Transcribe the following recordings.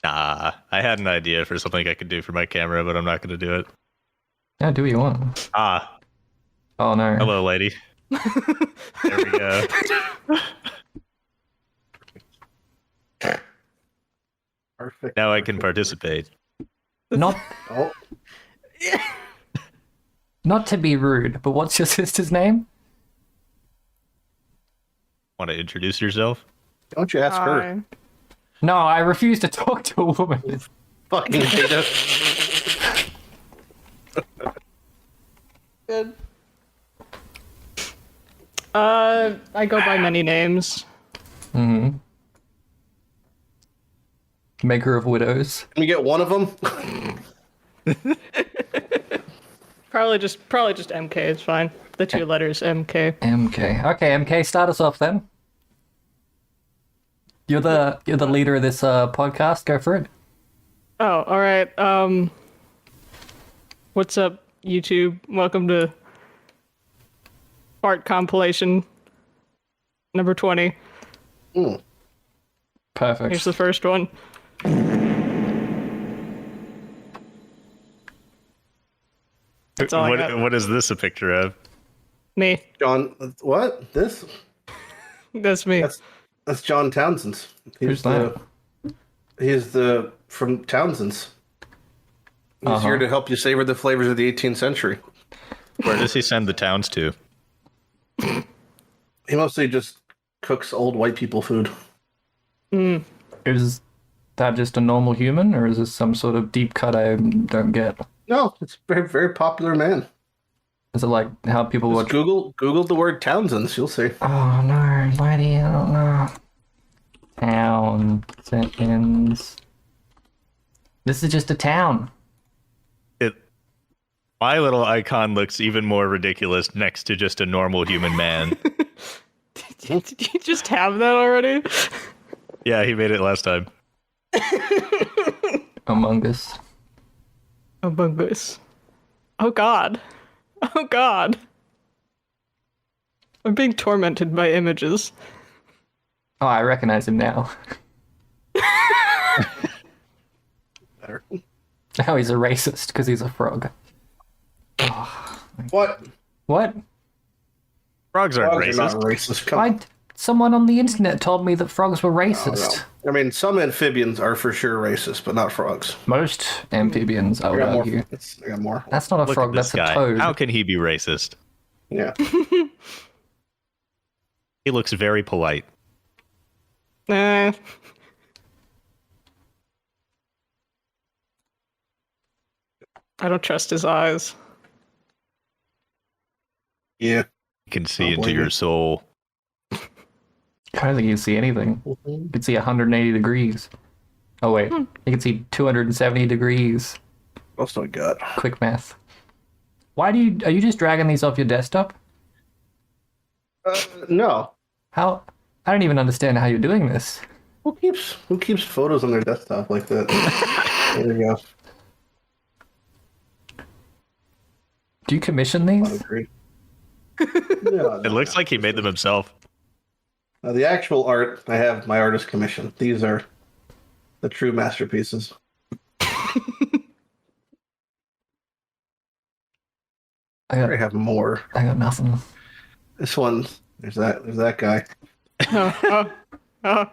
I had an idea for something I could do for my camera, but I'm not going to do it. Yeah, do what you want. Oh no. Hello, lady. There we go. Perfect. Now I can participate. Not Oh, not to be rude, but what's your sister's name? Want to introduce yourself? don't you ask her? No, I refuse to talk to a woman. Fucking data. Good. I go by many names. Mm-hmm. Maker of widows. Can we get one of them? Probably just MK. It's fine. The two letters MK. MK. Okay, MK, start us off then. You're the leader of this podcast. Go for it. Oh, all right. What's up, YouTube? Welcome to art compilation number 20. Perfect. Here's the first one. That's all I got. What is this a picture of? Me. John, what? This? That's me. That's John Townsend. Who's that? He's from Townsend's. He's here to help you savor the flavors of the 18th century. Where does he send the towns to? He mostly just cooks old white people food. Is that just a normal human, or is this some sort of deep cut I don't get? No, it's a very, very popular man. Is it like how people Just watch... Google the word Townsend's, you'll see. Oh no, Lighty, I don't know. Town seconds. This is just a town. My little icon looks even more ridiculous next to just a normal human man. Did you just have that already? Yeah, he made it last time. Among Us. Among Us. Oh god. Oh god. I'm being tormented by images. Oh, I recognize him now. Better. Now he's a racist because he's a frog. What? What? Frogs aren't Frogs are racist. not racist. Come on. Someone on the internet told me that frogs were racist. No. I mean, some amphibians are for sure racist, but not frogs. Most amphibians, I would I got argue. I got more. That's not a Look frog, at this that's guy. a toad. How can he be racist? Yeah. He looks very polite. I don't trust his eyes. Yeah. You can see Don't into blame your you. soul. I don't think you can see anything. You can see 180 degrees. Oh wait, you can see 270 degrees. Oh my god. Quick math. Are you just dragging these off your desktop? No. How? I don't even understand how you're doing this. Who keeps photos on their desktop like that? There you go. Do you commission I these? agree. No, It looks like he made them himself. the actual art, I have my artist commission. These are the true masterpieces. I have more. I got nothing. This one, there's that guy. Oh.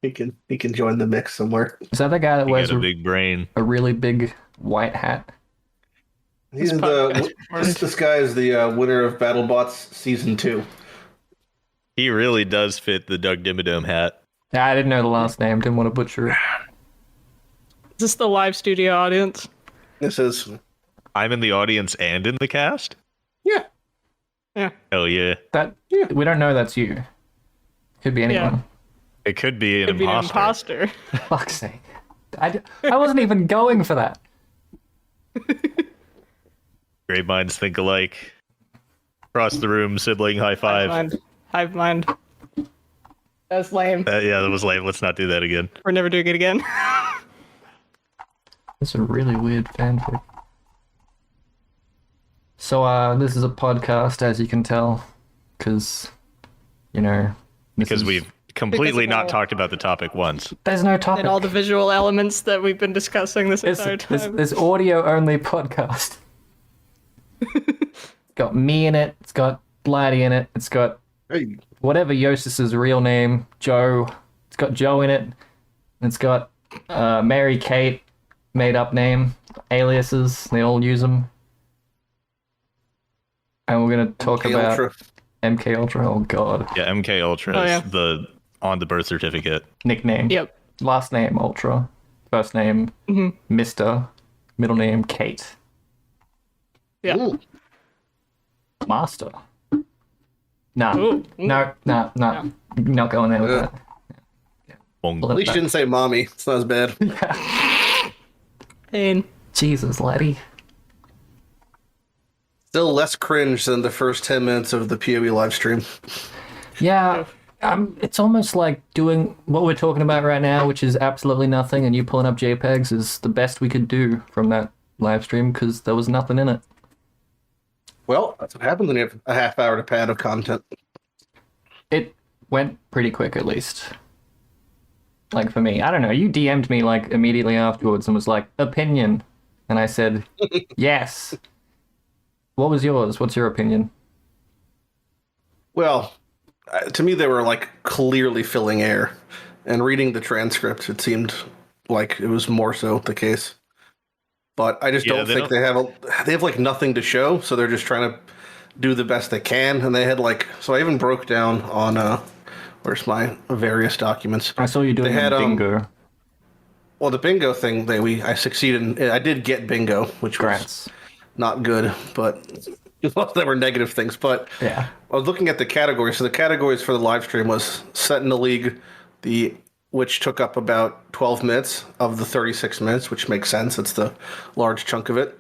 He can join the mix somewhere. Is that the guy that He wears got a big brain. a really big white hat? He's podcast this guy is the winner of BattleBots Season 2. He really does fit the Doug Dimmadome hat. Yeah, I didn't know the last name. Didn't want to butcher it. Is this the live studio audience? This is I'm in the audience and in the cast? yeah. Yeah. Hell yeah. We don't know that's you. Could be anyone. It could be an Could be an imposter. imposter. Fuck's sake. I wasn't even going for that. Great minds think alike. Across the room, sibling high five. Hive mind. That's lame. Yeah, that was lame. Let's not do that again. We're never doing it again. That's a really weird fanfic. So this is a podcast, as you can tell, because, Because we've completely Because of not all- talked about the topic once. there's no topic. And all the visual elements that we've been discussing this entire time. This audio-only podcast. Got me in it. It's got Lighty in it. It's got Hey, whatever Jousis' real name, Joe. It's got Joe in it. It's got Mary Kate, made-up name, aliases. They all use them. And we're gonna talk MK about Ultra. MK Ultra. Oh god, Yeah, MK Ultra Oh, is yeah. on the birth certificate. nickname. Yep. Last name Ultra. First name Mister. Middle name Kate. Yeah. Ooh. Master. Nah. Ooh. No. Not going there with Yeah. that. Bong. At least you didn't say mommy. It's not as bad. Pain. Jesus, laddie. Still less cringe than the first 10 minutes of the POE live stream. Yeah, it's almost like doing what we're talking about right now, which is absolutely nothing, and you pulling up JPEGs is the best we could do from that live stream because there was nothing in it. Well, that's what happens when you have a half hour to pad of content. It went pretty quick, at least. Like for me, I don't know. You DM'd me like immediately afterwards and was like, opinion. And I said, yes. What was yours? What's your opinion? Well, to me, they were like clearly filling air. And reading the transcript, it seemed like it was more so the case. But I just Yeah, don't they think they have like nothing to show, so they're just trying to do the best they can. And they had so I even broke down on where's my various documents. I saw you doing They had, bingo. Well, the bingo thing, I succeeded in. I did get bingo, which was Grants. not good, but there were negative things. But Yeah. I was looking at the categories. So the categories for the live stream was Sentinel League, which took up about 12 minutes of the 36 minutes, which makes sense. It's the large chunk of it.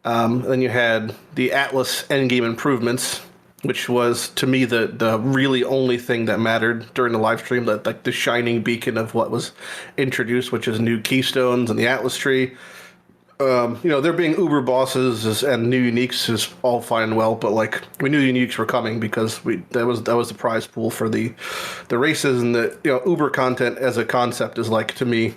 Then you had the Atlas endgame improvements, which was, to me, the really only thing that mattered during the live stream, like the shining beacon of what was introduced, which is new keystones and the Atlas tree. There being Uber bosses and new uniques is all fine and well, but like we knew uniques were coming because that was the prize pool for the races, and the Uber content as a concept is like, to me,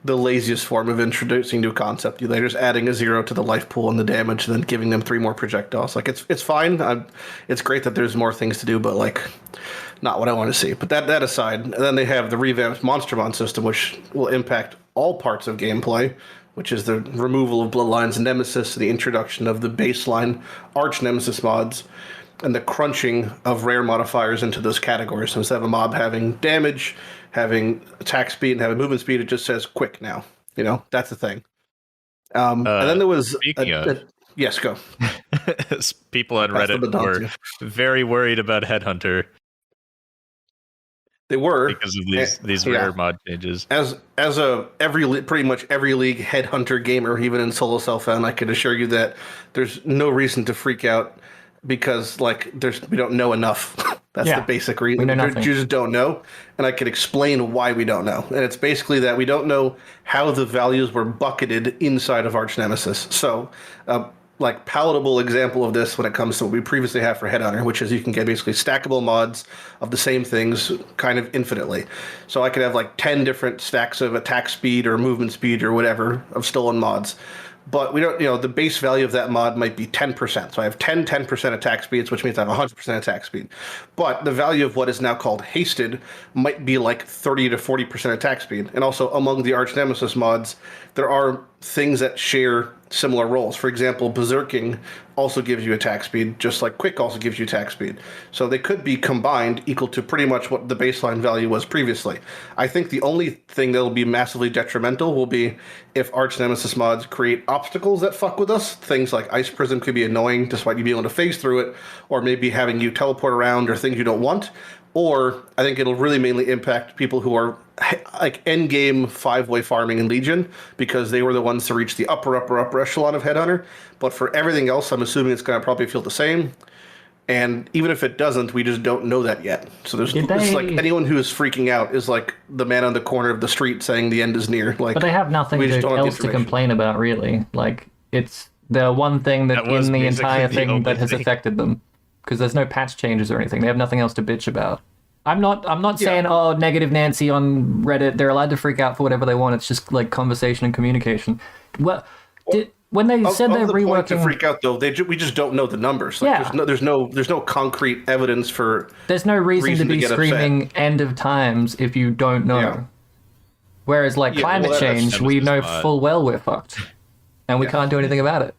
the laziest form of introducing new concept. They're just adding a 0 to the life pool and the damage, and then giving them 3 more projectiles. Like it's fine. It's great that there's more things to do, but like not what I want to see. But that aside, and then they have the revamped Monstermon system, which will impact all parts of gameplay, which is the removal of Bloodlines and Nemesis, the introduction of the baseline Archnemesis mods, and the crunching of rare modifiers into those categories. So instead of a mob having damage, having attack speed, and having movement speed, it just says quick now. That's the thing. And then there was... yes, go. People on Pass the Reddit baton were to very worried about Headhunter They were. because of these rare mod changes. As pretty much every league headhunter gamer, even in solo self-found, I can assure you that there's no reason to freak out because we don't know enough. That's the basic reason. We know nothing. You just don't know, and I can explain why we don't know. And it's basically that we don't know how the values were bucketed inside of Archnemesis. So, palatable example of this when it comes to what we previously have for Headhunter, which is you can get basically stackable mods of the same things kind of infinitely. So I could have 10 different stacks of attack speed or movement speed or whatever of stolen mods. But we don't, the base value of that mod might be 10%. So I have 10% attack speeds, which means I have 100% attack speed. But the value of what is now called hasted might be 30 to 40% attack speed. And also among the Archnemesis mods, there are things that share similar roles. For example, Berserking also gives you attack speed, just like Quick also gives you attack speed. So they could be combined equal to pretty much what the baseline value was previously. I think the only thing that will be massively detrimental will be if Archnemesis mods create obstacles that fuck with us. Things like Ice Prism could be annoying despite you being able to phase through it, or maybe having you teleport around or things you don't want. Or I think it'll really mainly impact people who are endgame 5-way farming in Legion, because they were the ones to reach the upper echelon of Headhunter. But for everything else, I'm assuming it's going to probably feel the same. And even if it doesn't, we just don't know that yet. So there's anyone who is freaking out is the man on the corner of the street saying the end is near. But they have nothing else to complain about, really. the one thing that That was in the basically entire the thing only that has thing. affected them, because there's no patch changes or anything. They have nothing else to bitch about. I'm not saying, oh, negative Nancy on Reddit, they're allowed to freak out for whatever they want. It's just like conversation and communication. When they said they're the point to reworking, freak out though, we just don't know the numbers. Like, Yeah. there's no concrete evidence for. there's no reason to be get upset. screaming end of times if you don't know. Yeah. Whereas like Yeah, climate well, that's- change, we know Nemesis mod. full well we're fucked, and we can't do anything about it.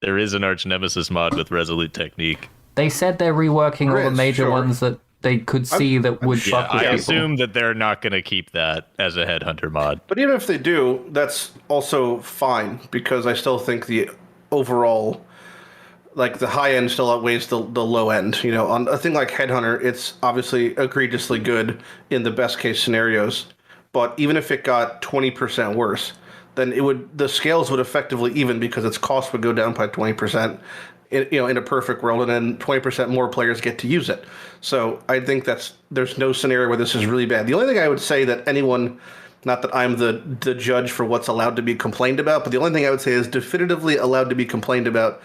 There is an Archnemesis mod with Resolute Technique. They said they're reworking all the Chris, major sure. ones that they could see that would Yeah, fuck with I people. assume that they're not going to keep that as a headhunter mod. But even if they do, that's also fine because I still think the overall, like the high end, still outweighs the low end. You know, on a thing like Headhunter, it's obviously egregiously good in the best case scenarios. But even if it got 20% worse, then the scales would effectively even because its cost would go down by 20%. In a perfect world, and then 20% more players get to use it. So I think there's no scenario where this is really bad. The only thing I would say that anyone, not that I'm the judge for what's allowed to be complained about, but the only thing I would say is definitively allowed to be complained about,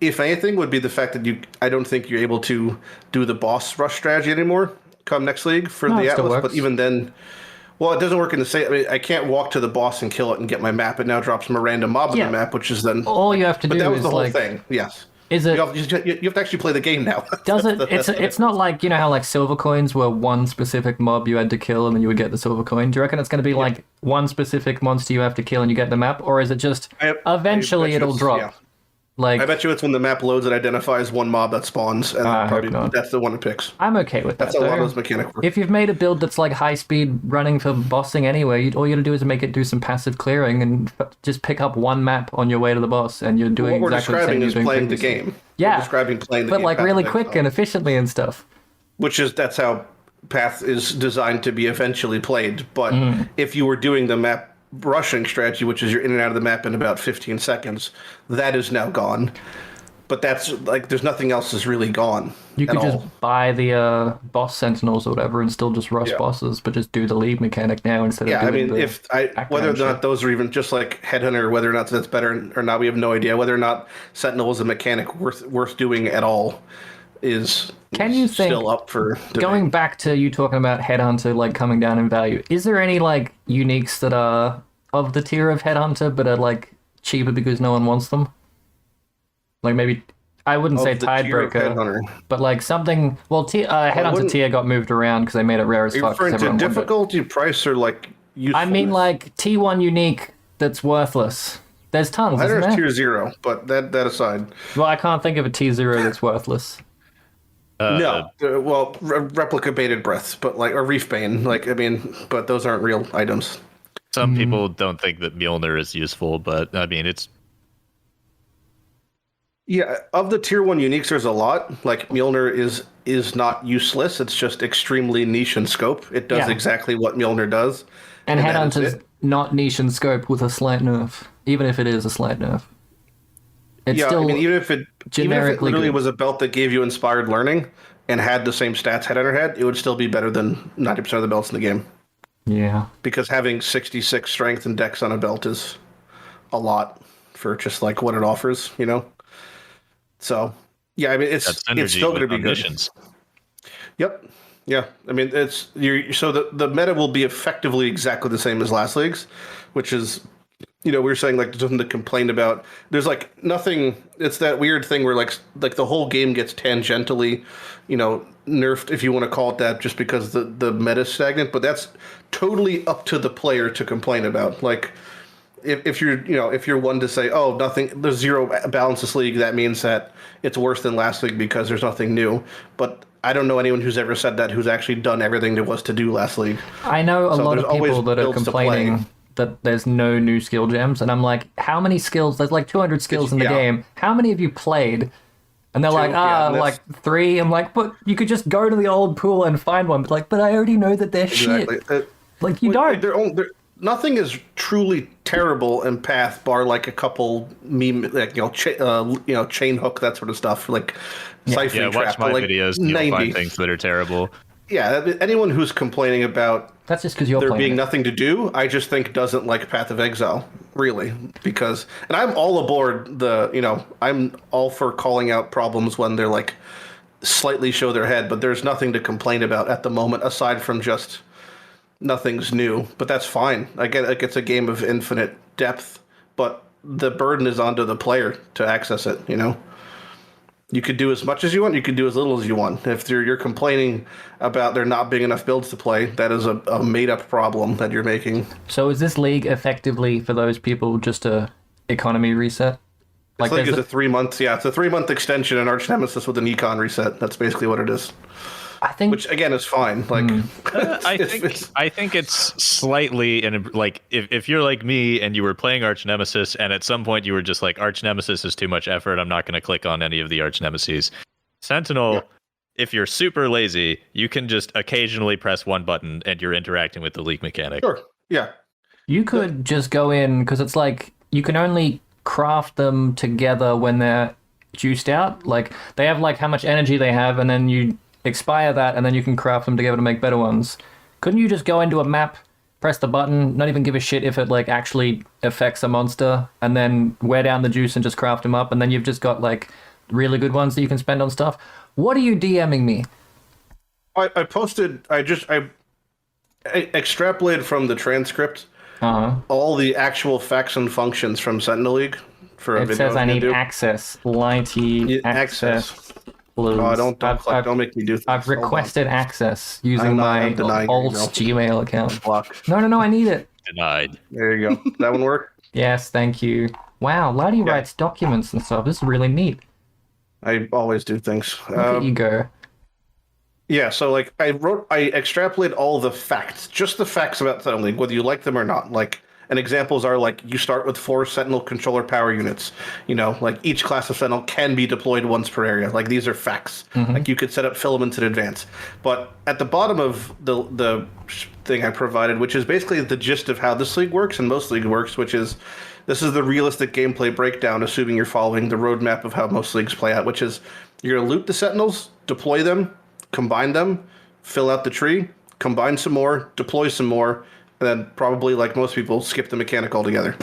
if anything, would be the fact that I don't think you're able to do the boss rush strategy anymore come next league for No, the it still Atlas. works. But even then, well, it doesn't work in the same. I mean, I can't walk to the boss and kill it and get my map. It now drops from a random mob on Yeah. the map, which is then. All you have to But do that was is the whole like, thing. Yes. is it? You have to actually play the game now. Does it? It's not like, you know how like silver coins were one specific mob you had to kill and then you would get the silver coin. Do you reckon it's going to be like one specific monster you have to kill and you get the map, or is it just eventually I bet you it'll it's- drop? yeah. Like, I bet you it's when the map loads, it identifies one mob that spawns, and I hope probably not. that's the one it picks. I'm okay with that. That's how a lot of though. those mechanics work. If you've made a build that's like high speed running for bossing anyway, all you gotta do is make it do some passive clearing and just pick up one map on your way to the boss, and you're doing What we're exactly the same describing you're is doing playing the previously. game. Yeah, We're describing playing the but game. like Path really of quick Exile. and efficiently and stuff. That's how Path is designed to be eventually played. But Mm. if you were doing the map rushing strategy, which is you're in and out of the map in about 15 seconds, that is now gone. But that's like there's nothing else is really gone. You could at just all. buy the boss sentinels or whatever and still just rush Yeah. bosses, but just do the lead mechanic now instead Yeah, of I doing mean, the whether or background not shit. those are even just like Headhunter, whether or not that's better or not, we have no idea. Whether or not Sentinel is a mechanic worth doing at all is Can you think, still up for debate. going back to you talking about Headhunter like coming down in value, is there any like uniques that are of the tier of Headhunter but are like cheaper because no one wants them? Like maybe I wouldn't say Of the tier of Tidebreaker, Headhunter. but like something. Well, Headhunter wouldn't- tier got moved around because they made it rare as Are you fuck. 'cause referring to everyone wanted it. difficulty, price, or like usefulness? I mean, like T1 unique that's worthless. There's tons, isn't Headhunter's there? tier 0, but that aside, Well, I can't think of a T0 that's worthless. no. Well, replica baited breaths, but like or reef bane, like I mean, but those aren't real items. Some people don't think that Mjolnir is useful, but I mean, it's Yeah, of the tier 1 uniques, there's a lot. Like Mjolnir is not useless. It's just extremely niche in scope. It does Yeah. exactly what Mjolnir does. And that is Headhunter's it. not niche in scope with a slight nerf, even if it is a slight nerf. It's Yeah, still I mean, even if it generically literally good. was a belt that gave you inspired learning and had the same stats Headhunter had, it would still be better than 90% of the belts in the game. yeah. Because having 66 strength and dex on a belt is a lot for just like what it offers, you know? So, yeah, I mean, that's it's synergy still going to with be good. omniscience. Yep. Yeah. I mean, so the meta will be effectively exactly the same as last league's, which is, we were saying like there's nothing to complain about. There's like nothing. It's that weird thing where like the whole game gets tangentially, nerfed, if you want to call it that, just because the meta's stagnant. But that's totally up to the player to complain about. Like, if you're one to say, oh, there's zero balance this league, that means that it's worse than last league because there's nothing new. But I don't know anyone who's ever said that who's actually done everything there was to do last league. I know a So lot there's of people always that are builds to play. complaining that there's no new skill gems, and I'm like, how many skills? There's like 200 skills in the Yeah. game. How many have you played? And they're like, yeah, and like 3. I'm like, but you could just go to the old pool and find one. But I already know that they're Exactly. shit. Like you don't. Nothing is truly terrible in Path, bar like a couple meme, like chain hook, that sort of stuff, like Siphon Yeah, Trap. watch my but, like, videos and you'll find things that are terrible. Yeah, anyone who's complaining about That's just because you're there playing being it. nothing to do, I just think doesn't like Path of Exile, really. Because, and I'm all aboard I'm all for calling out problems when they're like slightly show their head, but there's nothing to complain about at the moment aside from just nothing's new. But that's fine. I get like it's a game of infinite depth, but the burden is onto the player to access it, You could do as much as you want. You could do as little as you want. If you're complaining about there not being enough builds to play, that is a made-up problem that you're making. So is this league effectively for those people just a economy reset? This league is a 3-month, it's a 3-month extension in Archnemesis with an econ reset. That's basically what it is. I think, which again is fine. Like, I think it's slightly, and like if you're like me and you were playing Archnemesis, and at some point you were just like, Archnemesis is too much effort, I'm not going to click on any of the Archnemeses. Sentinel, if you're super lazy, you can just occasionally press one button and you're interacting with the league mechanic. Sure. Yeah. You could just go in, because it's like you can only craft them together when they're juiced out. Like they have like how much energy they have, and then you expire that, and then you can craft them together to make better ones. Couldn't you just go into a map, press the button, not even give a shit if it like actually affects a monster, and then wear down the juice and just craft them up, and then you've just got like really good ones that you can spend on stuff? What are you DMing me? I extrapolated from the transcript all the actual facts and functions from Sentinel League for a It video. says I need access. Lighty access. Blues. Oh, don't make me do things. I've requested access using my old Gmail account. Block. No, I need it. Denied. There you go. That one work? Yes, thank you. Wow, Lighty writes documents and stuff. This is really neat. I always do things. Look at you go. Yeah, so like I extrapolated all the facts, just the facts about Sentinel League, whether you like them or not. Like, and examples are like you start with 4 Sentinel controller power units. Like each class of Sentinel can be deployed once per area. Like these are facts. Like you could set up filaments in advance. But at the bottom of the thing I provided, which is basically the gist of how this league works and most league works, which is this is the realistic gameplay breakdown, assuming you're following the roadmap of how most leagues play out, which is you're going to loot the Sentinels, deploy them, combine them, fill out the tree, combine some more, deploy some more, and then probably, like most people, skip the mechanic altogether.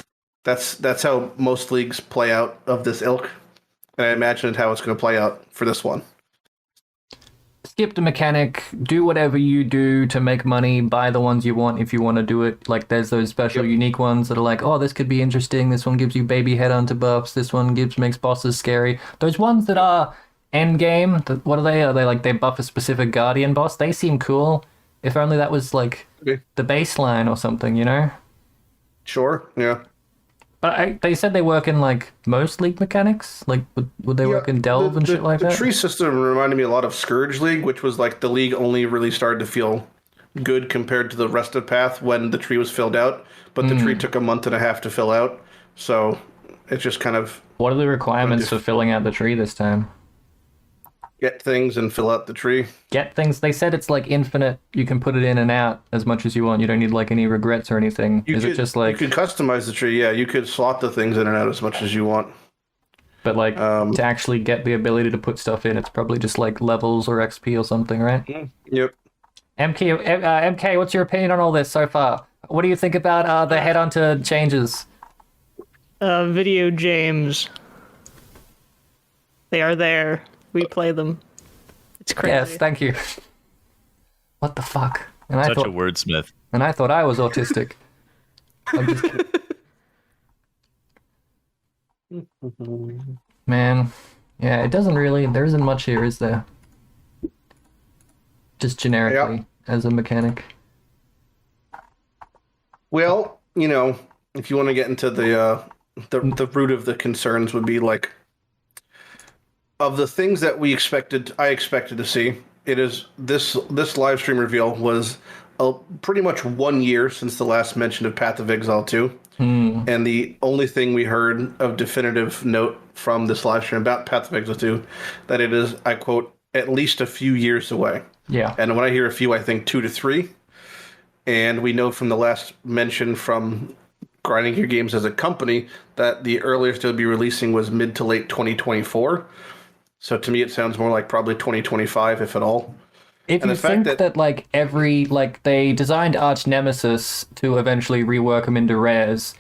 That's how most leagues play out of this ilk, and I imagine it's how it's going to play out for this one. Skip the mechanic, do whatever you do to make money, buy the ones you want if you want to do it. Like there's those special unique ones that are like, oh, this could be interesting, this one gives you baby headhunter buffs, this one makes bosses scary. Those ones that are end game, what are they? Are they like they buff a specific guardian boss? They seem cool. If only that was like the baseline or something, Sure, yeah. But they said they work in like most league mechanics. Like would they work in Delve and shit like that? The tree system reminded me a lot of Scourge League, which was like the league only really started to feel good compared to the rest of Path when the tree was filled out. But the tree took a month and a half to fill out, so it's just kind of. What are the requirements for filling out the tree this time? Get things and fill out the tree. Get things. They said it's like infinite. You can put it in and out as much as you want. You don't need like any regrets or anything. Is it just like you could customize the tree? Yeah, you could slot the things in and out as much as you want. But like to actually get the ability to put stuff in, it's probably just like levels or XP or something, right? Yep. MK, what's your opinion on all this so far? What do you think about the headhunter changes? Video games. They are there. We play them. It's crazy. Yes, thank you. What the fuck? And Such a wordsmith. And I thought I was autistic. I'm just kidding. Man, yeah, it doesn't really. There isn't much here, is there? Just generically as a mechanic. Well, if you want to get into the root of the concerns, would be like. Of the things that I expected to see, it is this live stream reveal was pretty much 1 year since the last mention of Path of Exile 2. And the only thing we heard of definitive note from this live stream about Path of Exile 2, that it is, I quote, at least a few years away. Yeah. And when I hear a few, I think 2 to 3. And we know from the last mention from Grinding Your Games as a company that the earliest they'll be releasing was mid to late 2024. So to me, it sounds more like probably 2025, if at all. If you think that like they designed Archnemesis to eventually rework them into rares,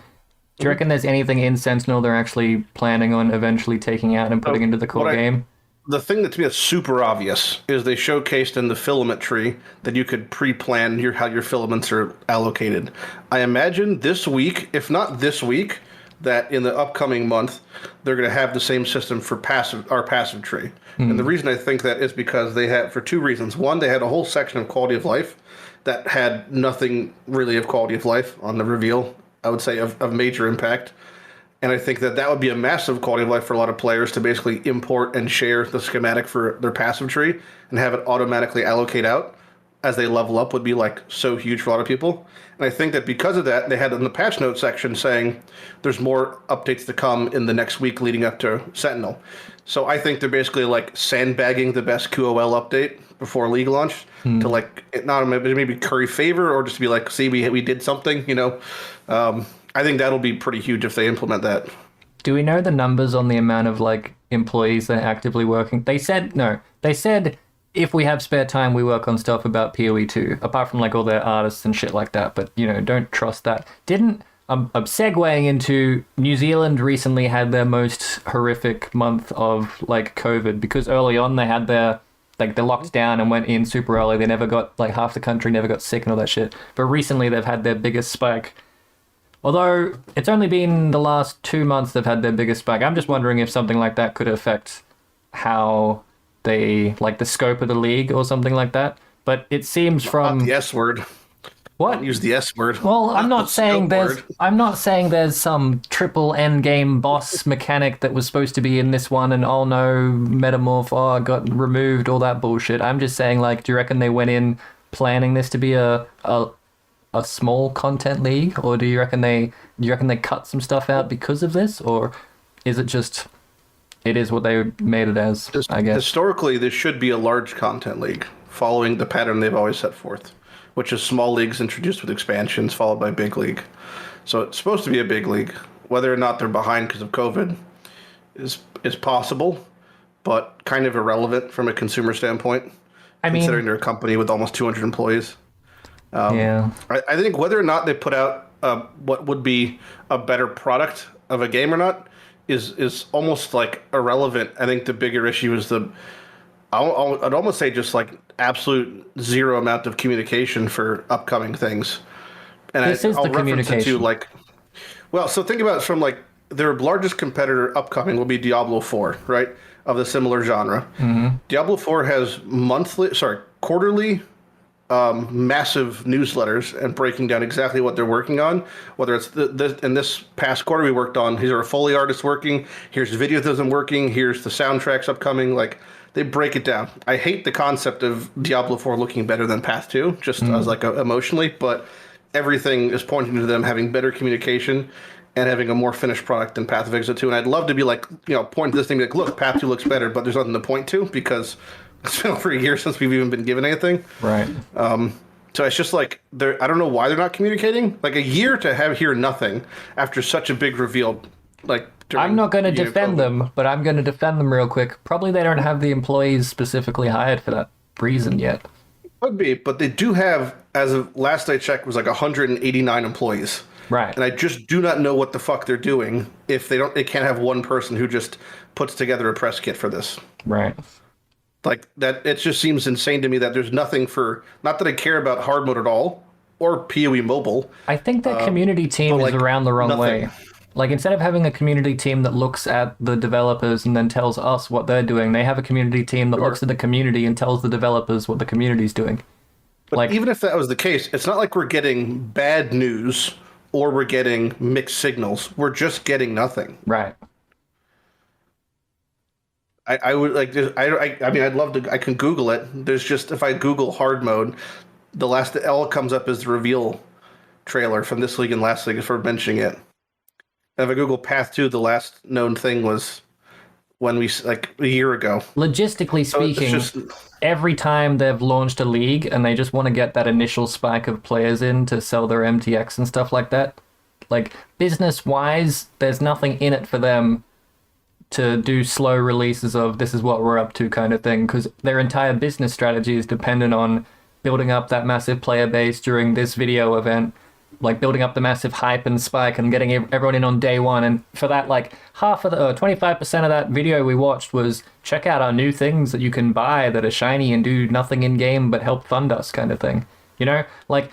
do you reckon there's anything in Sentinel they're actually planning on eventually taking out and putting into the core game? The thing that to me is super obvious is they showcased in the filament tree that you could pre-plan how your filaments are allocated. I imagine this week, if not this week, that in the upcoming month they're going to have the same system for our passive tree. And the reason I think that is because they had, for two reasons. One, they had a whole section of quality of life that had nothing really of quality of life on the reveal, I would say, of major impact. And I think that would be a massive quality of life for a lot of players to basically import and share the schematic for their passive tree and have it automatically allocate out as they level up would be like so huge for a lot of people. And I think that because of that, they had in the patch notes section saying there's more updates to come in the next week leading up to Sentinel. So I think they're basically like sandbagging the best QOL update before League launch to like, not maybe curry favor or just to be like, see, we did something, you know. I think that'll be pretty huge if they implement that. Do we know the numbers on the amount of like employees that are actively working? They said if we have spare time, we work on stuff about POE 2, apart from like all their artists and shit like that. But, you know, don't trust that. I'm segueing into New Zealand recently had their most horrific month of like COVID because early on they had they locked down and went in super early. They never got, like half the country never got sick and all that shit. But recently they've had their biggest spike. Although it's only been the last 2 months they've had their biggest spike. I'm just wondering if something like that could affect how they, like the scope of the league or something like that. But it seems from... Not the S word. What? Don't use the S word. Well, I'm not saying there's some triple end game boss mechanic that was supposed to be in this one and oh no, metamorph, got removed, all that bullshit. I'm just saying, like, do you reckon they went in planning this to be a small content league, or do you reckon they cut some stuff out because of this, or is it just it is what they made it as? I guess historically this should be a large content league, following the pattern they've always set forth, which is small leagues introduced with expansions followed by big league. So it's supposed to be a big league. Whether or not they're behind because of COVID is possible, but kind of irrelevant from a consumer standpoint. Considering they're a company with almost 200 employees. I think whether or not they put out what would be a better product of a game or not is almost like irrelevant. I think the bigger issue is I'd almost say just like absolute zero amount of communication for upcoming things. And this is the communication. So think about it from like their largest competitor upcoming will be Diablo 4, right? Of the similar genre. Mm-hmm. Diablo 4 has quarterly massive newsletters and breaking down exactly what they're working on. Whether it's in this past quarter we worked on, here are Foley artists working, here's the videos of them working, here's the soundtracks upcoming. Like they break it down. I hate the concept of Diablo 4 looking better than Path 2, just as like emotionally, but everything is pointing to them having better communication and having a more finished product than Path of Exile 2. And I'd love to be like, point to this thing like, look, Path 2 looks better, but there's nothing to point to because it's been over a year since we've even been given anything. Right. So it's just like, I don't know why they're not communicating. Like a year to hear nothing after such a big reveal. I'm not going to defend them, but I'm going to defend them real quick. Probably they don't have the employees specifically hired for that reason yet. Could be, but they do have, as of last I checked, was like 189 employees. Right. And I just do not know what the fuck they're doing if they can't have one person who just puts together a press kit for this. Right. Like that, it just seems insane to me that there's nothing not that I care about hard mode at all or PoE mobile. I think the community team is around the wrong way. Like instead of having a community team that looks at the developers and then tells us what they're doing, they have a community team that looks at the community and tells the developers what the community's doing. But even if that was the case, it's not like we're getting bad news or we're getting mixed signals. We're just getting nothing. Right. I would like. I'd love to. I can Google it. There's just if I Google hard mode, all it comes up is the reveal trailer from this league and last league for mentioning it. And if I Google Path 2, the last known thing was when we a year ago. Logistically speaking, every time they've launched a league and they just want to get that initial spike of players in to sell their MTX and stuff like that, like business wise, there's nothing in it for them to do slow releases of this is what we're up to kind of thing, because their entire business strategy is dependent on building up that massive player base during this video event, like building up the massive hype and spike and getting everyone in on day one. And for that, like 25% of that video we watched was check out our new things that you can buy that are shiny and do nothing in game but help fund us kind of thing. You know, like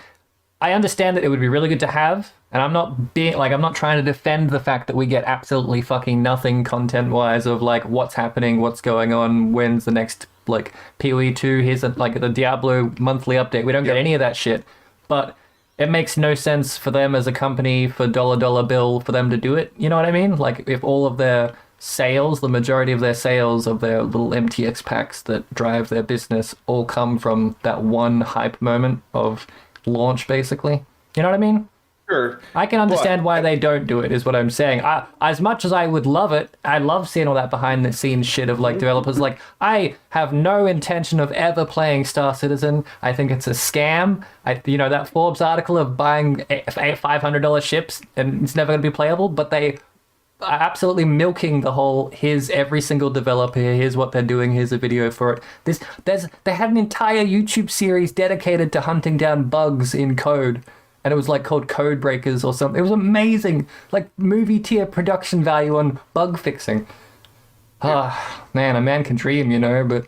I understand that it would be really good to have, and I'm not trying to defend the fact that we get absolutely fucking nothing content wise of like what's happening, what's going on, when's the next like POE 2, here's like the Diablo monthly update. We don't get any of that shit. But it makes no sense for them as a company, for dollar bill, for them to do it. You know what I mean? Like if all of their sales, the majority of their sales of their little MTX packs that drive their business all come from that one hype moment of launch, basically. You know what I mean? Sure. I can understand why they don't do it, is what I'm saying. As much as I would love it, I love seeing all that behind the scenes shit of like developers. Like, I have no intention of ever playing Star Citizen. I think it's a scam. That Forbes article of buying $500 ships and it's never going to be playable, but they are absolutely milking the whole, here's every single developer, here's what they're doing, here's a video for it. They had an entire YouTube series dedicated to hunting down bugs in code. And it was like called Code Breakers or something. It was amazing, like movie tier production value on bug fixing. Man, a man can dream, but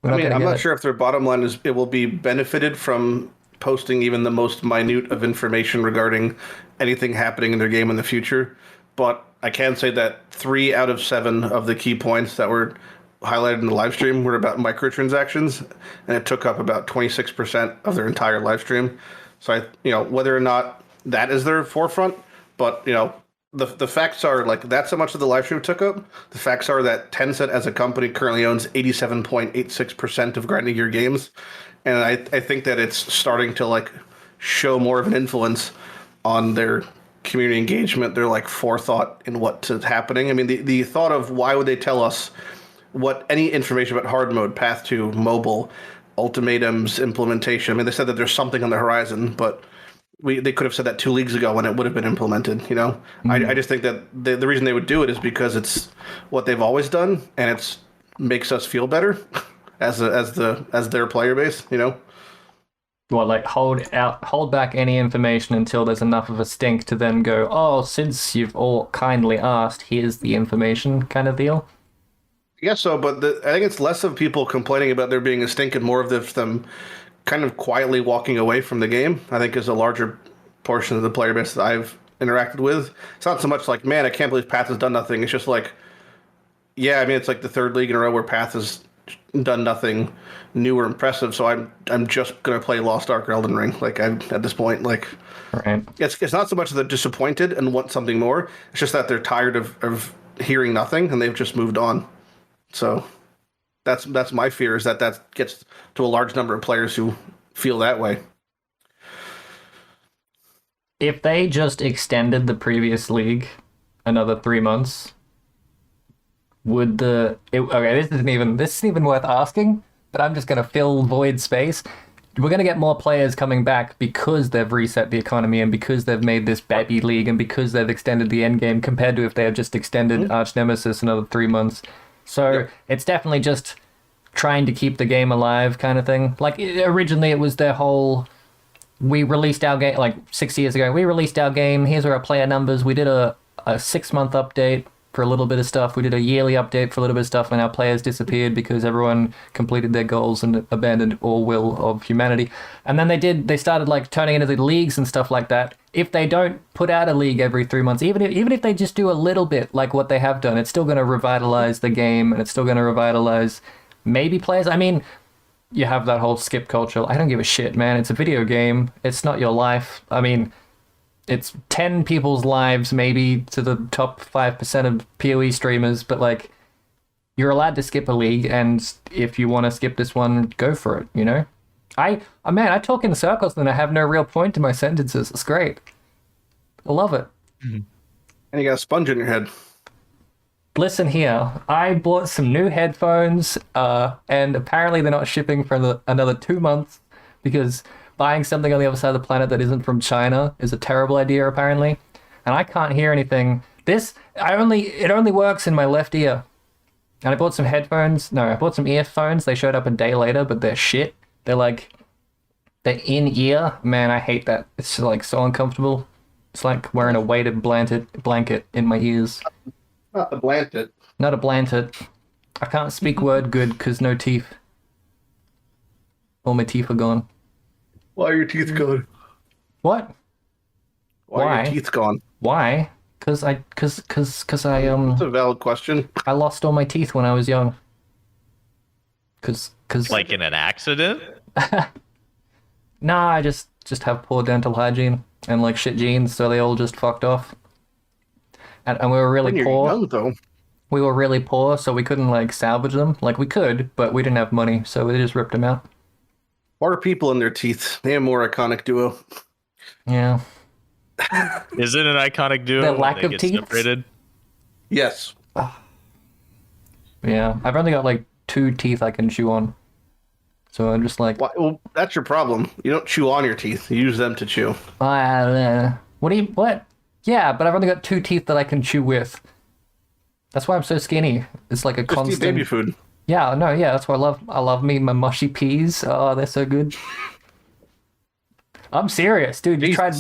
I'm not sure if their bottom line is it will be benefited from posting even the most minute of information regarding anything happening in their game in the future. But I can say that 3 out of 7 of the key points that were highlighted in the live stream were about microtransactions, and it took up about 26% of their entire live stream. So whether or not that is their forefront, but the facts are like that's how much of the live stream took up. The facts are that Tencent as a company currently owns 87.86% of grinding gear games, and I think that it's starting to like show more of an influence on their community engagement, their like forethought in what's happening. I mean, the thought of why would they tell us what any information about hard mode, path to mobile, ultimatums, implementation. I mean, they said that there's something on the horizon, but they could have said that 2 leagues ago when it would have been implemented. I just think that the reason they would do it is because it's what they've always done, and it makes us feel better as their player base. Well, like hold back any information until there's enough of a stink to then go, oh, since you've all kindly asked, here's the information kind of deal. I guess so, but I think it's less of people complaining about there being a stink and more of them kind of quietly walking away from the game, I think is a larger portion of the player base that I've interacted with. It's not so much like, man, I can't believe Path has done nothing. It's just like, yeah, I mean, it's like the 3rd league in a row where Path has done nothing new or impressive, so I'm just going to play Lost Ark or Elden Ring. Like, at this point, like, right. It's not so much that they're disappointed and want something more. It's just that they're tired of hearing nothing, and they've just moved on. So that's my fear, is that gets to a large number of players who feel that way. If they just extended the previous league another 3 months, would this isn't even worth asking, but I'm just going to fill void space. We're going to get more players coming back because they've reset the economy and because they've made this baby league and because they've extended the end game compared to if they had just extended Archnemesis another 3 months. So It's definitely just trying to keep the game alive kind of thing. Like originally it was their whole, we released our game like 6 years ago. We released our game. Here's our player numbers. We did a 6-month update for a little bit of stuff. We did a yearly update for a little bit of stuff, and our players disappeared because everyone completed their goals and abandoned all will of humanity. And then they started like turning into the leagues and stuff like that. If they don't put out a league every 3 months, even if they just do a little bit like what they have done, it's still going to revitalize the game, and it's still going to revitalize maybe players. I mean, you have that whole skip culture. I don't give a shit, man. It's a video game. It's not your life. I mean, it's 10 people's lives maybe to the top 5% of PoE streamers, but like you're allowed to skip a league, and if you want to skip this one, go for it, I talk in circles and I have no real point to my sentences. It's great. I love it. And you got a sponge in your head. Listen here, I bought some new headphones, and apparently they're not shipping for another 2 months because buying something on the other side of the planet that isn't from China is a terrible idea, apparently. And I can't hear anything It only works in my left ear. And I bought some headphones. No, I bought some earphones. They showed up a day later, but they're shit. They're in ear. Man, I hate that. It's like so uncomfortable. It's like wearing a weighted blanket in my ears. Not the blanket. Not a blanket. I can't speak word good because no teeth. All my teeth are gone. Why are your teeth gone? What? Why are Why? your teeth gone? Why? Because I That's a valid question. I lost all my teeth when I was young. Cause Like in an accident? nah, I just have poor dental hygiene and like shit genes, so they all just fucked off. And we were really When you're poor. young, though. We were really poor, so we couldn't like salvage them. Like we could, but we didn't have money, so we just ripped them out. What are people in their teeth? They have more iconic duo. Yeah. Is it an iconic duo? The when lack they of get teeth? separated? Yes. Yeah. I've only got like 2 teeth I can chew on. So I'm just like, Well, that's your problem. You don't chew on your teeth. You use them to chew. what? Yeah, but I've only got 2 teeth that I can chew with. That's why I'm so skinny. It's like a Just eat constant baby food. Yeah, no, yeah, that's why I love me my mushy peas. Oh, they're so good. I'm serious, dude. You tried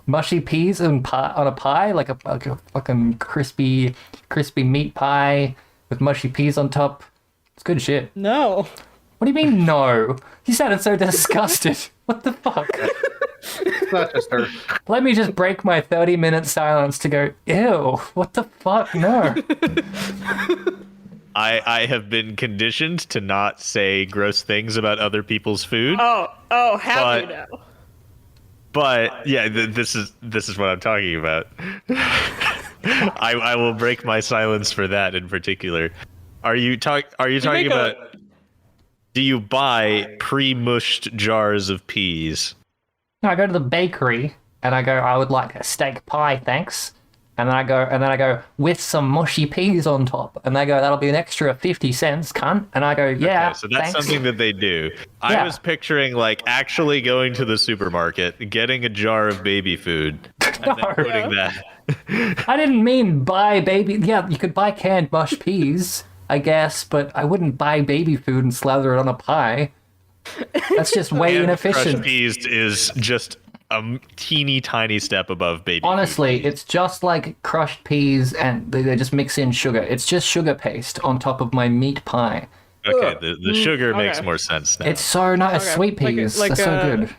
mushy peas on a pie, like a fucking crispy meat pie with mushy peas on top. It's good shit. No. What do you mean no? You sounded so disgusted. What the fuck? It's not just her. Let me just break my 30-minute silence to go, ew, what the fuck? No. I have been conditioned to not say gross things about other people's food. Have you now? But yeah, this is what I'm talking about. I will break my silence for that in particular. Are you talking about? Do you buy pre-mushed jars of peas? No, I go to the bakery and I go, I would like a steak pie, thanks. And then I go with some mushy peas on top. And they go, that'll be an extra 50 cents, cunt. And I go, yeah. Okay, so that's thanks. something that they do. I Yeah. was picturing like actually going to the supermarket, getting a jar of baby food, and then putting that. I didn't mean buy baby. Yeah, you could buy canned mush peas, I guess, but I wouldn't buy baby food and slather it on a pie. That's just way And inefficient. crushed peas is just a teeny tiny step above baby Honestly, food. it's just like crushed peas and they just mix in sugar. It's just sugar paste on top of my meat pie. Okay, the sugar makes okay. more sense now. It's so nice. Okay, Sweet like- peas. like, They're so good.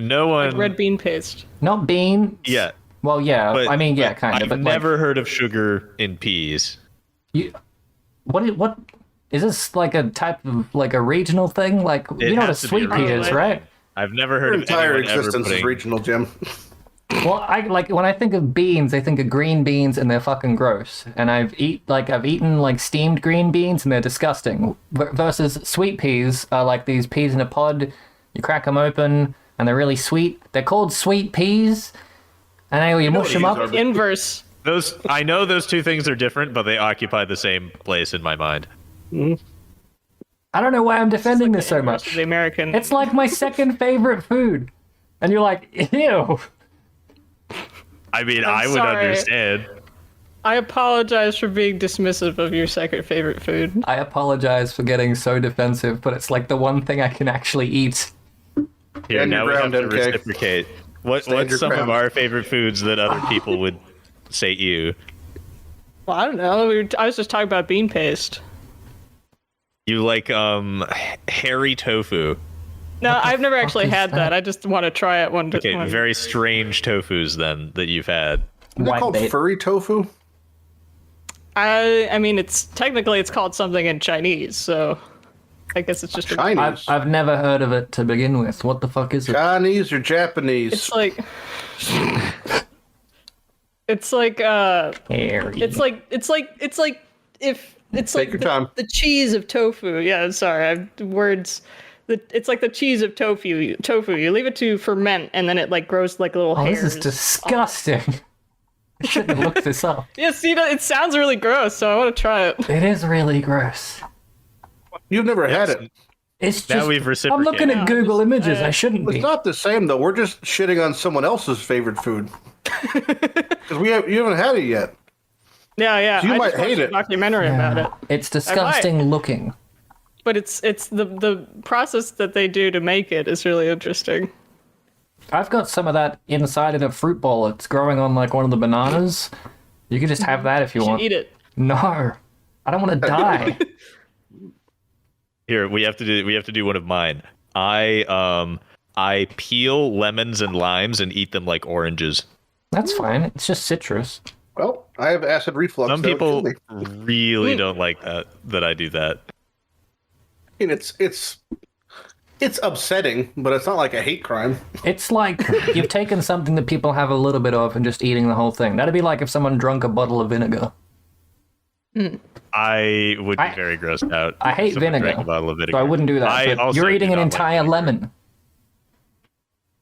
No one. Red bean paste. Not beans. Yeah. Well, yeah. But, I mean, yeah, but kind of. I've But never heard of sugar in peas. What is this like a type of like a regional thing? Like you know what a has to be sweet pea is, regional. right? I've never Your heard of entire anyone ever existence is putting. regional, Jim. Well, I like when I think of beans, I think of green beans and they're fucking gross. And I've eaten like steamed green beans and they're disgusting. Versus sweet peas are like these peas in a pod. You crack them open and they're really sweet. They're called sweet peas. And you mush them these up. are- Inverse. I know those two things are different, but they occupy the same place in my mind. I don't know why I'm defending this so Inverse of much. The American. It's like my second favorite food. And you're like, ew. I mean, I'm I would sorry. understand. I apologize for being dismissive of your second favorite food. I apologize for getting so defensive, but it's like the one thing I can actually eat. Here, Stand now your we have ground, to MK. reciprocate. What's Stand your some of ground. our favorite foods that other people would say ew? Well, I don't know. I was just talking about bean paste. You like hairy tofu. No, I've never fuck actually is had that? that. I just want to try it one Okay, one. very strange tofus then that you've had. Is it called bait. furry tofu? I mean, it's called something in Chinese, so I guess it's just Chinese. I've never heard of it to begin with. What the fuck is it? Chinese or Japanese? It's like it's like Hairy. it's like if it's Take like your time. the cheese of tofu. Yeah, I'm sorry, words. It's like the cheese of tofu. Tofu. You leave it to ferment, and then it like grows like little Oh, hairs. this is disgusting. I shouldn't have looked this up. Yeah, see, it sounds really gross, so I want to try it. It is really gross. You've never had it. It's Now just. we've I'm looking reciprocated. at Google Images. I shouldn't It's be. not the same though. We're just shitting on someone else's favorite food. Because you haven't had it yet. Yeah. So you I might just watched hate a it. documentary about it. It's disgusting looking. But it's the process that they do to make it is really interesting. I've got some of that inside in a fruit bowl. It's growing on like one of the bananas. You can just have that if you You should want. eat it. No, I don't want to die. Here, we have to do one of mine. I peel lemons and limes and eat them like oranges. That's fine. It's just citrus. Well, I have acid reflux. Some so people kill me. really don't like that I do that. I mean, it's upsetting, but it's not like a hate crime. It's like you've taken something that people have a little bit of and just eating the whole thing. That'd be like if someone drunk a bottle of vinegar. I would be very grossed out. I hate if someone vinegar, drank a bottle of vinegar. so I wouldn't do that. I But also you're do eating an not like entire vinegar. lemon.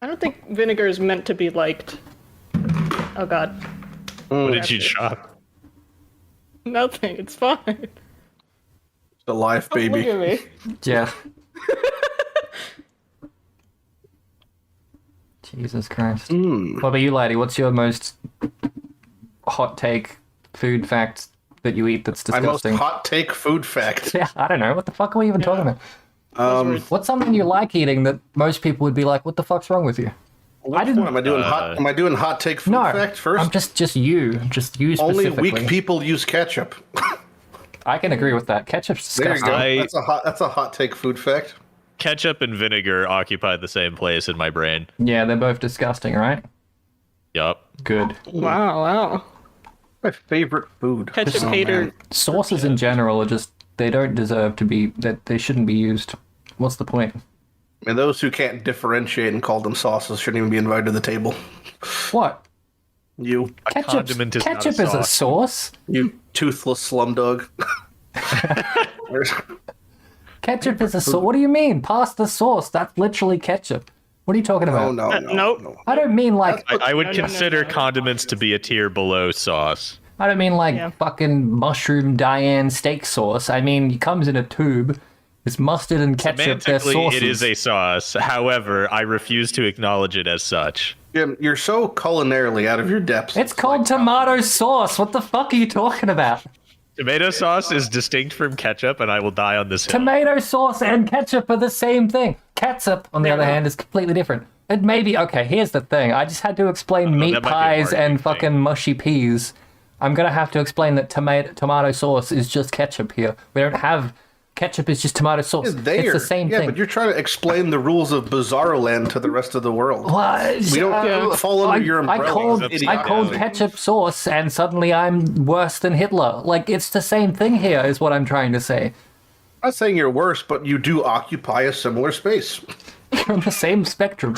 I don't think vinegar is meant to be liked. Oh god. What did you chop? Nothing. It's fine. It's a life, baby. Look at me. Yeah. Jesus Christ. What about you, Lighty? What's your most hot take food fact that you eat that's My most disgusting? hot take food fact. Yeah, I don't know. What the fuck are we even talking about? What's something you like eating that most people would be like, what the fuck's wrong with you? Which didn't- one? Am I doing hot take food No, fact first? I'm just you Only specifically. weak people use ketchup. I can agree with that. Ketchup's There you disgusting. go. That's a hot take food fact. Ketchup and vinegar occupy the same place in my brain. Yeah, they're both disgusting, right? Yup. Good. Wow. My favorite food. Ketchup Oh, hater. man. Sauces in general are just, they don't deserve to be, that they shouldn't be used. What's the point? And those who can't differentiate and call them sauces shouldn't even be invited to the table. What? You Condiment is not a ketchup is a sauce. sauce? you toothless slumdog. Ketchup is a sauce? What do you mean? Pass the sauce. That's literally ketchup. What are you talking about? Oh no, Nope. no. I don't mean like, I would No. consider condiments to be a tier below sauce. I don't mean like Yeah. fucking mushroom Diane steak sauce. I mean, it comes in a tube. It's mustard and ketchup. They're Semantically, sauces. it is a sauce. However, I refuse to acknowledge it as such. Jim, you're so culinarily out of your depths. It's called tomato sauce. What the fuck are you talking about? Tomato sauce is distinct from ketchup, and I will die on this hill. Tomato sauce and ketchup are the same thing. Ketchup, on the other hand, is completely different. It may be okay. Here's the thing. I just had to explain meat that might be a pies marketing and thing. fucking mushy peas. I'm gonna have to explain that tomato sauce is just ketchup here. We don't have ketchup. Is just tomato sauce. It's there. It's the same yeah, thing. but you're trying to explain the rules of Bizarro Land to the rest of the world. What? We don't fall under your umbrella. I called idiocracy. ketchup sauce, and suddenly I'm worse than Hitler. Like, it's the same thing here, is what I'm trying to say. I'm not saying you're worse, but you do occupy a similar space. You're on the same spectrum.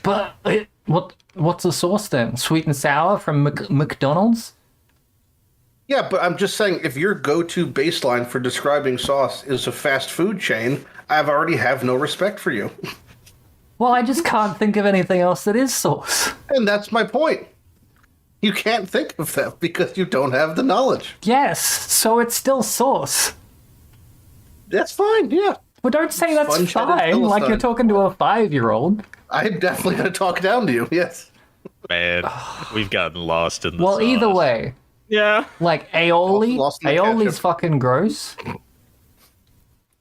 But what's the sauce then? Sweet and sour from McDonald's? Yeah, but I'm just saying, if your go-to baseline for describing sauce is a fast food chain, I've already have no respect for you. Well, I just can't think of anything else that is sauce. And that's my point. You can't think of that because you don't have the knowledge. Yes, so it's still sauce. That's fine, yeah. Well, don't say that's Sponge-headed fine, like you're Philistine. talking to a 5-year-old. I'm definitely going to talk down to you, yes. Man, we've gotten lost in the Well, sauce. either way, Yeah. like aioli, Lost in the aioli's ketchup. fucking gross.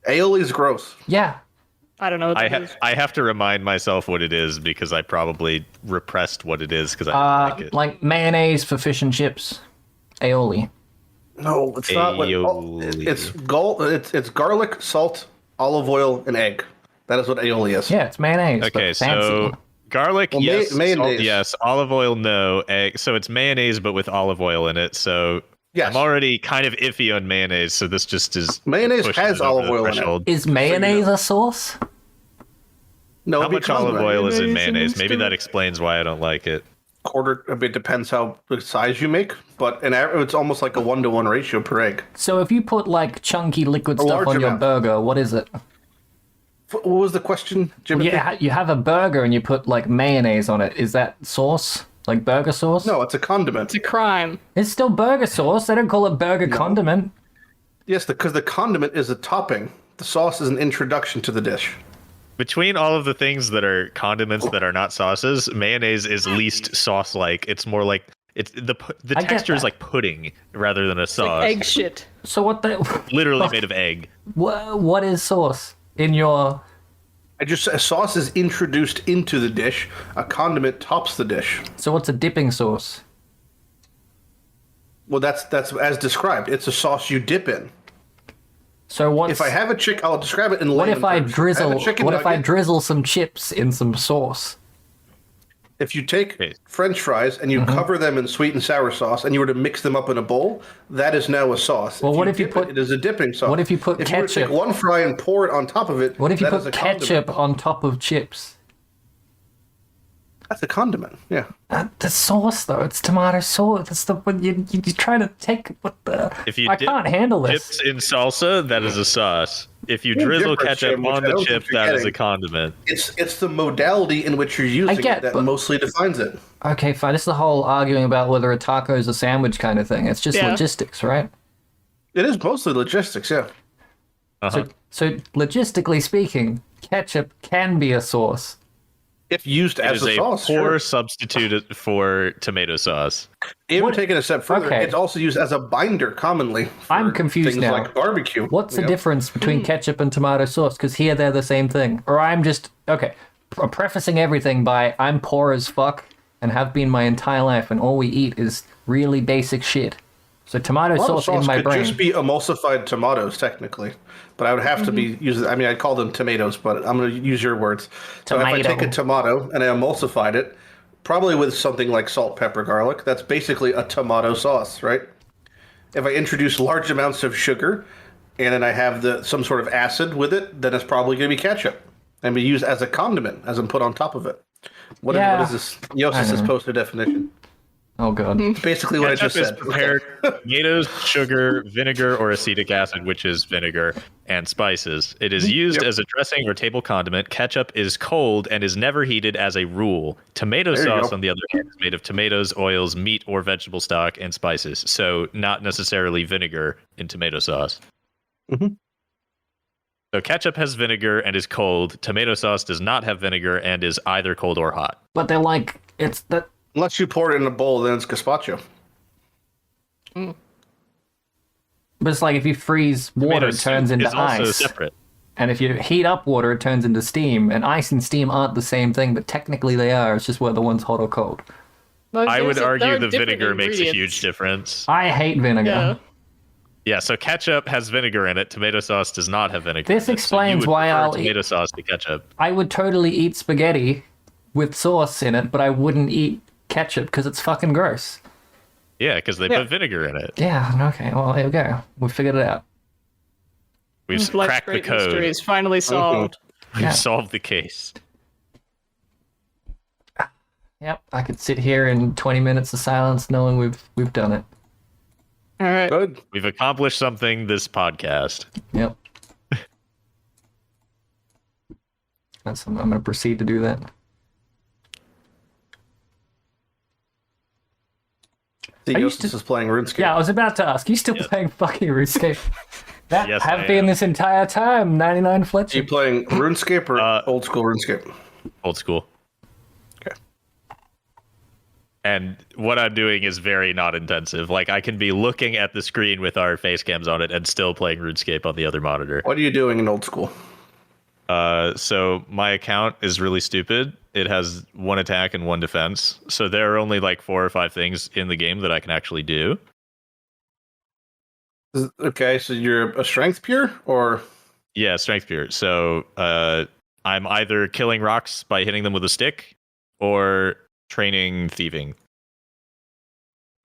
Aioli's gross. Yeah. I don't know what that is. I have to remind myself what it is because I probably repressed what it is because I don't like it. Like mayonnaise for fish and chips. Aioli. No, it's not. Aioli. It's garlic, salt, olive oil, and egg. That is what aioli is. Yeah, it's mayonnaise. Okay, but fancy. so garlic, Well, yes. mayonnaise. Salt, yes. Olive oil, no. Egg. So it's mayonnaise, but with olive oil in it. So Yes. I'm already kind of iffy on mayonnaise. So this just is Mayonnaise pushing has it over olive the oil in it. threshold. Is mayonnaise a sauce? No, How much olive because oil is in Mayonnaise in mayonnaise? Maybe that instrument. explains why I don't like it. quarter. It depends how the size you make, but it's almost like a 1-to-1 ratio per egg. So if you put like chunky liquid A stuff large on your amount. burger, what is it? What was the question, Jimmy? Yeah, you have a burger and you put like mayonnaise on it. Is that sauce? Like burger sauce? No, it's a condiment. It's a crime. It's still burger sauce. They don't call it burger condiment. Yes, because the condiment is a topping. The sauce is an introduction to the dish. Between all of the things that are condiments that are not sauces, mayonnaise is least sauce-like. It's more like It's the I get texture is that. like pudding rather than a sauce. Like egg shit. So what the? Literally made of egg. What is sauce in your? A sauce is introduced into the dish. A condiment tops the dish. So what's a dipping sauce? Well, that's as described. It's a sauce you dip in. So what's? If I have a chick, I'll describe it in What layman if I terms. drizzle? have a chicken What if I nugget. drizzle some chips in some sauce? If you take Okay. French fries and you cover them in sweet and sour sauce, and you were to mix them up in a bowl, that is now a sauce. Well, what if you dip put- it is a dipping sauce? what if you put If you were to ketchup- take one fry and pour it on top of it, What if you that is put a condiment. ketchup on top of chips? That's a condiment. Yeah. The sauce though, it's tomato sauce. That's the what you try to take. What the? If you I dip can't handle this. Chips in salsa, that is a sauce. If you Yeah, drizzle difference, ketchup Jim, which on I the don't chip, think you're that is a getting. condiment. It's the modality in which you're using get, it that but- mostly defines it. Okay, fine. This is the whole arguing about whether a taco is a sandwich kind of thing. It's just Yeah. logistics, right? It is mostly logistics, yeah. Uh-huh. So logistically speaking, ketchup can be a sauce. If used It as is a a sauce, poor sure. substitute for tomato sauce. Even What- taking it a step further, Okay. it's also used as a binder commonly. For I'm confused things now. like barbecue. What's the you know? difference between ketchup and tomato sauce? Because here they're the same thing. Or I'm just okay. Prefacing everything by I'm poor as fuck and have been my entire life, and all we eat is really basic shit. So tomato Tomato sauce in my could brain. just be emulsified tomatoes, technically. But I would have to be using. I mean, I'd call them tomatoes, but I'm going to use your words. So if I take Tomato. a tomato and I emulsified it, probably with something like salt, pepper, garlic, that's basically a tomato sauce, right? If I introduce large amounts of sugar and then I have some sort of acid with it, then it's probably going to be ketchup and be used as a condiment, as in put on top of it. What Yeah. is this? Jousis' poster definition. Oh god. Basically what I Ketchup just is said. prepared tomatoes, sugar, vinegar, or acetic acid, which is vinegar, and spices. It is used as a dressing or table condiment. Ketchup is cold and is never heated as a rule. Tomato There you sauce, go. on the other hand, is made of tomatoes, oils, meat or vegetable stock, and spices. So not necessarily vinegar in tomato sauce. Mhm. So ketchup has vinegar and is cold. Tomato sauce does not have vinegar and is either cold or hot. But they're like it's that Unless you pour it in a bowl, then it's gazpacho. but it's like if you freeze water, it Tomato turns soup into is also ice. separate. And if you heat up water, it turns into steam. And ice and steam aren't the same thing, but technically they are. It's just whether one's hot or cold. I would There argue are the different vinegar makes a ingredients. huge difference. I hate vinegar. Yeah. Yeah, so ketchup has vinegar in it. Tomato sauce does not have vinegar. This in it, explains so you would why prefer I'll eat- tomato sauce to ketchup. I would totally eat spaghetti with sauce in it, but I wouldn't eat ketchup because it's fucking gross. Yeah, because they put vinegar in it. Yeah, okay, well, there we go. We figured it out. We've Life's cracked the great mystery code. is finally solved. We've Yeah. solved the case. Yep, I could sit here in 20 minutes of silence knowing we've done it. All right. Good. We've accomplished something this podcast. Yep. I'm going to proceed to do that. See, I Jousis used to- is playing RuneScape. Yeah, I was about to ask. You still Yes. playing fucking RuneScape? That Yes, have I been am. this entire time. 99 Are Fletcher. you playing RuneScape or old school RuneScape? Old school. Okay. And what I'm doing is very not intensive. Like, I can be looking at the screen with our face cams on it and still playing RuneScape on the other monitor. What are you doing in old school? So my account is really stupid. It has one attack and one defense. So there are only like 4 or 5 things in the game that I can actually do. Okay, so you're a strength pure or Yeah, strength pure. So I'm either killing rocks by hitting them with a stick or training thieving.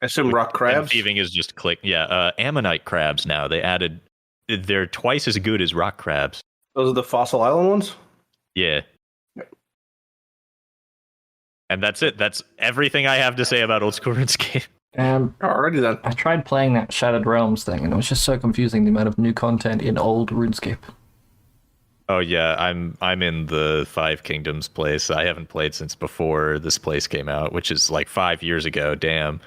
I assume rock And crabs? thieving is just click. Yeah, ammonite crabs now. They're twice as good as rock crabs. Those are the Fossil Island ones? Yeah. And that's it. That's everything I have to say about old school RuneScape. Alrighty then. I tried playing that Shattered Realms thing, and it was just so confusing, the amount of new content in old RuneScape. Oh yeah, I'm in the Five Kingdoms place. I haven't played since before this place came out, which is like 5 years ago. Damn.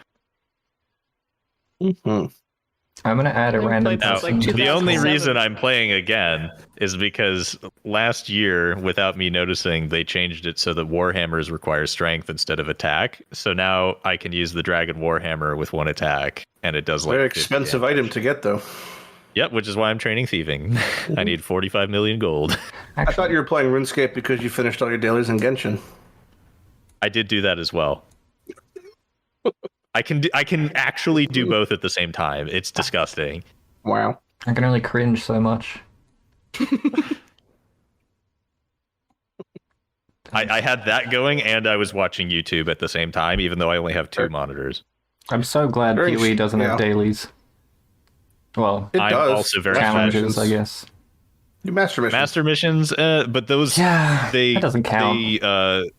Mm-hmm. I'm gonna add a haven't random played since, person. like, The only 2007. reason I'm playing again is because last year, without me noticing, they changed it so that Warhammers require strength instead of attack. So now I can use the Dragon Warhammer with one attack, and it does like Very 50 expensive damage. item to get, though. Yep, which is why I'm training thieving. I need 45 million gold. I thought you were playing RuneScape because you finished all your dailies in Genshin. I did do that as well. I can actually do both at the same time. It's disgusting. Wow. I can only cringe so much. I had that going, and I was watching YouTube at the same time, even though I only have 2 monitors. I'm so glad Very PoE doesn't have yeah. dailies. Well, It I'm does. also very challenges, missions. I guess. You master missions. Master missions, but those Yeah, they that doesn't count.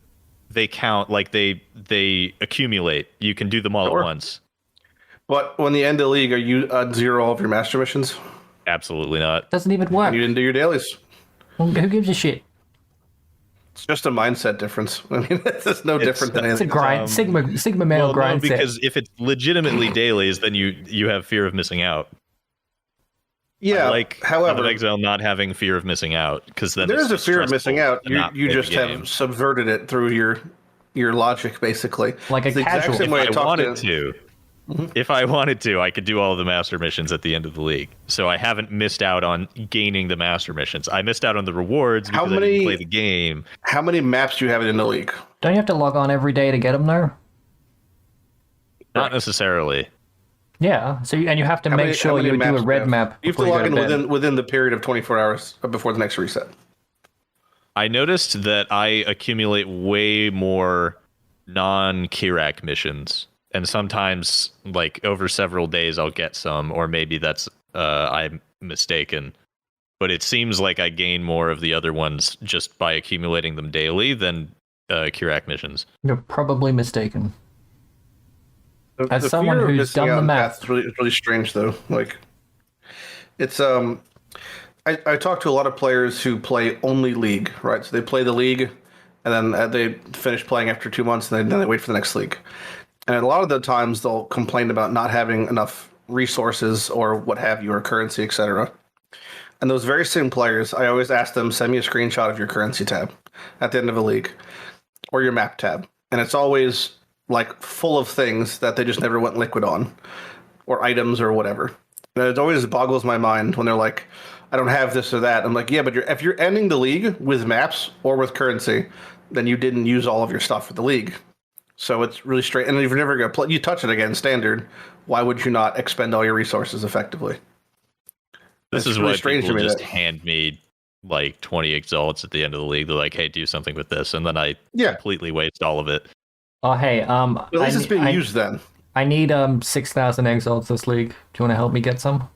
They count, like they accumulate. You can do them all Sure. at once. But when the end of the league, are you zero all of your master missions? Absolutely not. Doesn't even work. You didn't do your dailies. Well, who gives a shit? It's just a mindset difference. I mean, it's no different than It's a anything. grind. Sigma male Well, grind no, set. because if it's legitimately dailies, then you have fear of missing out. Yeah. I like however, Hound of Exile not having fear of missing out, because then there it's is a just fear of missing stressful out. to not You play the just game. have subverted it through your logic, basically. Like a It's the exact casual- same way I If I talk wanted to, if I wanted to, I could do all of the master missions at the end of the league. So I haven't missed out on gaining the master missions. I missed out on the rewards How because I many- didn't play the game. How many maps do you have in the league? Don't you have to log on every day to get them though? Not necessarily. Yeah. So and you have to How make many- sure how many you do maps a do you red have? map. You have to before log in go to bed. within the period of 24 hours before the next reset. I noticed that I accumulate way more non-Kirak missions. And sometimes, like, over several days, I'll get some, or maybe that's I'm mistaken. But it seems like I gain more of the other ones just by accumulating them daily than Kirak missions. You're probably mistaken. As The someone fear of who's missing done out the in math. Path's really strange, though. Like, it's I talk to a lot of players who play only League, right? So they play the League, and then they finish playing after 2 months, and then they wait for the next League. And a lot of the times they'll complain about not having enough resources or what have you, or currency, etc. And those very same players, I always ask them, send me a screenshot of your currency tab at the end of a league, or your map tab. And it's always like full of things that they just never went liquid on, or items or whatever. And it always boggles my mind when they're like, I don't have this or that. I'm like, yeah, but if you're ending the league with maps or with currency, then you didn't use all of your stuff for the league. So it's really straight. And if you're never going to play, you touch it again, standard, why would you not expend all your resources effectively? This It's is really why strange people to me just that- hand me like 20 exalts at the end of the league. They're like, hey, do something with this. And then I Yeah. completely waste all of it. Oh hey, At least it's being used then. I need 6,000 exalts this league. Do you want to help me get some?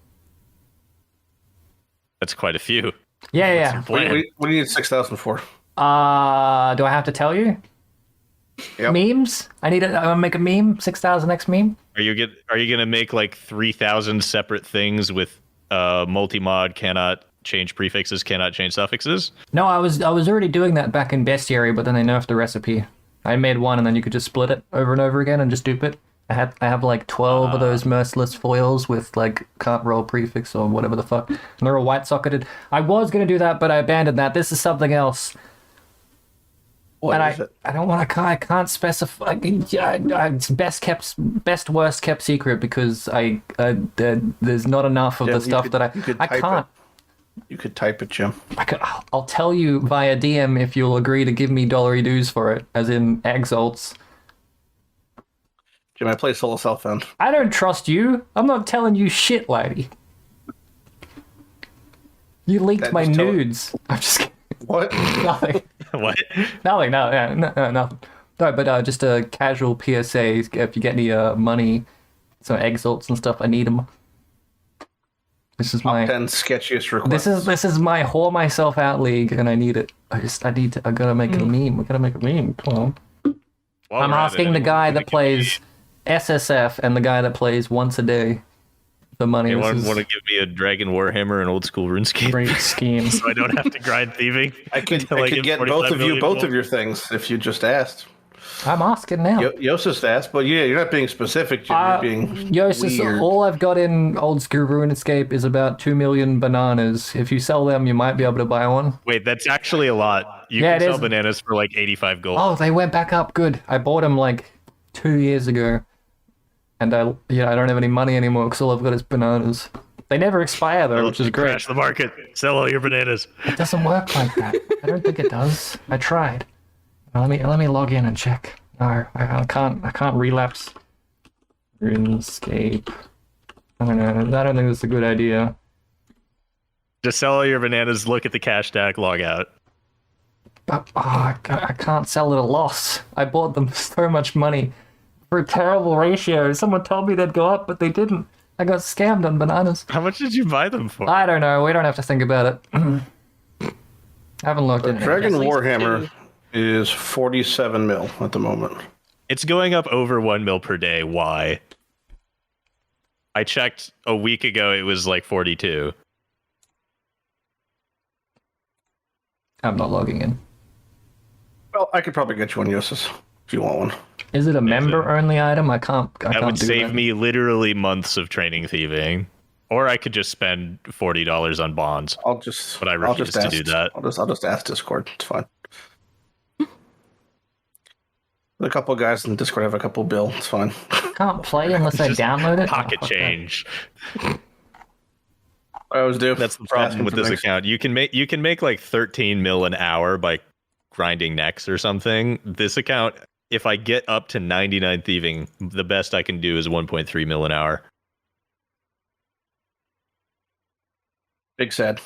That's quite a few. Yeah, What's yeah. your plan? What do you need 6,000 for? Do I have to tell you? Yep. Memes? I want to make a meme. 6,000x meme. Are you gonna make like 3,000 separate things with multi-mod cannot change prefixes, cannot change suffixes? No, I was already doing that back in Bestiary, but then they nerfed the recipe. I made one, and then you could just split it over and over again and just dupe it. I have like 12 of those merciless foils with like can't roll prefix or whatever the fuck, and they're all white socketed. I was gonna do that, but I abandoned that. This is something else. What And is it? I don't want to. I can't specify. It's best worst kept secret because there's not enough of Yeah, the you stuff could- that you could I type can't. You could type it, Jim. I'll tell you via DM if you'll agree to give me dollary dues for it, as in exalts. Jim, I play solo self-found. I don't trust you. I'm not telling you shit, lady. You leaked That my just tell- nudes. I'm just kidding. What? Nothing. What? Nothing. No, yeah, no, nothing. No, but just a casual PSA. If you get any money, some exalts and stuff, I need them. This is my 10 sketchiest requests. this is my whore myself out league, and I need it. I gotta make it a meme. We gotta make a meme. Come on. While I'm we're at asking it, the guy anyone that plays SSF and the guy that plays once a day for money. Anyone This want to is give me a Dragon Warhammer and old school RuneScape? great scheme. So I don't have to grind thieving. I could until I could get get 45 both of you million both gold. of your things if you just asked. I'm asking now. Jousis asked, but yeah, you're not being specific. You're being Jousis, weird. all I've got in old School Runescape is about 2 million bananas. If you sell them, you might be able to buy one. Wait, that's actually a lot. You Yeah, can it sell is. bananas for like 85 gold. Oh, they went back up. Good. I bought them like 2 years ago. And I don't have any money anymore because all I've got is bananas. They never expire though, which is great. Crash the market. Sell all your bananas. It doesn't work like that. I don't think it does. I tried. Let me log in and check. No, I can't relapse. RuneScape. I don't know. I don't think that's a good idea. Just sell all your bananas, look at the cash stack, log out. But I can't sell at a loss. I bought them for so much money for a terrible ratio. Someone told me they'd go up, but they didn't. I got scammed on bananas. How much did you buy them for? I don't know. We don't have to think about it. I haven't looked at it. Dragon At least Warhammer is 47 mil at the moment. It's going up over 1 mil per day. Why? I checked a week ago, it was like 42. I'm not logging in. Well, I could probably get you one, Jousis, if you want one. Is it a member-only item? I can't That would do save that. me literally months of training thieving. Or I could just spend $40 on bonds. I'll just. But I I'll refuse just to ask, do that. I'll just ask Discord. It's fine. A couple guys in Discord have a couple bill. It's fine. Can't play unless I Just download it. Pocket Oh, fuck that. change. I always do. That's the Just problem asking with for this things. account. You can make like 13 mil an hour by grinding necks or something. This account, if I get up to 99 thieving, the best I can do is 1.3 mil an hour. Big sad.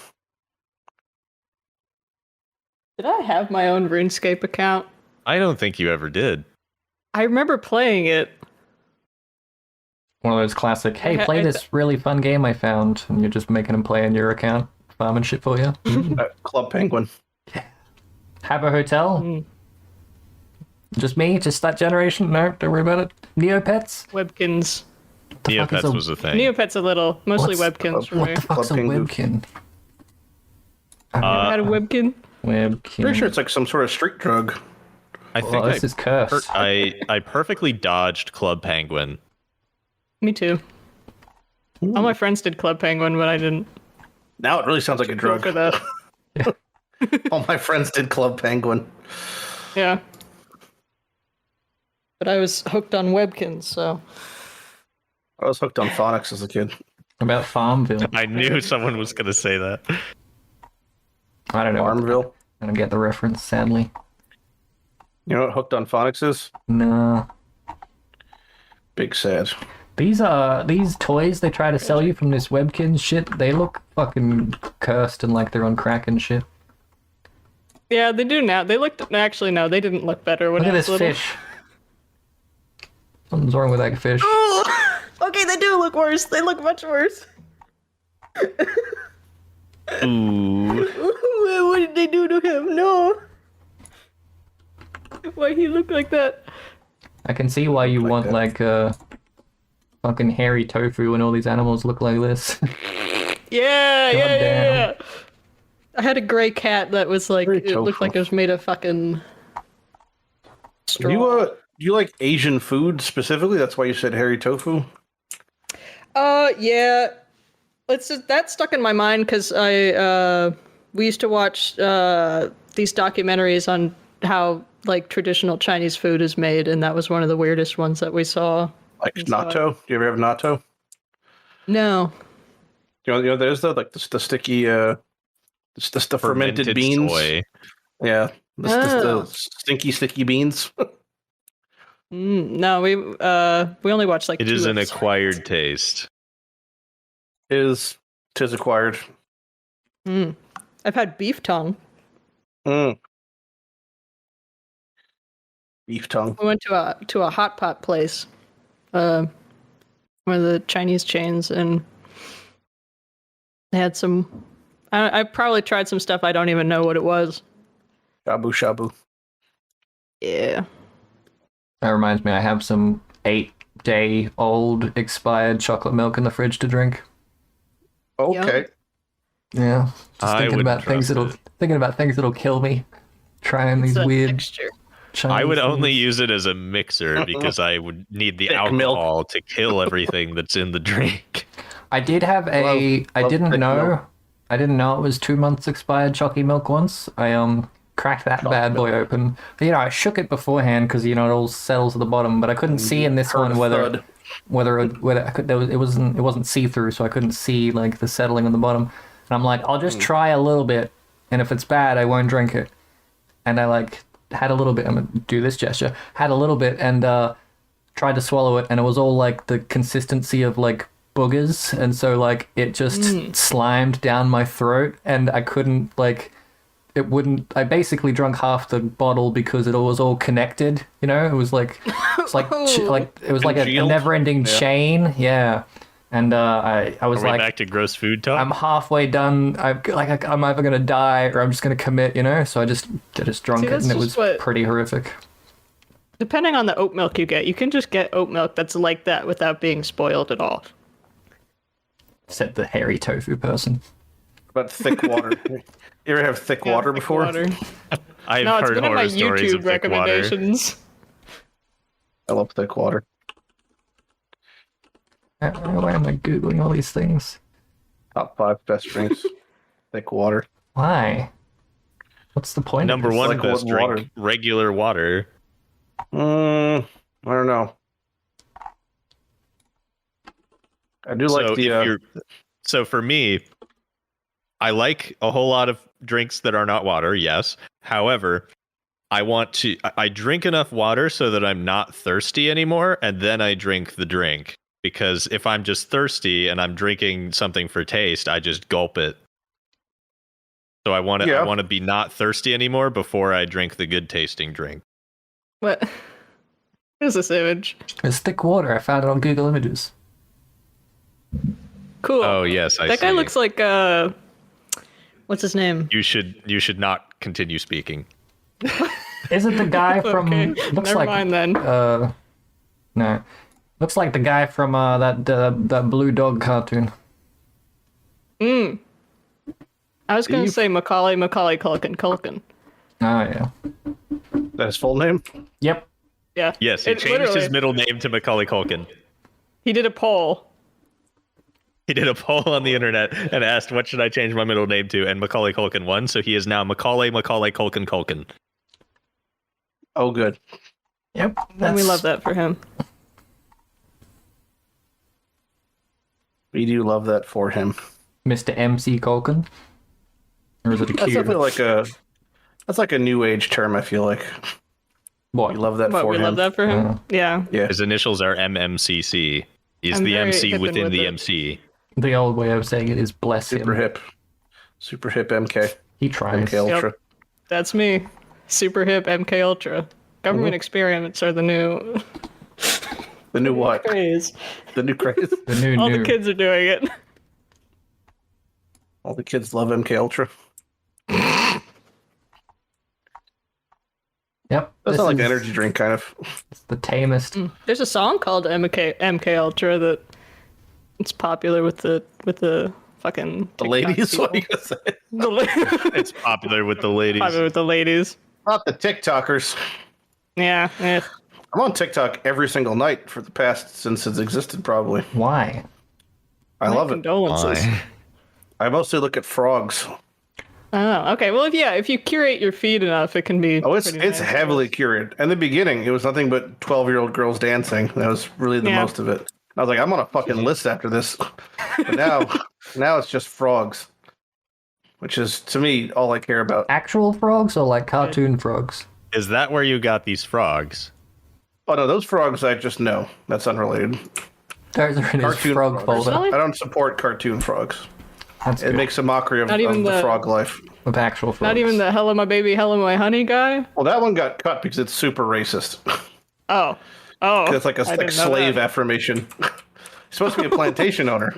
Did I have my own RuneScape account? I don't think you ever did. I remember playing it. One of those classic, hey, I- play I- this really fun game I found, and you're just making them play in your account, farming shit for you. Club Penguin. Have a hotel? Mm. Just me? Just that generation? No, don't worry about it. Neopets? Webkins. The fuck is Neopets a- was a thing. Neopets a little. Mostly What's- webkins for What me. the fuck's a Club Penguin. webkin? I had a webkin. Webkin. Pretty sure it's like some sort of street drug. I think Well, this is cursed. I perfectly dodged Club Penguin. Me too. All my friends did Club Penguin, but I didn't. Now it really sounds like a Go drug. for that. All my friends did Club Penguin. Yeah. But I was hooked on webkins, so. I was hooked on phonics as a kid. About Farmville. I knew someone was going to say that. I don't know. Farmville. I don't get the reference, sadly. You know what hooked on phonics is? Nah. Big sad. These toys they try to sell you from this webkin shit, they look fucking cursed and like they're on crack and shit. Yeah, they do now. They looked. Actually, no, they didn't look better when Look I at was this little. fish. Something's wrong with that fish. Okay, they do look worse. They look much worse. Ooh. What did they do to him? No. Why he look like that? I can see why you Like want that. like fucking hairy tofu when all these animals look like this. Yeah, yeah, yeah, damn. yeah. I had a gray cat that was like, Very it looked tofu. like it was made of fucking straw. Do you like Asian food specifically? That's why you said hairy tofu? Yeah. That stuck in my mind because we used to watch these documentaries on how like traditional Chinese food is made, and that was one of the weirdest ones that we saw. Like It's not- natto? Do you ever have natto? No. You know, there's the sticky, the fermented beans. Soy. Yeah, Oh. the sticky beans. No, we only watched like It two is an episodes. acquired taste. Tis acquired. I've had beef tongue. Mm. Beef tongue. We went to a hot pot place, one of the Chinese chains, and they had some. I probably tried some stuff I don't even know what it was. Shabu shabu. Yeah. That reminds me, I have some 8-day-old expired chocolate milk in the fridge to drink. Okay. Yeah, just I thinking wouldn't about things trust that'll it. thinking about things that'll kill me. Trying these It's a weird texture. I would Chinese only things. use it as a mixer because I would need the Thick alcohol to kill everything that's in the drink. I did have a. I love didn't thick know. milk. I didn't know it was 2 months expired chalky milk once. I cracked that bad boy open. But, you know, I shook it beforehand because it all settles at the bottom. But I couldn't see in this Heard one a whether thud. it wasn't see through, so I couldn't see like the settling on the bottom. And I'm like, I'll just try a little bit, and if it's bad, I won't drink it. And I like had a little bit. I'm gonna do this gesture. Had a little bit and tried to swallow it, and it was all like the consistency of like boogers, and so like it just slimed down my throat, and I couldn't like. It wouldn't. I basically drunk half the bottle because it was all connected. It was like it's like it was like a Congealed? never-ending chain. Yeah, and I was Are we like, back to gross food talk? I'm halfway done. I'm either gonna die or I'm just gonna commit. So I just drunk it, that's and it just was what- pretty horrific. Depending on the oat milk you get, you can just get oat milk that's like that without being spoiled at all. Said the hairy tofu person. But thick water. You ever have thick water Thick before? water. I've No, it's heard been in my horror stories YouTube of thick water. recommendations. I love thick water. Why am I googling all these things? Top 5 best drinks. Thick water. Why? What's the point? Number of this? one like best what drink, water? regular water. I don't know. I do like the. So for me, I like a whole lot of drinks that are not water, yes. However, I drink enough water so that I'm not thirsty anymore, and then I drink the drink. Because if I'm just thirsty and I'm drinking something for taste, I just gulp it. So I want to be not thirsty anymore before I drink the good tasting drink. What? What is this image? It's thick water. I found it on Google Images. Cool. Oh yes, I see. That guy looks like what's his name? You should not continue speaking. Is it the guy from? Okay, Looks never like mind then. no, looks like the guy from that Blue Dog cartoon. I was gonna say Macaulay Culkin. Oh yeah. That's his full name? Yep. Yeah. Yes, he changed his literally- middle name to Macaulay Culkin. He did a poll. He did a poll on the internet and asked, "What should I change my middle name to?" And Macaulay Culkin won, so he is now Macaulay Culkin. Oh, good. Yep. And we love that for him. We do love that for him. Mr. MC Culkin. Or is it a That's Q? definitely that's like a new age term, I feel like. What? We love that But for we him. love that for him. Uh, Yeah. Yeah. His initials are MMCC. He's I'm the very MC hip within with the it. MC. The old way of saying it is bless Super him. hip. Super hip MK. He tries. MK Ultra. That's me. Super hip MK Ultra. Government experiments are the new The new what? craze. The new craze. The new All the kids are doing it. All the kids love MK Ultra. Yep. That's this not like an is energy drink, kind of. the tamest. There's a song called MK Ultra that it's popular with the fucking The TikTok ladies, people. what are you gonna say? The la- It's popular with the ladies. popular with the ladies. Not the TikTokers. Yeah. I'm on TikTok every single night for the past since it's existed, probably. Why? I love it. Condolences. I mostly look at frogs. Oh, okay. Well, if you curate your feed enough, it can be. Oh, it's pretty nice. heavily curated. In the beginning, it was nothing but 12-year-old girls dancing. That was really the Yeah. most of it. I was like, I'm on a fucking list after this. But now it's just frogs, which is to me all I care about. Actual frogs or like cartoon frogs? Is that where you got these frogs? Oh no, those frogs I just know. That's unrelated. Those are in his Cartoon frog frogs. folder. Really? I don't support cartoon frogs. That's It good. makes a mockery of Not even the the- frog life. With actual frogs. Not even the "Hello, my baby, hello, my honey" guy. Well, that one got cut because it's super racist. Oh. It's like a I didn't know slave that. affirmation. He's supposed to be a plantation owner.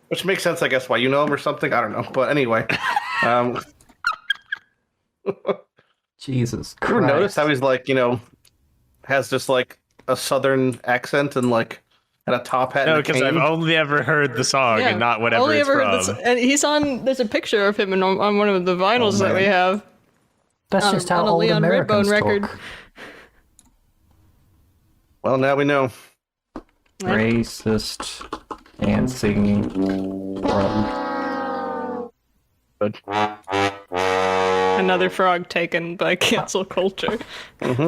Which makes sense, I guess, why you know him or something. I don't know. But anyway. Jesus You ever Christ. notice how he's like, has just like a southern accent and like and a top hat No, and a because cane? I've only ever heard the song and not whatever Only it's ever from. heard this, and he's on. There's a picture of him on one of the vinyls that we have. That's On- just how on a old Leon Americans Redbone record. talk. Well, now we know. Racist and singing frog. Good. Another frog taken by cancel culture.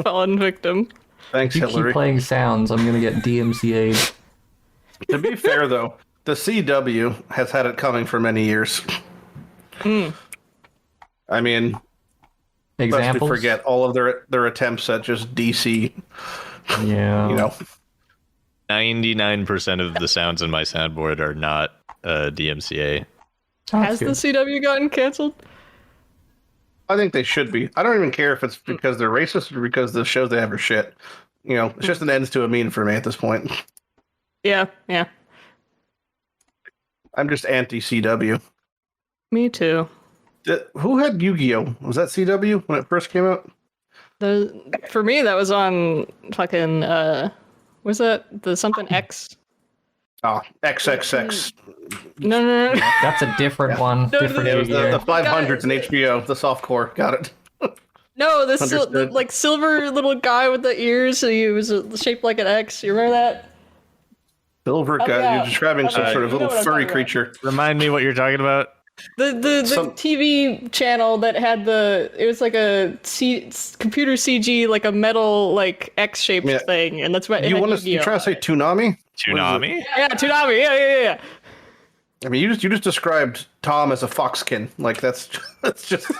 Fallen victim. Thanks, If you Hillary. keep playing sounds, I'm gonna get DMCA'd. To be fair, though, the CW has had it coming for many years. I mean, lest we Examples? forget all of their attempts at just DC. Yeah. You know, 99% of the sounds in my soundboard are not DMCA. Has the good. CW gotten canceled? I think they should be. I don't even care if it's because they're racist or because the shows they have are shit. You know, it's just an ends to a mean for me at this point. Yeah. I'm just anti-CW. Me too. Who had Yu-Gi-Oh? Was that CW when it first came out? For me, that was on fucking was that the something X? Oh, XXX. No. That's a different one. No, different It was the year. 500s in HBO, the softcore. Got it. No, the Understood. like silver little guy with the ears. So he was shaped like an X. You remember that? Silver guy. yeah. You're describing some sort of You know little what I'm furry talking about. creature. Remind me what you're talking about. The Some- TV channel that had it was like a computer CG, like a metal like X shaped Yeah. thing, and that's what You trying to say Toonami? Tsunami? Yeah, Toonami. Yeah. I mean, you just described Tom as a foxkin. Like that's just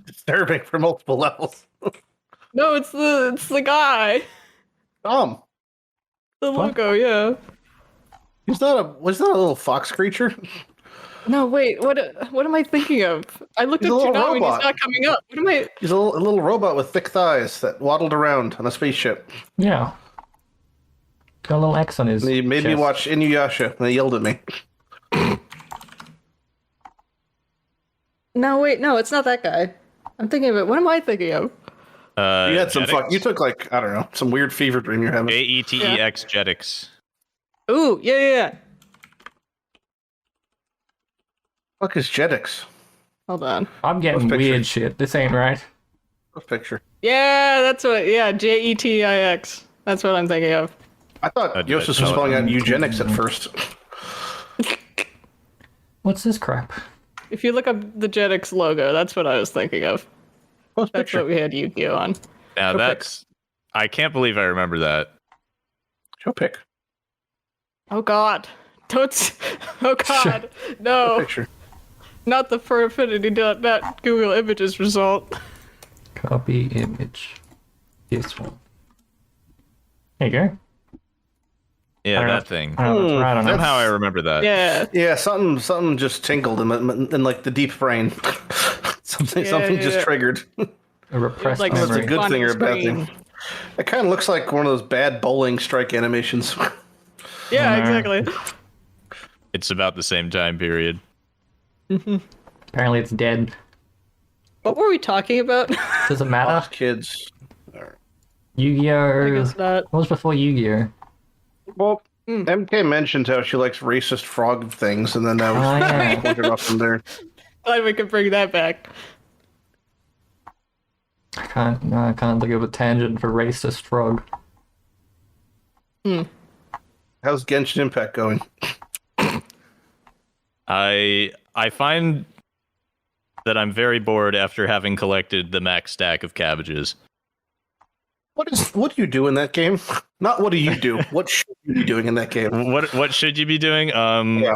disturbing for multiple levels. No, it's the guy. Tom, The logo, yeah. was that a little fox creature? No, wait. What am I thinking of? I looked He's at a little Toonami and robot. he's not coming up. What am I? He's a little robot with thick thighs that waddled around on a spaceship. Yeah. Got a little X on his And he made me chest. watch Inuyasha, and he yelled at me. No, wait. No, it's not that guy. I'm thinking of it. What am I thinking of? You had some Jetix? You took like I don't know some weird fever dream you're having. AETEX Jetix. Ooh, yeah. Fuck is Jetix? Hold on. I'm getting Post picture. weird shit. This ain't right. What picture? Yeah, that's what. Yeah, JETIX. That's what I'm thinking of. I thought Did I Jousis was spell it spelling out wrong? eugenics at first. What's this crap? If you look up the Jetix logo, that's what I was thinking of. Post That's picture. what we had Yu-Gi-Oh on. Now Show that's... I can't believe I remember that. Show pic. Oh God. Don't. Oh God. No. Picture. Not the foraffinity.net Google Images result. Copy image. This one. There you go. Yeah, I don't know. that thing. I don't know if it's right or not. Somehow I remember that. Yeah. Yeah, something just tingled in like the deep brain. something just yeah. triggered. A repressed Like, That's a memory. good thing or a bad screen. thing. It kind of looks like one of those bad bowling strike animations. Yeah, exactly. It's about the same time period. Apparently it's dead. What were we talking about? Doesn't matter. Lost kids. I Yu-Gi-Oh! guess not. What was before Yu-Gi-Oh? Well, MK mentioned how she likes racist frog things, and then that was Oh, yeah. pointed off from there. Glad we could bring that back. I can't think of a tangent for racist frog. How's Genshin Impact going? I find that I'm very bored after having collected the max stack of cabbages. What do you do in that game? Not what do you do? What should you be doing in that game? What should you be doing? Yeah.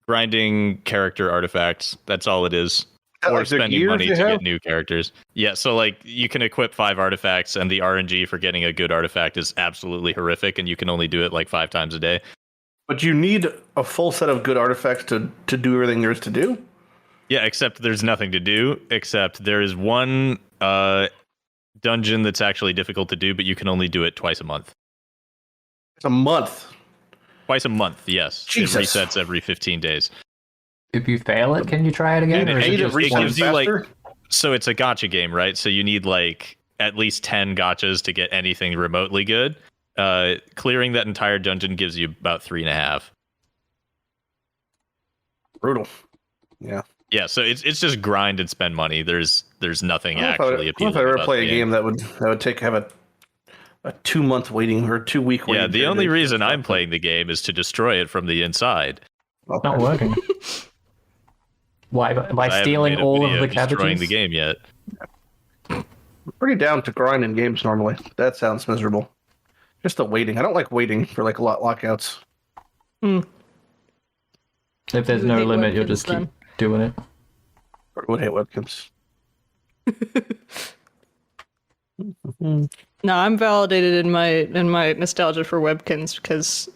Grinding character artifacts. That's all it is. Or Like the spending gears money you to have? get new characters. Yeah, so like you can equip 5 artifacts, and the RNG for getting a good artifact is absolutely horrific, and you can only do it like 5 times a day. But you need a full set of good artifacts to do everything there is to do. Yeah, except there's nothing to do, except there is one dungeon that's actually difficult to do, but you can only do it twice a month. It's a month. Twice a month, yes. Jesus. It resets every 15 days. If you fail it, can you try it again? And Or is it it just it one? gives you, like- faster? So it's a gacha game, right? So you need like at least 10 gachas to get anything remotely good. Clearing that entire dungeon gives you about 3.5. Brutal. Yeah. Yeah, so it's just grind and spend money. There's nothing I don't know actually if appealing. I ever about play the a game that would have a 2-month waiting or 2-week waiting. Yeah, the only reason I'm playing the game is to destroy it from the inside. Okay. Not working. Why? By I haven't stealing made a all of video the cabbages? destroying the game yet. I'm pretty down to grind in games normally. That sounds miserable. Just the waiting. I don't like waiting for like lockouts. If there's You no hate limit, you'll webkins just keep then. doing it. I would hate webcams. No, I'm validated in my nostalgia for Webkins because,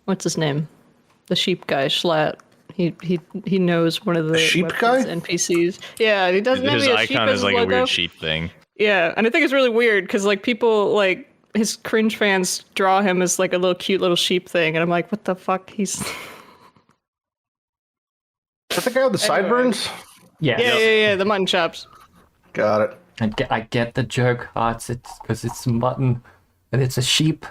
what's his name? The sheep guy, Schlatt. He knows one of the sheep Webkins guy? NPCs. Yeah, he doesn't have His a sheep icon as is his like a logo. weird sheep thing. Yeah, and I think it's really weird because like people like his cringe fans draw him as like a little cute little sheep thing, and I'm like, what the fuck? He's Is that the guy with the sideburns? Yeah. yeah, the mutton chops. Got it. I get the joke. It's because it's mutton and it's a sheep.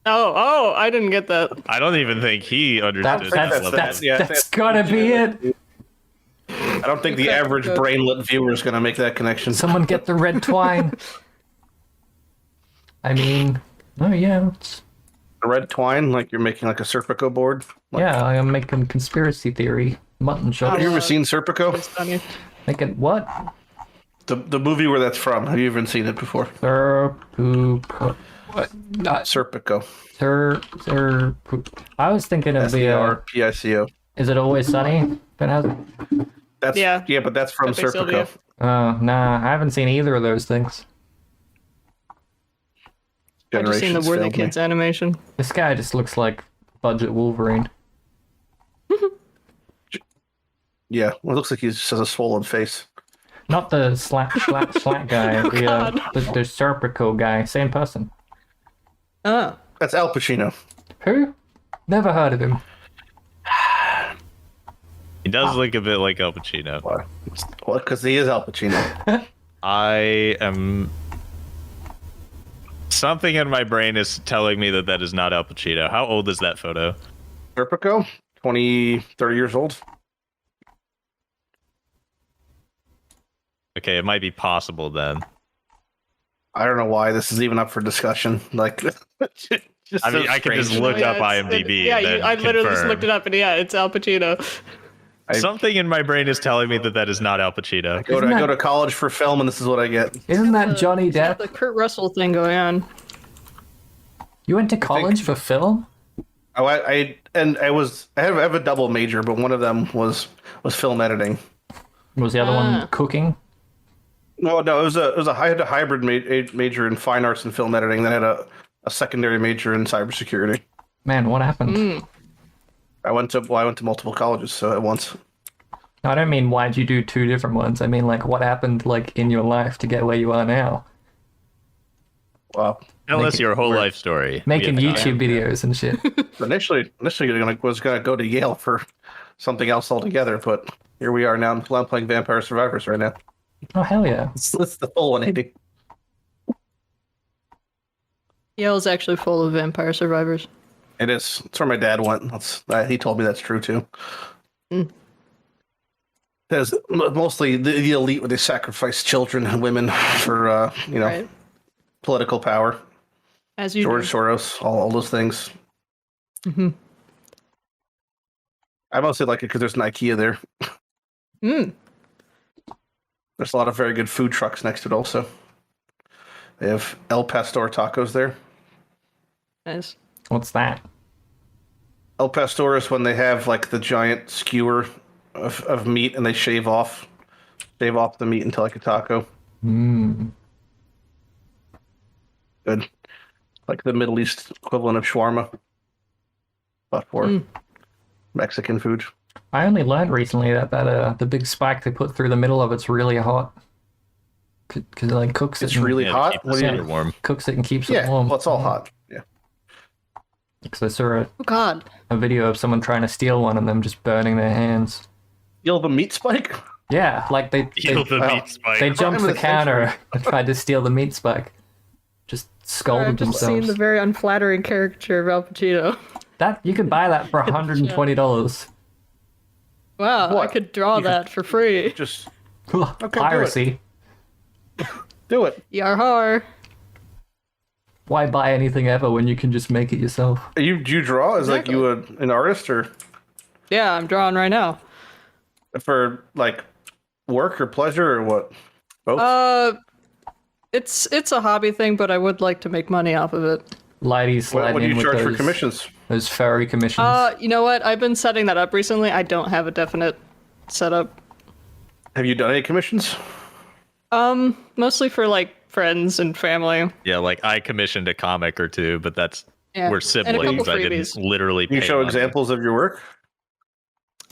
Oh, I didn't get that. I don't even think he understood That's gotta be it. I don't think the average brainlet viewer is going to make that connection. Someone get the red twine. I mean, oh yeah, Red twine, like you're making like a Serpico board. Like, yeah. I'm making conspiracy theory mutton Have chops. you ever seen Serpico? It's funny. Making what? The movie where that's from. Have you even seen it before? What? Not Serpico. I was thinking of the. Serpico. Is it Always Sunny? That has. That's Yeah. but that's from Epic Sylvia. Serpico. Nah, I haven't seen either of those things. I've just seen the Generations Worthy failed me. Kids animation. This guy just looks like budget Wolverine. Yeah, well, it looks like he just has a swollen face. Not the slap guy. The Serpico guy. Same person. Oh. That's Al Pacino. Who? Never heard of him. He does look a bit like Al Pacino. Why? Well, because he is Al Pacino. I am. Something in my brain is telling me that is not Al Pacino. How old is that photo? Serpico, 30 years old. Okay, it might be possible then. I don't know why this is even up for discussion. Like, just I mean, so I could just strange. look up it's- IMDb. Yeah, and then I literally just confirm. looked it up, and yeah, it's Al Pacino. Something in my brain is telling me that is not Al Pacino. I go to college for film, and this is what I get. Isn't that Johnny Got Depp? the Kurt Russell thing going on. You went to college for film? Oh, I have a double major, but one of them was film editing. Was the other one cooking? No, it was I had a hybrid major in fine arts and film editing. Then I had a secondary major in cybersecurity. Man, what happened? I went to multiple colleges so at once. No, I don't mean why'd you do two different ones. I mean like what happened like in your life to get where you are now. Wow. Tell us your whole life story. Making We have YouTube videos and shit. Initially was gonna go to Yale for something else altogether, but here we are now. I'm playing Vampire Survivors right now. Oh hell yeah. It's the full 180. Yale's actually full of vampire survivors. It is. It's where my dad went. He told me that's true too. Because mostly the elite, where they sacrifice children and women for Right. political power. As you George do. Soros, all those things. Mm-hmm. I mostly like it because there's an IKEA there. There's a lot of very good food trucks next to it also. They have El Pastor tacos there. Nice. What's that? El Pastor is when they have like the giant skewer of meat and they shave off the meat into like a taco. Good. Like the Middle East equivalent of shawarma. But for Mexican food. I only learned recently that the big spike they put through the middle of it's really hot. Because it like cooks it. It's and- really Yeah, hot. keep What the do you center mean? warm. Cooks it and keeps Yeah, it warm. well, it's all hot. Yeah. Because I saw Oh God. a video of someone trying to steal one and them just burning their hands. You have a meat spike? Yeah, like they Steal the wow. meat spike. they jumped Crime the of the counter century. and tried to steal the meat spike. Just I've scolded just seen themselves. the very unflattering caricature of Al Pacino. That you could buy that for $120. Wow, I What? could draw that for free. Just Piracy. do it. Yarhar. Why buy anything ever when you can just make it yourself? Do you draw? Is like Exactly. you an artist or Yeah, I'm drawing right now. for like work or pleasure or what? Both. It's a hobby thing, but I would like to make money off of it. Lighty What sliding do in you with charge for those, commissions? those furry commissions. You know what? I've been setting that up recently. I don't have a definite setup. Have you done any commissions? Mostly for like friends and family. Yeah, like I commissioned a comic or two, but that's Yeah. we're And a siblings. couple I didn't freebies. literally Can you pay show money. examples of your work?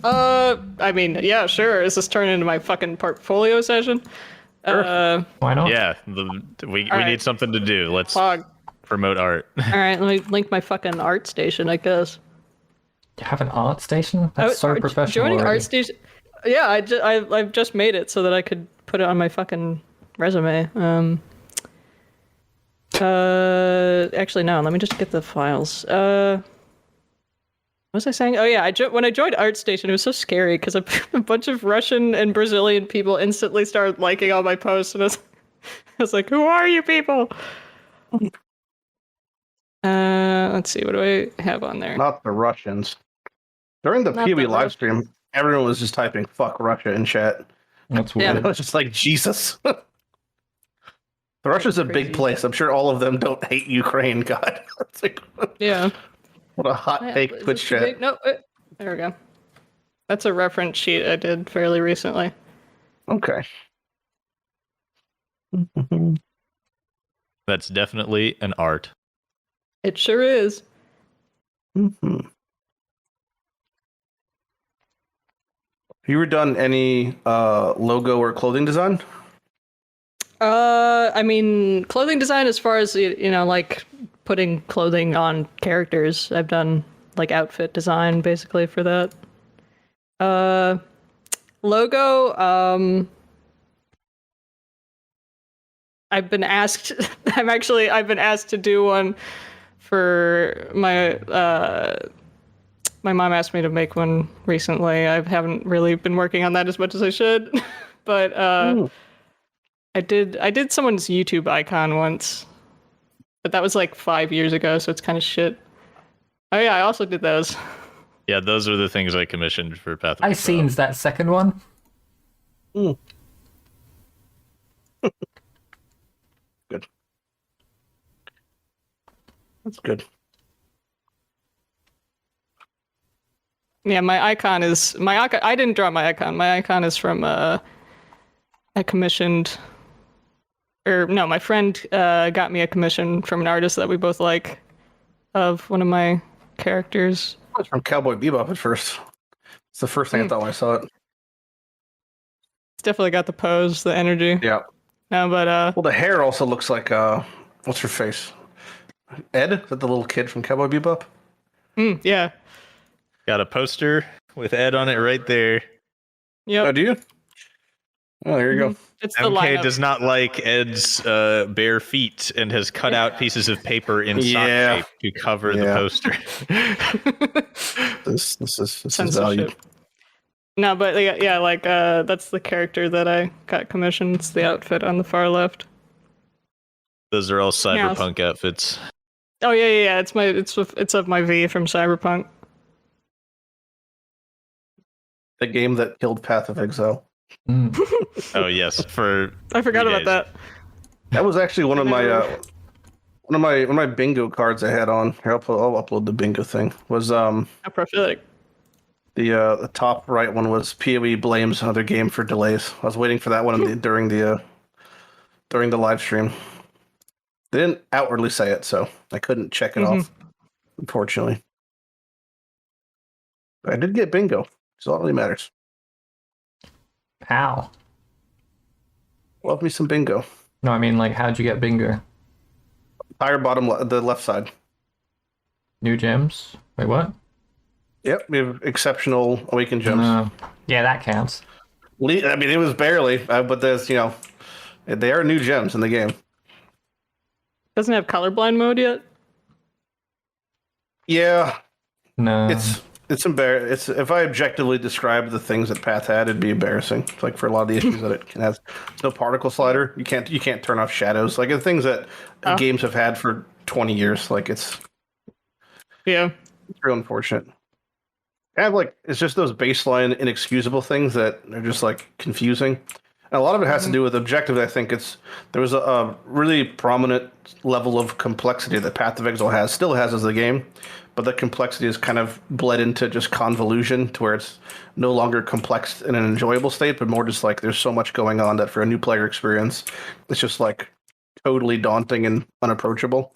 I mean, yeah, sure. Is this turning into my fucking portfolio session? Why not? Yeah, we right. need something to do. Let's Pog. promote art. All right, let me link my fucking art station, I guess. You have an art station? That's so professional. Joining already. art station. Yeah, I've just made it so that I could put it on my fucking resume. Actually, no. Let me just get the files. What was I saying? Oh yeah, when I joined ArtStation, it was so scary because a bunch of Russian and Brazilian people instantly started liking all my posts, and I was like, "Who are you people?" Let's see. What do I have on there? Not the Russians. During the Not POE the live stream, everyone was just typing "fuck Russia" in chat. That's Yeah. weird. And I was just like, Jesus. The Russia's a Crazy. big place. I'm sure all of them don't hate Ukraine. God, it's like, Yeah. what a hot Yeah, take is Twitch this too chat. big? No, there we go. That's a reference sheet I did fairly recently. Okay. That's definitely an art. It sure is. Have you ever done any logo or clothing design? I mean, clothing design as far as, like putting clothing on characters. I've done like outfit design basically for that. Logo, I've been asked I've been asked to do one for my mom asked me to make one recently. I haven't really been working on that as much as I should. But I did someone's YouTube icon once. But that was like 5 years ago, so it's kind of shit. Oh yeah, I also did those. Yeah, those are the things I commissioned for Path of I Exile. seen that second one. Good. That's good. Yeah, I didn't draw my icon. My icon is from I commissioned, or no, my friend got me a commission from an artist that we both like, of one of my characters. It was from Cowboy Bebop at first. It's the first thing I thought when I saw it. It's definitely got the pose, the energy. Yeah. No, but Well, the hair also looks like what's her face? Ed? Is that the little kid from Cowboy Bebop? yeah, Got a poster with Ed on it right there. yep. Oh, do you? Oh, there you go. It's the MK lineup. does not like Ed's bare feet and has cut out pieces of paper in sock Yeah. shape to cover the Yeah. poster. This is Censorship. valued. No, but yeah, like that's the character that I got commissioned. It's the outfit on the far left. Those are all cyberpunk outfits. Oh yeah. It's of my V from Cyberpunk. The game that killed Path of Exile. Mm. Oh yes, for I forgot 3 about days. that. That was actually one of my bingo cards I had on. Here, I'll upload the bingo thing. Was How prophetic. the top right one was POE blames another game for delays. I was waiting for that one during the live stream. They didn't outwardly say it, so I couldn't check it off, unfortunately. But I did get bingo, so all that really matters. How? Love me some bingo. No, I mean, like, how'd you get bingo? Higher bottom, the left side. New gems? Wait, what? Yep, we have exceptional awakened gems. Yeah, that counts. I mean, it was barely, but there's, they are new gems in the game. Doesn't have colorblind mode yet. Yeah, No. it's It's It's if I objectively describe the things that Path had, it'd be embarrassing. It's like for a lot of the issues that it has, it's no particle slider. You can't turn off shadows. Like the things that games have had for 20 years. Like it's real unfortunate. It's just those baseline inexcusable things that are just like confusing. And a lot of it has to do with objective. I think there was a really prominent level of complexity that Path of Exile still has as a game. But the complexity is kind of bled into just convolution to where it's no longer complex in an enjoyable state, but more just like there's so much going on that for a new player experience, it's just like totally daunting and unapproachable.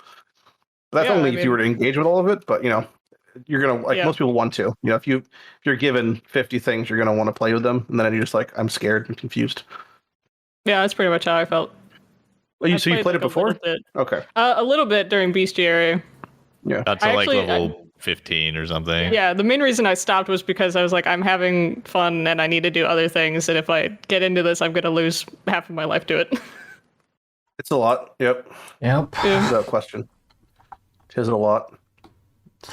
But that's if you were to engage with all of it, but you're going to, most people want to. If you're given 50 things, you're going to want to play with them, and then you're just like, I'm scared and confused. Yeah, that's pretty much how I felt. Well, you played it before? Okay. A little bit during Bestiary. Yeah, that's like level 15 or something. Yeah, the main reason I stopped was because I was like, I'm having fun and I need to do other things, and if I get into this, I'm going to lose half of my life to it. It's a lot. Yep. Without question. It is a lot.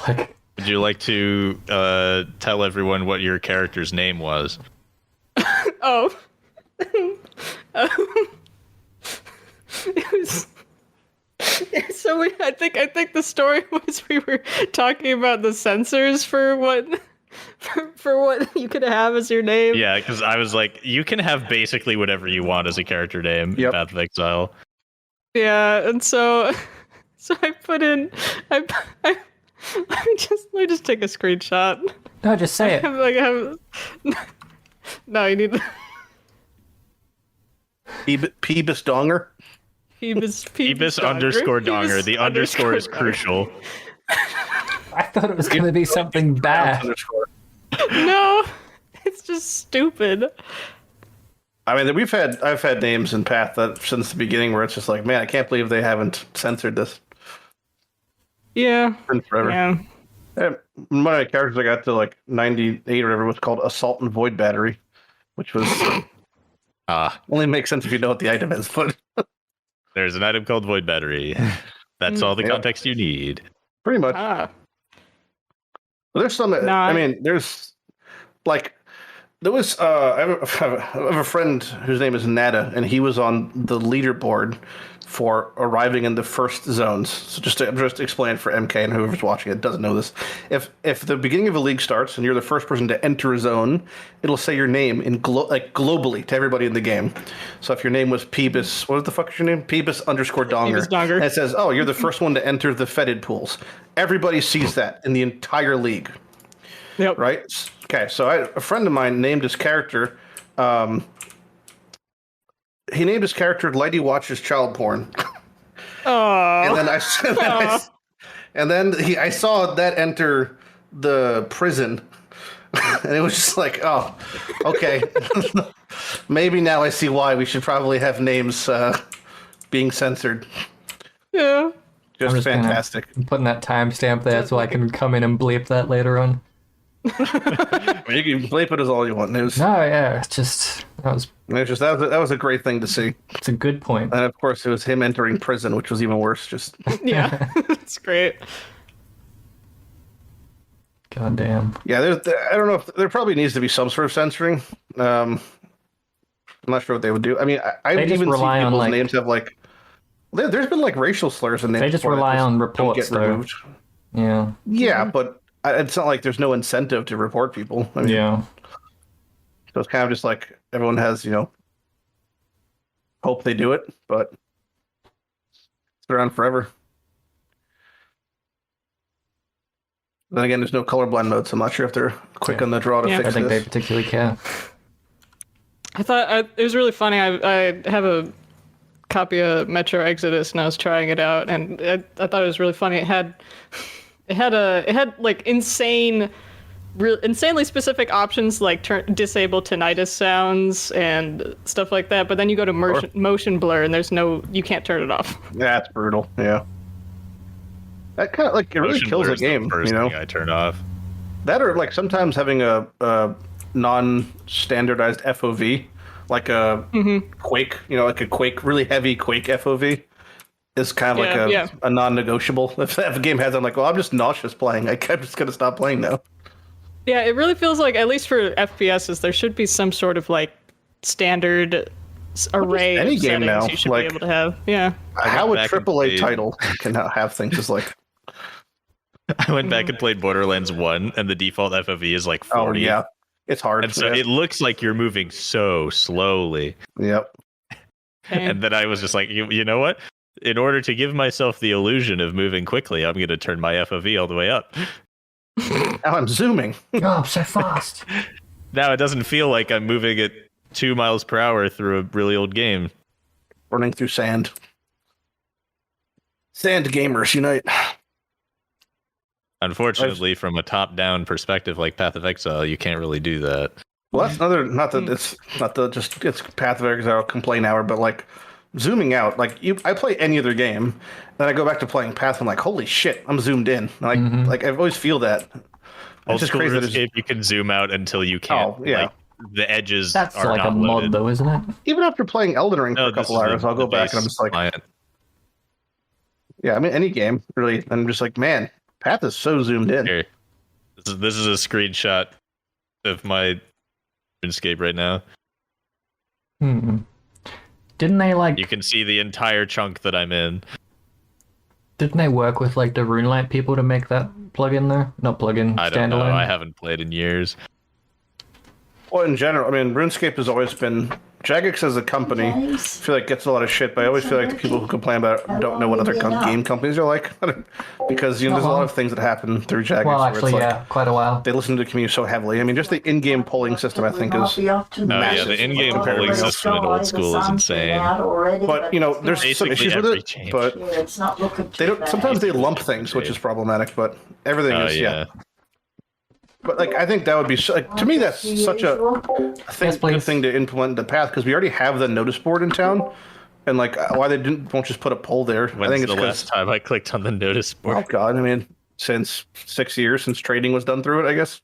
Like, would you like to tell everyone what your character's name was? Oh. It was... So I think the story was we were talking about the censors for what you could have as your name. Yeah, because I was like, you can have basically whatever you want as a character name in Path of Exile. Yeah, and so I put in let me just take a screenshot. No, just say it. No, you need Peebus Donger. Peebus underscore Donger. The underscore is crucial. I thought it was going to be something bad. No, it's just stupid. I mean, I've had names in Path that since the beginning where it's just like, man, I can't believe they haven't censored this. Yeah. Been forever. Yeah. One of my characters I got to like 98 or whatever was called Assault and Void Battery, which was only makes sense if you know what the item is, but there's an item called Void Battery. That's all the context you need. Pretty much. Ah. Well, there's some. I mean, there's like there was. I have a friend whose name is Nada, and he was on the leaderboard for arriving in the first zones. So just to explain for MK and whoever's watching it doesn't know this. If the beginning of a league starts and you're the first person to enter a zone, it'll say your name in globally to everybody in the game. So if your name was Peebus, what the fuck is your name? Peebus underscore Donger. Peebus Donger. And it says, oh, you're the first one to enter the fetid pools. Everybody sees that in the entire league. Yep. Right? Okay, so a friend of mine named his character he named his character Lighty Watches Child Porn. And then I saw that enter the prison, and it was just like, oh, okay. Maybe now I see why we should probably have names being censored. Yeah. Just fantastic. I'm putting that timestamp there so I can come in and bleep that later on. I mean, you can bleep it as all you want. News. No, yeah, it's just that was a great thing to see. It's a good point. And of course, it was him entering prison, which was even worse. Just Yeah, it's great. God damn. Yeah, I don't know if there probably needs to be some sort of censoring. I'm not sure what they would do. I mean, I've even seen people's names have like. There's been like racial slurs in names. They just rely on reports, though. Removed. Yeah. Yeah, but it's not like there's no incentive to report people. I mean, yeah. So it's kind of just like everyone has, hope they do it, but it's around forever. Then again, there's no colorblind mode, so I'm not sure if they're quick on the draw to fix this. I think they particularly care. I thought it was really funny. I have a copy of Metro Exodus, and I was trying it out, and I thought it was really funny. It had like insanely specific options like disable tinnitus sounds and stuff like that. But then you go to motion blur and you can't turn it off. That's brutal. Yeah. That kind of it really kills the game. First thing I turn off. That or like sometimes having a non-standardized FOV, like a Quake, like a Quake, really heavy Quake FOV. Is kind of a non-negotiable. If a game has, I'm like, well, I'm just nauseous playing. I'm just going to stop playing now. Yeah, it really feels like, at least for FPSs, there should be some sort of like standard array any of game settings now, you should like- be able to have. Yeah. How a back and AAA played- title can now have things is like, I went back and played Borderlands 1, and the default FOV is like 40. oh yeah, it's hard. And so yeah. it looks like you're moving so slowly. Yep. And then I was just like, you know what? In order to give myself the illusion of moving quickly, I'm going to turn my FOV all the way up. Now I'm zooming. Oh, so fast. Now it doesn't feel like I'm moving at 2 miles per hour through a really old game. Running through sand. Sand gamers unite. Unfortunately, from a top-down perspective like Path of Exile, you can't really do that. Well, that's another. Not that it's not the just it's Path of Exile complaint hour, but like zooming out. Like I play any other game, then I go back to playing Path. I'm like, holy shit, I'm zoomed in. Like I always feel that. Old It's just School crazy that it's- Runescape, you can zoom out until you can't. Oh, yeah. Like, the edges That's are like not a mod, loaded. though, isn't it? Even after playing Elden Ring for No, a couple this is hours, the- I'll go the back and I'm base just like, client. yeah. I mean, any game really. I'm just like, man, Path is so zoomed in. Here. This is a screenshot of my RuneScape right now. Hmm. Didn't they like? You can see the entire chunk that I'm in. Didn't they work with like the RuneLite people to make that plugin there? Not plugin. I don't know. Standalone. I haven't played in years. Well, in general, I mean, RuneScape has always been Jagex as a company. I feel like gets a lot of shit, but I always feel like the people who complain about it don't know what other game companies are like, because there's a lot of things that happen through Jagex. Well, where actually, it's like, yeah, quite a while. they listen to the community so heavily. I mean, just the in-game polling system, I think, is Oh yeah, massive. the in-game polling system in old school is insane. But you know, there's some Basically issues with every it. change. But It's not looking they don't. Sometimes they lump things, which is problematic. But everything Oh is yeah. But like, I think that would be like, to me, that's such a Yes, good please. thing to implement the Path, because we already have the notice board in town, and like, why they won't just put a poll there? When's I think it's the because last time I clicked on the notice board? oh god, I mean, since 6 years since trading was done through it, I guess.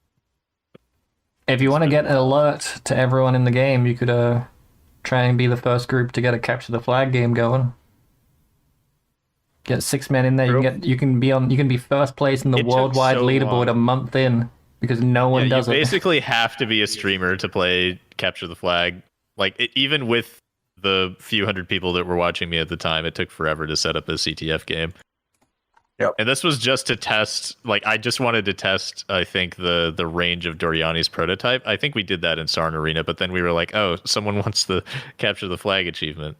If you want to get an alert to everyone in the game, you could try and be the first group to get a capture the flag game going. Get 6 men in there. You can be first place in the It took worldwide so leaderboard long. a month in because no one Yeah, does you it. basically have to be a streamer to play Capture the Flag. Like even with the few hundred people that were watching me at the time, it took forever to set up a CTF game. Yep. And this was just to test. Like I just wanted to test. I think the range of Doriani's prototype. I think we did that in Sarn Arena, but then we were like, oh, someone wants the Capture the Flag achievement.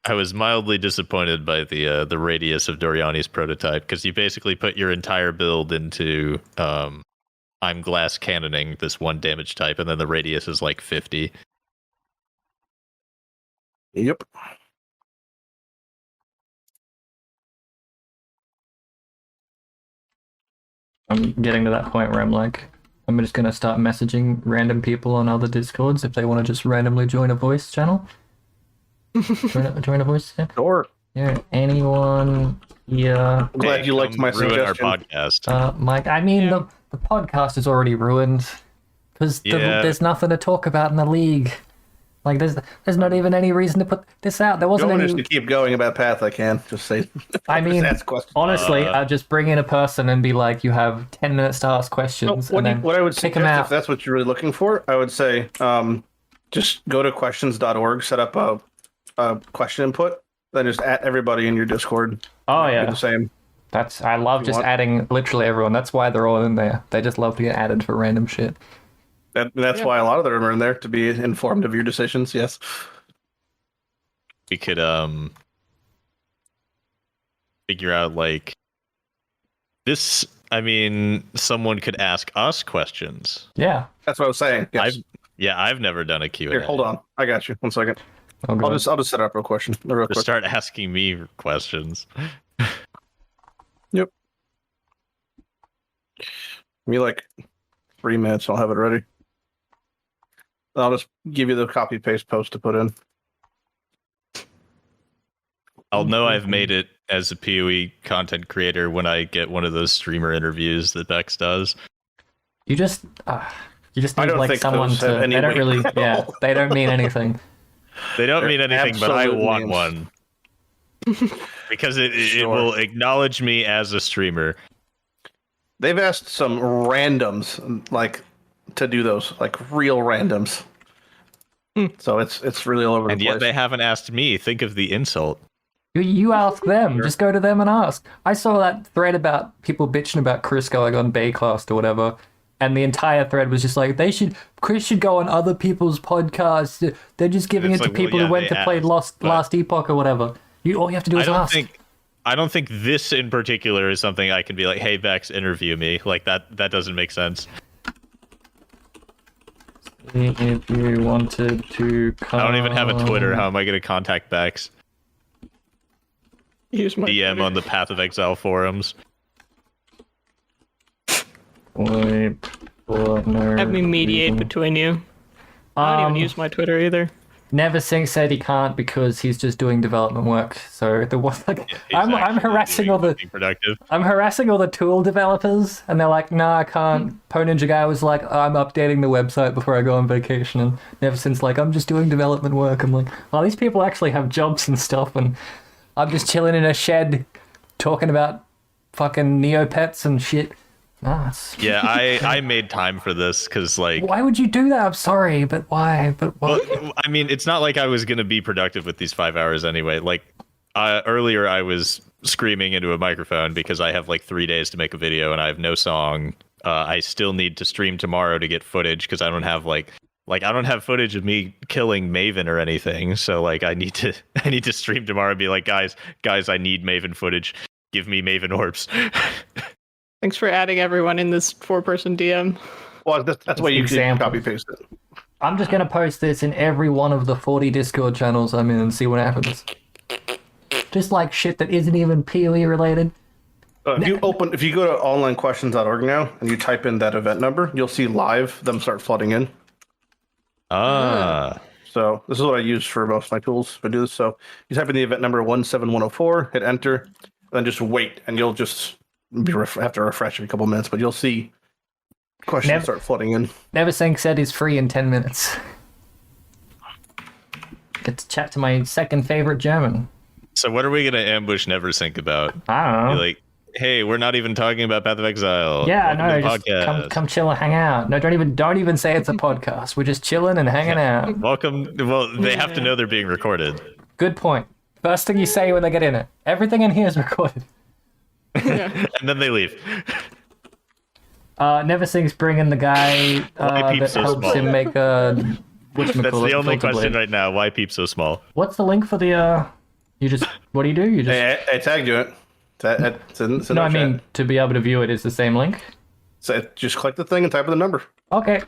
I was mildly disappointed by the radius of Doriani's prototype, because you basically put your entire build into I'm glass cannoning this one damage type, and then the radius is like 50. Yep. I'm getting to that point where I'm like, I'm just gonna start messaging random people on other Discords if they want to just randomly join a voice channel. join a voice channel. Sure. Yeah, anyone here? I'm glad you liked Come my ruin suggestion. our podcast. Mike, I mean, the podcast is already ruined because Yeah. there's nothing to talk about in the league. Like, there's not even any reason to put this out. There If you wasn't want us any. to keep going about Path, I can just say. I mean, just ask questions. honestly, I'll just bring in a person and be like, you have 10 minutes to ask questions, and then What I would pick them suggest, if out. that's what you're really looking for, I would say just go to questions.org, set up a question input, then just add everybody in your Discord. Oh Do yeah, the same. I love You just want- adding literally everyone. That's why they're all in there. They just love to get added for random shit. That's why a lot of them are in there, to be informed of your decisions. Yes. We could figure out like this. I mean, someone could ask us questions. Yeah. That's what I was saying. Yes. I've never done a Q&A. Here, hold on. I got you. 1 second. Oh, God. I'll just set up real question. Real Just quick. start asking me questions. Yep. Give me like 3 minutes. I'll have it ready. I'll just give you the copy paste post to put in. I'll know I've made it as a PoE content creator when I get one of those streamer interviews that Bex does. You just I need don't like think someone those have to. any They don't weight really. at Yeah, all. they don't mean anything. They don't They're mean anything, but I absolute want memes. one. Because it Sure. will acknowledge me as a streamer. They've asked some randoms like to do those, like real randoms. So it's really all over And the yet place. they haven't asked me. Think of the insult. You ask them. Just go to them and ask. I saw that thread about people bitching about Chris going on Baycast or whatever, and the entire thread was just like, Chris should go on other people's podcasts. They're just giving It's it to like, well, people yeah, who went they to play asked, Last Epoch or whatever. All you have to do is ask. I don't think this in particular is something I can be like, hey Vex, interview me. Like that doesn't make sense. If you wanted to come... I don't even have a Twitter. How am I going to contact Vex? Use my DM Twitter. on the Path of Exile forums. Wait for no Have me mediate reason. between you. I don't even use my Twitter either. Neversink said he can't because he's just doing development work. So the one, like, He's I'm actually harassing doing all the something productive. I'm harassing all the tool developers, and they're like, "No, I can't." Po Ninja Guy was like, "I'm updating the website before I go on vacation," and Neversink's like, "I'm just doing development work." I'm like, "Oh, these people actually have jobs and stuff, and I'm just chilling in a shed talking about fucking Neopets and shit." Yeah, I made time for this because like. Why would you do that? I'm sorry, but why? But why? Well, I mean, it's not like I was going to be productive with these 5 hours anyway. Like earlier, I was screaming into a microphone because I have like 3 days to make a video and I have no song. I still need to stream tomorrow to get footage because I don't have I don't have footage of me killing Maven or anything. So like I need to stream tomorrow and be like, guys, I need Maven footage. Give me Maven orbs. Thanks for adding everyone in this 4-person DM. Well, that's why you can Example. copy paste it. I'm just gonna post this in every one of the 40 Discord channels I'm in and see what happens. Just like shit that isn't even POE related. If you go to onlinequestions.org now and you type in that event number, you'll see live them start flooding in. So this is what I use for most of my tools if I do this. So you type in the event number 17104, hit enter, then just wait, and you'll just have to refresh every couple minutes, but you'll see questions start flooding in. Neversink said he's free in 10 minutes. Get to chat to my second favorite German. So what are we gonna ambush Neversink about? I don't know. Be like, hey, we're not even talking about Path of Exile. Yeah, Welcome to no, the just podcast. come chill and hang out. No, don't even say it's a podcast. We're just chilling and hanging out. Welcome. Well, they have to know they're being recorded. Good point. First thing you say when they get in it. Everything in here is recorded. And then they leave. Neversink's bringing the guy Why that Peep's so helps small? him make a That's the only filter question blade. right now. Why Peep so small? What's the link for the you just what do? You just Hey, I tagged you it. It's in No, our I mean chat. to be able to view it is the same link. So just click the thing and type in the number. Okay.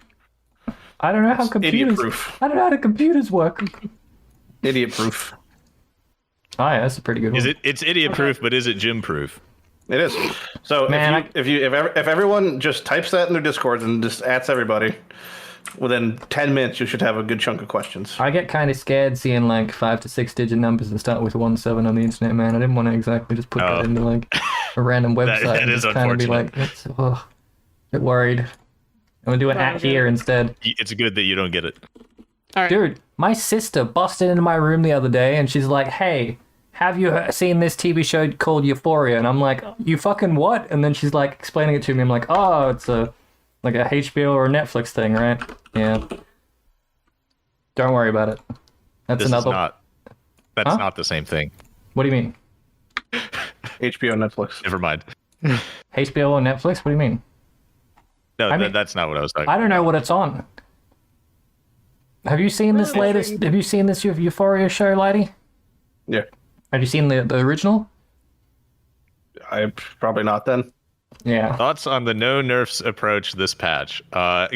I don't know how computers Idiot-proof. I don't know how the computers work. Idiot proof. Oh yeah, that's a pretty good one. It's idiot proof, but is it gym proof? It is. So Man, if everyone just types that in their Discords and just adds everybody, within 10 minutes you should have a good chunk of questions. I get kind of scared seeing like 5 to 6 digit numbers that start with 17 on the internet, man. I didn't want to exactly just put that into like a random website. that and is just kind of be like, a bit worried. I'm gonna do an at here instead. It's good that you don't get it. All right. Dude, my sister busted into my room the other day and she's like, "Hey, have you seen this TV show called Euphoria?" And I'm like, "You fucking what?" And then she's like explaining it to me. I'm like, "Oh, it's a HBO or a Netflix thing, right?" Yeah. Don't worry about it. That's This another. is not. That's Huh? not the same thing. What do you mean? HBO, Netflix. Never mind. HBO or Netflix? What do you mean? No, I mean- that's not what I was talking I about. don't know what it's on. Have you seen this latest? Have you seen this Euphoria show, Lighty? Yeah. Have you seen the original? I probably not then. Yeah. Thoughts on the no nerfs approach this patch?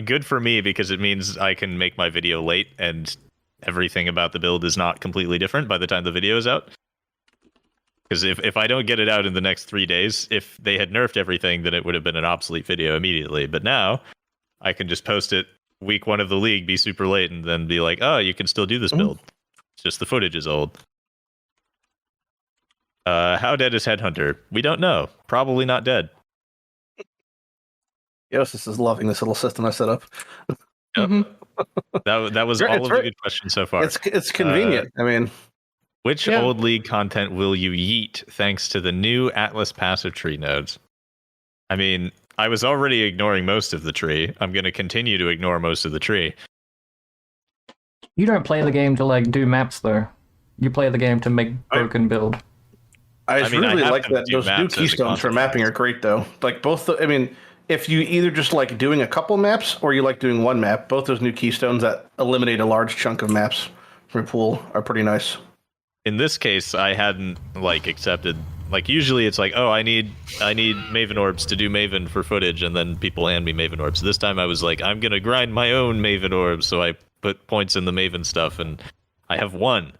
Good for me because it means I can make my video late and everything about the build is not completely different by the time the video is out. Because if I don't get it out in the next 3 days, if they had nerfed everything, then it would have been an obsolete video immediately. But now I can just post it week 1 of the league, be super late, and then be like, oh, you can still do this build. It's just the footage is old. How dead is Headhunter? We don't know. Probably not dead. Jousis is loving this little system I set up. Yep. Mhm. That was all of the good questions so far. It's convenient. I mean, which old league content will you yeet thanks to the new Atlas passive tree nodes? I mean, I was already ignoring most of the tree. I'm going to continue to ignore most of the tree. You don't play the game to like do maps though. You play the game to make broken build. I really like that those new keystones for mapping are great though. Like both I mean, if you either just like doing a couple maps or you like doing one map, both those new keystones that eliminate a large chunk of maps from your pool are pretty nice. In this case, I hadn't like accepted. Like usually it's like, oh, I need Maven orbs to do Maven for footage, and then people hand me Maven orbs. This time I was like, I'm gonna grind my own Maven orbs, so I put points in the Maven stuff, and I have one.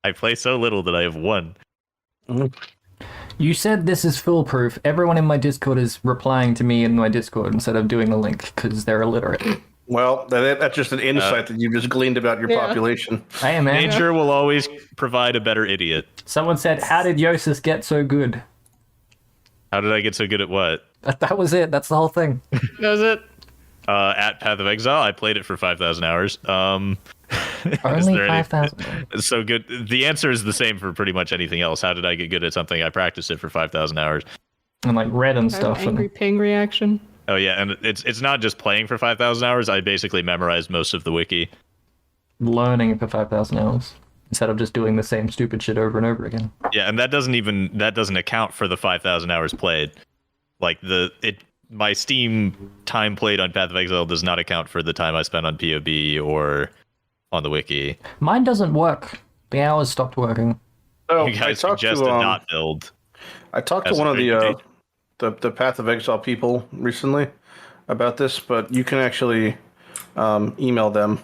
I play so little that I have one. You said this is foolproof. Everyone in my Discord is replying to me in my Discord instead of doing the link because they're illiterate. Well, that's just an insight that you just gleaned about your population. I am, man. Nature will always provide a better idiot. Someone said, how did Jousis get so good? How did I get so good at what? That was it. That's the whole thing. That was it. At Path of Exile, I played it for 5,000 hours. Only 5,000. So good. The answer is the same for pretty much anything else. How did I get good at something? I practiced it for 5,000 hours. And like red and stuff. Angry ping reaction. Oh yeah, and it's not just playing for 5,000 hours. I basically memorized most of the wiki. Learning for 5,000 hours instead of just doing the same stupid shit over and over again. Yeah, and that doesn't account for the 5,000 hours played. Like my Steam time played on Path of Exile does not account for the time I spent on POB or on the wiki. Mine doesn't work. The hours stopped working. Oh, You guys suggested not build. I talked to one of the Path of Exile people recently about this, but you can actually email them,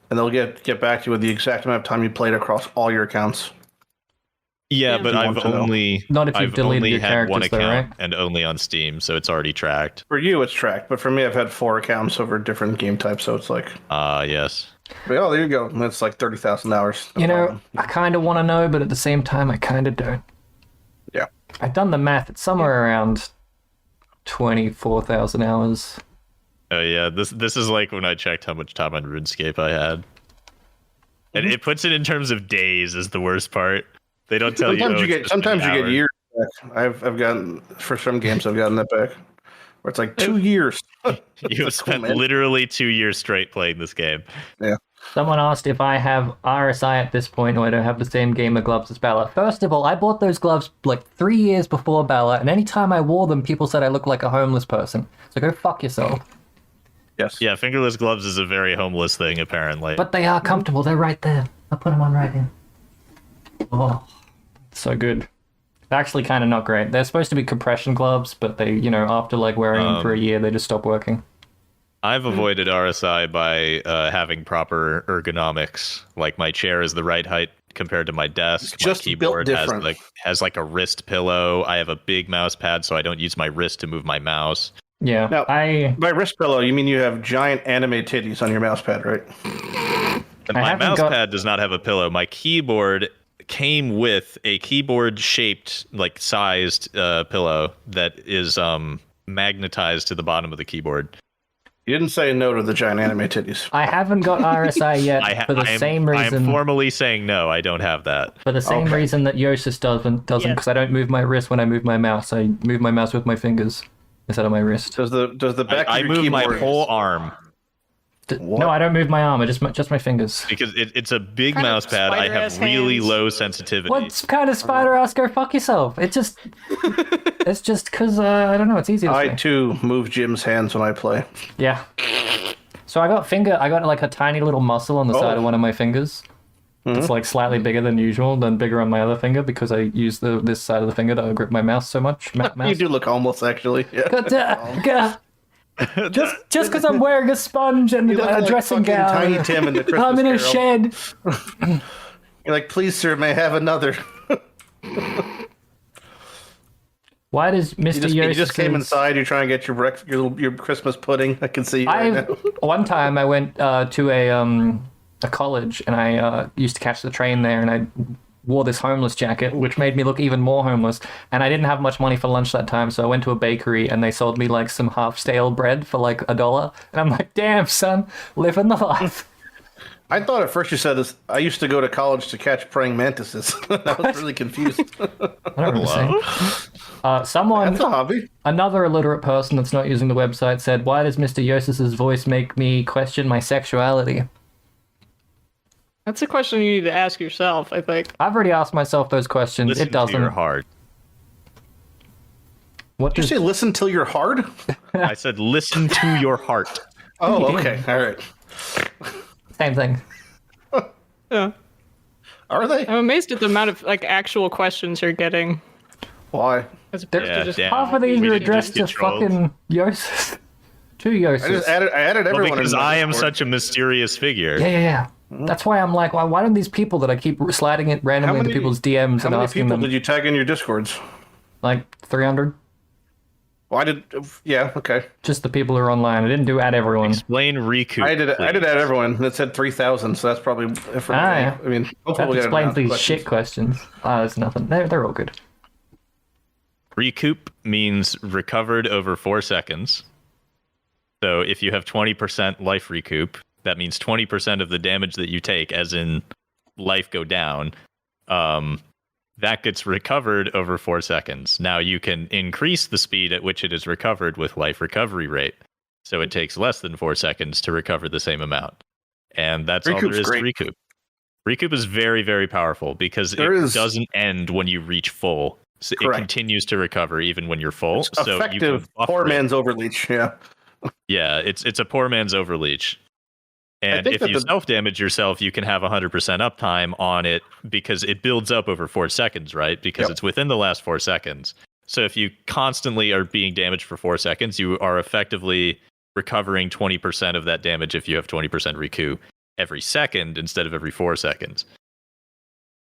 and they'll get back to you with the exact amount of time you played across all your accounts. Yeah, but I've only not if you've deleted your had one characters, account though, right? and only on Steam, so it's already tracked. For you, it's tracked, but for me, I've had 4 accounts over different game types, so it's like... Yes. But, oh, there you go. That's like 30,000 hours. You know, I kind of want to know, but at the same time, I kind of don't. Yeah. I've done the math. It's somewhere around 24,000 hours. Oh yeah, this is like when I checked how much time on RuneScape I had. And it puts it in terms of days is the worst part. They don't tell you. Sometimes you get years back. I've gotten, for some games, I've gotten that back. Where it's like 2 years. You have spent literally 2 years straight playing this game. Yeah. Someone asked if I have RSI at this point or I don't have the same gamer gloves as Bella. First of all, I bought those gloves like 3 years before Bella, and anytime I wore them, people said I looked like a homeless person. So go fuck yourself. Yes. Yeah, fingerless gloves is a very homeless thing, apparently. But they are comfortable. They're right there. I'll put them on right here. Oh, so good. They're actually kind of not great. They're supposed to be compression gloves, but they, after like wearing them for a year, they just stop working. I've avoided RSI by having proper ergonomics. Like my chair is the right height compared to my desk. It's just my keyboard built has like a wrist pillow. I have a big mouse pad, so I don't use my wrist to move my mouse. Yeah. Now, by wrist pillow, you mean you have giant anime titties on your mouse pad, right? And my mouse pad does not have a pillow. My keyboard came with a keyboard-shaped, like sized pillow that is magnetized to the bottom of the keyboard. You didn't say no to the giant anime titties. I haven't got RSI yet for the same reason. I'm formally saying no, I don't have that. For the same reason that Jousis doesn't, because I don't move my wrist when I move my mouse. I move my mouse with my fingers instead of my wrist. Does the back I of your move my keyboard... whole arm. No, I don't move my arm. Just my fingers. Because it's a big mouse pad. I have really low sensitivity. What kind of spider ass? Go fuck yourself. It's just because I don't know. It's easier. I too move Jim's hands when I play. Yeah. So I got like a tiny little muscle on the side of one of my fingers. It's like slightly bigger than usual, than bigger on my other finger because I use this side of the finger to grip my mouse so much. You do look homeless, actually. Yeah. Just because I'm wearing a sponge and a dressing gown. Tiny Tim in the Christmas I'm in a Carol. shed. You're like, please, sir, may I have another? Why does Mr. You just came inside. You're trying to get your Christmas pudding. I can see you right now. One time I went to a college and I used to catch the train there, and I wore this homeless jacket, which made me look even more homeless. And I didn't have much money for lunch that time, so I went to a bakery and they sold me like some half-stale bread for like $1. And I'm like, damn, son, living the life. I thought at first you said this. I used to go to college to catch praying mantises. I was really confused. I don't remember saying. Someone, That's a hobby. another illiterate person that's not using the website said, why does Mr. Jousis' voice make me question my sexuality? That's a question you need to ask yourself, I think. I've already asked myself those questions. Listen It doesn't. to your heart. What Did you does say listen till you're hard? I said listen to your heart. Oh, okay. All right. same thing? Yeah. Are they? I'm amazed at the amount of like actual questions you're getting. Why? As opposed Yeah, to just damn. Half of these We are didn't addressed just to get trolled. fucking Jousis. To Jousis. I added Well, everyone. because in my I am Discord. such a mysterious figure. Yeah. That's why I'm like, why don't these people that I keep sliding it randomly into people's DMs How and many asking people them, did you tag in your Discords? like 300? Well, I did. Yeah. Okay. Just the people who are online. I didn't do add everyone. Explain Recoup. I did please. add everyone. And it said 3,000, so that's probably. Yeah. I mean, hopefully That we'll get explains enough these questions. shit questions. There's nothing. They're all good. Recoup means recovered over 4 seconds. So if you have 20% life recoup, that means 20% of the damage that you take, as in life go down, that gets recovered over 4 seconds. Now you can increase the speed at which it is recovered with life recovery rate. So it takes less than 4 seconds to recover the same amount. And that's all Recoup's there is great. to Recoup. Recoup is very, very powerful because doesn't end when you reach full. So it Correct. continues to recover even when you're full. It's So you can effective buffer poor it. man's overleach. Yeah. Yeah, it's a poor man's overleach. And think if that you self-damage yourself, you can have 100% uptime on it because it builds up over 4 seconds, right? Because Yep. it's within the last 4 seconds. So if you constantly are being damaged for 4 seconds, you are effectively recovering 20% of that damage if you have 20% recoup every second instead of every 4 seconds.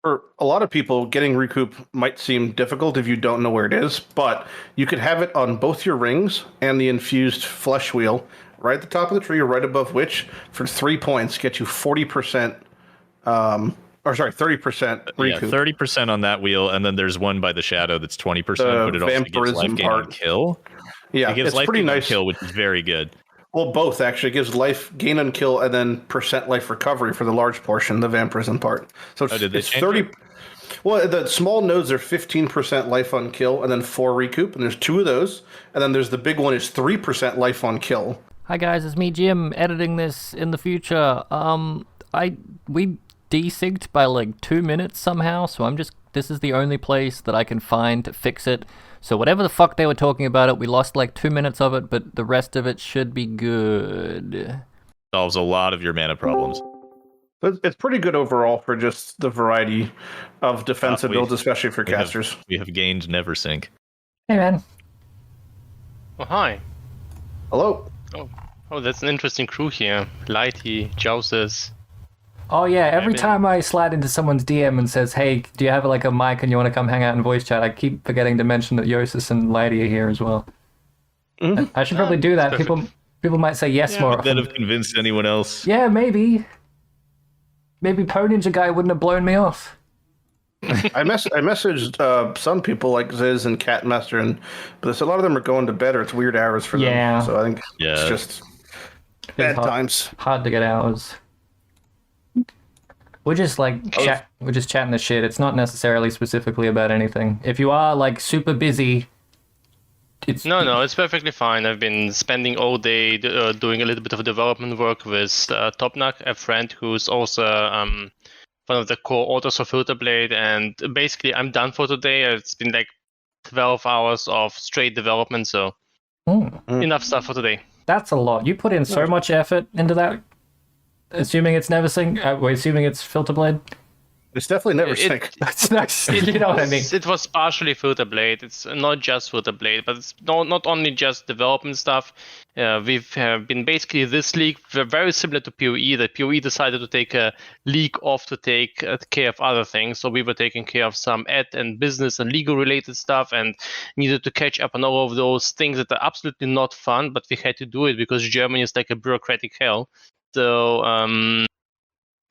For a lot of people, getting Recoup might seem difficult if you don't know where it is, but you could have it on both your rings and the infused flesh wheel, right at the top of the tree or right above which, for 3 points, get you 40%, 30% Yeah, Recoup. 30% on that wheel, and then there's one by the shadow that's 20%, but it also gives vampirism life gain on part. kill. Yeah, It gives it's life pretty gain on nice. kill, which is very good. Well, both actually. It gives life gain on kill and then percent life recovery for the large portion, the vampirism part. So it's, did they it's change 30. it? Well, the small nodes are 15% life on kill and then 4 recoup, and there's 2 of those. And then there's the big one is 3% life on kill. Hi guys, it's me Jim editing this in the future. We desynced by like 2 minutes somehow, so this is the only place that I can find to fix it. So whatever the fuck they were talking about it, we lost like 2 minutes of it, but the rest of it should be good. Solves a lot of your mana problems. It's pretty good overall for just the variety of defensive builds, especially for casters. We have gained Neversink. Hey man. Oh, hi. Hello. Oh, that's an interesting crew here. Lighty, Jousis. Oh yeah, every Maybe. time I slide into someone's DM and says, hey, do you have like a mic and you want to come hang out in voice chat, I keep forgetting to mention that Jousis and Lighty are here as well. I should probably do that. perfect. People might say yes more Would that often. have convinced anyone else? Yeah, maybe. Maybe Poe Ninja Guy wouldn't have blown me off. I messaged some people like Ziz and Catmaster, but a lot of them are going to bed or it's weird hours for them. Yeah. So I think Yeah. it's just bad hard. times. Hard to get hours. We're just like we're just chatting the shit. It's not necessarily specifically about anything. If you are like super busy, it's No, it's perfectly fine. I've been spending all day doing a little bit of development work with Tobnac, a friend who's also one of the core authors of Filterblade, and basically I'm done for today. It's been like 12 hours of straight development, so enough stuff for today. That's a lot. You put in so much effort into that. Assuming it's Neversink, we're assuming it's Filterblade. It's definitely Neversink. That's nice. You know what I mean? It was partially Filterblade. It's not just Filterblade, but it's not only just development stuff. We've been basically this league very similar to POE. That POE decided to take a league off to take care of other things. So we were taking care of some ad and business and legal related stuff, and needed to catch up on all of those things that are absolutely not fun. But we had to do it because Germany is like a bureaucratic hell. So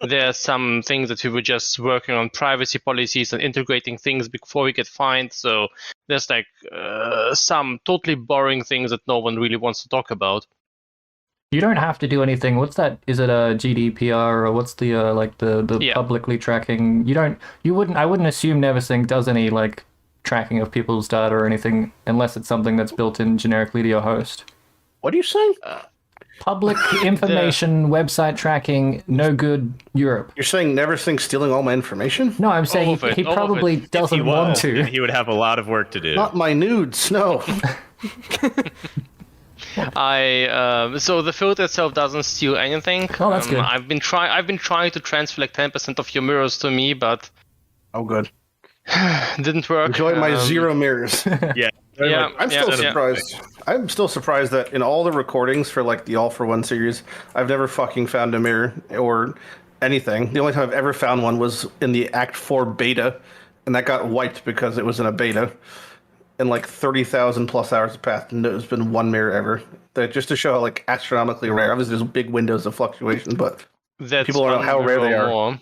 There's some things that we were just working on privacy policies and integrating things before we get fined. So there's like some totally boring things that no one really wants to talk about. You don't have to do anything. What's that? Is it a GDPR or what's the Yeah. publicly tracking? I wouldn't assume Neversink does any like tracking of people's data or anything unless it's something that's built in generically to your host. What are you saying? Public information, website tracking, no good, Europe. You're saying Neversink's stealing all my information? No, I'm saying All of it, he all of probably it. doesn't want to. He would have a lot of work to do. Not my nudes, no. So the filter itself doesn't steal anything. Oh, that's good. I've been trying to transfer like 10% of your mirrors to me, but Oh, good. didn't work. Enjoy my 0 mirrors. Yeah. Yeah, I'm still yeah. surprised. I'm still surprised that in all the recordings for like the All for One series, I've never fucking found a mirror or anything. The only time I've ever found one was in the Act 4 beta, and that got wiped because it was in a beta. And like 30,000 plus hours have passed, and there's been one mirror ever. That just to show how like astronomically rare. Obviously, there's big windows of fluctuation, but That's people don't know how rare they are. more.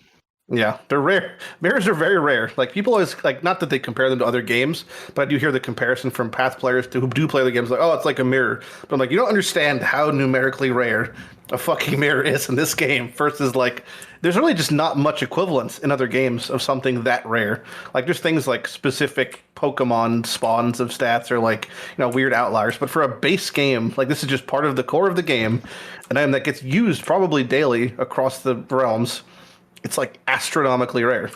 Yeah, they're rare. Mirrors are very rare. Like people always like, not that they compare them to other games, but I do hear the comparison from past players who do play the games. Like, oh, it's like a mirror. But I'm like, you don't understand how numerically rare a fucking mirror is in this game. Versus like, there's really just not much equivalence in other games of something that rare. Like there's things like specific Pokemon spawns of stats or like, you know, weird outliers. But for a base game, like this is just part of the core of the game, an item that gets used probably daily across the realms. It's like astronomically rare.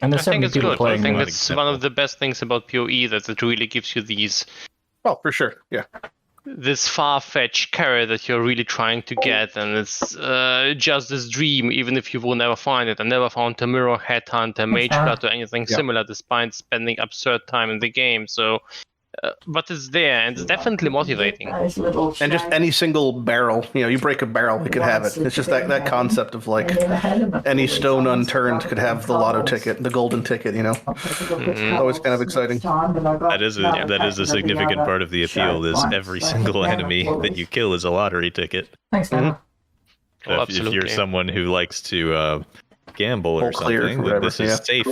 And I there's so think many it's people good. I playing think them. it's one of the best things about PoE that it really gives you Oh, for sure. Yeah. this far-fetched carrot that you're really trying to get, and it's just this dream, even if you will never find it. I never found a mirror, headhunter, mage blood, or anything similar, despite spending absurd time in the game. So, but it's there, and it's definitely motivating. And just any single barrel, you know, you break a barrel, we could have it. It's just that concept of like any stone unturned could have the lotto ticket, the golden ticket, you know. Always kind of exciting. That is a significant part of the appeal. Is every single enemy that you kill is a lottery ticket. Thanks, man. Oh, If you're absolutely. someone who likes to gamble or All clear something, or then whatever, this is yeah. safe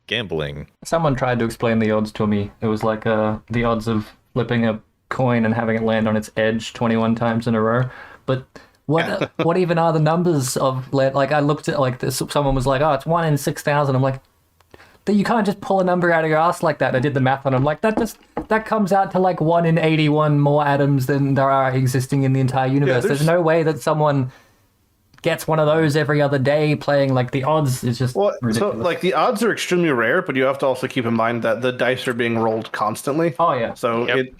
gambling. Someone tried to explain the odds to me. It was like the odds of flipping a coin and having it land on its edge 21 times in a row. But what even are the numbers of like I looked at like this, someone was like, oh, it's 1 in 6,000. I'm like, you can't just pull a number out of your ass like that. I did the math on it. I'm like, that comes out to like 1 in 81 more atoms than there are existing in the entire universe. There's no way that someone gets one of those every other day playing. Like the odds is just ridiculous. So like the odds are extremely rare, but you have to also keep in mind that the dice are being rolled constantly. Oh yeah. So Yep.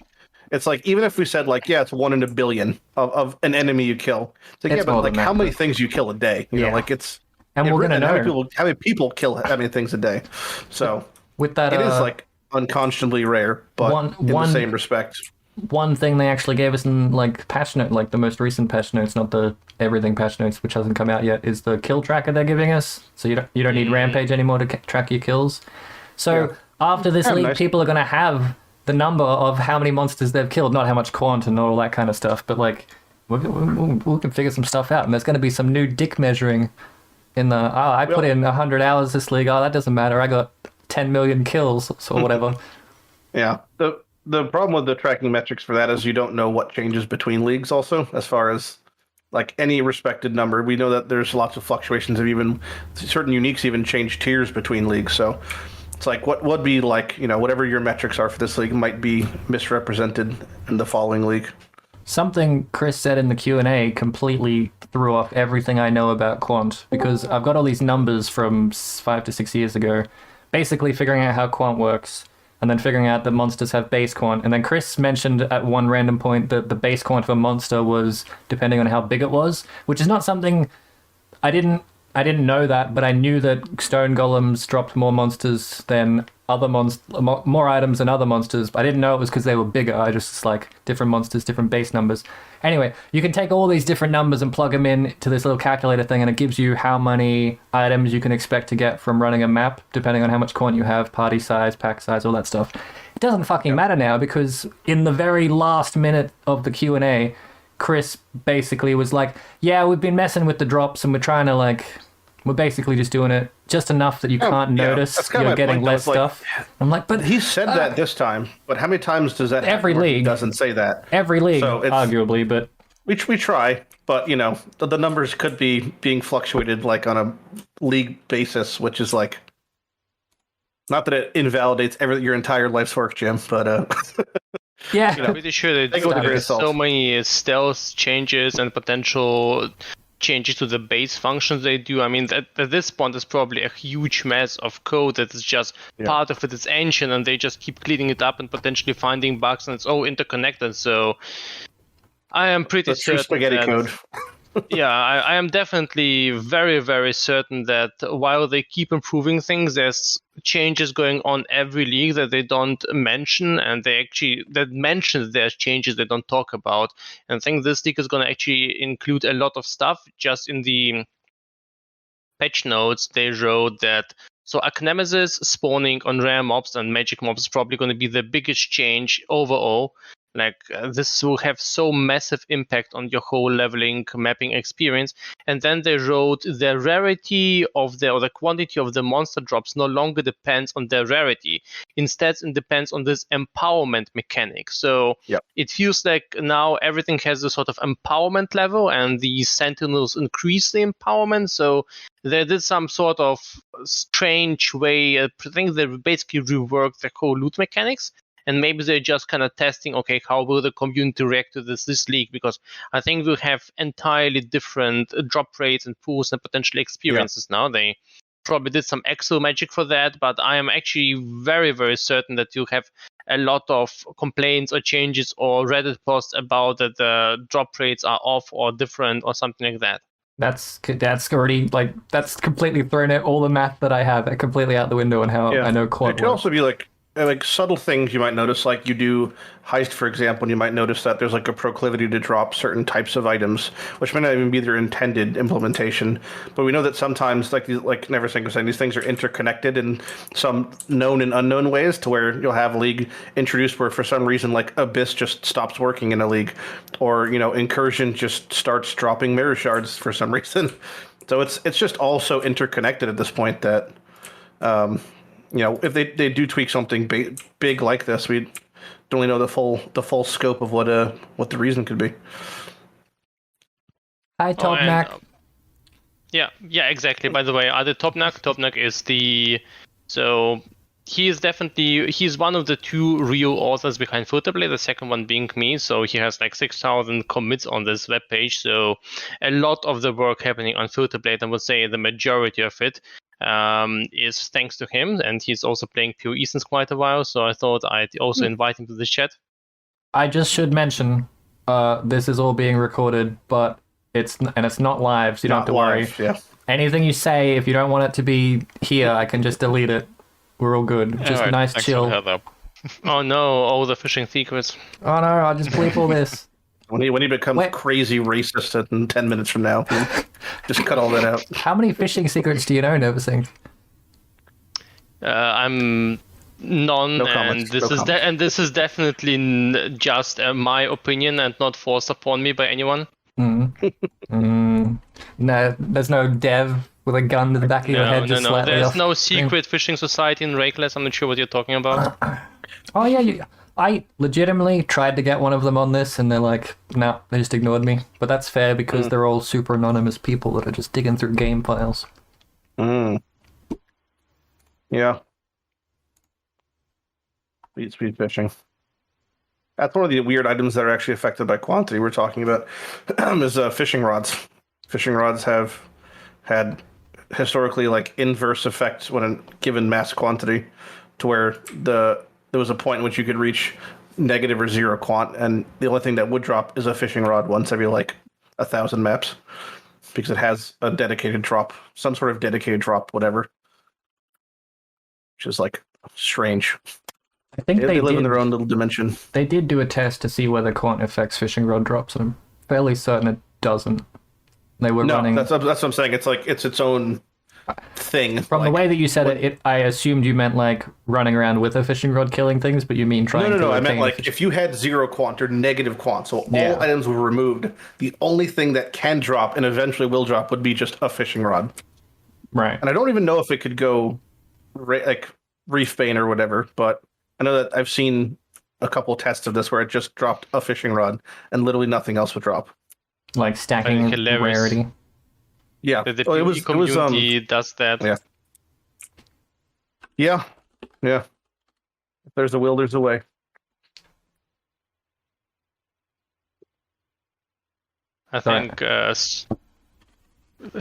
it's like, even if we said like, yeah, it's 1 in a billion of an enemy you kill. It's like, It's yeah, but more like than how that. many things you kill a day? You know, Yeah. like it's. And we're gonna know how many people kill how many things a day. So with that. it is like unconscionably rare, but in the same respect. One thing they actually gave us in like patch note, like the most recent patch notes, not the everything patch notes, which hasn't come out yet, is the kill tracker they're giving us. So you don't need Rampage anymore to track your kills. So after this league, nice. people are going to have the number of how many monsters they've killed, not how much quant and all that kind of stuff, but like we can figure some stuff out, and there's going to be some new dick measuring in the. Oh, I put in 100 hours this league. Oh, that doesn't matter. I got 10 million kills or whatever. Yeah. The problem with the tracking metrics for that is you don't know what changes between leagues also, as far as like any respected number. We know that there's lots of fluctuations of even certain uniques even change tiers between leagues. So it's like what would be like, you know, whatever your metrics are for this league might be misrepresented in the following league. Something Chris said in the Q&A completely threw off everything I know about quant, because I've got all these numbers from 5 to 6 years ago, basically figuring out how quant works, and then figuring out that monsters have base quant. And then Chris mentioned at one random point that the base quant of a monster was depending on how big it was, which is not something I didn't know that, but I knew that stone golems dropped more monsters than other more items than other monsters. But I didn't know it was because they were bigger. I just like different monsters, different base numbers. Anyway, you can take all these different numbers and plug them in to this little calculator thing, and it gives you how many items you can expect to get from running a map, depending on how much quant you have, party size, pack size, all that stuff. It doesn't fucking matter now, because in the very last minute of the Q&A, Chris basically was like, yeah, we've been messing with the drops and we're trying to like, we're basically just doing it just enough that you can't notice you're getting less stuff. I'm like, but he said that this time, but how many times does that every league he doesn't say that? Every league, so arguably, but we try, but you know, the numbers could be being fluctuated like on a league basis, which is like, not that it invalidates your entire life's work, Jim, but yeah, I'm pretty sure that there's so many stealth changes and potential changes to the base functions they do. I mean, at this point, there's probably a huge mess of code that is just part of it is ancient, and they just keep cleaning it up and potentially finding bugs, and it's all interconnected. So I am pretty certain spaghetti code. Yeah, I am definitely very, very certain that while they keep improving things, there's changes going on every league that they don't mention, and that mention there's changes they don't talk about. And I think this league is going to actually include a lot of stuff. Just in the patch notes, they wrote that so Archnemesis spawning on rare mobs and magic mobs is probably going to be the biggest change overall. Like this will have so massive impact on your whole leveling mapping experience. And then they wrote the rarity of or the quantity of the monster drops no longer depends on their rarity. Instead, it depends on this empowerment mechanic. So it feels like now everything has a sort of empowerment level, and the Sentinels increase the empowerment. So they did some sort of strange way. I think they basically reworked the whole loot mechanics. And maybe they're just kind of testing, okay, how will the community react to this league? Because I think we'll have entirely different drop rates and pools and potential experiences now. They probably did some Excel magic for that, but I am actually very, very certain that you'll have a lot of complaints or changes or Reddit posts about that the drop rates are off or different or something like that. That's already like that's completely thrown out all the math that I have completely out the window and how I know quad. It could also be like subtle things you might notice, like you do heist, for example, and you might notice that there's like a proclivity to drop certain types of items, which may not even be their intended implementation. But we know that sometimes, like Neversink was saying, these things are interconnected in some known and unknown ways, to where you'll have a league introduced where for some reason, like Abyss just stops working in a league, or Incursion just starts dropping mirror shards for some reason. So it's just all so interconnected at this point that. If they do tweak something big like this, we don't really know the full scope of what the reason could be. Hi, Tobnac. Yeah, exactly. By the way, other Tobnac. Tobnac is he's one of the two real authors behind Footerblade, the second one being me. So he has like 6,000 commits on this webpage. So a lot of the work happening on Footerblade, I would say the majority of it, is thanks to him, and he's also playing POE since quite a while, so I thought I'd also invite him to the chat. I just should mention, this is all being recorded, but it's not live, so you don't have to worry. Yeah. Anything you say, if you don't want it to be here, I can just delete it. We're all good. Just right, nice chill. Oh no, all the fishing secrets. Oh no, I'll just bleep all this. When he becomes crazy racist in 10 minutes from now, just cut all that out. How many fishing secrets do you know, Neversink? I'm none, no comments, and this is definitely just my opinion and not forced upon me by anyone. No, there's no dev with a gun to the back of your head. No. There's no secret fishing society in Rakeless. I'm not sure what you're talking about. Oh yeah, I legitimately tried to get one of them on this, and they're like, no, they just ignored me. But that's fair because they're all super anonymous people that are just digging through game files. Yeah. Speed fishing. That's one of the weird items that are actually affected by quantity we're talking about is fishing rods. Fishing rods have had historically like inverse effects when a given mass quantity, to where there was a point in which you could reach negative or zero quant, and the only thing that would drop is a fishing rod once every like 1,000 maps, because it has a dedicated drop, some sort of dedicated drop, whatever, which is like strange. I think they live in their own little dimension. They did do a test to see whether quant affects fishing rod drops, and I'm fairly certain it doesn't. They were running. That's what I'm saying. It's like it's its own thing. From the way that you said it, I assumed you meant like running around with a fishing rod killing things, but you mean trying to... No, I meant obtain like if you had 0 quant or negative quant, so all items were removed, the only thing that can drop and eventually will drop would be just a fishing rod. Right. And I don't even know if it could go like reef bane or whatever, but I know that I've seen a couple tests of this where it just dropped a fishing rod and literally nothing else would drop. Like stacking rarity. Yeah, The POE community does that. Yeah. If there's a will, there's a way. I think a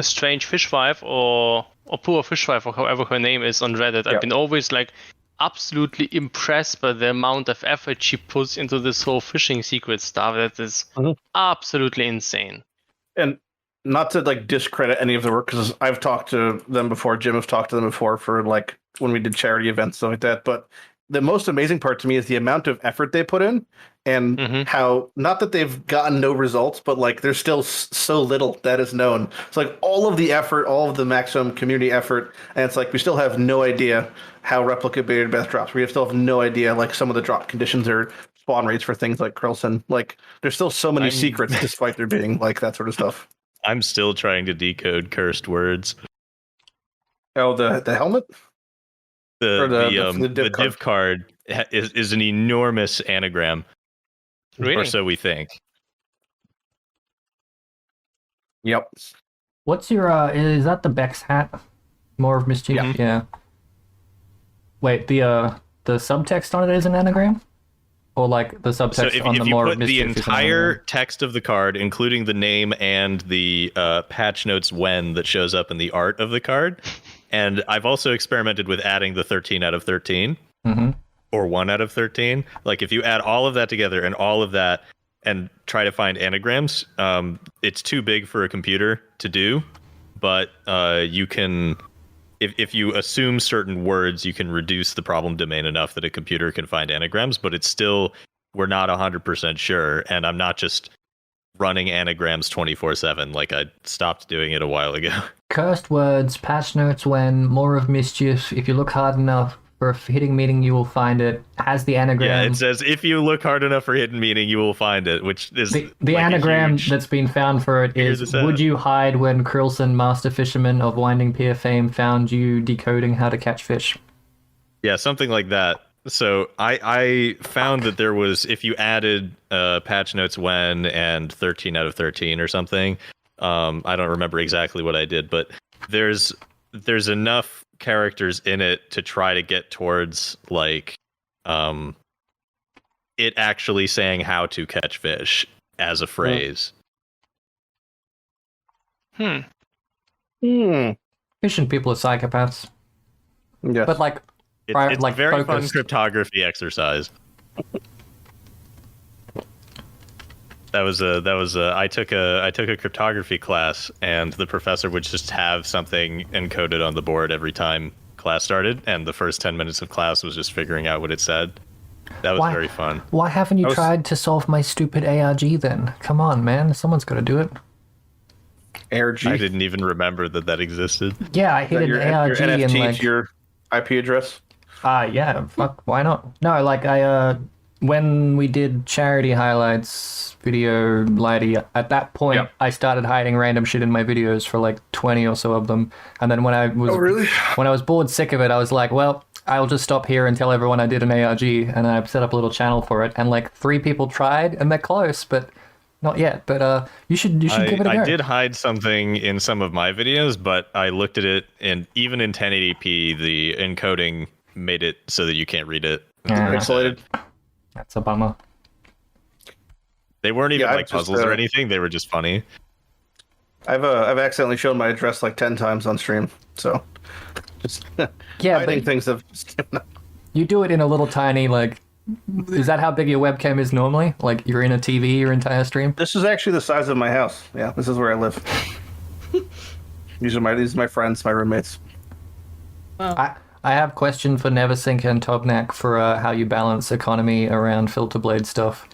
strange fishwife or poor fishwife, or however her name is on Reddit. I've been always like absolutely impressed by the amount of effort she puts into this whole fishing secret stuff. That is absolutely insane. And not to like discredit any of the work, because I've talked to them before, Jim have talked to them before for like when we did charity events, stuff like that. But the most amazing part to me is the amount of effort they put in, and how, not that they've gotten no results, but like there's still so little that is known. It's like all of the effort, all of the maximum community effort, and it's like we still have no idea how replicate baited best drops. We still have no idea like some of the drop conditions or spawn rates for things like Krillson. Like there's still so many secrets despite there being like that sort of stuff. I'm still trying to decode cursed words. Oh, the helmet? The div card is an enormous anagram. Really? Or so we think. Yep. What's your, is that the Bex hat? More of mischief? Yeah. Wait, the subtext on it is an anagram? Or like the subtext on the more of mischief? The entire text of the card, including the name and the patch notes when that shows up in the art of the card. And I've also experimented with adding the 13 out of 13 or 1 out of 13. Like if you add all of that together and all of that and try to find anagrams, it's too big for a computer to do. But you can, if you assume certain words, you can reduce the problem domain enough that a computer can find anagrams. But it's still, we're not 100% sure. And I'm not just running anagrams 24/7. Like I stopped doing it a while ago. Cursed words, patch notes when, more of mischief. If you look hard enough for a hidden meaning, you will find it. Has the anagram. Yeah, it says if you look hard enough for hidden meaning, you will find it, which is the like anagram that's been found for it is: would you hide when Krillson, master fisherman of Winding Pier fame, found you decoding how to catch fish? Yeah, something like that. So I found that there was, if you added patch notes when and 13 out of 13 or something, I don't remember exactly what I did, but there's enough characters in it to try to get towards like it actually saying how to catch fish as a phrase. Fishing people are psychopaths. Yes. But like, it's like a very focused. fun cryptography exercise. I took a cryptography class, and the professor would just have something encoded on the board every time class started, and the first 10 minutes of class was just figuring out what it said. That was very fun. Why haven't you tried to solve my stupid ARG then? Come on, man. Someone's got to do it. ARG? I didn't even remember that existed. Yeah, I hit an ARG your NFT and like... to your IP address? Yeah, fuck, why not? No, like when we did charity highlights video, Lighty, at that point, I started hiding random shit in my videos for like 20 or so of them. And then when I was bored sick of it, I was like, well, I'll just stop here and tell everyone I did an ARG, and I set up a little channel for it. And like 3 people tried, and they're close, but not yet. But you should give it a go. I did hide something in some of my videos, but I looked at it, and even in 1080p, the encoding made it so that you can't read it. Pixelated. That's a bummer. They weren't even like puzzles or anything. They were just funny. I've accidentally shown my address like 10 times on stream. So just hiding things have. You do it in a little tiny like. Is that how big your webcam is normally? Like you're in a TV your entire stream? This is actually the size of my house. Yeah, this is where I live. These are my friends, my roommates. Wow. I have a question for Neversink and Tobnac for how you balance economy around filter blade stuff.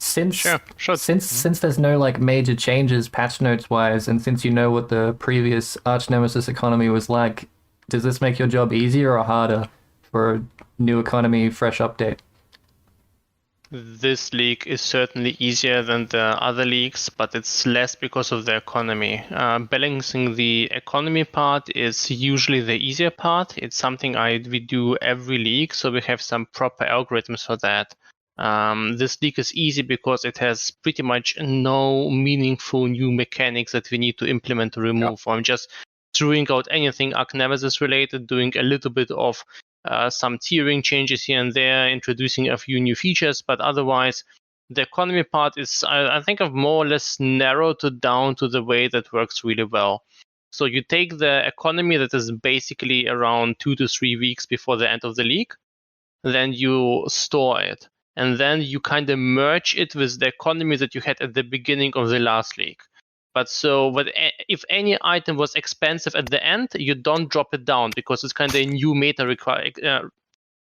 Since Sure. since there's no like major changes patch notes wise, and since you know what the previous Archnemesis economy was like, does this make your job easier or harder for a new economy fresh update? This league is certainly easier than the other leagues, but it's less because of the economy. Balancing the economy part is usually the easier part. It's something we do every league, so we have some proper algorithms for that. This league is easy because it has pretty much no meaningful new mechanics that we need to implement or remove. I'm just throwing out anything Archnemesis related, doing a little bit of some tiering changes here and there, introducing a few new features, but otherwise the economy part is, I think, I've more or less narrowed it down to the way that works really well. So you take the economy that is basically around 2 to 3 weeks before the end of the league, then you store it, and then you kind of merge it with the economy that you had at the beginning of the last league. But if any item was expensive at the end, you don't drop it down because it's kind of a new meta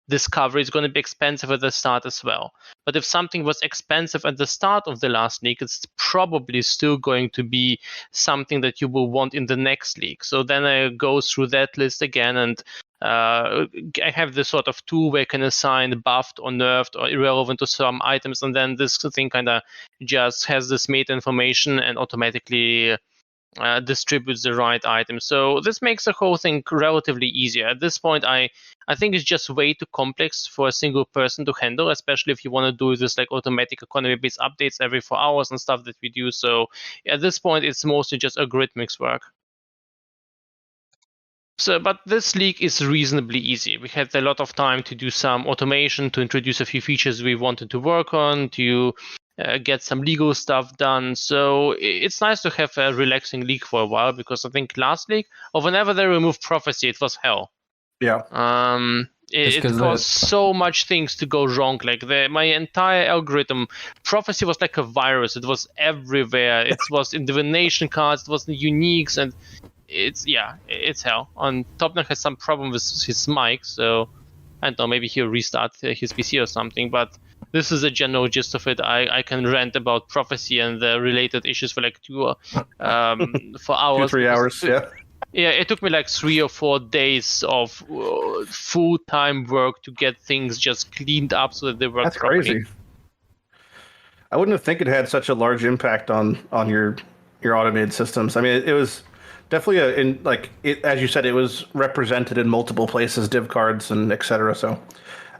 discovery. It's going to be expensive at the start as well. But if something was expensive at the start of the last league, it's probably still going to be something that you will want in the next league. So then I go through that list again, and I have this sort of tool where I can assign buffed or nerfed or irrelevant to some items, and then this thing kind of just has this meta information and automatically distributes the right item. So this makes the whole thing relatively easier. At this point, I think it's just way too complex for a single person to handle, especially if you want to do this like automatic economy-based updates every 4 hours and stuff that we do. So at this point, it's mostly just algorithmics work. So, but this league is reasonably easy. We had a lot of time to do some automation, to introduce a few features we wanted to work on, to get some legal stuff done. So it's nice to have a relaxing league for a while, because I think last league, or whenever they removed prophecy, it was hell. Yeah. It caused so much things to go wrong. Like my entire algorithm, prophecy was like a virus. It was everywhere. It was in divination cards. It was in uniques, and it's hell. And Tobnac has some problem with his mic, so I don't know, maybe he'll restart his PC or something. But this is a general gist of it. I can rant about prophecy and the related issues for like 2 for hours. 2-3 hours, yeah. Yeah, it took me like 3 or 4 days of full-time work to get things just cleaned up so that they work properly. That's crazy. I wouldn't have think it had such a large impact on your automated systems. I mean, it was definitely as you said, it was represented in multiple places, div cards and etc. So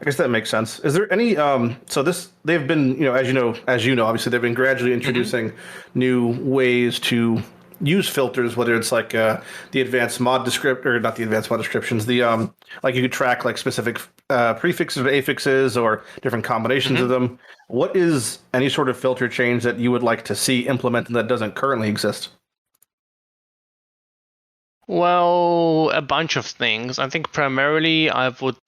I guess that makes sense. Is there any they've been, as you know, obviously they've been gradually introducing new ways to use filters, whether it's like the advanced mod descriptor, not the advanced mod descriptions, the like you could track like specific prefixes or affixes or different combinations of them. What is any sort of filter change that you would like to see implemented that doesn't currently exist? Well, a bunch of things. I think primarily I would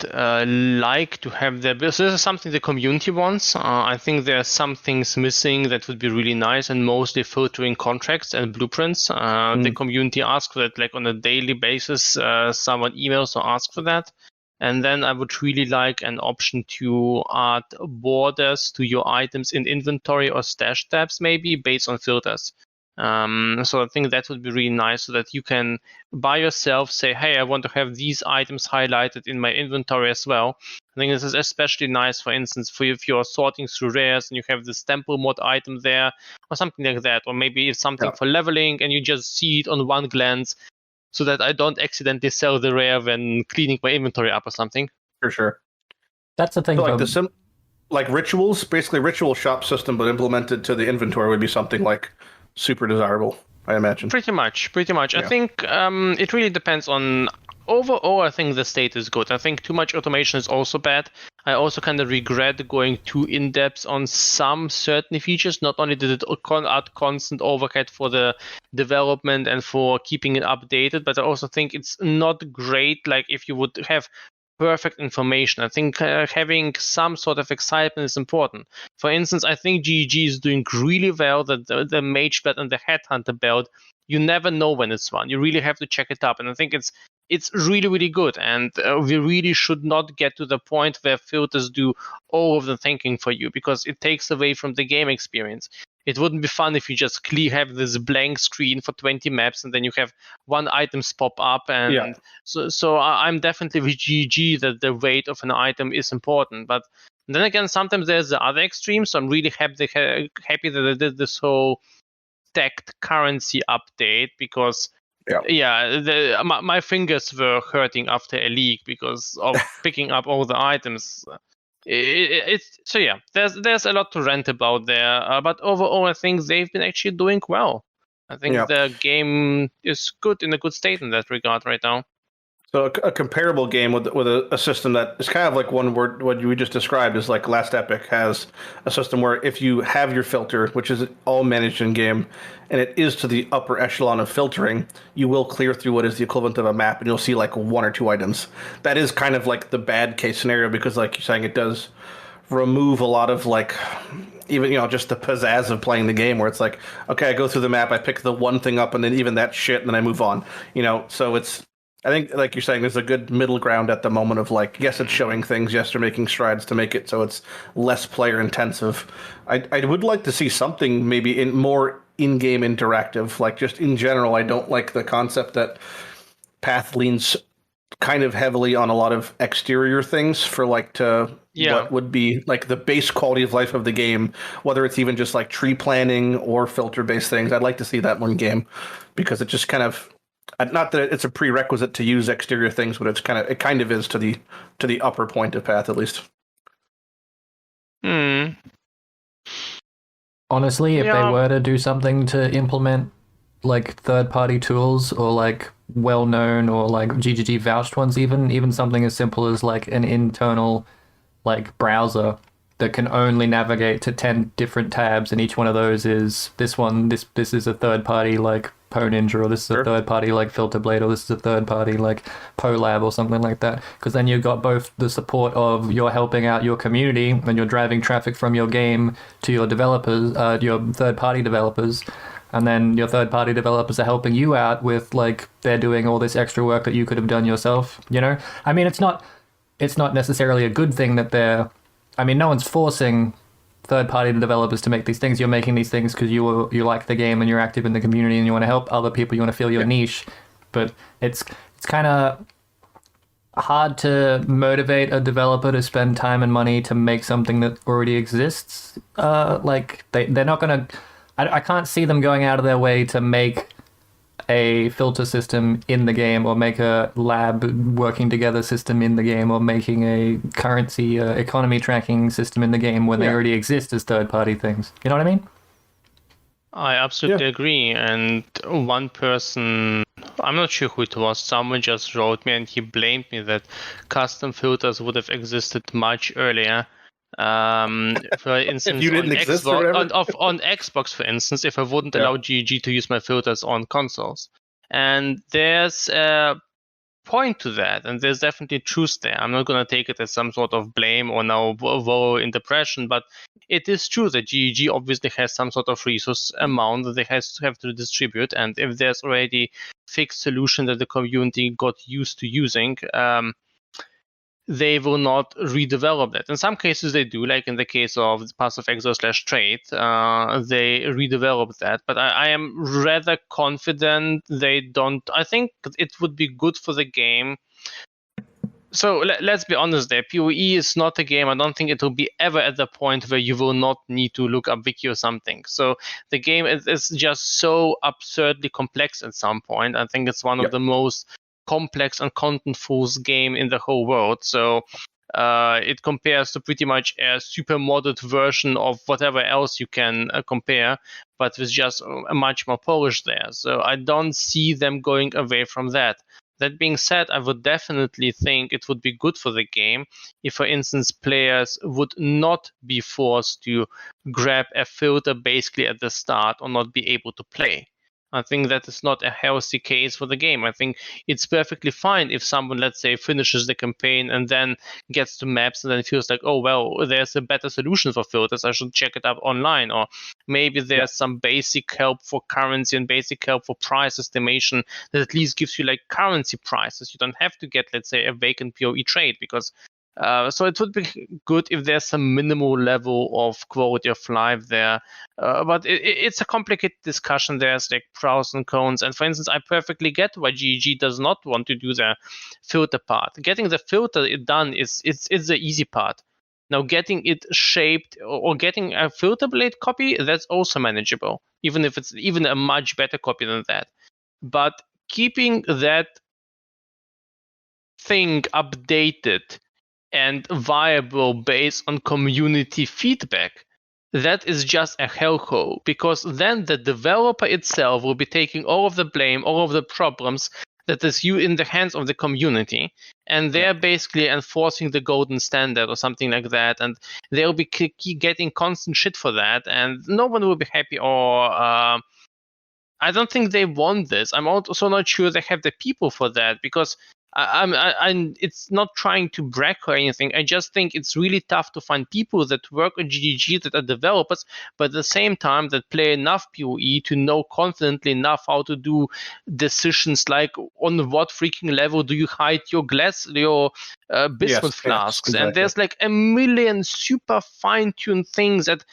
like to have this is something the community wants. I think there are some things missing that would be really nice, and mostly filtering contracts and blueprints. The community asks for that like on a daily basis. Someone emails or asks for that. And then I would really like an option to add borders to your items in inventory or stash tabs, maybe based on filters. So I think that would be really nice, so that you can by yourself say, hey, I want to have these items highlighted in my inventory as well. I think this is especially nice, for instance, for if you're sorting through rares and you have this temple mod item there or something like that, or maybe it's something for leveling and you just see it on one glance, so that I don't accidentally sell the rare when cleaning my inventory up or something. For sure. That's the thing. So like rituals, basically ritual shop system, but implemented to the inventory would be something like super desirable, I imagine. Pretty much. Yeah. I think it really depends on. Overall, I think the state is good. I think too much automation is also bad. I also kind of regret going too in-depth on some certain features. Not only did it add constant overhead for the development and for keeping it updated, but I also think it's not great, like if you would have perfect information. I think having some sort of excitement is important. For instance, I think GG is doing really well that the Mage Belt and the Headhunter belt, you never know when it's won. You really have to check it up. And I think it's it's really, really good. And we really should not get to the point where filters do all of the thinking for you, because it takes away from the game experience. It wouldn't be fun if you just have this blank screen for 20 maps and then you have one items pop up. And so I'm definitely with GG that the weight of an item is important. But then again, sometimes there's the other extreme. So I'm really happy that they did this whole stacked currency update, because my fingers were hurting after a leak because of picking up all the items. There's a lot to rant about there, but overall I think they've been actually doing well. I think the game is good, in a good state in that regard right now. So a comparable game with a system that is kind of like one word, what you just described is like Last Epic has a system where if you have your filter, which is all managed in game, and it is to the upper echelon of filtering, you will clear through what is the equivalent of a map, and you'll see like 1 or 2 items. That is kind of like the bad case scenario, because like you're saying, it does remove a lot of like, even, just the pizzazz of playing the game, where it's like, okay, I go through the map, I pick the one thing up, and then even that shit, and then I move on. So it's, I think, like you're saying, there's a good middle ground at the moment of like, yes, it's showing things, yes, they're making strides to make it so it's less player intensive. I would like to see something maybe more in-game interactive. Like, just in general, I don't like the concept that Path leans kind of heavily on a lot of exterior things for what would be like the base quality of life of the game, whether it's even just like tree planning or filter based things. I'd like to see that one game, because it just kind of, not that it's a prerequisite to use exterior things, but it kind of is to the upper point of Path, at least. Honestly, if they were to do something to implement like third-party tools, or like well-known or like GGG vouched ones, even something as simple as like an internal like browser that can only navigate to 10 different tabs, and each one of those is this is a third-party like PoeNinja, or this is a third-party like Filterblade, or this is a third-party like PoeLab or something like that. Because then you've got both the support of you're helping out your community and you're driving traffic from your game to your developers, your third-party developers, and then your third-party developers are helping you out with like they're doing all this extra work that you could have done yourself. I mean, it's not necessarily a good thing that no one's forcing third-party developers to make these things. You're making these things because you like the game and you're active in the community and you want to help other people. You want to fill your niche, but it's kind of hard to motivate a developer to spend time and money to make something that already exists. Like they're not gonna. I can't see them going out of their way to make a filter system in the game, or make a lab working together system in the game, or making a currency economy tracking system in the game when they already exist as third-party things. You know what I mean? I absolutely agree. And one person, I'm not sure who it was, someone just wrote me and he blamed me that custom filters would have existed much earlier. For instance, you didn't exist or whatever? on Xbox, for instance, if I wouldn't allow GG to use my filters on consoles. And there's a point to that, and there's definitely truth there. I'm not going to take it as some sort of blame or now woe in depression, but it is true that GG obviously has some sort of resource amount that they have to distribute, and if there's already fixed solution that the community got used to using, they will not redevelop that. In some cases they do, like in the case of Path of Exile / Trade, they redeveloped that. But I am rather confident they don't. I think it would be good for the game. So let's be honest there. POE is not a game. I don't think it will be ever at the point where you will not need to look up wiki or something. So the game is just so absurdly complex at some point. I think it's one of the most complex and contentful game in the whole world. So it compares to pretty much a super modded version of whatever else you can compare, but with just a much more polish there. So I don't see them going away from that. That being said, I would definitely think it would be good for the game if, for instance, players would not be forced to grab a filter basically at the start or not be able to play. I think that is not a healthy case for the game. I think it's perfectly fine if someone, let's say, finishes the campaign and then gets to maps and then feels like, oh, well, there's a better solution for filters. I should check it up online. Or maybe there's some basic help for currency and basic help for price estimation that at least gives you like currency prices. You don't have to get, let's say, a vacant POE trade because so it would be good if there's some minimal level of quality of life there. But it's a complicated discussion. There's like pros and cons. And for instance, I perfectly get why GG does not want to do the filter part. Getting the filter done it's the easy part. Now getting it shaped or getting a filter blade copy, that's also manageable, even if it's even a much better copy than that. But keeping that thing updated and viable based on community feedback, that is just a hellhole, because then the developer itself will be taking all of the blame, all of the problems that is in the hands of the community, and they're basically enforcing the golden standard or something like that, and they'll be getting constant shit for that, and no one will be happy. Or I don't think they want this. I'm also not sure they have the people for that, because I'm it's not trying to brag or anything. I just think it's really tough to find people that work on GDG that are developers, but at the same time that play enough PoE to know confidently enough how to do decisions like on what freaking level do you hide your bismuth flasks. Exactly. And there's like a million super fine-tuned things that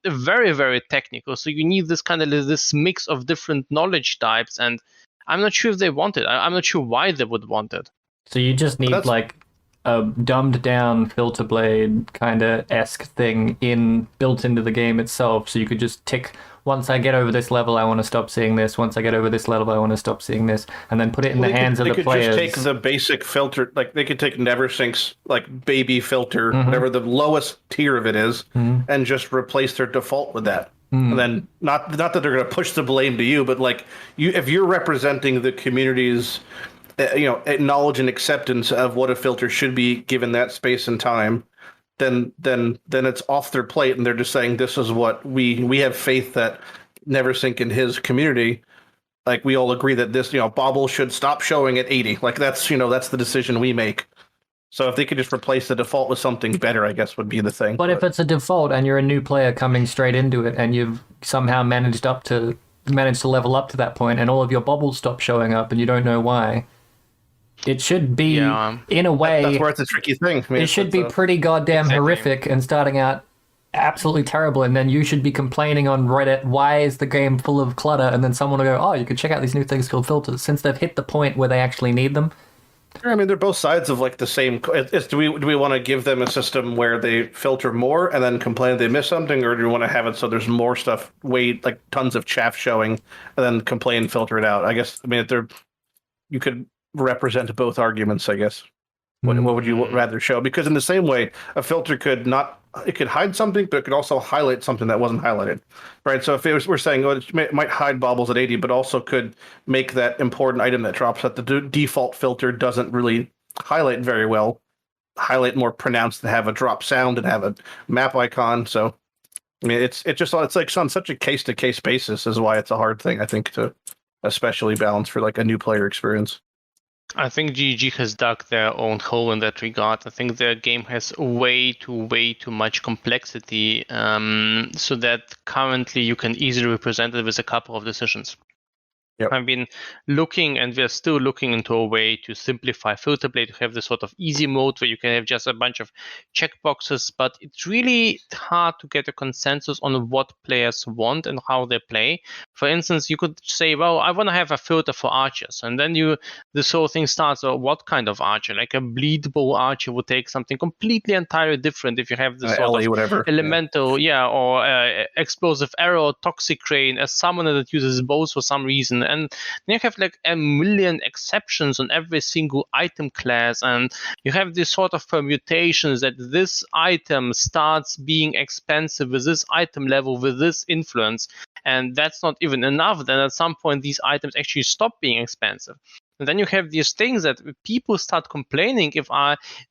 very, very technical. So you need this kind of this mix of different knowledge types, and I'm not sure if they want it. I'm not sure why they would want it. So you just need like a dumbed down filter blade kind of esque thing built into the game itself. So you could just tick, once I get over this level, I want to stop seeing this. Once I get over this level, I want to stop seeing this, and then put it in the hands of the players. They could just take the basic filter, like they could take Neversink's like baby filter, whatever the lowest tier of it is, and just replace their default with that. And then not that they're going to push the blame to you, but like if you're representing the community's knowledge and acceptance of what a filter should be given that space and time, then it's off their plate, and they're just saying this is what we have faith that Neversink and his community, like we all agree that this Bobble should stop showing at 80. Like that's the decision we make. So if they could just replace the default with something better, I guess would be the thing. But if it's a default and you're a new player coming straight into it, and you've somehow managed to level up to that point, and all of your bobbles stop showing up, and you don't know why, it should be in a way. That's where it's a tricky thing. I mean, it should be pretty goddamn horrific and starting out absolutely terrible, and then you should be complaining on Reddit, why is the game full of clutter? And then someone will go, oh, you could check out these new things called filters, since they've hit the point where they actually need them. I mean, they're both sides of like the same. Do we want to give them a system where they filter more and then complain they miss something, or do we want to have it so there's more stuff, like tons of chaff showing, and then complain, filter it out? I guess. I mean, you could represent both arguments. I guess. What would you rather show? Because in the same way, a filter could hide something, but it could also highlight something that wasn't highlighted, right? So if we're saying, it might hide baubles at 80, but also could make that important item that drops that the default filter doesn't really highlight very well, highlight more pronounced and have a drop sound and have a map icon. So, I mean, it's like on such a case-to-case basis is why it's a hard thing, I think, to especially balance for like a new player experience. I think GG has dug their own hole in that regard. I think their game has way too much complexity, so that currently you can easily represent it with a couple of decisions. Yep. I've been looking, and we're still looking into a way to simplify Filterblade to have this sort of easy mode where you can have just a bunch of checkboxes, but it's really hard to get a consensus on what players want and how they play. For instance, you could say, well, I want to have a filter for archers, and then this whole thing starts, well, what kind of archer? Like a bleed bow archer would take something completely entirely different if you have this sort of elemental, or explosive arrow, toxic crane, a summoner that uses bows for some reason. And then you have like a million exceptions on every single item class, and you have this sort of permutations that this item starts being expensive with this item level, with this influence, and that's not even enough. Then at some point these items actually stop being expensive. And then you have these things that people start complaining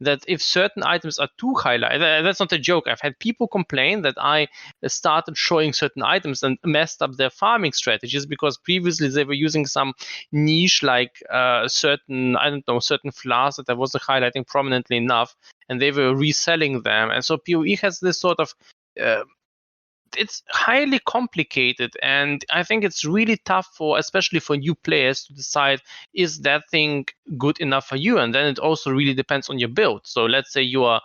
that if certain items are too highlighted. That's not a joke. I've had people complain that I started showing certain items and messed up their farming strategies because previously they were using some niche like certain flowers that I wasn't highlighting prominently enough, and they were reselling them. And so PoE has this sort of it's highly complicated, and I think it's really tough especially for new players to decide, is that thing good enough for you? And then it also really depends on your build. So let's say you are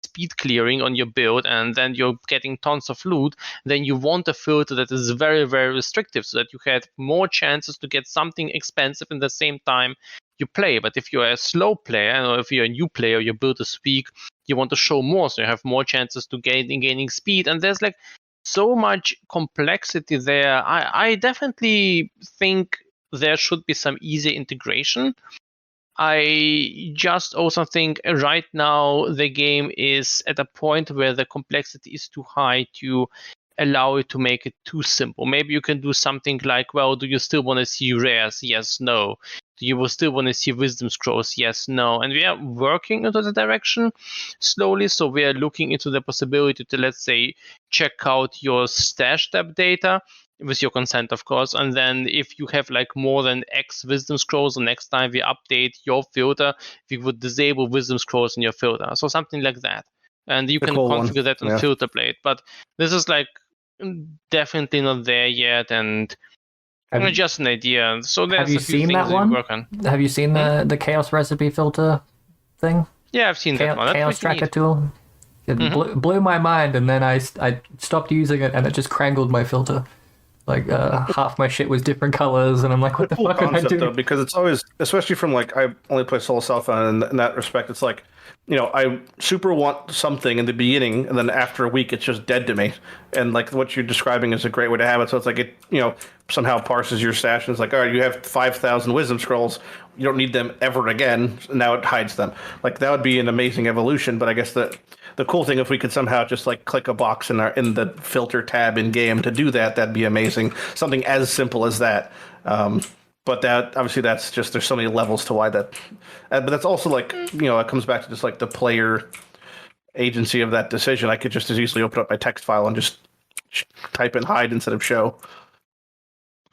speed clearing on your build and then you're getting tons of loot, then you want a filter that is very, very restrictive so that you have more chances to get something expensive in the same time you play. But if you're a slow player, or if you're a new player, your build is weak, you want to show more, so you have more chances to gaining speed. And there's like so much complexity there. I definitely think there should be some easy integration. I just also think right now the game is at a point where the complexity is too high to allow it to make it too simple. Maybe you can do something like, well, do you still want to see rares? Yes, no. Do you still want to see wisdom scrolls? Yes, no. And we are working into the direction slowly. So we are looking into the possibility to, let's say, check out your stash tab data with your consent, of course. And then if you have like more than X wisdom scrolls, the next time we update your filter, we would disable wisdom scrolls in your filter. So something like that. And you can configure that on Filter Blade. But this is like definitely not there yet, and just an idea. So there's have you a few seen things that one? we work on. Have you seen the chaos recipe filter thing? Yeah, I've seen that one. Chaos tracker tool. It blew my mind, and then I stopped using it, and it just crangled my filter. Like half my shit was different colors, and I'm like, what the fuck am I doing? Though, because it's always, especially from like, I only play solo self-found, and in that respect, it's like, you know, I super want something in the beginning, and then after a week, it's just dead to me. And like what you're describing is a great way to have it. So it's like it, you know, somehow parses your stash, and it's like, all right, you have 5,000 wisdom scrolls, you don't need them ever again. Now it hides them. Like that would be an amazing evolution. But I guess the cool thing, if we could somehow just like click a box in the filter tab in game to do that, that'd be amazing. Something as simple as that. But that obviously that's just, there's so many levels to why that. But that's also like, you know, it comes back to just like the player agency of that decision. I could just as easily open up my text file and just type in hide instead of show.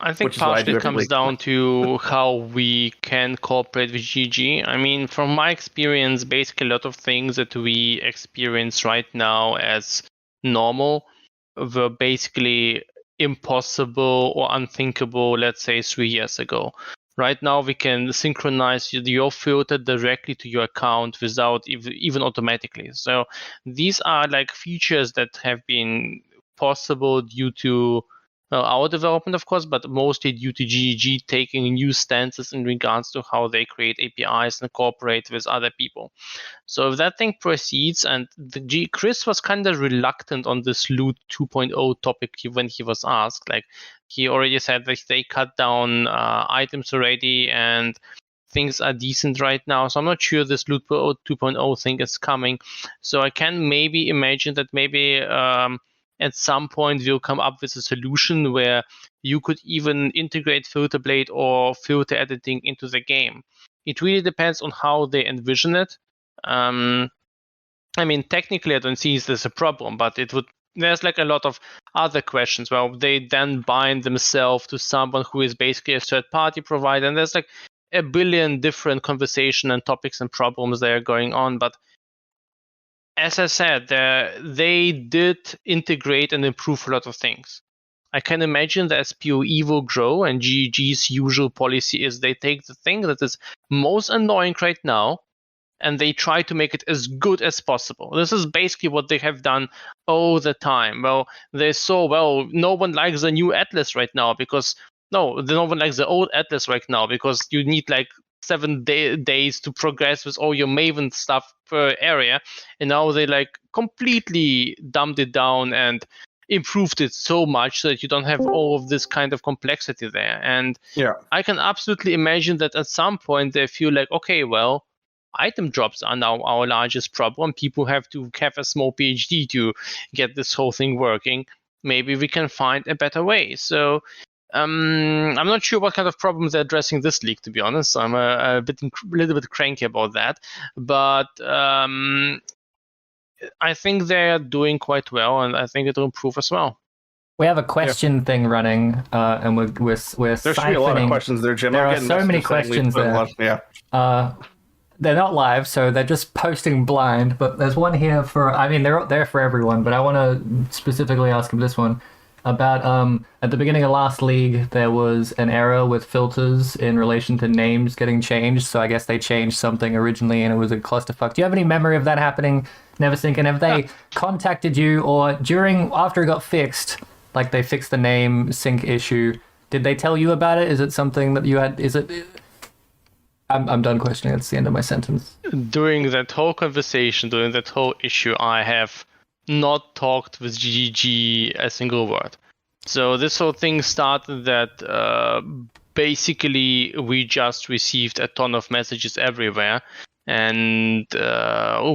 I think partially it comes down to how we can cooperate with GG. I mean, from my experience, basically a lot of things that we experience right now as normal were basically impossible or unthinkable, let's say 3 years ago. Right now, we can synchronize your filter directly to your account without even automatically. So these are like features that have been possible due to our development, of course, but mostly due to GG taking new stances in regards to how they create APIs and cooperate with other people. So if that thing proceeds, and Chris was kind of reluctant on this loot 2.0 topic when he was asked. Like he already said that they cut down items already and things are decent right now. So I'm not sure this loot 2.0 thing is coming. So I can maybe imagine that maybe at some point we'll come up with a solution where you could even integrate filter blade or filter editing into the game. It really depends on how they envision it. I mean, technically I don't see this as a problem, but there's like a lot of other questions. Well, they then bind themselves to someone who is basically a third party provider, and there's like a billion different conversation and topics and problems that are going on. But as I said, they did integrate and improve a lot of things. I can imagine that as PoE will grow, and GG's usual policy is they take the thing that is most annoying right now, and they try to make it as good as possible. This is basically what they have done all the time. Well, they saw, well, no one likes the new Atlas right now because, no one likes the old Atlas right now because you need like 7 days to progress with all your Maven stuff per area, and now they like completely dumbed it down and improved it so much so that you don't have all of this kind of complexity there. And yeah, I can absolutely imagine that at some point they feel like, okay, well, item drops are now our largest problem. People have to have a small PhD to get this whole thing working. Maybe we can find a better way. So I'm not sure what kind of problems they're addressing this leak, to be honest. I'm a little bit cranky about that, but I think they're doing quite well, and I think it'll improve as well. We have a question thing running, and we're There should be a lot of siphoning. questions there, Jim. There I'm are getting so many messages saying we questions put a there. lot- Yeah. They're not live, so they're just posting blind. But there's one here for. I mean, they're there for everyone, but I want to specifically ask him this one about. At the beginning of last league, there was an error with filters in relation to names getting changed. So I guess they changed something originally, and it was a clusterfuck. Do you have any memory of that happening, Neversink? And have they contacted you or after it got fixed, like they fixed the name sync issue? Did they tell you about it? Is it something that you had? Is it? I'm done questioning. That's the end of my sentence. During that whole conversation, during that whole issue, I have not talked with GGG a single word. So this whole thing started that basically we just received a ton of messages everywhere, and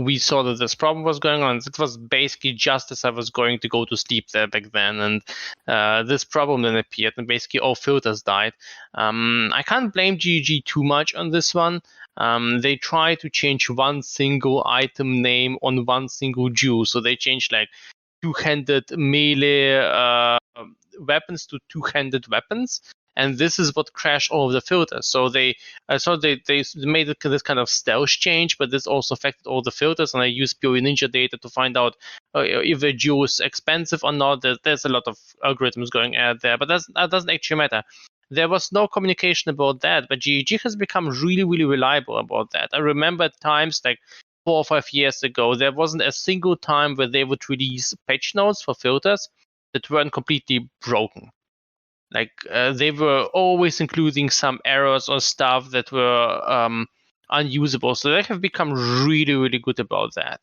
we saw that this problem was going on. It was basically just as I was going to go to sleep there back then, and this problem then appeared, and basically all filters died. I can't blame GG too much on this one. They tried to change one single item name on one single Jew, so they changed like two-handed melee weapons to two-handed weapons. And this is what crashed all of the filters. So they made this kind of stealth change, but this also affected all the filters. And I used POE Ninja data to find out if the Jew is expensive or not. There's a lot of algorithms going out there, but that doesn't actually matter. There was no communication about that, but GEG has become really, really reliable about that. I remember at times like 4 or 5 years ago, there wasn't a single time where they would release patch notes for filters that weren't completely broken. Like they were always including some errors or stuff that were unusable. So they have become really, really good about that.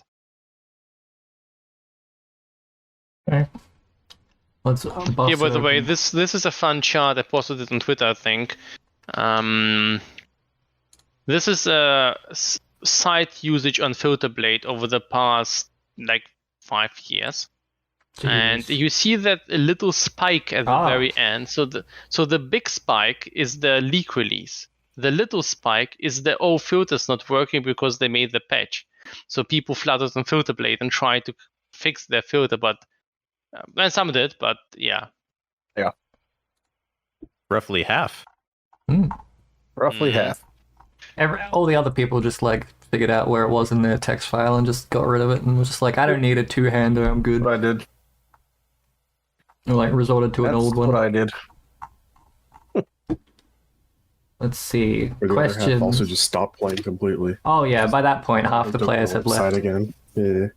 Okay. Let's Yeah, by the way, this is a fun chart. I posted it on Twitter, I think. This is a site usage on Filterblade over the past like 5 years. Jeez. And you see that little spike at the very end. So the big spike is the leak release. The little spike is the filters not working because they made the patch. So people flooded on Filterblade and tried to fix their filter, but and some did, but yeah. Yeah. Roughly half. Roughly half. All the other people just like figured out where it was in their text file and just got rid of it and was just like, I don't need a two-hander, I'm good. What I did. Or like resorted to an old one. What I did. Let's see. Or the other half Questions. also just stopped playing completely. Oh yeah, by that point half the players had left. Again. Yeah.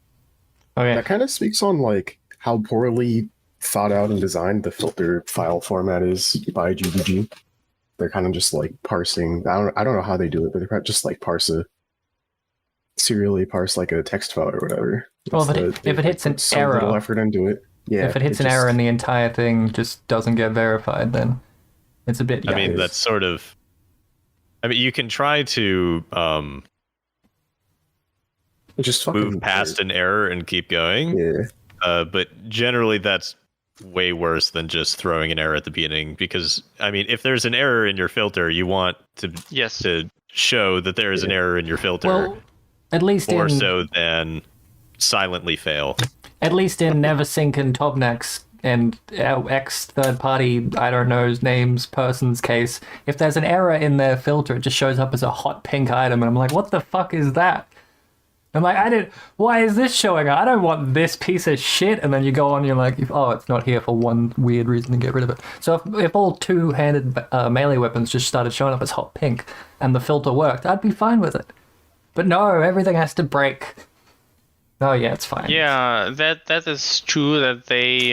Okay. That kind of speaks on like how poorly thought out and designed the filter file format is by GDG. They're kind of just like parsing. I don't know how they do it, but they're just like serially parse like a text file or whatever. Well, if it hits an error, little effort into it. Yeah. If it hits an error and the entire thing just doesn't get verified, then it's a bit. I mean, that's sort of. I mean, you can try to just move past an error and keep going. Yeah. But generally, that's way worse than just throwing an error at the beginning. Because I mean, if there's an error in your filter, you want to show that there is an error in your filter. Well, at least more so than silently fail. At least in Neversink and Tobnac's and X third-party, I don't know, names, person's case, if there's an error in their filter, it just shows up as a hot pink item, and I'm like, what the fuck is that? I'm like, why is this showing up? I don't want this piece of shit. And then you go on, you're like, oh, it's not here for one weird reason to get rid of it. So if all two-handed melee weapons just started showing up as hot pink and the filter worked, I'd be fine with it. But no, everything has to break. Oh yeah, it's fine. Yeah, that is true that they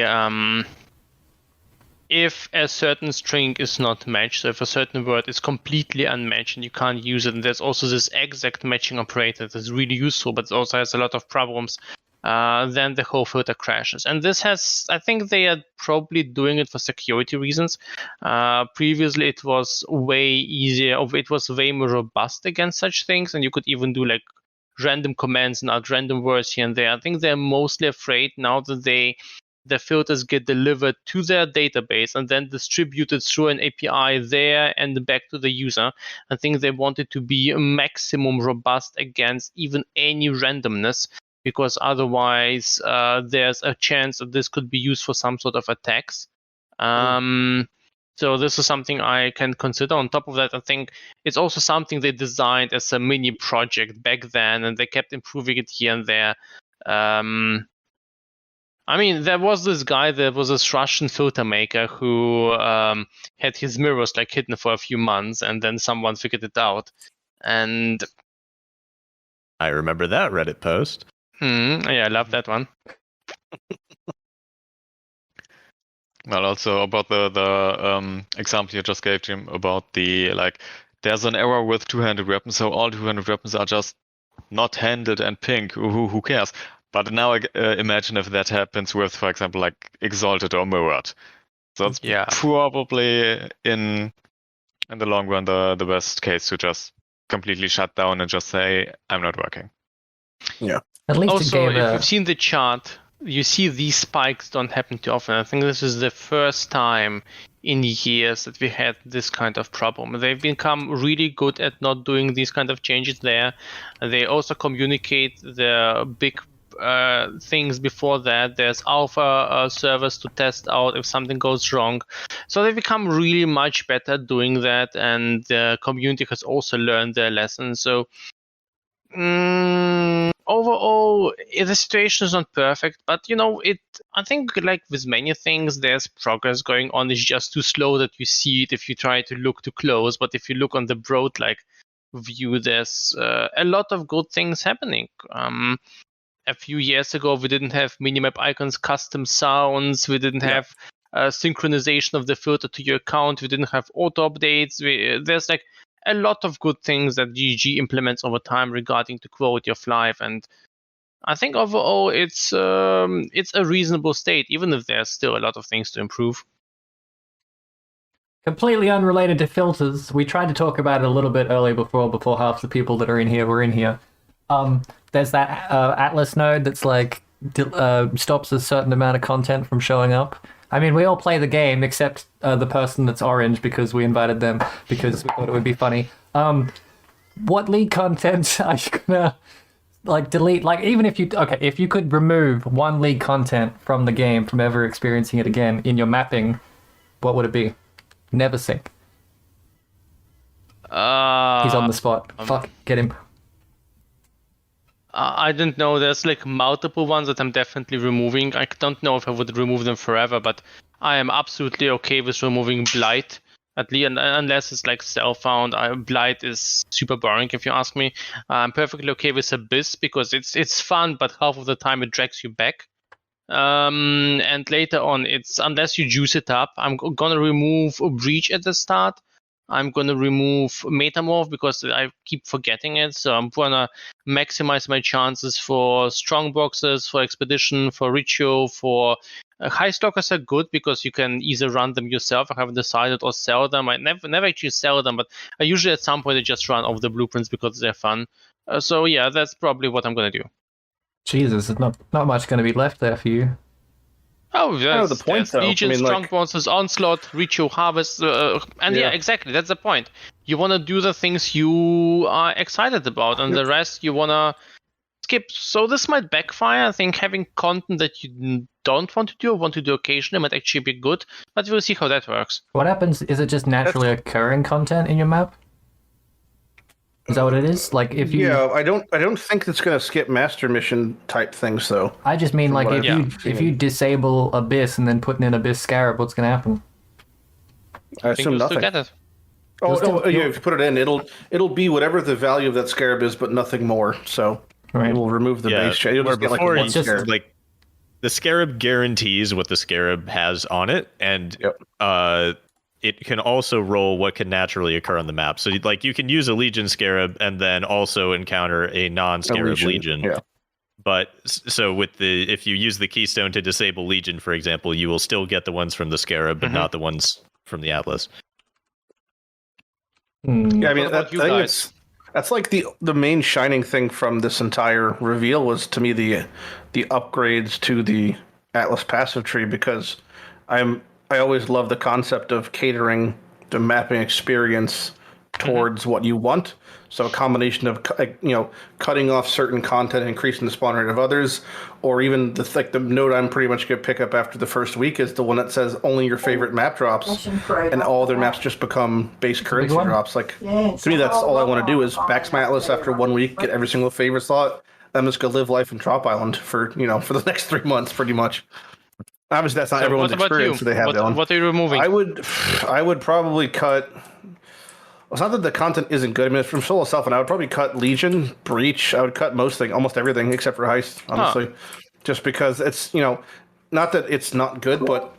if a certain string is not matched, so if a certain word is completely unmatched and you can't use it, and there's also this exact matching operator that is really useful, but it also has a lot of problems, then the whole filter crashes. And this has, I think they are probably doing it for security reasons. Previously, it was way easier, it was way more robust against such things, and you could even do like random commands and add random words here and there. I think they're mostly afraid now that they the filters get delivered to their database and then distributed through an API there and back to the user. I think they want it to be maximum robust against even any randomness, because otherwise there's a chance that this could be used for some sort of attacks. So this is something I can consider. On top of that, I think it's also something they designed as a mini project back then, and they kept improving it here and there. I mean, there was this guy, there was this Russian filter maker who had his mirrors like hidden for a few months, and then someone figured it out. And I remember that Reddit post. Yeah, I love that one. Well, also about the example you just gave, Jim, about the there's an error with two-handed weapons, so all two-handed weapons are just not handled and pink. Who cares? But now imagine if that happens with, for example, like Exalted or Mirrored. So it's probably in the long run the best case to just completely shut down and just say, I'm not working. Yeah. At least Also, it gave if you've seen the chart, you see these spikes don't happen too often. I think this is the first time in years that we had this kind of problem. They've become really good at not doing these kind of changes there. They also communicate the big things before that. There's alpha servers to test out if something goes wrong. So they've become really much better doing that, and the community has also learned their lessons. So overall, the situation is not perfect, but I think like with many things, there's progress going on. It's just too slow that you see it if you try to look too close. But if you look on the broad view, there's a lot of good things happening. A few years ago, we didn't have minimap icons, custom sounds. We didn't have synchronization of the filter to your account. We didn't have auto updates. There's a lot of good things that GG implements over time regarding to quality of life, and I think overall it's a reasonable state, even if there's still a lot of things to improve. Completely unrelated to filters, we tried to talk about it a little bit earlier before half the people that are in here were in here. There's that Atlas node that's stops a certain amount of content from showing up. I mean, we all play the game except the person that's orange because we invited them because we thought it would be funny. What league content are you gonna delete? Even if you could remove one league content from the game from ever experiencing it again in your mapping, what would it be? Neversink. He's on the spot. Fuck, get him. I don't know. There's multiple ones that I'm definitely removing. I don't know if I would remove them forever, but I am absolutely okay with removing Blight. At least, unless it's self-found. Blight is super boring if you ask me. I'm perfectly okay with Abyss because it's fun, but half of the time it drags you back. And later on, it's unless you juice it up. I'm gonna remove Breach at the start. I'm going to remove Metamorph because I keep forgetting it. So I'm going to maximize my chances for strong boxes, for Expedition, for Ritual, for High Stalkers are good because you can either run them yourself, I haven't decided, or sell them. I never actually sell them, but I usually at some point I just run off the blueprints because they're fun. So yeah, that's probably what I'm going to do. Jesus, there's not much going to be left there for you. Oh, that's the point, though. Legion, Strong Monsters, Onslaught, Ritual, Harvest, and yeah, exactly, that's the point. You want to do the things you are excited about, and the rest you want to skip. So this might backfire. I think having content that you don't want to do or want to do occasionally might actually be good, but we'll see how that works. What happens? Is it just naturally occurring content in your map? Is that what it is? If you... Yeah, I don't think it's going to skip master mission type things though. I just mean if you disable Abyss and then put in an Abyss Scarab, what's going to happen? I assume nothing. Get it. If you put it in, it'll be whatever the value of that Scarab is, but nothing more. So it will remove the base check. You'll just get one Scarab. The Scarab guarantees what the Scarab has on it, and it can also roll what can naturally occur on the map. So you can use a Legion Scarab and then also encounter a non-Scarab Legion. Yeah. But so if you use the Keystone to disable Legion, for example, you will still get the ones from the Scarab, but not the ones from the Atlas. Yeah, I mean, that's the main shining thing from this entire reveal was to me the upgrades to the Atlas passive tree because I always love the concept of catering the mapping experience towards what you want. So a combination of cutting off certain content, increasing the spawn rate of others, or even the node I'm pretty much gonna pick up after the first week is the one that says only your favorite map drops, and all their maps just become base currency drops. Like to me, that's all I want to do is max my Atlas after 1 week, get every single favorite slot. I'm just gonna live life in Drop Island for the next 3 months, pretty much. Obviously, that's not everyone's experience. So they have that one. What are you removing? I would probably cut. It's not that the content isn't good. I mean, it's from Solo Self, and I would probably cut Legion, Breach. I would cut almost everything except for Heist, honestly, just because it's not that it's not good, but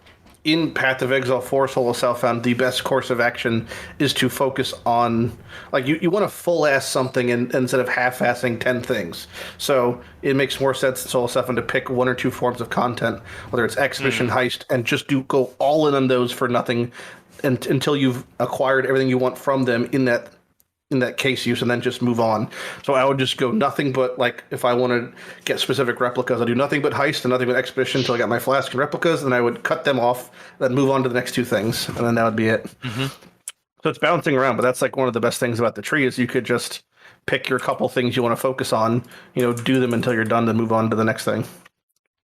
in Path of Exile 4, Solo Self found the best course of action is to focus on you want to full ass something instead of half-assing 10 things. So it makes more sense in Solo Self to pick 1 or 2 forms of content, whether it's Exhibition, Heist, and just go all in on those for nothing. Until you've acquired everything you want from them in that case use, and then just move on. So I would just go nothing but if I want to get specific replicas, I'll do nothing but Heist and nothing but Expedition until I got my Flask and replicas, and I would cut them off, then move on to the next 2 things, and then that would be it. Mm-hmm. So it's bouncing around, but that's one of the best things about the tree is you could just pick your couple things you want to focus on, do them until you're done, then move on to the next thing.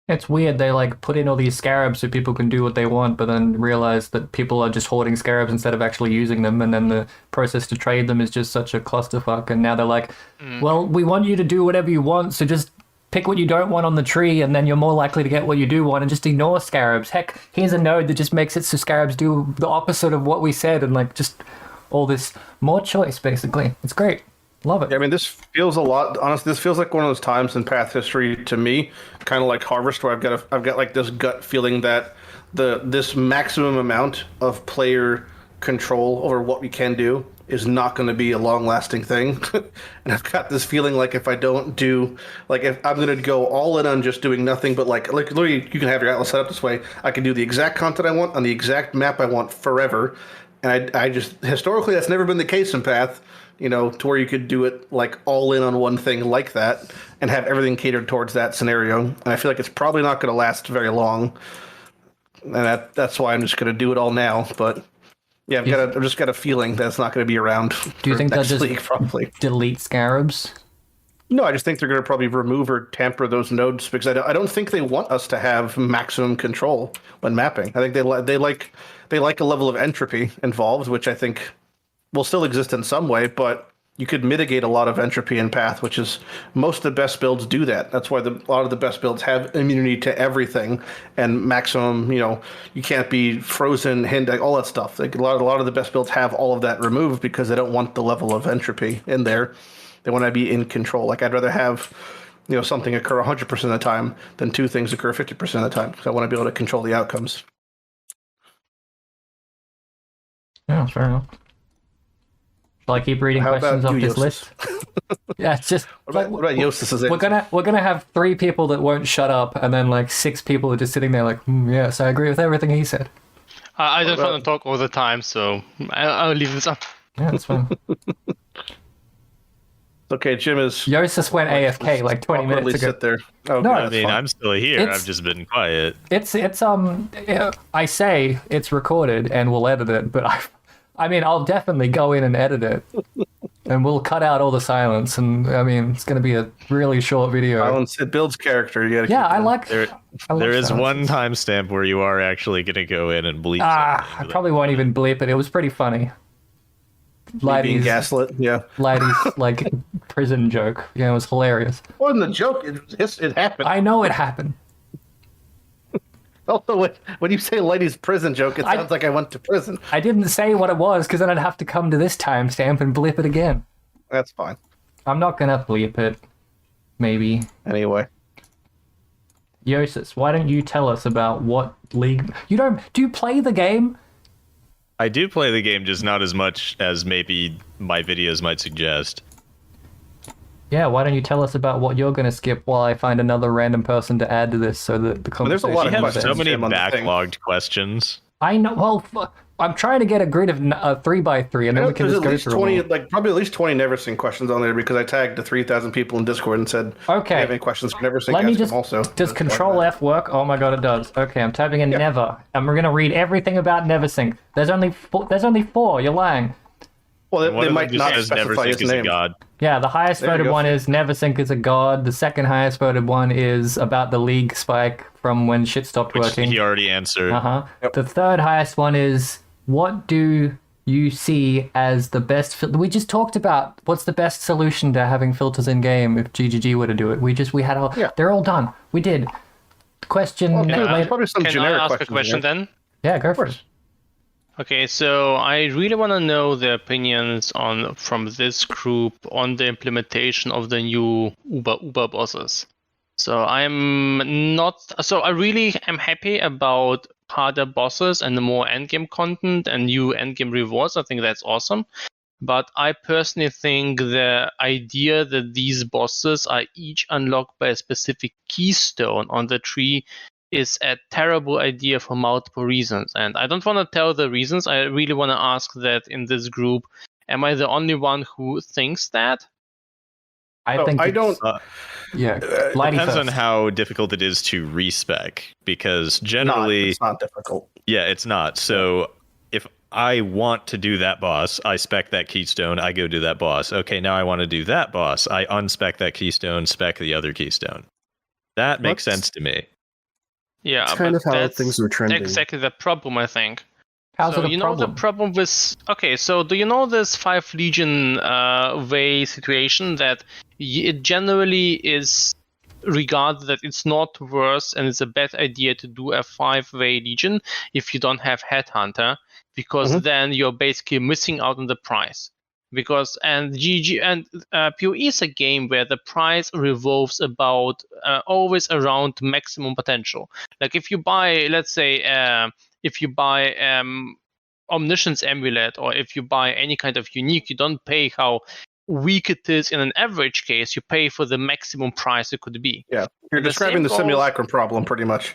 It's weird. They put in all these scarabs so people can do what they want, but then realize that people are just hoarding scarabs instead of actually using them, and then the process to trade them is just such a clusterfuck. And now they're like, well, we want you to do whatever you want, so just pick what you don't want on the tree, and then you're more likely to get what you do want, and just ignore scarabs. Heck, here's a node that just makes it so scarabs do the opposite of what we said, and just all this more choice, basically. It's great. Love it. Yeah, I mean, this feels a lot. Honestly, this feels like one of those times in Path history to me, kind of like Harvest, where I've got this gut feeling that this maximum amount of player control over what we can do is not going to be a long-lasting thing. And I've got this feeling if I don't do if I'm going to go all in on just doing nothing but literally, you can have your Atlas set up this way. I can do the exact content I want on the exact map I want forever, and I just historically that's never been the case in Path. To where you could do it all in on one thing like that and have everything catered towards that scenario. And I feel like it's probably not going to last very long. And that's why I'm just going to do it all now. But yeah, I've just got a feeling that it's not going to be around. Do you think they'll just probably delete scarabs? No, I just think they're going to probably remove or tamper those nodes because I don't think they want us to have maximum control when mapping. I think they like a level of entropy involved, which I think will still exist in some way, but you could mitigate a lot of entropy in Path, which is most of the best builds do that. That's why a lot of the best builds have immunity to everything and maximum, you can't be frozen, all that stuff. A lot of the best builds have all of that removed because they don't want the level of entropy in there. They want to be in control. I'd rather have, something occur 100% of the time than 2 things occur 50% of the time because I want to be able to control the outcomes. Yeah, fair enough. Shall I keep reading questions off this list? Yeah, it's just what about Jousis' we're gonna have 3 people that won't shut up, and then 6 people are just sitting there yes, I agree with everything he said. I don't want to talk all the time, so I'll leave this up. Yeah, that's fine. Okay, Jim is. Jousis went AFK 20 minutes ago. Sit there. Oh, no, I mean, I'm still here. I've just been quiet. It's I say it's recorded and we'll edit it, but I mean, I'll definitely go in and edit it, and we'll cut out all the silence. And I mean, it's going to be a really short video. Silence, it builds character. You gotta I like. There is one timestamp where you are actually going to go in and bleep. I probably won't even bleep it. It was pretty funny. Being gaslit, yeah. Lighty's prison joke. Yeah, it was hilarious. It wasn't a joke. It happened. I know it happened. Also, when you say Lighty's prison joke, it sounds like I went to prison. I didn't say what it was because then I'd have to come to this timestamp and bleep it again. That's fine. I'm not gonna bleep it. Maybe. Anyway. Jousis, why don't you tell us about what league... Do you play the game? I do play the game, just not as much as maybe my videos might suggest. Yeah, why don't you tell us about what you're going to skip while I find another random person to add to this so that the conversation... There's a lot of questions. questions. So many backlogged questions. I know. Well, I'm trying to get a grid of 3x3, and then we can just go through 20, them all. like probably at least 20 Neversink questions on there because I tagged the 3,000 people in Discord and said, Okay. if you have any questions for Neversink, Let me ask just. them also. Does Control F work? Oh my god, it does. Okay, I'm typing in Never, and we're gonna read everything about Neversink. There's only 4. You're lying. Well, One they of might them just not says specify his Neversink is a name. god. Yeah, the highest There you voted go. one is Neversink is a god. The second highest voted one is about the league spike from when shit stopped Which working. he already answered. Yep. The third highest one is what do you see as the best we just talked about what's the best solution to having filters in game if GGG were to do it. We had all they're all done. We did. Question There's probably some Can I generic ask a questions question in there. then? Yeah, go for it. Okay, so I really want to know the opinions from this group on the implementation of the new Uber bosses. So I really am happy about harder bosses and the more endgame content and new endgame rewards. I think that's awesome. But I personally think the idea that these bosses are each unlocked by a specific keystone on the tree is a terrible idea for multiple reasons. And I don't want to tell the reasons. I really want to ask that in this group. Am I the only one who thinks that? I think I don't. Lighty Depends first. on how difficult it is to respec, because Not, generally, it's not difficult. yeah, it's not. So if I want to do that boss, I spec that keystone, I go do that boss. Okay, now I want to do that boss, I unspec that keystone, spec the other keystone. That makes sense to me. Yeah, It's kind but of how that's things are trending. exactly the problem, I think. How's So it a you problem? know the problem with so do you know this 5 Legion way situation that it generally is regarded that it's not worse and it's a bad idea to do a 5-way Legion if you don't have Headhunter, because then you're basically missing out on the prize. Because PoE is a game where the prize revolves about always around maximum potential. Like if you buy, let's say, Omniscience Amulet, or if you buy any kind of unique, you don't pay how weak it is in an average case. You pay for the maximum price it could be. Yeah, you're The describing same the goes- simulacrum problem pretty much.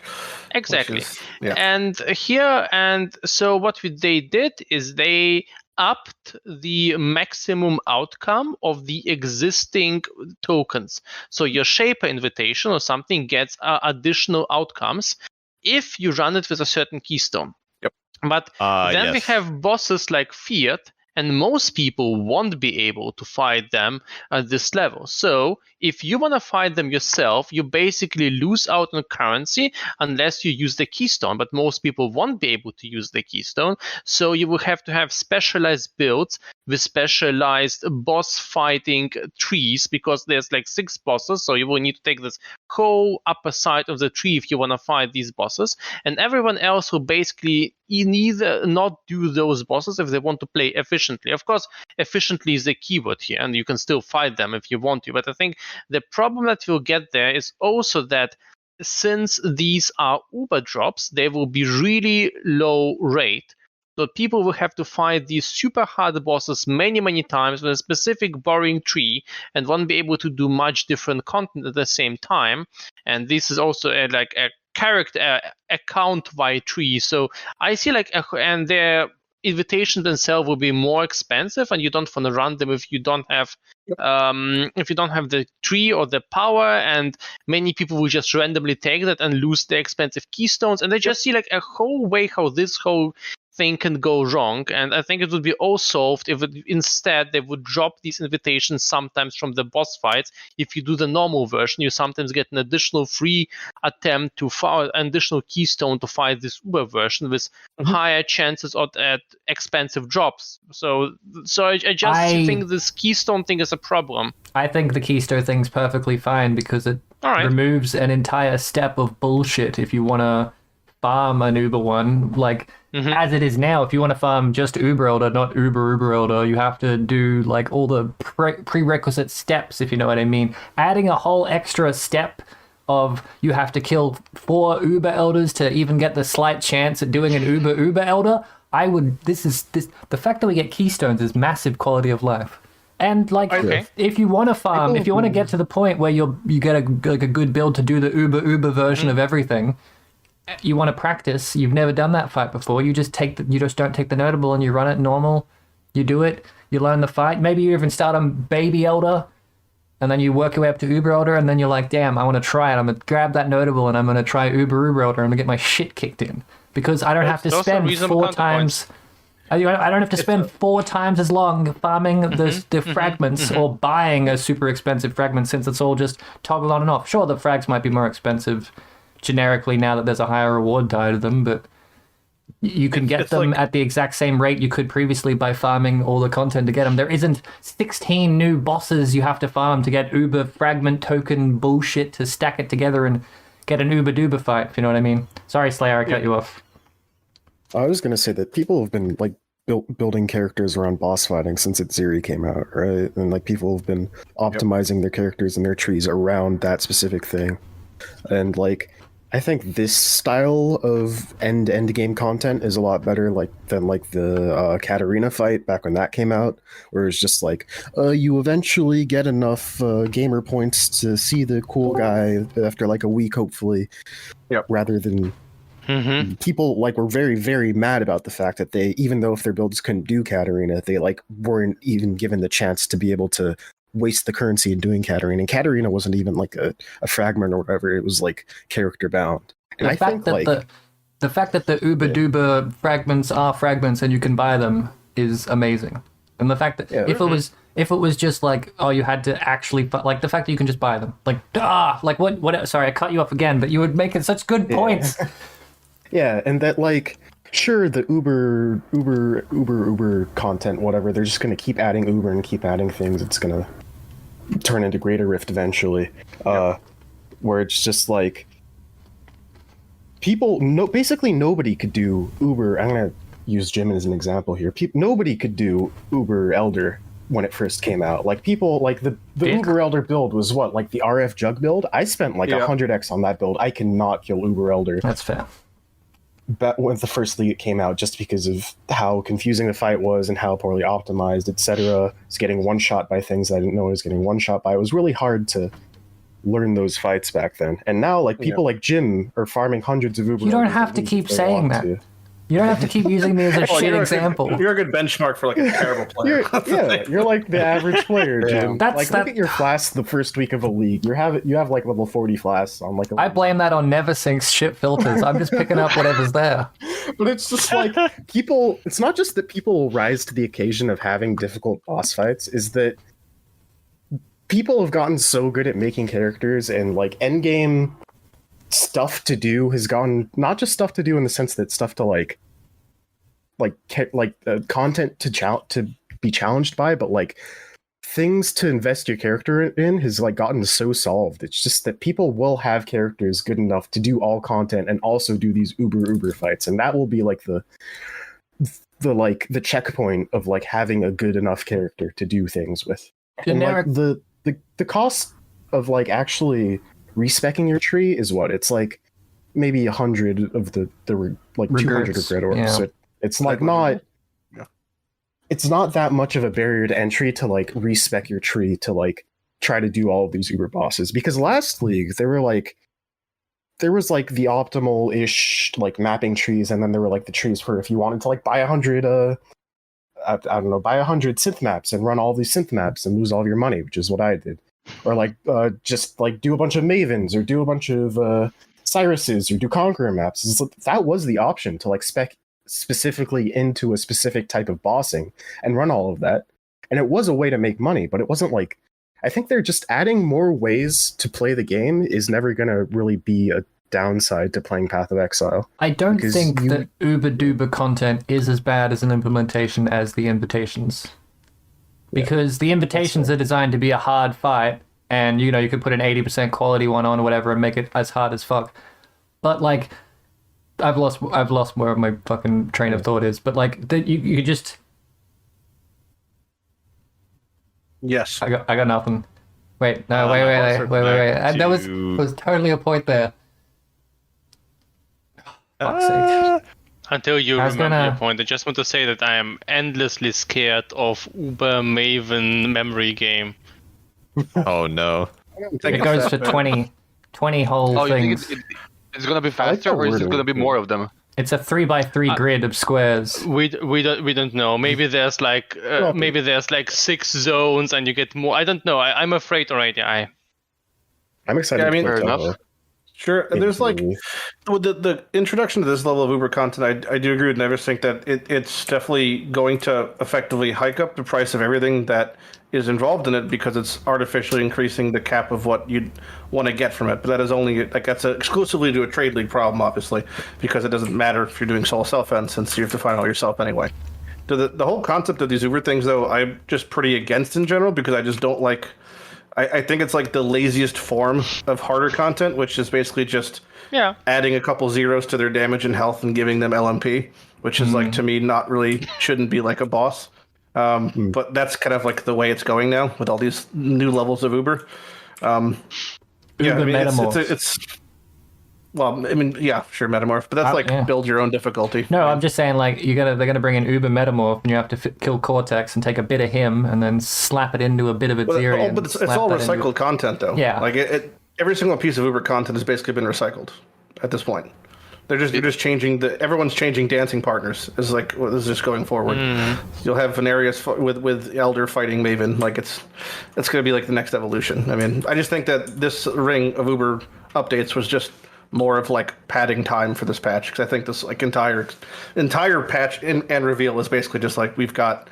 Exactly. Which is, yeah. And so what they did is they upped the maximum outcome of the existing tokens. So your Shaper invitation or something gets additional outcomes if you run it with a certain keystone. Yep. But then we Yes. have bosses like Fiat, and most people won't be able to fight them at this level. So if you want to fight them yourself, you basically lose out on currency unless you use the keystone. But most people won't be able to use the keystone. So you will have to have specialized builds with specialized boss fighting trees, because there's like 6 bosses. So you will need to take this whole upper side of the tree if you want to fight these bosses. And everyone else will basically neither not do those bosses if they want to play efficiently. Of course, efficiently is the keyword here, and you can still fight them if you want to. But I think the problem that you'll get there is also that since these are Uber drops, they will be really low rate. So people will have to fight these super hard bosses many times with a specific boring tree and won't be able to do much different content at the same time. And this is also a character account-wide tree. So I see and their invitations themselves will be more expensive, and you don't want to run them if you don't have the tree or the power, and many people will just randomly take that and lose their expensive keystones. And they just see like a whole way how this whole thing can go wrong. And I think it would be all solved if instead they would drop these invitations sometimes from the boss fights. If you do the normal version, you sometimes get an additional free attempt to fight an additional keystone to fight this Uber version with higher chances at expensive drops. So I just think this keystone thing is a problem. I think the keystone thing's perfectly fine because it removes an entire step of bullshit if you want to farm an Uber one. Like, as it is now, if you want to farm just Uber Elder, not Uber Elder, you have to do like all the prerequisite steps, if you know what I mean. Adding a whole extra step of you have to kill 4 Uber Elders to even get the slight chance at doing an Uber Elder, the fact that we get keystones is massive quality of life. And like, if you want to farm, if you want to get to the point where you get a good build to do the Uber version of everything, you want to practice. You've never done that fight before. You just don't take the notable and you run it normal. You do it. You learn the fight. Maybe you even start on Baby Elder, and then you work your way up to Uber Elder, and then you're like, damn, I want to try it. I'm going to grab that notable, and I'm going to try Uber Elder, and I'm going to get my shit kicked in. Because I don't have to spend 4 times... I don't have to spend 4 times as long farming the fragments or buying a super expensive fragment, since it's all just toggle on and off. Sure, the frags might be more expensive generically now that there's a higher reward tied to them, but you can get them at the exact same rate you could previously by farming all the content to get them. There isn't 16 new bosses you have to farm to get Uber fragment token bullshit to stack it together and get an Uber Duber fight, if you know what I mean. Sorry, Slayer, I cut you off. I was going to say that people have been like building characters around boss fighting since Zeri came out, right? And like people have been optimizing their characters and their trees around that specific thing. And like I think this style of end game content is a lot better than the Katarina fight back when that came out, where it's just like you eventually get enough gamer points to see the cool guy after like a week, hopefully. Yep. Rather than people were very, very mad about the fact that they, even though if their builds couldn't do Katarina, they weren't even given the chance to be able to waste the currency in doing Katarina. And Katarina wasn't even like a fragment or whatever. It was like character bound. And I think the fact that the Uber Duber fragments are fragments and you can buy them is amazing. And the fact that if it was just like, oh, you had to actually like the fact that you can just buy them, what sorry, I cut you off again, but you were making such good points. Yeah, and that sure, the Uber content, whatever, they're just going to keep adding Uber and keep adding things. It's going to turn into Greater Rift eventually, where it's just like basically nobody could do Uber. I'm going to use Jim as an example here. Nobody could do Uber Elder when it first came out. Like people, like the Uber Elder build was what, like the RF Jug build? I spent 100x on that build. I cannot kill Uber Elder. That's fair. But when the first league came out, just because of how confusing the fight was and how poorly optimized, etc., it's getting one shot by things I didn't know I was getting one shot by. It was really hard to learn those fights back then. And now, people like Jim are farming hundreds of Uber. You don't have to keep saying that. You don't have to keep using me as a shit example. You're a good benchmark for a terrible player. You're like the average player, Jim. Look at your flasks the first week of a league. You have level 40 flasks on I blame that on Neversink's shit filters. I'm just picking up whatever's there. But it's just people. It's not just that people rise to the occasion of having difficult boss fights. Is that people have gotten so good at making characters and endgame stuff to do has gotten not just stuff to do in the sense that stuff to content to be challenged by, but things to invest your character in has gotten so solved. It's just that people will have characters good enough to do all content and also do these uber fights, and that will be the checkpoint of having a good enough character to do things with. Generic. And the cost of actually respecking your tree is what? It's maybe 100 of the 200 of grid orbs. Yeah. So it's it's not that much of a barrier to entry to respec your tree to try to do all of these Uber bosses. Because last league there were there was the optimal ish mapping trees, and then there were the trees for if you wanted to buy 100 I don't know, buy 100 synth maps and run all these synth maps and lose all of your money, which is what I did. Or just do a bunch of Mavens or do a bunch of Cyruses or do Conqueror maps. That was the option to spec specifically into a specific type of bossing and run all of that. And it was a way to make money, but it wasn't I think they're just adding more ways to play the game is never going to really be a downside to playing Path of Exile. I don't think that Uber Duber content is as bad as an implementation as the invitations. Because the invitations are designed to be a hard fight, and you could put an 80% quality one on or whatever and make it as hard as fuck. But I've lost where my fucking train of thought is. But you just. Yes. I got nothing. Wait, no, wait. That was totally a point there. Fuck's sake. Until you remember your point, I just want to say that I am endlessly scared of Uber Maven memory game. Oh no. It goes for 20 whole things. Is it gonna be like faster, the or is word it gonna be open. more of them? It's a 3x3 grid of squares. We don't know. Maybe there's like 6 zones and you get more. I don't know. I'm afraid already. I'm excited. Yeah, I mean, to play fair Toho. enough. Sure, and there's like Maybe. with the introduction to this level of Uber content. I do agree with Neversink that it's definitely going to effectively hike up the price of everything that is involved in it because it's artificially increasing the cap of what you'd want to get from it. But that is only like that's exclusively to a trade league problem, obviously, because it doesn't matter if you're doing solo self-end since you have to find all yourself anyway. The whole concept of these Uber things, though, I'm just pretty against in general because I just don't like. I think it's like the laziest form of harder content, which is basically just adding a couple zeros to their damage and health and giving them LMP, which is like to me not really shouldn't be like a boss. But that's kind of like the way it's going now with all these new levels of Uber. Yeah, I mean, it's well, I mean, yeah, sure, Metamorph, but that's like build your own difficulty. No, I'm just saying like they're gonna bring in Uber Metamorph, and you have to kill Cortex and take a bit of him, and then slap it into a bit of Azerion. But it's all recycled content, though. Yeah, like every single piece of Uber content has basically been recycled at this point. You're just changing everyone's changing dancing partners. Is like this is just going forward. You'll have Venarius with Elder fighting Maven. Like it's going to be like the next evolution. I mean, I just think that this ring of Uber updates was just more of like padding time for this patch because I think this like entire patch and reveal is basically just like we've got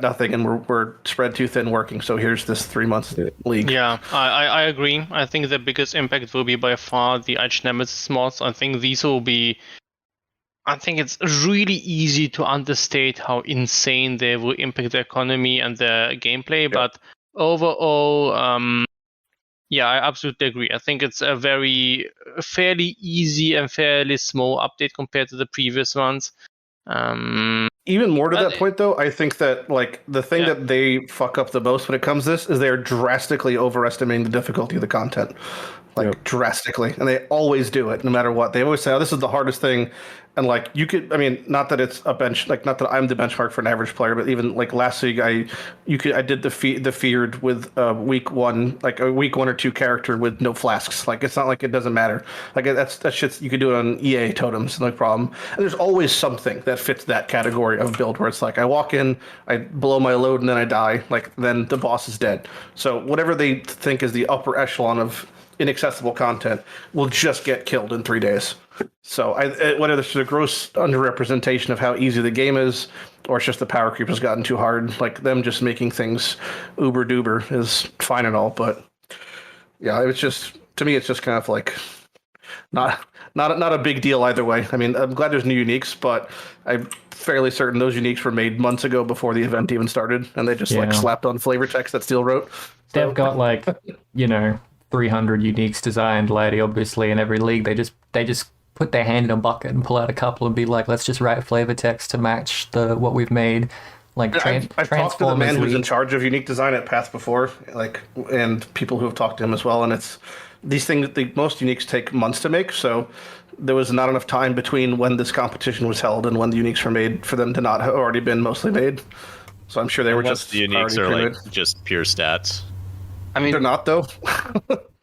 nothing and we're spread too thin working. So here's this 3 months league. Yeah, I agree. I think the biggest impact will be by far the Archnemesis mods. I think these will be. I think it's really easy to understate how insane they will impact the economy and the gameplay. Yeah. But overall, yeah, I absolutely agree. I think it's a fairly easy and fairly small update compared to the previous ones. Even more to that point, though, I think that like the thing that they fuck up the most when it comes to this is they're drastically overestimating the difficulty of the content. Like drastically. And they always do it, no matter what. They always say, oh, this is the hardest thing. And like you could, I mean, not that it's a bench, like not that I'm the benchmark for an average player, but even like last week, I did the feared with week 1, like a week 1 or 2 character with no flasks. Like it's not like it doesn't matter. Like that shit's you could do it on EA totems, no problem. And there's always something that fits that category of build where it's like I walk in, I blow my load, and then I die. Like then the boss is dead. So whatever they think is the upper echelon of inaccessible content will just get killed in 3 days. So whether it's a gross underrepresentation of how easy the game is, or it's just the power creep has gotten too hard, like them just making things uber duber is fine and all, but yeah, it's just to me it's just kind of like not a big deal either way. I mean, I'm glad there's new uniques, but I'm fairly certain those uniques were made months ago before the event even started, and they just like slapped on flavor text that Steel wrote. They've got like 300 uniques designed, Lighty, obviously, in every league. They just put their hand in a bucket and pull out a couple and be like, let's just write flavor text to match what we've made. Like I've talked to the man who's in charge of unique design at Path before, like, and people who have talked to him as well. And it's these things. Most uniques take months to make, so there was not enough time between when this competition was held and when the uniques were made for them to not have already been mostly made. So I'm sure they were just the uniques are like just pure stats. I mean, they're not though.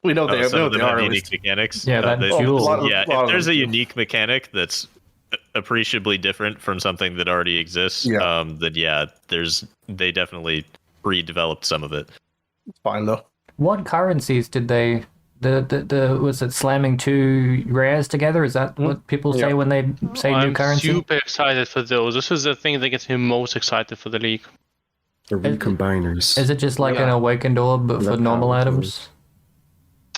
We know they are unique mechanics. Yeah, if there's a unique mechanic that's appreciably different from something that already exists, then they definitely redeveloped some of it. It's fine though. What currencies did they? Was it slamming 2 rares together? Is that what people say when they say new currency? I'm super excited for those. This is the thing that gets me most excited for the league. The recombiners. Is it just like an awakened orb but for normal items?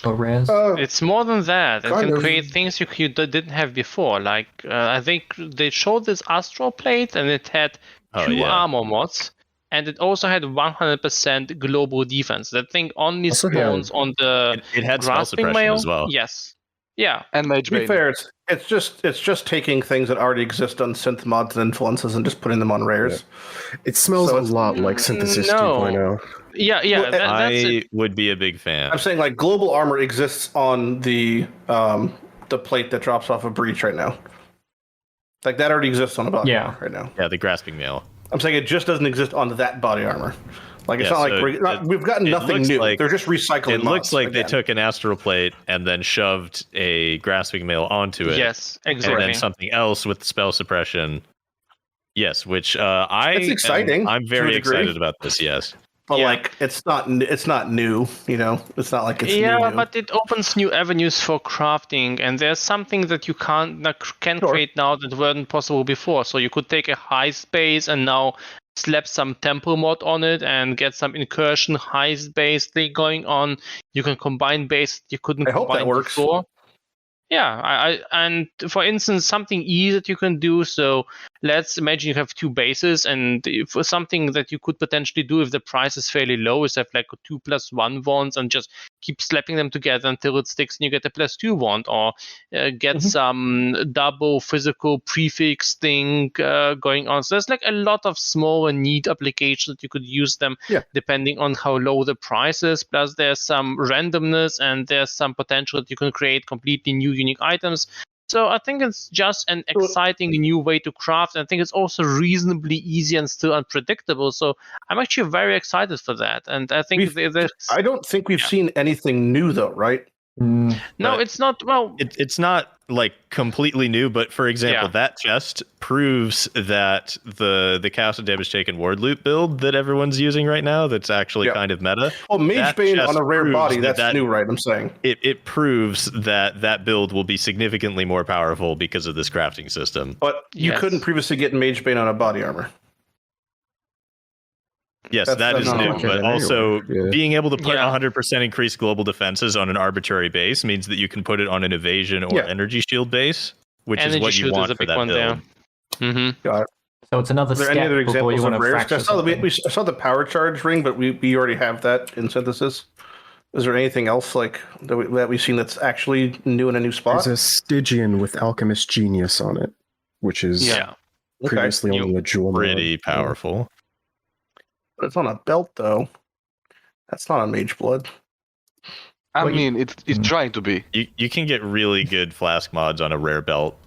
Or rares? It's more than that. It can create things you didn't have before. Like, I think they showed this Astral Plate, and it had 2 armor mods, and it also had 100% global defense. That thing only spawns on the it had spell suppression mail as well. Yes. Yeah. And Mage To be fair, it's just taking things that already exist on synth mods and influences and just putting them on rares. Yeah. It smells a lot like Synthesis 2.0. Yeah. Well, I would be a big fan. I'm saying like global armor exists on the plate that drops off of Breach right now. Like that already exists on a body armor right now. Yeah, the grasping mail. I'm saying it just doesn't exist on that body armor. Like it's Yeah, not so like we've gotten it nothing looks new. like- They're just recycling. It looks mods like again. they took an astral plate and then shoved a grasping mail onto it. Yes, And exactly. then something else with spell suppression. Yes, which That's exciting, I'm to very a degree. excited about this. Yes. But Yeah. like it's not new. You know, it's not like it's Yeah, new. but it opens new avenues for crafting, and there's something that you can Sure. create now that weren't possible before. So you could take a heist base and now slap some temple mod on it and get some incursion heist base thing going on. You can combine base you couldn't I hope combine that works. before. Yeah, and for instance, something easy that you can do. So let's imagine you have two bases, and for something that you could potentially do if the price is fairly low is have like 2+1 wands and just keep slapping them together until it sticks and you get a +2 wand, or get some double physical prefix thing going on. So there's like a lot of small and neat applications that you could use them depending on how low the price is. Plus there's some randomness and there's some potential that you can create completely new unique items. So I think it's just an exciting new way to craft. I think it's also reasonably easy and still unpredictable. So I'm actually very excited for that. And I think I don't think we've seen anything new though, right? no, But it's not. Well, It's not like completely new, but for example, that chest proves that the Chaos and Damage Taken Ward Loop build that everyone's using right now, that's actually kind of meta. Oh, Mage that Bane chest on a rare proves body, that that's new, right? I'm saying. It proves that build will be significantly more powerful because of this crafting system. But you couldn't previously get Mage Bane on a body armor. Yes, That's that is not new, much but of it also anyway. being able to put Yeah. 100% increased global defenses on an arbitrary base means that you can put it on an evasion or energy shield base, which is Energy what you shield is want a for big that one build. there. Mm-hmm. So it's another Are there step any other before you examples want of to rares? fracture I saw, something. I saw the power charge ring, but we already have that in synthesis. Is there anything else like that we've seen that's actually new in a new spot? There's a Stygian with Alchemist Genius on it, which is previously only a jewel. Pretty powerful. But it's on a belt though. That's not a Mage Blood. I mean, it's trying to be. You can get really good flask mods on a rare belt.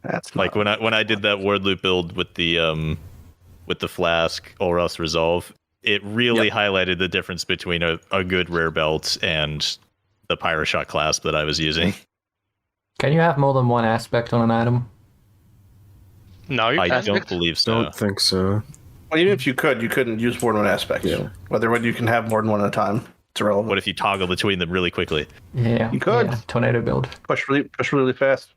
That's like when I did that word loop build with the flask Olros Resolve, it really highlighted the difference between a good rare belt and the Pyroshot clasp that I was using. Can you have more than one aspect on an item? No, you I can't. don't believe so. Don't think so. Well, even if you couldn't use more than one aspect. Yeah. Whether you can have more than one at a time, it's irrelevant. What if you toggle between them really quickly? Yeah. You could. Yeah, tornado build. push really fast?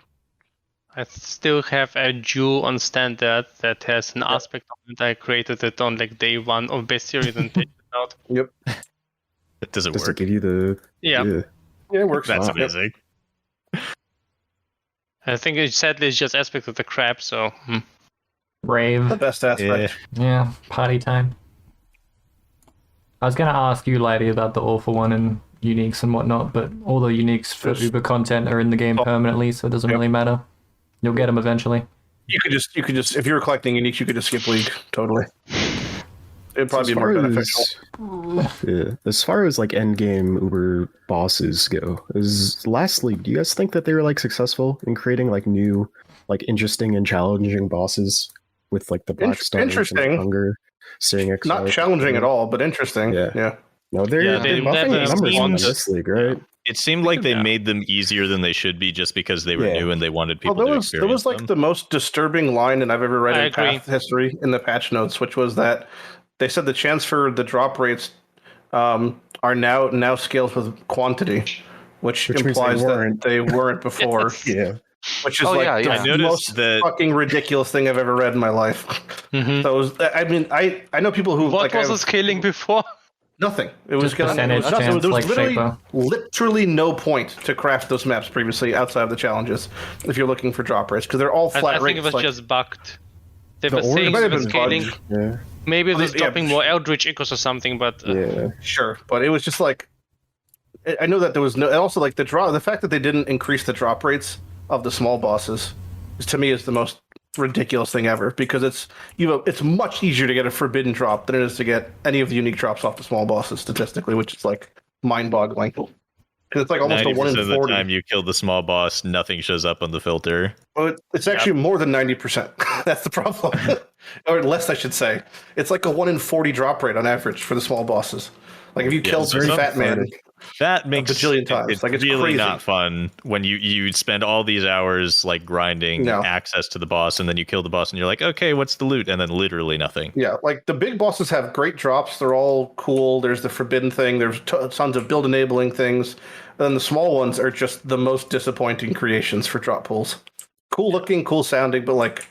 I still have a jewel on standard that has an aspect of it. I created it on like day one of base series and tested it out. Yep. It doesn't Does it work. give you the? Yeah. Yeah, it works. That's Yep. amazing. I think it sadly is just aspect of the crab, so Rave. The best aspect. Yeah, party time. I was going to ask you, Lighty, about the awful one and uniques and whatnot, but all the uniques for Uber content are in the game permanently, so it doesn't really matter. You'll get them eventually. You could just if you were collecting uniques, you could just skip League totally. It'd probably be more beneficial. As far as like end game Uber bosses go, lastly, do you guys think that they were like successful in creating like new, like interesting and challenging bosses with like the Black Star interesting. Hunger, Seeing X? Not challenging at all, but interesting. Yeah. No, they're they buffing never the numbers on seemed- this league, right? It seemed like they made them easier than they should be just because they were new and they wanted people Well, to there experience was like them. the most disturbing line that I've ever read I in agree. Path history in the patch notes, which was that they said the chance for the drop rates are now scaled with quantity, which means implies they that weren't. they weren't before. Yeah. Which is Oh, like yeah, the yeah. I noticed most that- fucking ridiculous thing I've ever read in my life. Mhm. So it was, I mean, I know people who What like was I the scaling before? nothing. It was Just percentage nothing. chance, There was like Shaper. literally no point to craft those maps previously outside of the challenges if you're looking for drop rates because they're all I flat think rates. it was like, just bugged. They The were order saying might have it was been scaling. bugged. Yeah. Maybe it was Yeah, dropping more Eldritch Echoes or something, but Yeah. Sure, but it was just like I know that there was no. And also, like the fact that they didn't increase the drop rates of the small bosses, to me, is the most ridiculous thing ever. Because it's much easier to get a forbidden drop than it is to get any of the unique drops off the small bosses statistically, which is like mind-boggling. Because it's like almost a 1 90% in of the 40. time you kill the small boss, nothing shows up on the filter. Well, it's actually more than 90%. That's the problem. Or less, I should say. It's like a 1 in 40 drop rate on average for the small bosses. Like if you kill Fat Man, that makes a bajillion times. It's like it's really crazy. not fun when you spend all these hours like grinding access to the boss, and then you kill the boss, and you're like, okay, what's the loot? And then literally nothing. Yeah, like the big bosses have great drops. They're all cool. There's the forbidden thing. There's tons of build enabling things. And then the small ones are just the most disappointing creations for drop pools. Cool looking, cool sounding, but like,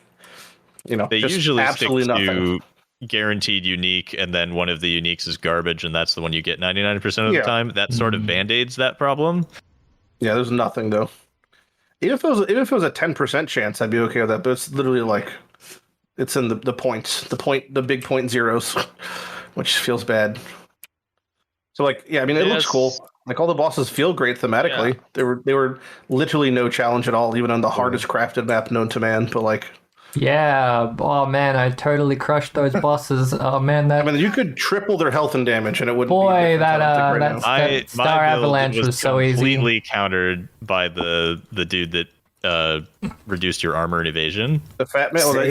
they just usually absolutely stick nothing. to guaranteed unique, and then one of the uniques is garbage, and that's the one you get 99% of the time. That sort of band-aids that problem. Yeah, there's nothing though. Even if it was a 10% chance, I'd be okay with that. But it's literally like it's in the points, the big point zeros, which feels bad. So like, yeah, I mean, it looks cool. Like all the bosses feel great thematically. Yeah. They were literally no challenge at all, even on the hardest crafted map known to man. But like, yeah, oh man, I totally crushed those bosses. Oh man, I mean, you could triple their health and damage, and it wouldn't. Boy, be that Star Avalanche was so easy. Completely countered by the dude that reduced your armor and evasion. The Fat Man. Well,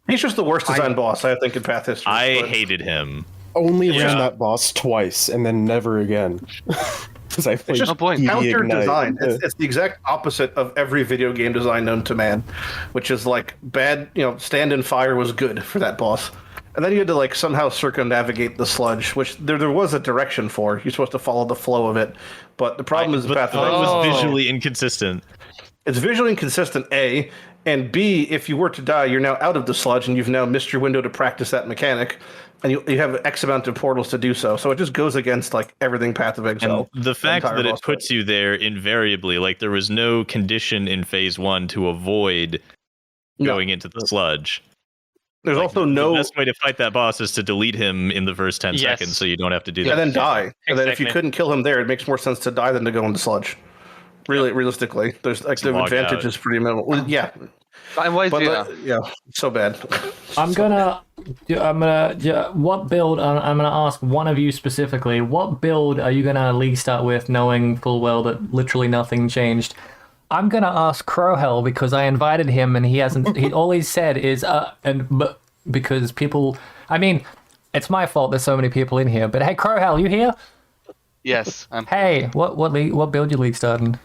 he's just the worst designed boss I think in Path history. I hated him. Only ran that boss twice and then never again. Because I played it's just counter design. It's the exact opposite of every video game design known to man, which is like bad. Stand and Fire was good for that boss, and then you had to like somehow circumnavigate the sludge, which there was a direction for. You're supposed to follow the flow of it, but the problem is the path. It was visually inconsistent. It's visually inconsistent. A and B. If you were to die, you're now out of the sludge, and you've now missed your window to practice that mechanic. And you have X amount of portals to do so. So it just goes against like everything Path of Exile. And the fact that it puts you there invariably, like there was no condition in phase 1 to avoid going into the sludge. There's also no... The best way to fight that boss is to delete him in the first 10 seconds so you don't have to do that. And then die. Exactly. And then if you couldn't kill him there, it makes more sense to die than to go into sludge. Really, realistically. There's like the advantage is pretty minimal. Yeah. So bad. I'm gonna what build? I'm gonna ask one of you specifically. What build are you gonna league start with, knowing full well that literally nothing changed? I'm gonna ask Crohell because I invited him and he hasn't. All he's said is because people. I mean, it's my fault. There's so many people in here. But hey, Crohell, you here? Yes. Hey, what build you league starting?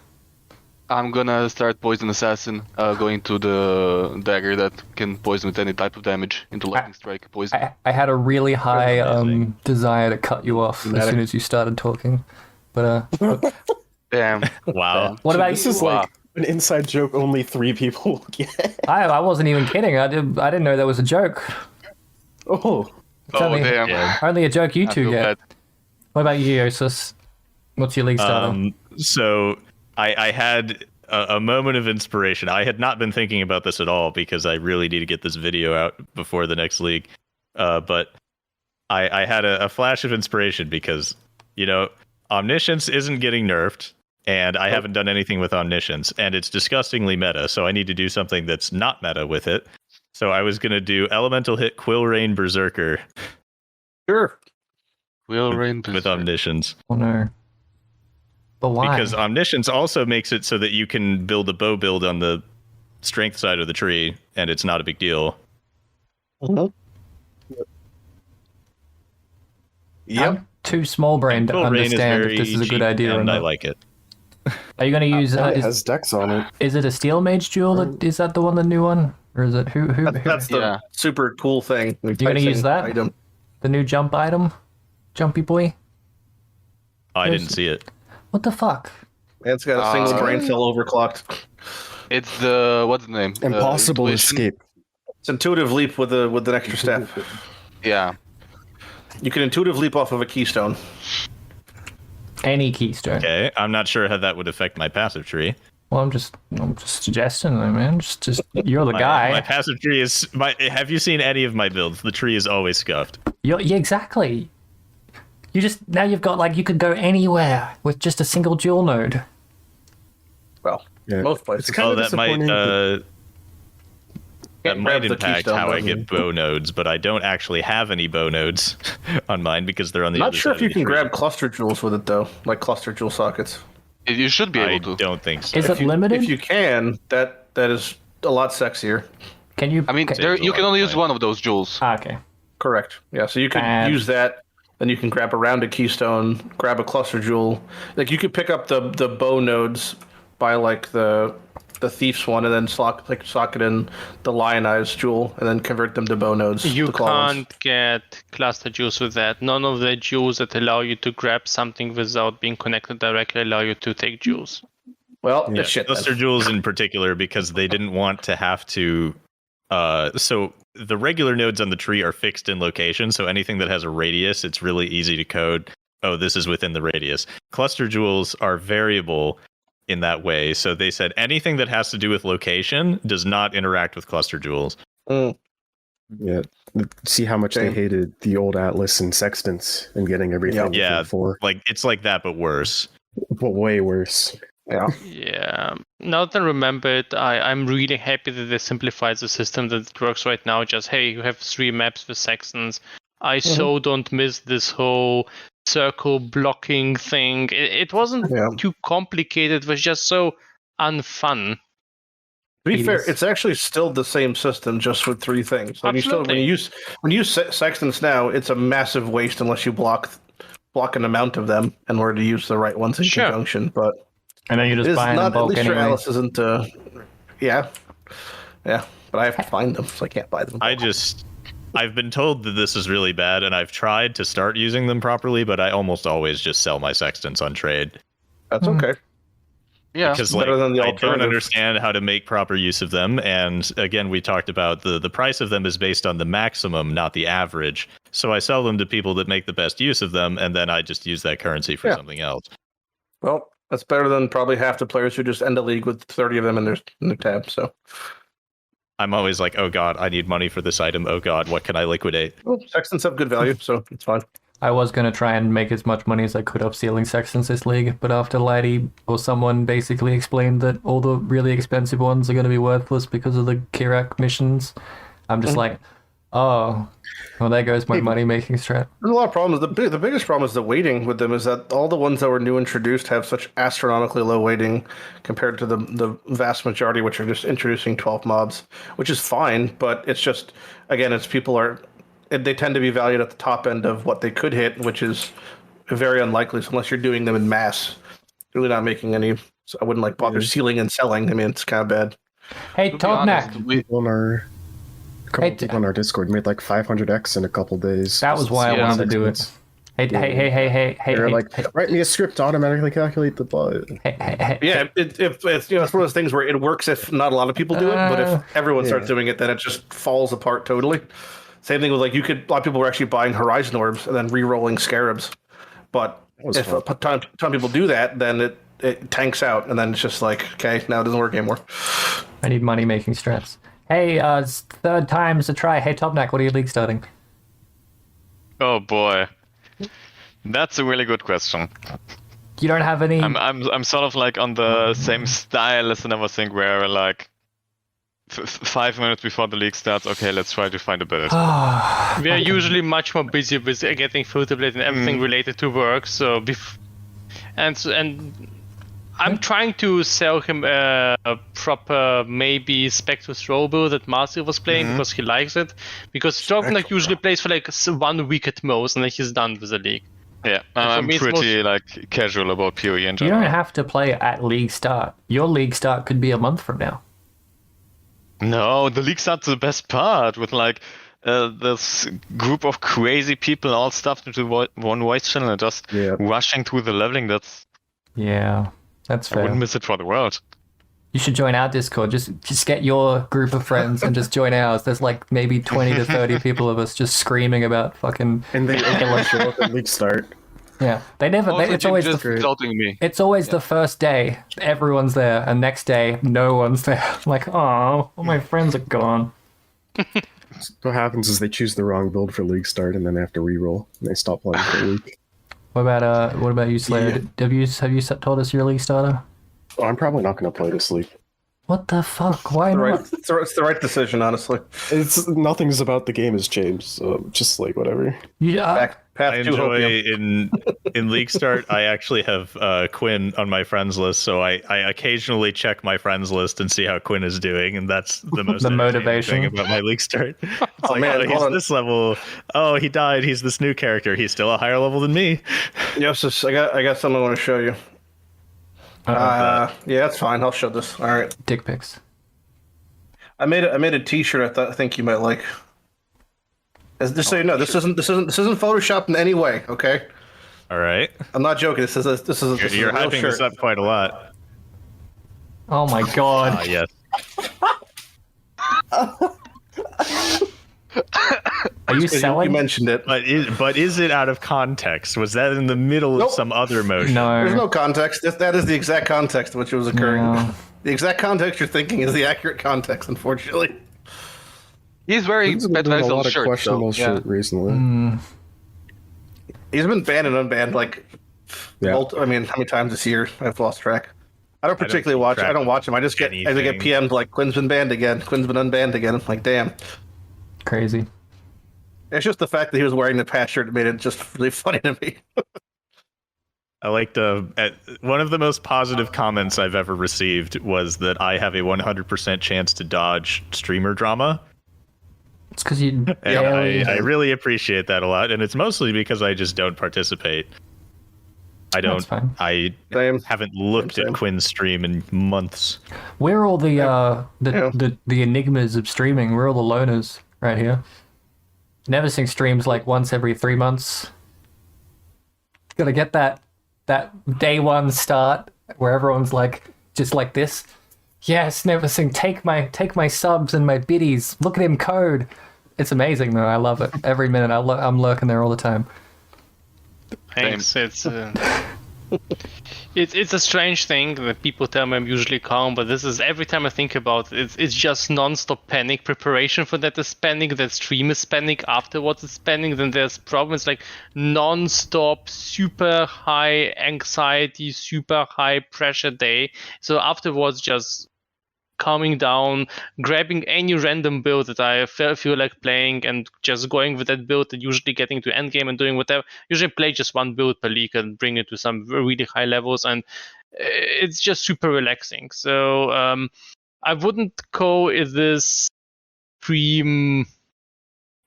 I'm gonna start Poison Assassin, going to the dagger that can poison with any type of damage into Lightning Strike poison. I had a really high desire to cut you off as soon as you started talking, but Damn. Wow. What about this is like an inside joke only 3 people get. I wasn't even kidding. I didn't know that was a joke. Only a joke you two get. What about you, Jousis? What's your league starter? So I had a moment of inspiration. I had not been thinking about this at all because I really need to get this video out before the next league. But I had a flash of inspiration because, Omniscience isn't getting nerfed, and I haven't done anything with Omniscience, and it's disgustingly meta, so I need to do something that's not meta with it. So I was going to do Elemental Hit Quillrain Berserker. Sure. Quillrain Berserker. With Omniscience. Oh no. But why? Because Omniscience also makes it so that you can build a bow build on the strength side of the tree, and it's not a big deal. Yep. I'm too small brain to understand if this is a good idea or not. I like it. Are you going to use? It has Dex on it. Is it a Steel Mage Jewel? Is that the one, the new one, or is it who? That's the super cool thing. You're going to use that? Item. The new jump item, Jumpy Boy. I didn't see it. What the fuck? It's got a single brain cell overclocked. It's the what's the name? Impossible escape. It's intuitive leap with an extra step. Yeah. You can intuitive leap off of a keystone. Any keystone. Okay, I'm not sure how that would affect my passive tree. Well, I'm just suggesting, man. Just you're the guy. My passive tree is Have you seen any of my builds? The tree is always scuffed. Yeah, exactly. Now you've got you could go anywhere with just a single dual node. Well, most places. It's kind of that might the impact keystone, how I get bow nodes, but I don't actually have any bow nodes on mine because they're on the Not other sure side if you of the can tree. grab cluster jewels with it though, like cluster jewel sockets. You should be able to. I don't think so. Is it limited? If you can, that is a lot sexier. Can you? I mean, you can only use one of those jewels. Okay. Correct. Yeah, so you could use that, then you can grab a rounded keystone, grab a cluster jewel. Like you could pick up the bow nodes by like the thief's one, and then socket in the lionized jewel, and then convert them to bow nodes. You can't get cluster jewels with that. None of the jewels that allow you to grab something without being connected directly allow you to take jewels. Well, yeah, shit. Cluster jewels in particular, because they didn't want to have to. So the regular nodes on the tree are fixed in location, so anything that has a radius, it's really easy to code. Oh, this is within the radius. Cluster jewels are variable in that way, so they said anything that has to do with location does not interact with cluster jewels. Yeah, see how much they hated the old Atlas and Sextants and getting everything. Yeah, like it's like that, but worse. But way worse. Yeah. Now that I remember it, I'm really happy that they simplified the system that it works right now. Just, hey, you have 3 maps with sections. I so don't miss this whole circle blocking thing. It wasn't too complicated. It was just so unfun. To be fair, it's actually still the same system, just with 3 things. Like when you use sextants now, it's a massive waste unless you block an amount of them in order to use the right ones in conjunction. But and then you just buy them in bulk anyway. Alice isn't. Yeah. But I have to find them, so I can't buy them. I've been told that this is really bad, and I've tried to start using them properly, but I almost always just sell my sextants on trade. That's okay. Yeah, because like, I don't understand how to make proper use of them, and again, we talked about the price of them is based on the maximum, not the average. So I sell them to people that make the best use of them, and then I just use that currency for something else. Well, that's better than probably half the players who just end the league with 30 of them in their tab. So I'm always like, oh god, I need money for this item. Oh god, what can I liquidate? Well, sextants have good value, so it's fine. I was going to try and make as much money as I could off stealing sextants this league, but after Lighty or someone basically explained that all the really expensive ones are going to be worthless because of the Kirak missions, I'm just like, oh, well, there goes my money-making strat. There's a lot of problems. The biggest problem is the weighting with them is that all the ones that were new introduced have such astronomically low weighting compared to the vast majority, which are just introducing 12 mobs, which is fine, but it's just, again, they tend to be valued at the top end of what they could hit, which is very unlikely. So unless you're doing them in mass, really not making any. So I wouldn't bother sealing and selling. I mean, it's kind of bad. Hey, Tobnac. A couple people on our Discord made like 500x in a couple days. That was why I wanted to do it. Hey. They're like, write me a script to automatically calculate the blood. Yeah, it's one of those things where it works if not a lot of people do it, but if everyone starts doing it, then it just falls apart totally. Same thing with a lot of people were actually buying Horizon Orbs and then re-rolling Scarabs. But if a ton of people do that, then it tanks out, and then it's just like, okay, now it doesn't work anymore. I need money-making strats. Hey, third time's a try. Hey, Tobnac, what are you league starting? Oh boy, that's a really good question. You don't have any. I'm sort of like on the same style as the Neversink, where like 5 minutes before the league starts, okay, let's try to find a build. We are usually much more busy with getting Filterblade and everything related to work. So, and I'm trying to sell him a proper maybe Spectre throw build that Marcy was playing because he likes it. Because Tobnac usually plays for like 1 week at most, and then he's done with the league. Yeah, I'm pretty like casual about POE in general. You don't have to play at league start. Your league start could be a month from now. No, the league start's the best part with like this group of crazy people all stuffed into one voice channel and just rushing through the leveling. That's fair. I wouldn't miss it for the world. You should join our Discord. Just get your group of friends and just join ours. There's like maybe 20 to 30 people of us just screaming about fucking. And they all show up at league start. Yeah, they never. It's always me. It's always the first day. Everyone's there, and next day no one's there. Like, oh, all my friends are gone. What happens is they choose the wrong build for league start, and then they have to reroll, and they stop playing for a week. What about you, Slayer? Yeah. Have you told us your league starter? Oh, I'm probably not going to play this league. What the fuck? Why not? It's the right decision, honestly. Nothing's about the game has changed, so just like whatever. Yeah. Path I to enjoy Hopium. in League Start. I actually have Quinn on my friends list, so I occasionally check my friends list and see how Quinn is doing, and that's the most The entertaining motivation. thing about my League Start. It's Oh, like, man, oh, hold he's on. this level. Oh, he died. He's this new character. He's still a higher level than me. Yes, I got something I want to show you. Yeah, that's fine. I'll show this. All right. Dick pics. I made a T-shirt. I think you might like. Just so you know, this isn't Photoshop in any way. Okay. All right, I'm not joking. This is a you're real hyping shirt. this up quite a lot. Oh my god. Ah, yes. Are you You selling? mentioned it. But is it out of context? Was that in the middle Nope. of some other motion? There's No. no context. That is the exact context in which it was occurring. No. The exact context you're thinking is the accurate context, unfortunately. He's wearing He's been doing a Petrexel's lot of shirt. questionable So, yeah. shit recently. He's been banned and unbanned like, Yeah. I mean, how many times this year? I've lost track. I don't particularly keep watch. track I don't of watch him. I just get anything. PM'd like Quinn's been banned again. Quinn's been unbanned again. I'm like, damn. Crazy. It's just the fact that he was wearing the patch shirt that made it just really funny to me. I liked one of the most positive comments I've ever received was that I have a 100% chance to dodge streamer drama. It's because you And barely. I really appreciate that a lot, and it's mostly because I just don't participate. I That's don't. fine. I Same. haven't looked Same. at Quinn's stream in months. We're all the Yeah. the enigmas of streaming. We're all the loners right here. Neversink streams like once every 3 months. Gotta get that day one start where everyone's like just like this. Yes, Neversink, take my subs and my biddies. Look at him code. It's amazing though. I love it. Every minute I'm lurking there all the time. Thanks. It's a strange thing that people tell me I'm usually calm, but this is every time I think about it, it's just non-stop panic preparation for that is panic, that stream is panic, afterwards it's panic, then there's problems like non-stop super high anxiety, super high pressure day. So afterwards just calming down, grabbing any random build that I feel like playing and just going with that build and usually getting to endgame and doing whatever. Usually play just one build per league and bring it to some really high levels, and it's just super relaxing. So I wouldn't call this stream...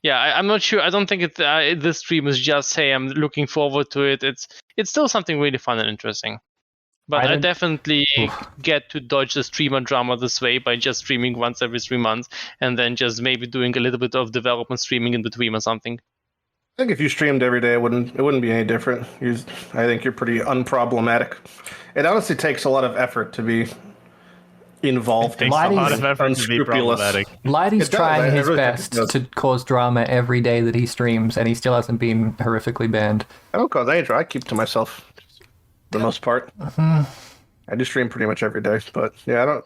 Yeah, I'm not sure. I don't think this stream is just, hey, I'm looking forward to it. It's still something really fun and interesting. But I definitely get to dodge the streamer drama this way by just streaming once every 3 months and then just maybe doing a little bit of development streaming in between or something. I think if you streamed every day, it wouldn't be any different. I think you're pretty unproblematic. It honestly takes a lot of effort to be involved. It takes a lot of effort to be unscrupulous. problematic. Lighty's It does. trying I his really think best it does. to cause drama every day that he streams, and he still hasn't been horrifically banned. I don't cause any drama. I keep to myself for the most part. I do stream pretty much every day, but yeah, I don't.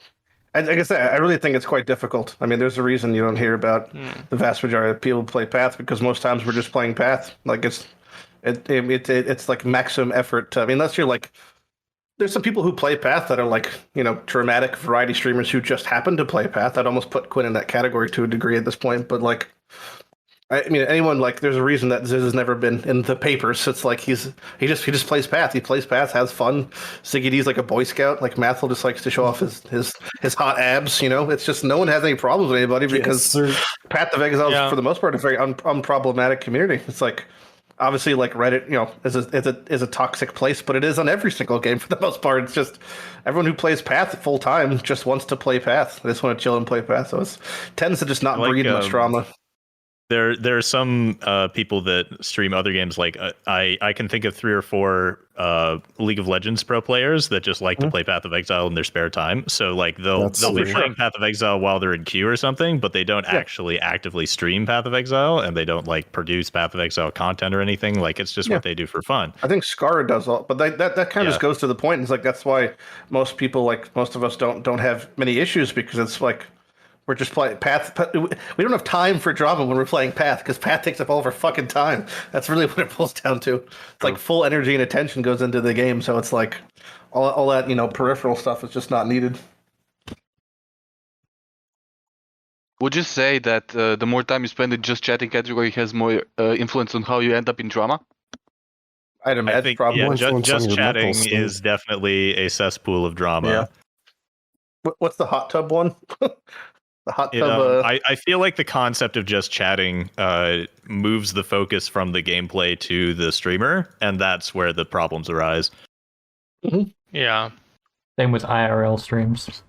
Like I said, I really think it's quite difficult. I mean, there's a reason you don't hear about the vast majority of people who play Path, because most times we're just playing Path. Like it's like maximum effort. I mean, unless you're like, there's some people who play Path that are like, dramatic variety streamers who just happen to play Path. I'd almost put Quinn in that category to a degree at this point, but like, I mean, anyone, like, there's a reason that Ziz has never been in the papers. It's like he just plays Path. He plays Path, has fun. Ziggy D's like a Boy Scout. Like Mathel just likes to show off his hot abs. It's just no one has any problems with anybody because Path of Exile is, for the most part, a very unproblematic community. It's like, obviously, like Reddit, is a toxic place, but it is on every single game for the most part. It's just everyone who plays Path full time just wants to play Path. They just want to chill and play Path. So it tends to just not breed much drama. There are some people that stream other games. Like I can think of 3 or 4 League of Legends pro players that just like to play Path of Exile in their spare time. So like they'll be playing Path of Exile while they're in queue or something, but they don't actually actively stream Path of Exile, and they don't like produce Path of Exile content or anything. Like it's just what they do for fun. I think Scar does all, but that kind of just goes to the point. It's like that's why most people, like most of us, don't have many issues, because it's like, we're just playing Path. We don't have time for drama when we're playing Path, because Path takes up all of our fucking time. That's really what it boils down to. It's like full energy and attention goes into the game, so it's like all that peripheral stuff is just not needed. Would you say that the more time you spend in just chatting category has more influence on how you end up in drama? I'd I imagine think probably. More influence on just your mental chatting state. is definitely a cesspool of drama. Yeah. What's the hot tub one? The hot It, tub. I feel like the concept of just chatting moves the focus from the gameplay to the streamer, and that's where the problems arise. Yeah. Same with IRL streams.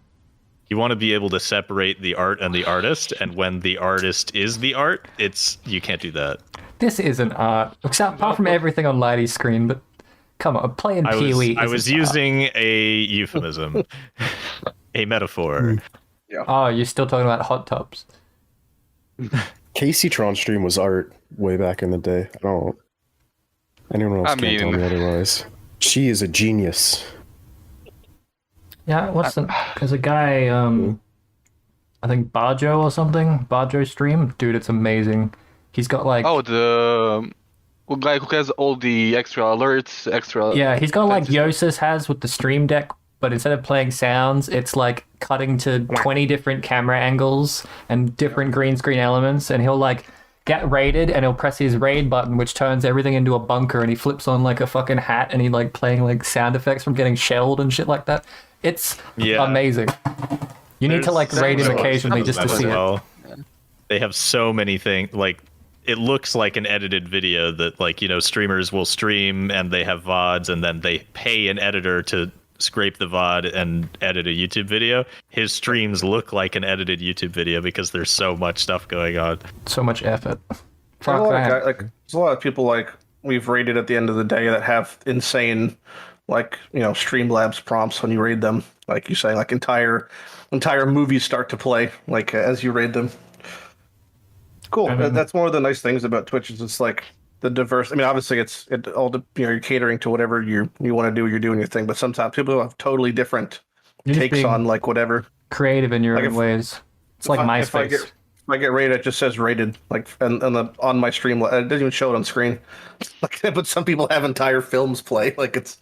You want to be able to separate the art and the artist, and when the artist is the art, you can't do that. This isn't art, apart from everything on Lighty's screen. But come on, playing POE. I was using a euphemism, a metaphor. Oh, you're still talking about hot tubs. Casey Tron stream was art way back in the day. Anyone else can't tell me otherwise. She is a genius. Yeah, there's a guy, I think Barjo or something, Barjo stream. Dude, it's amazing. He's got like... Oh, the guy who has all the extra alerts, extra... Yeah, he's got like Jousis has with the stream deck, but instead of playing sounds, it's like cutting to 20 different camera angles and different green screen elements, and he'll like get raided and he'll press his raid button, which turns everything into a bunker, and he flips on like a fucking hat and he like playing like sound effects from getting shelled and shit like that. It's amazing. You need to like raid him occasionally just to see it. They have so many things. Like, it looks like an edited video that, like, streamers will stream and they have VODs and then they pay an editor to scrape the VOD and edit a YouTube video. His streams look like an edited YouTube video because there's so much stuff going on. So much effort. There's a lot of people like we've raided at the end of the day that have insane Streamlabs prompts when you raid them. Like you say, like entire movies start to play like as you raid them. Cool. That's one of the nice things about Twitch is it's like the diverse. I mean, obviously you're catering to whatever you want to do. You're doing your thing, but sometimes people have totally different takes on like whatever. Creative in your own ways. It's like MySpace. If I get rated, it just says rated, like and on my stream. It doesn't even show it on screen. Like, but some people have entire films play. Like it's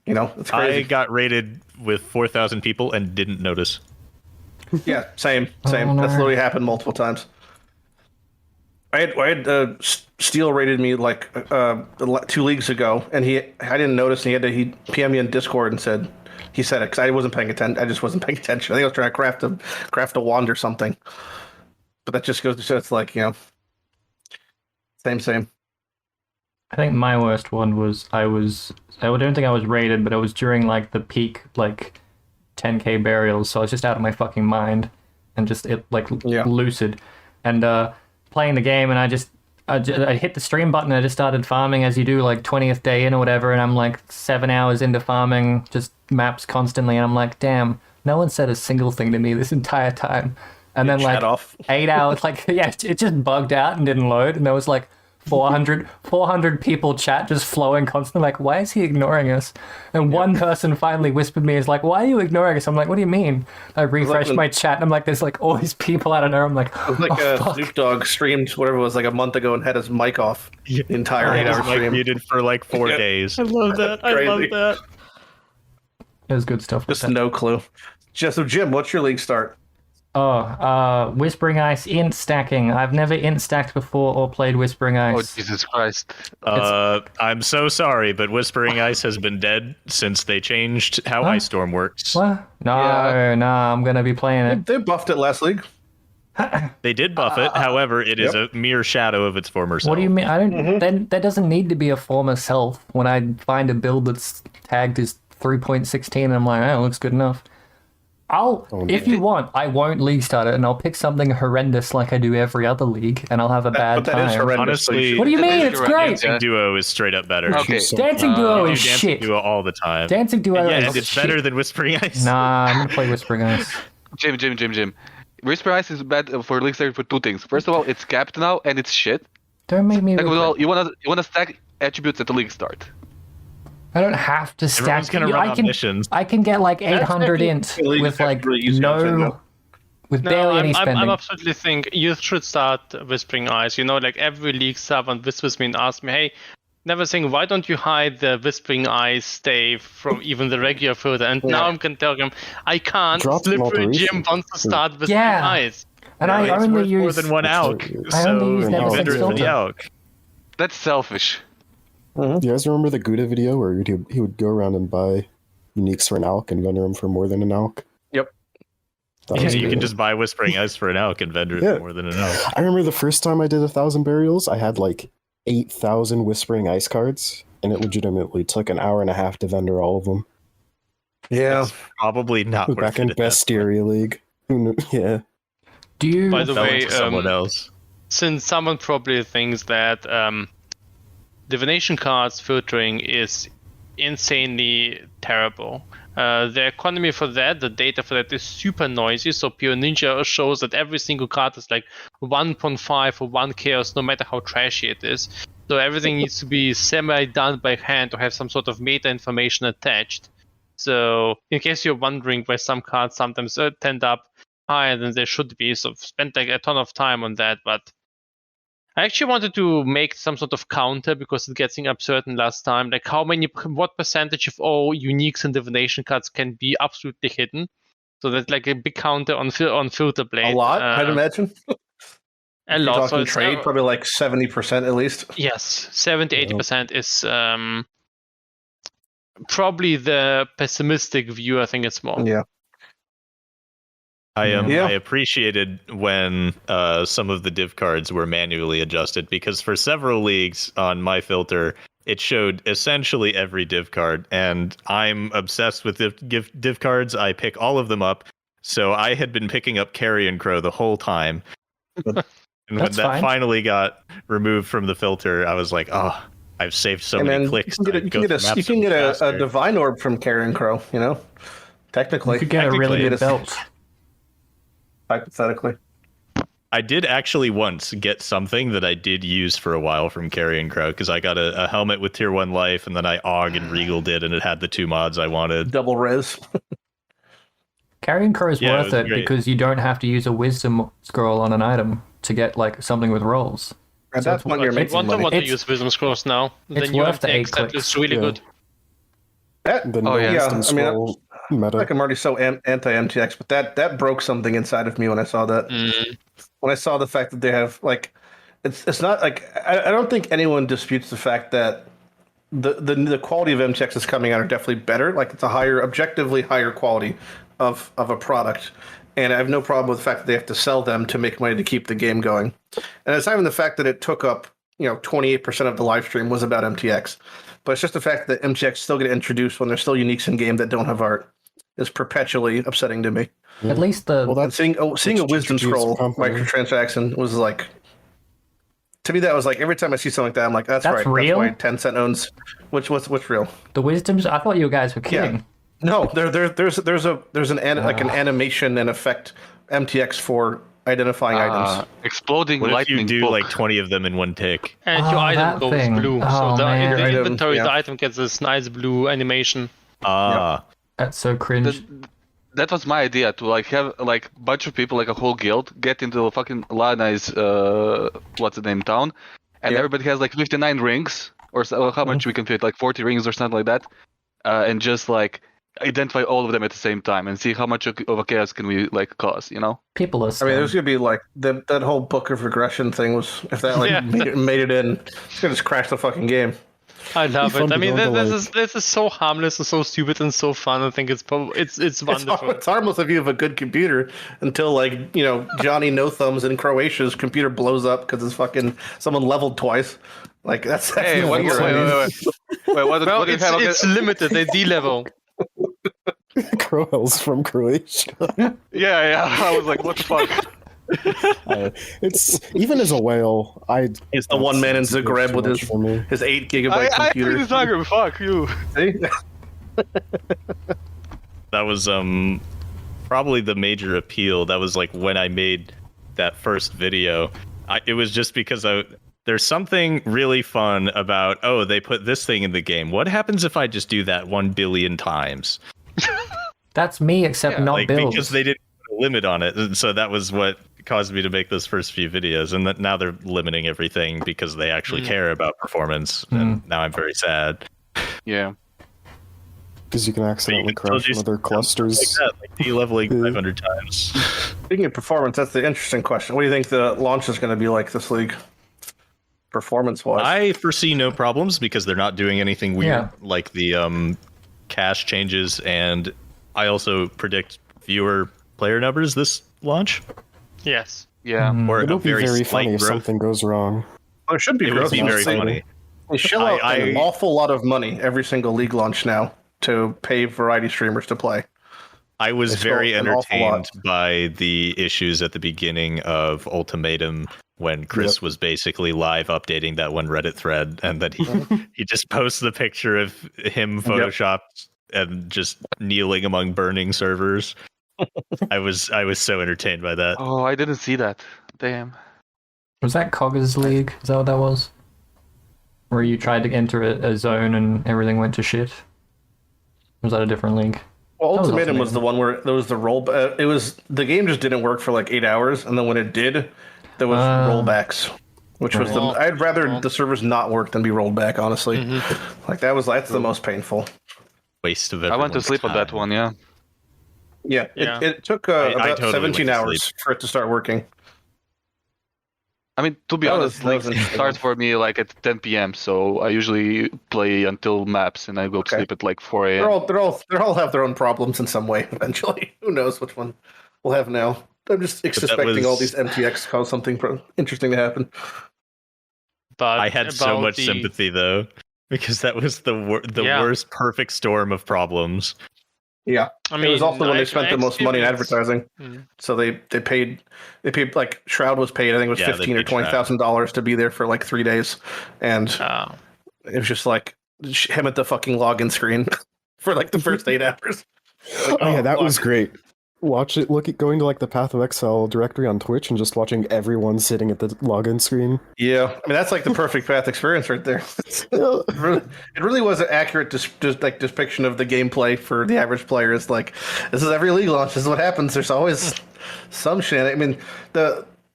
crazy. I got rated with 4,000 people and didn't notice. Yeah, same. Oh, no. That's literally happened multiple times. I had Steel rated me like 2 leagues ago, and I didn't notice, and he PM'd me in Discord and said it because I wasn't paying attention. I just wasn't paying attention. I think I was trying to craft a wand or something. But that just goes to show it's like same. I think my worst one was I don't think I was rated, but it was during like the peak like 10k burials, so I was just out of my fucking mind and just lucid and playing the game, and I hit the stream button and I just started farming as you do, like 20th day in or whatever, and I'm like 7 hours into farming, just maps constantly, and I'm like, damn, no one said a single thing to me this entire time. And then like 8 hours, it just bugged out and didn't load, and there was like 400 people chat just flowing constantly, like, why is he ignoring us? And one person finally whispered me, is like, why are you ignoring us? I'm like, what do you mean? I refreshed my chat and I'm like, there's like all these people out of there. I'm like, it was like Snoop Dogg streamed whatever it was like a month ago and had his mic off the entire 8 hour stream. Muted for like 4 days. I love that. I love that. It was good stuff. Just no clue. So Jim, what's your league start? Whispering Ice int stacking. I've never int stacked before or played Whispering Ice. Oh, Jesus Christ. I'm so sorry, but Whispering Ice has been dead since they changed how Ice Storm works. What? No, I'm gonna be playing it. They buffed it last league. They did buff it, however, it is a mere shadow of its former self. What do you mean? I don't. Then that doesn't need to be a former self. When I find a build that's tagged as 3.16, I'm like, oh, it looks good enough. If you want, I won't league start it, and I'll pick something horrendous like I do every other league, and I'll have a bad time. That is horrendous. Honestly, what do you mean? It's great. Dancing Duo is straight up better. Okay. Dancing Duo is Dancing shit. Duo all the time. Dancing Duo is and it's better than Whispering Ice. Nah, I'm gonna play Whispering Ice. Jim. Whisper Ice is bad for league start for two things. First of all, it's capped now, and it's shit. Don't make me. Second of all, you wanna stack attributes at the league start. I don't have to stack. Everyone's gonna run omniscience. I can get like 800 int with like with barely any spending. I absolutely think you should start Whispering Ice. Like every league someone whispers me and asks me, hey, Neversink, why don't you hide the Whispering Ice stave from even the regular further? And now I'm gonna tell him I can't. Slipperyjim wants to start Whispering Ice. And I It's only worth more use than one alk. I only use So Neversink vendor it for the filter. alk. That's selfish. You guys remember the Gouda video where he would go around and buy uniques for an alk and vendor them for more than an alk? Yep. That Yeah, was you cool. can just buy Whispering Ice for an alk and vendor it Yeah. for more than an alk. I remember the first time I did 1,000 burials, I had like 8,000 Whispering Ice cards, and it legitimately took an hour and a half to vendor all of them. Yeah. It's probably not worth Back it in at that point. Bestiary League. Who knew? Yeah. Do you? By the Fell way, into someone else. since someone probably thinks that divination cards filtering is insanely terrible. The economy for that, the data for that is super noisy. So Pure Ninja shows that every single card is like 1.5 or 1 chaos, no matter how trashy it is. So everything needs to be semi-done by hand to have some sort of meta information attached. So in case you're wondering why some cards sometimes tend up higher than they should be, so I've spent like a ton of time on that, but I actually wanted to make some sort of counter because it gets absurd last time. Like what percentage of all uniques and divination cards can be absolutely hidden? So that's like a big counter on Filter Blade. A lot, I'd imagine. A If you're lot. So talking it's, trade, probably like 70% at least. yes, 70-80% is probably the pessimistic view. I think it's more. Yeah. Yeah. I appreciated when some of the div cards were manually adjusted, because for several leagues on my filter, it showed essentially every div card, and I'm obsessed with div cards. I pick all of them up, so I had been picking up Carrion Crow the whole time. And when That's that fine. finally got removed from the filter, I was like, oh, I've saved so And many then clicks. you can get a Divine Orb from Carrion Crow, you know? Technically. You could get a really technically, good belt. Hypothetically. I did actually once get something that I did use for a while from Carrion Crow, because I got a helmet with tier 1 life, and then I AUG and Regal did, and it had the 2 mods I wanted. Double res. Carrying Crow is Yeah, it worth was it great. because you don't have to use a wisdom scroll on an item to get like something with rolls. And So that's when you're I making want money. to It's- use Wisdom Scrolls now. The it's new worth the MTX 8 that clicks. looks really Yeah. good. That, The Oh, yeah. yeah, wisdom I mean, scroll meta. like I'm already so anti-MTX, but that broke something inside of me when I saw that. When I saw the fact that they have like, it's not like I don't think anyone disputes the fact that the quality of MTX that's coming out are definitely better. Like it's a objectively higher quality of a product, and I have no problem with the fact that they have to sell them to make money to keep the game going. And it's not even the fact that it took up 28% of the live stream was about MTX. But it's just the fact that MTX still get introduced when there's still uniques in game that don't have art is perpetually upsetting to me. At least the Well, And seeing a wisdom introduced scroll company. microtransaction was like, to me that was like every time I see something like that, I'm like, that's right. real? That's why Tencent owns. What's real? the wisdoms. I thought you guys were kidding. No, there's an animation and effect MTX for identifying items. Exploding What if lightning you do bolt. like 20 of them in one tick? And your Oh, item that goes thing. blue. Oh, So man. in the Item, inventory, yeah. the item gets this nice blue animation. That's so cringe. That was my idea to like have like a bunch of people, like a whole guild, get into a fucking Lana's what's the name town, and Yeah. everybody has like 59 rings or so, how much we can fit, like 40 rings or something like that, and just like identify all of them at the same time and see how much of a chaos can we like cause, you know? People are. I mean, there's gonna be like that whole book of regression thing was if that like Yeah. made it in, it's gonna just crash the fucking game. I love fun it. I to mean, go into, this is so harmless and so stupid and so fun. I think it's wonderful. It's harmless if you have a good computer until like Johnny No Thumbs in Croatia's computer blows up because it's fucking someone leveled twice. Like that's Hey, weird. wait, what Well, do you have? it's limited. They D-level. Crohell's from Croatia. Yeah, I was like, what the fuck? It's even as a whale, It's the one man in that's Zagreb too with much his for me. 8 gigabyte I computer. think Zagreb, fuck you. See? That was probably the major appeal. That was like when I made that first video. It was just because there's something really fun about, oh, they put this thing in the game. What happens if I just do that 1 billion times? That's me, except not Like, builds. because they didn't put a limit on it. And so that was what caused me to make those first few videos. And now they're limiting everything because they actually care about performance. And now I'm very sad. Yeah. Because you can accidentally can still crash do from other clusters. Like that, like de-leveling 500 times. Speaking of performance, that's the interesting question. What do you think the launch is going to be like this league, performance-wise? I foresee no problems because they're not doing anything weird Yeah. like the cache changes, and I also predict fewer player numbers this launch. Yes. Yeah. Or It'll a be very slight funny if growth. something goes wrong. There should be It would growth. be very They- funny. They shell out an I- awful lot of money every single league launch now to pay variety streamers to play. I was They stole very an awful lot. entertained by the issues at the beginning of Ultimatum when Chris was basically live updating that one Reddit thread, and that he just posts the picture of him photoshopped and just kneeling among burning servers. I was so entertained by that. Oh, I didn't see that. Damn. Was that Cogger's League? Is that what that was? Where you tried to enter a zone and everything went to shit? Or was that a different league? Well, That was Ultimatum was Ultimatum. the one where there was the roll. It was the game just didn't work for like 8 hours, and then when it did, there was rollbacks, which was the. I'd rather the servers not work than be rolled back. Honestly, like that's the most painful. Waste of I went to everyone's sleep on that time. one, yeah. Yeah, Yeah. it took I about totally 17 went to hours sleep. for it to start working. I mean, to be That honest, was like interesting. starts for me like at 10 p.m. So I usually play until maps, and I go to Okay. sleep at like 4 They a.m. all have their own problems in some way. Eventually, who knows which one we'll have now? I'm just expecting all these MTX to cause something interesting to happen. But I had so about much the- sympathy though, because that was the Yeah. worst perfect storm of problems. Yeah, I it mean, was also when they I spent the most money in experienced- advertising. Mm. So they paid like Shroud was paid. I think it was Yeah, they $15,000 or paid Shroud. $20,000 to be there for like 3 days, and it was just like him at the fucking login screen for like the first 8 hours. Like, Oh yeah, that fuck. was great. Watch it. Going to like the Path of Exile directory on Twitch and just watching everyone sitting at the login screen. Yeah, I mean that's like the perfect path experience right there. Yeah. It really was an accurate depiction of the gameplay for the average player. It's like this is every league launch. This is what happens. There's always some shit. I mean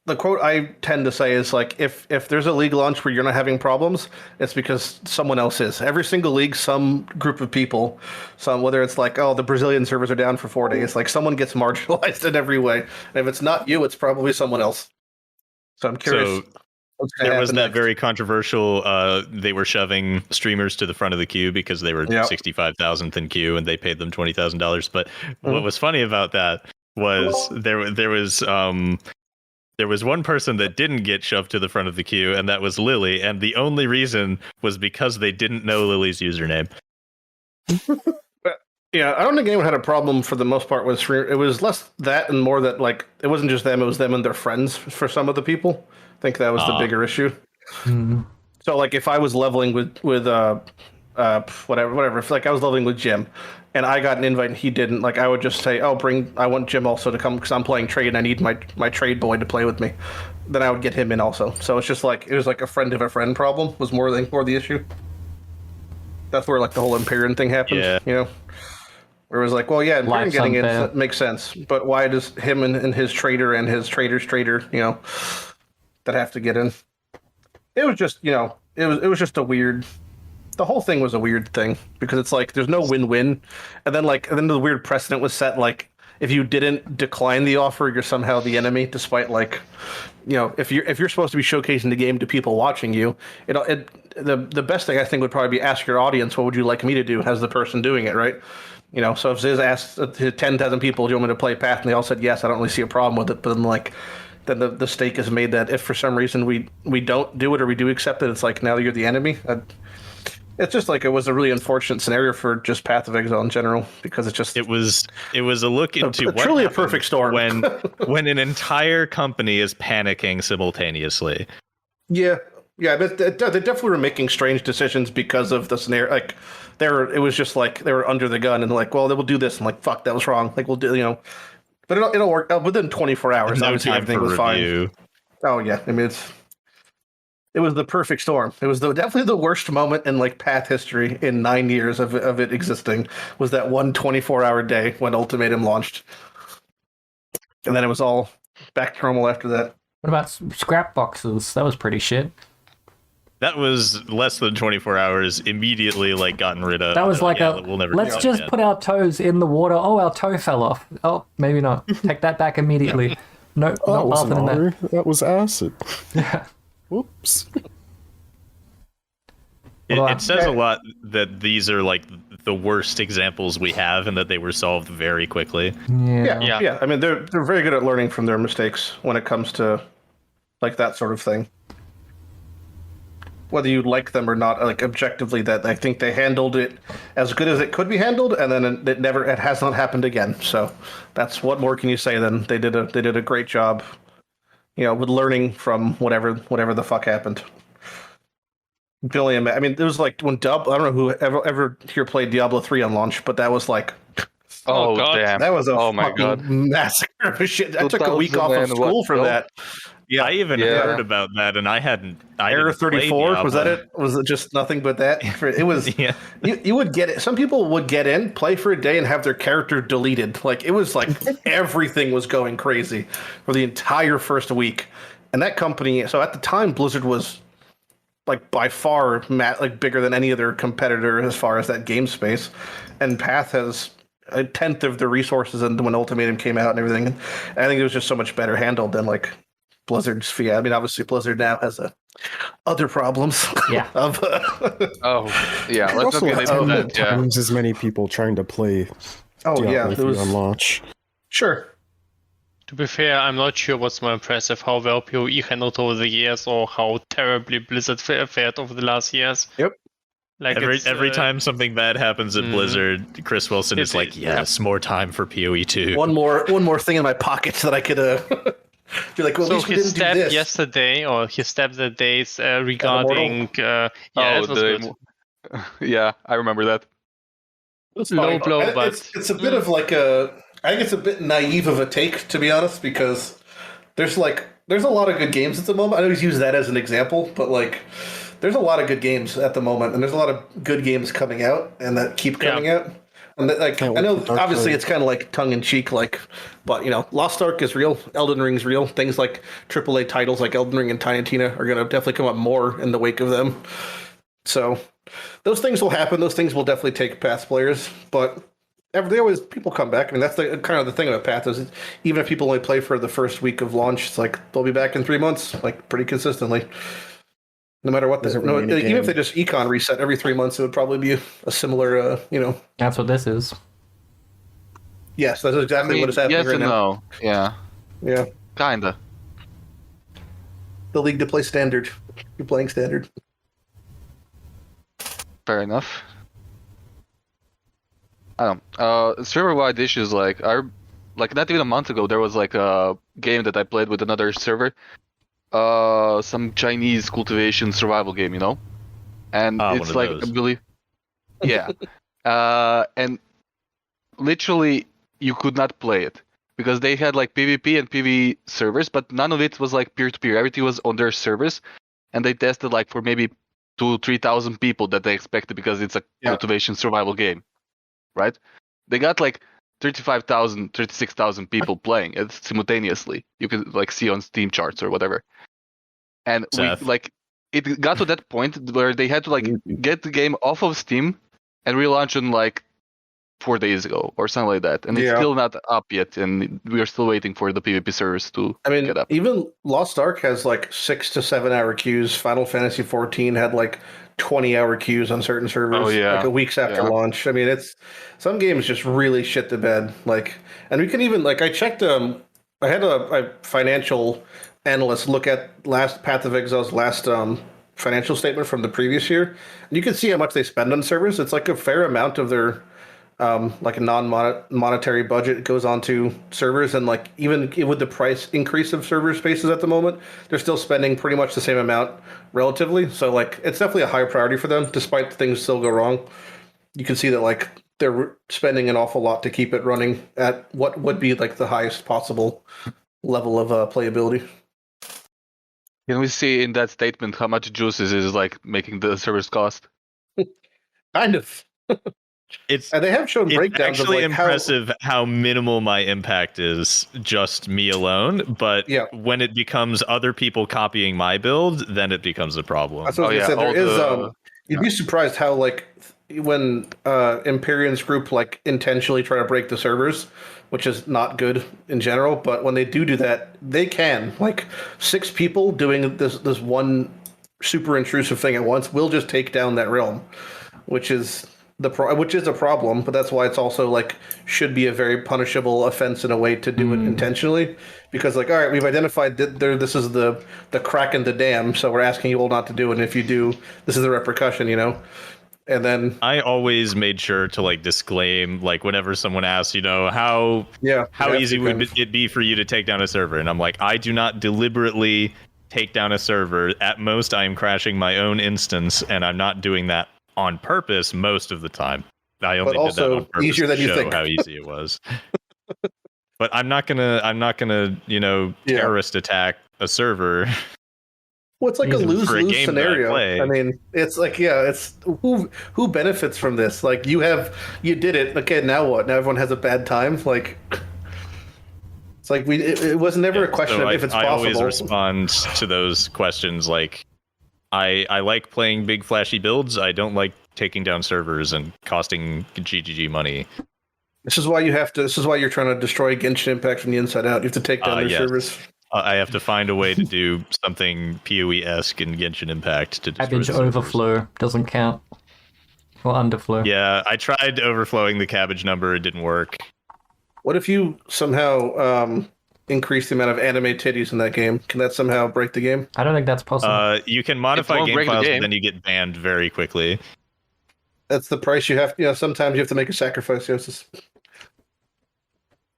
the quote I tend to say is like if there's a league launch where you're not having problems, it's because someone else is. Every single league, some group of people, whether it's like the Brazilian servers are down for 4 days, like someone gets marginalized in every way. And if it's not you, it's probably someone else. So I'm curious. So what's gonna there was happen that next. very controversial. They were shoving streamers to the front of the queue because they were 65,000th in queue and they paid them $20,000. But what was funny about that was there was one person that didn't get shoved to the front of the queue, and that was Lily. And the only reason was because they didn't know Lily's username. Yeah, I don't think anyone had a problem for the most part with stream. It was less that and more that like it wasn't just them; it was them and their friends. For some of the people, I think that was the bigger issue. So, like, if I was leveling with whatever, if like I was leveling with Jim, and I got an invite and he didn't, like I would just say, "Oh, I want Jim also to come because I'm playing trade and I need my trade boy to play with me." Then I would get him in also. So it's just like it was like a friend of a friend problem was more the issue. That's where like the whole Empyrean thing happened. Yeah. You know. Where it was like, well, yeah, Empyrean Life's getting unfair. it makes sense, but why does him and his trader and his trader's trader, that have to get in? It was just, it was just a weird. The whole thing was a weird thing because it's like there's no win-win, and then the weird precedent was set like if you didn't decline the offer, you're somehow the enemy, despite like, if you're supposed to be showcasing the game to people watching you, the best thing I think would probably be ask your audience, what would you like me to do as the person doing it, right? So if Ziz asked 10,000 people, do you want me to play Path? And they all said yes, I don't really see a problem with it. But then the stake is made that if for some reason we don't do it or we do accept it, it's like now you're the enemy. It's just like it was a really unfortunate scenario for just Path of Exile in general because It was a look into what truly a happens perfect storm when an entire company is panicking simultaneously. Yeah, but they definitely were making strange decisions because of the scenario. Like, it was just like they were under the gun and like, well, they will do this. And like, fuck, that was wrong. Like, we'll do, but it'll work within 24 hours. No Obviously, time everything for was fine. review. Oh yeah, I mean, it was the perfect storm. It was definitely the worst moment in like Path history in 9 years of it existing. Was that one 24-hour day when Ultimatum launched, and then it was all back to normal after that. What about scrap boxes? That was pretty shit. That was less than 24 hours. Immediately, like gotten rid of. That was like we'll never do let's that just again. put our toes in the water. Oh, our toe fell off. Oh, maybe not. Take that back immediately. No, Oh, not that wasn't bathing in otter. That was acid. that. Whoops. It says a lot that these are like the worst examples we have, and that they were solved very quickly. Yeah. I mean, they're very good at learning from their mistakes when it comes to like that sort of thing. Whether you like them or not, like objectively, that I think they handled it as good as it could be handled, and then it has not happened again. So that's what more can you say than they did a great job, with learning from whatever the fuck happened. I mean, there was like when I don't know who ever here played Diablo 3 on launch, but that was like, Oh, God. damn. that was a Oh my fucking God. massacre of shit. I took a week off of 2000 school for what? that. I even heard about that, and I hadn't. Error didn't play 34, was that Diablo. it? Was it just nothing but that? It was. Yeah. You would get it. Some people would get in, play for a day, and have their character deleted. Like it was like everything was going crazy for the entire first week. And that company. So at the time, Blizzard was like by far like bigger than any other competitor as far as that game space, and Path has a tenth of the resources and when Ultimatum came out and everything. And I think it was just so much better handled than like Blizzard's fee. I mean, obviously Blizzard now has other problems. Yeah. Oh, yeah. Let's not Also, get into 10 that. Yeah. times as many people trying to play Diablo 3 on launch. Sure. To be fair, I'm not sure what's more impressive, how well PoE handled over the years or how terribly Blizzard fared over the last years. Yep. Like Every time something bad happens at Blizzard, Chris Wilson is like, "Yes, more time for PoE 2." One more thing in my pocket so that I could be like, well, at so least we he didn't do stepped this. yesterday, or he stepped the days regarding. It was good. Yeah, I remember that. It's low fine. blow, but it's a bit of like I think it's a bit naive of a take, to be honest, because there's a lot of good games at the moment. I always use that as an example, but like there's a lot of good games at the moment, and there's a lot of good games coming out and that keep coming out. And that, like I know, obviously, it's kind of like tongue in cheek, like, but Lost Ark is real, Elden Ring's real. Things like AAA titles like Elden Ring and Tiny Tina are going to definitely come up more in the wake of them. So those things will happen. Those things will definitely take Path players, but people come back. I mean, that's the kind of the thing about Path is even if people only play for the first week of launch, it's like they'll be back in 3 months, like pretty consistently. No matter what, even if they just econ reset every 3 months, it would probably be a similar, That's what this is. Yes, that's exactly what is happening yes right and now. no. Yeah, Yeah, kinda. the league to play standard. You're playing standard. Fair enough. I don't know. Server-wide issues, like not even a month ago, there was like a game that I played with another server. Some Chinese cultivation survival game, and it's like I believe, yeah, and literally you could not play it because they had like PvP and PvE servers, but none of it was like peer-to-peer. Everything was on their servers, and they tested like for maybe 2,000-3,000 people that they expected because it's a cultivation survival game, right? They got like 35,000, 36,000 people playing it simultaneously. You could like see on Steam charts or whatever. And it got to that point where they had to like get the game off of Steam and relaunch on like 4 days ago or something like that. And it's still not up yet, and we are still waiting for the PvP servers to get up. Even Lost Ark has like 6 to 7 hour queues. Final Fantasy 14 had like 20-hour queus on certain servers, like a weeks after launch. I mean, it's some games just really shit the bed. Like, and we can even like I checked. I had a financial analyst look at Path of Exile's last financial statement from the previous year, and you can see how much they spend on servers. It's like a fair amount of their like a non-monetary budget goes onto servers, and like even with the price increase of server spaces at the moment, they're still spending pretty much the same amount relatively. So like it's definitely a high priority for them, despite things still go wrong. You can see that like they're spending an awful lot to keep it running at what would be like the highest possible level of playability. Can we see in that statement how much Jousis is like making the servers cost? Kind of. And they have shown It's breakdowns actually of like impressive how minimal my impact is, just me alone. But Yeah. when it becomes other people copying my build, then it becomes a problem. That's what I was gonna say. all There is the- you'd be surprised how like when Empyrean's group like intentionally try to break the servers, which is not good in general, but when they do that, they can. Like 6 people doing this one super intrusive thing at once will just take down that realm, which is which is a problem, but that's why it's also like should be a very punishable offense in a way to do it intentionally, because like, all right, we've identified that this is the crack in the dam, so we're asking you all not to do it, and if you do, this is the repercussion, you know. And then I always made sure to like disclaim, like whenever someone asks, you know, how easy would it be for you to take down a server, and I'm like, I do not deliberately take down a server. At most, I am crashing my own instance, and I'm not doing that on purpose most of the time. I only did that on purpose easier than to you show think. how easy it was. But I'm not gonna, you know, terrorist attack a server. Well, it's like a For a lose-lose game that I scenario. play. I mean, it's like, it's who benefits from this? Like, you did it. Okay, now what? Now everyone has a bad time. Like, it's like it was never a question So of if it's possible. I always respond to those questions like, I like playing big flashy builds. I don't like taking down servers and costing GGG money. This is why you're trying to destroy Genshin Impact from the inside out. You have to take down their yes. servers. I have to find a way to do something PoE-esque in Genshin Impact to destroy Cabbage the servers. overflow doesn't count. Or underflow. Yeah, I tried overflowing the cabbage number. It didn't work. What if you somehow increase the amount of anime titties in that game? Can that somehow break the game? I don't think that's possible. You can modify won't game break the files, game. but then you get banned very quickly. That's the price you have. You know, sometimes you have to make a sacrifice, Jousis.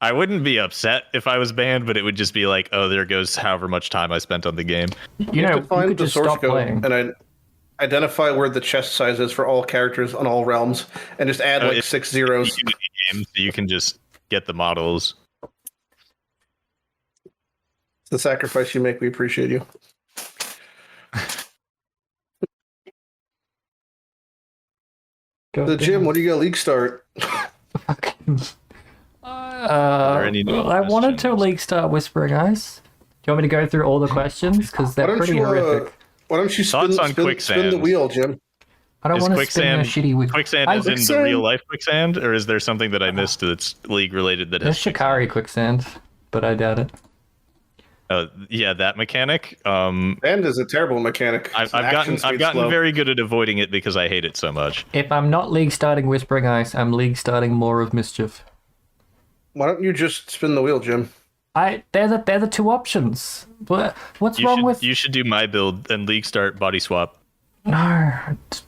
I wouldn't be upset if I was banned, but it would just be like, oh, there goes however much time I spent on the game. You know, have you to find could the just source stop code playing. and identify where the chest size is for all characters on all realms, and just add like 6 zeros. Game, so you can just get the models. It's the sacrifice you make. We appreciate you. The gym. What do you got? League start. any new I wanted to questions? league start Whispering Ice. Do you want me to go through all the questions? Because Why they're don't pretty you? horrific. Why don't you Thoughts on spin the quicksand? wheel, Jim? I don't Is want to spin a quicksand shitty whip. quicksand as in the real life quicksand, or is there something that I missed that's league related that There's is Shikari quicksand, but I doubt it. yeah, that mechanic. And is a terrible mechanic. I've It's an gotten action speed gotten slow. very good at avoiding it because I hate it so much. If I'm not league starting Whispering Ice, I'm league starting More of Mischief. Why don't you just spin the wheel, Jim? They're the two options. What's You wrong should with you should do my build and league start body swap. no?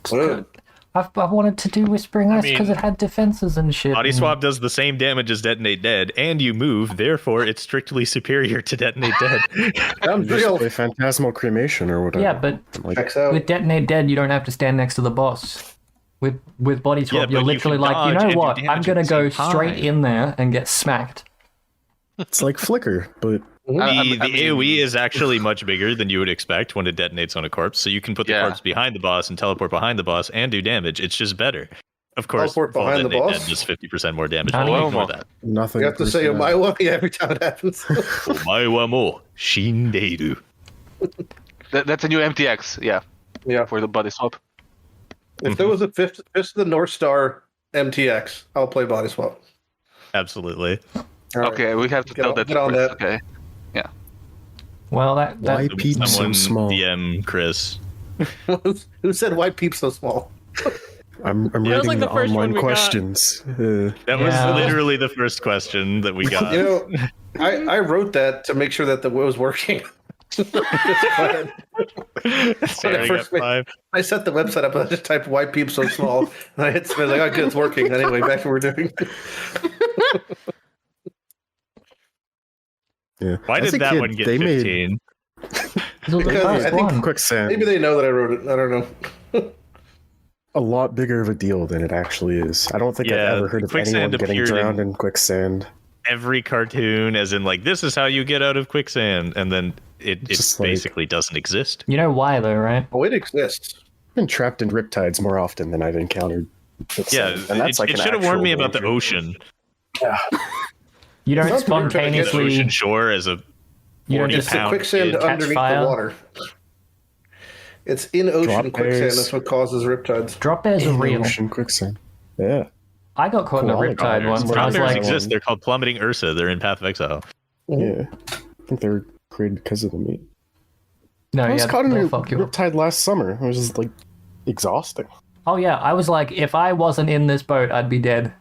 What? I wanted to do Whispering Ice mean- because it had defenses and shit. Body swap does the same damage as Detonate Dead, and you move. Therefore, it's strictly superior to Detonate Dead. Sounds Just real. play Phantasmal Cremation or whatever. Yeah, but Like, Checks out. with Detonate Dead, you don't have to stand next to the boss. With Body Swap, but you're you literally can like, you dodge know and do what? I'm damage gonna at the go same straight time." in there and get smacked. it's like Flicker, but The I mean- AoE is actually much bigger than you would expect when it detonates on a corpse, so you can put the Yeah. corpse behind the boss and teleport behind the boss and do damage. It's just better. Of course, Teleport Fall behind the Detonate boss? Dead does 50% more damage. Oh, but wow. ignore that. nothing. You have to say proves that. "Omaewa" every time it happens. Omae wa mo shindeiru. That's a new MTX, yeah, Yeah. for the body swap. If there was a fifth of the North Star MTX, I'll play body swap. Absolutely. All right. Okay, we have to Get tell on- that get on first. that. Okay. Well, that Why peeps so Someone small? DM Chris. Who said white peeps so small? I'm was reading like the the first one online we got. questions. That Yeah. was literally the first question that we got. You know, I wrote that to make sure that the was working. Just go ahead. Staring first at made- 5. I set the website up and I just typed "white peeps so small" and I hit submit. Like, oh, good, it's working. Anyway, back to what we're doing. Yeah. Why As did a that kid, one get they 15? this was the Because first I think one. Quicksand Maybe they know that I wrote it. I don't know. a lot bigger of a deal than it actually is. I don't think Yeah, I've ever heard of Quicksand anyone getting appeared in- drowned in quicksand. Every cartoon, as in, like, this is how you get out of quicksand, and then it Just like- basically doesn't exist. You know why though, right? Oh, it exists. I've been trapped in riptides more often than I've encountered Yeah, and that's it should have warned me about the ocean. Yeah. You don't It's not the spontaneously. Ocean shore as a You don't 40 just It's the pound quicksand kid. underneath fire. the water. It's in ocean Drop quicksand. bears. That's what causes riptides. Drop bears are real. Ocean quicksand. Yeah. I got caught in a Koala riptide bears. once, and I Drop was bears like, exist. They're called plummeting Ursa. They're in Path of Exile. Yeah. I think they were created because of the meat. no, I was yeah, caught in a they'll fuck you up. riptide last summer. It was just like exhausting. Oh yeah, I was like, if I wasn't in this boat, I'd be dead.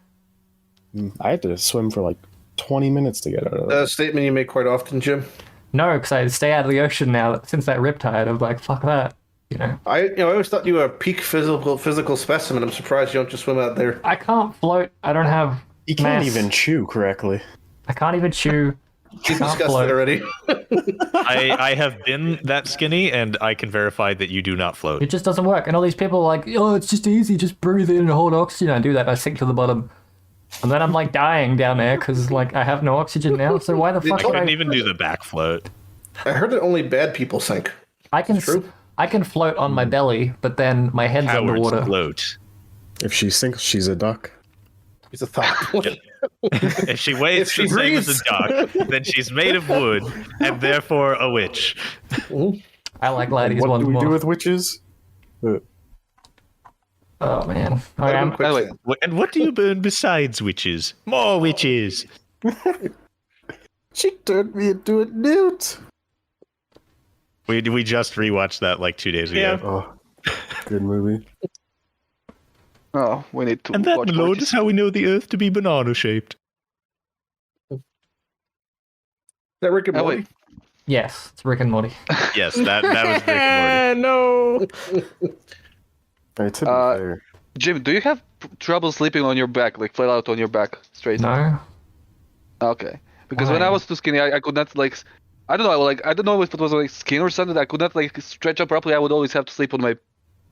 I had to swim for like 20 minutes to get out of A it. statement you make quite often, Jim. No, because I stay out of the ocean now. Since that riptide, I'm like, fuck that. You know, I always thought you were a peak physical specimen. I'm surprised you don't just swim out there. I can't float. I don't have. You can't mass. even chew correctly. I can't even chew. You Can't discussed float. it already. I have been that skinny, and I can verify that you do not float. It just doesn't work. And all these people are like, oh, it's just easy. Just breathe in and hold oxygen. I do that. I sink to the bottom. And then I'm like dying down there because like I have no oxygen now. So why the fuck I would couldn't I? even do the back float. I heard that only bad people sink. I can true. I can float on my belly, but then my head's Cowards underwater. float. If she sinks, she's a duck. It's a thought. If she weighs If she the same as breathes. a duck, then she's made of wood and therefore a witch. I like Lighty's What ones do we more. do with witches? Oh man. Let Okay, him I'm, quicksand. And what do you burn besides witches? More witches. She turned me into a newt. We just rewatched that like 2 days ago. Oh, good movie. Oh, we need to And that, watch my lord, Porky's. is how we know the Earth to be banana-shaped. Is that Rick and Oh, Morty? wait. yes, it's Rick and Morty. Yes, that was Rick and Morty. No. Hey, to be Uh, fair, Jim, do you have trouble sleeping on your back, like flat out on your back, straight? No. Okay. Because when Why? I was too skinny, I could not like, I don't know, like I don't know if it was like skin or something. I could not like stretch up properly. I would always have to sleep on my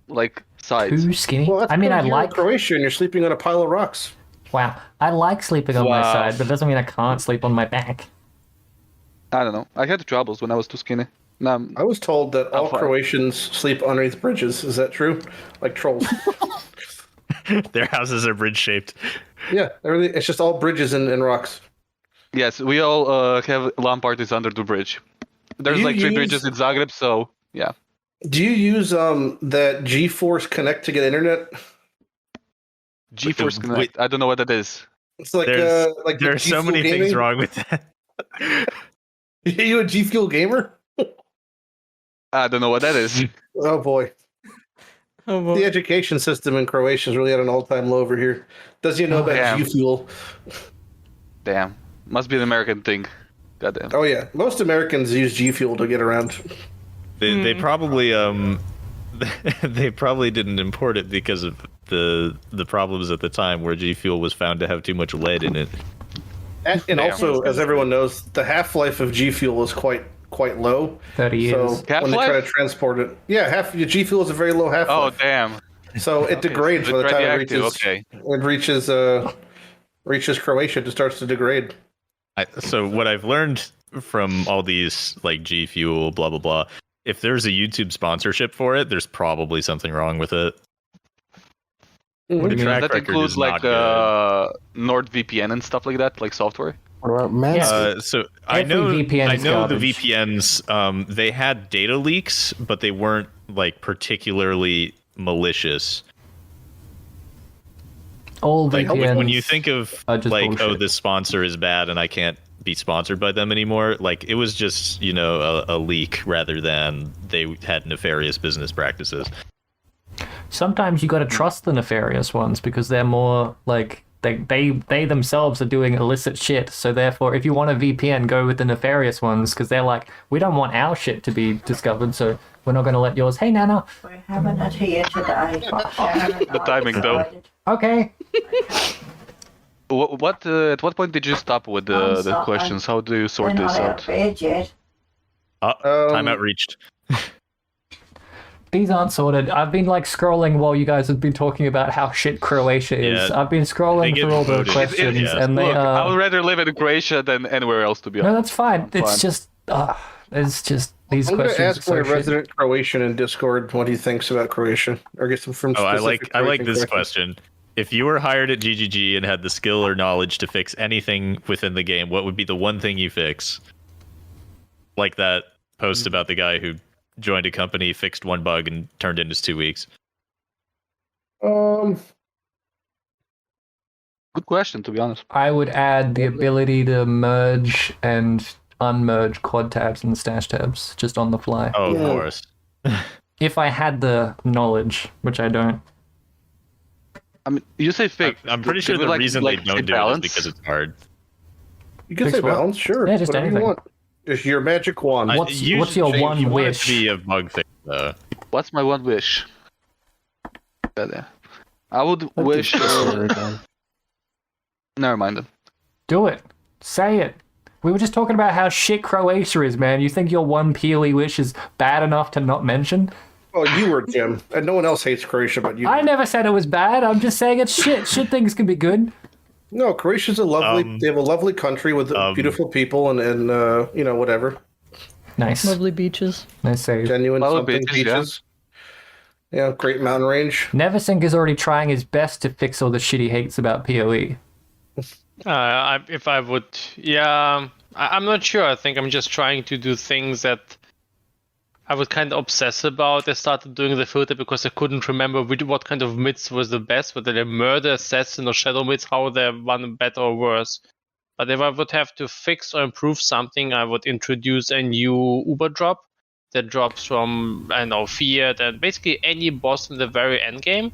like sides. Too skinny. Well, that's I mean, I because you're in like. Croatia and you're sleeping on a pile of rocks. Wow, I like sleeping on my Wow. side, but it doesn't mean I can't sleep on my back. I don't know. I had troubles when I was too skinny. Now, I was told that all fine. Croatians sleep underneath bridges. Is that true? Like trolls. Their houses are bridge-shaped. Yeah, everything. It's just all bridges and rocks. yes, we all have LAN parties under the bridge. There's You like 3 use- bridges in Zagreb, so yeah. Do you use that GeForce Connect to get internet? GeForce Wait. Connect. I don't know what that is. It's like There's- like There the are so G Fuel many things gaming? wrong with that. Are you a G Fuel gamer? I don't know what that is. Oh boy, Oh, boy. the education system in Croatia is really at an all-time low over here. Does you know about damn. G Fuel? Damn. Must be an American thing. Goddamn. Oh yeah, most Americans use G Fuel to get around. They probably they probably didn't import it because of the problems at the time where G Fuel was found to have too much lead in it. And also, as everyone knows, the half-life of G Fuel is quite low. 30 years. So when they try to Half-life? transport it, yeah, G Fuel is a very low Oh half-life. damn. So it degrades It's by the time it radioactive, reaches. okay. Reaches Croatia. It starts to degrade. So what I've learned from all these like G Fuel, blah blah blah, if there's a YouTube sponsorship for it, there's probably something wrong with it. Mhm. The track That record includes is like not good. NordVPN and stuff like that, like software. what about Manscaped? So I Every know VPN is the garbage. VPNs. They had data leaks, but they weren't like particularly malicious. All Like VPNs. when you think of are just like, oh, bullshit. this sponsor is bad and I can't be sponsored by them anymore. Like it was just a leak rather than they had nefarious business practices. Sometimes you got to trust the nefarious ones because they're more like they themselves are doing illicit shit. So therefore, if you want a VPN, go with the nefarious ones because they're like, we don't want our shit to be discovered, so we're not going to let yours. Hey, Nana. We haven't adhered to the AFOP. The timing, though. Okay. What at what point did you stop with the sorry. questions? How do you sort They're this not out out? of bed yet. Timeout reached. These aren't sorted. I've been like scrolling while you guys have been talking about how shit Croatia is. Yeah, I've been they scrolling get through all the voted. questions, Yeah. and they Look, I are. would rather live in Croatia than anywhere else, to be No, honest. that's fine. It's Fine. just. It's just these I'm going to questions. ask are my so shit. resident Croatian in Discord what he thinks about Croatia, or get some from. Oh, I specific like Croatian this questions. question. if you were hired at GGG and had the skill or knowledge to fix anything within the game, what would be the one thing you fix? Like that post about the guy who joined a company, fixed one bug, and turned in his 2 weeks. Good question, to be honest. I would add the ability to merge and unmerge quad tabs and stash tabs just on the fly. Oh, of course. If I had the knowledge, which I don't. I mean, you say fix. I'm pretty sure the reason they don't do it is because it's hard. You can Fix say what? balance, sure. Yeah, just whatever anything. you want. Just your magic wand. What's your one you want it wish? to be a bug fix, though. What's my one wish? I would wish. Never mind then. Do it. Say it. We were just talking about how shit Croatia is, man. You think your one POE wish is bad enough to not mention? Well, you were, Jim. And no one else hates Croatia but you. I never said it was bad. I'm just saying it's shit. Shit things can be good. No, Croatia's a lovely. They have a lovely country with beautiful people and you know, whatever. Nice. Lovely beaches. Nice save. Genuine Lovely something beaches, Yeah, great mountain range. Neversink is already trying his best to fix all the shit he hates about PoE. If I would, I'm not sure. I think I'm just trying to do things that I was kind of obsessed about. I started doing the filter because I couldn't remember what kind of myths was the best, whether they're murder, assassin, or shadow myths, how they're one better or worse. But if I would have to fix or improve something, I would introduce a new Uber drop that drops from, I don't know, Fiat and basically any boss in the very end game.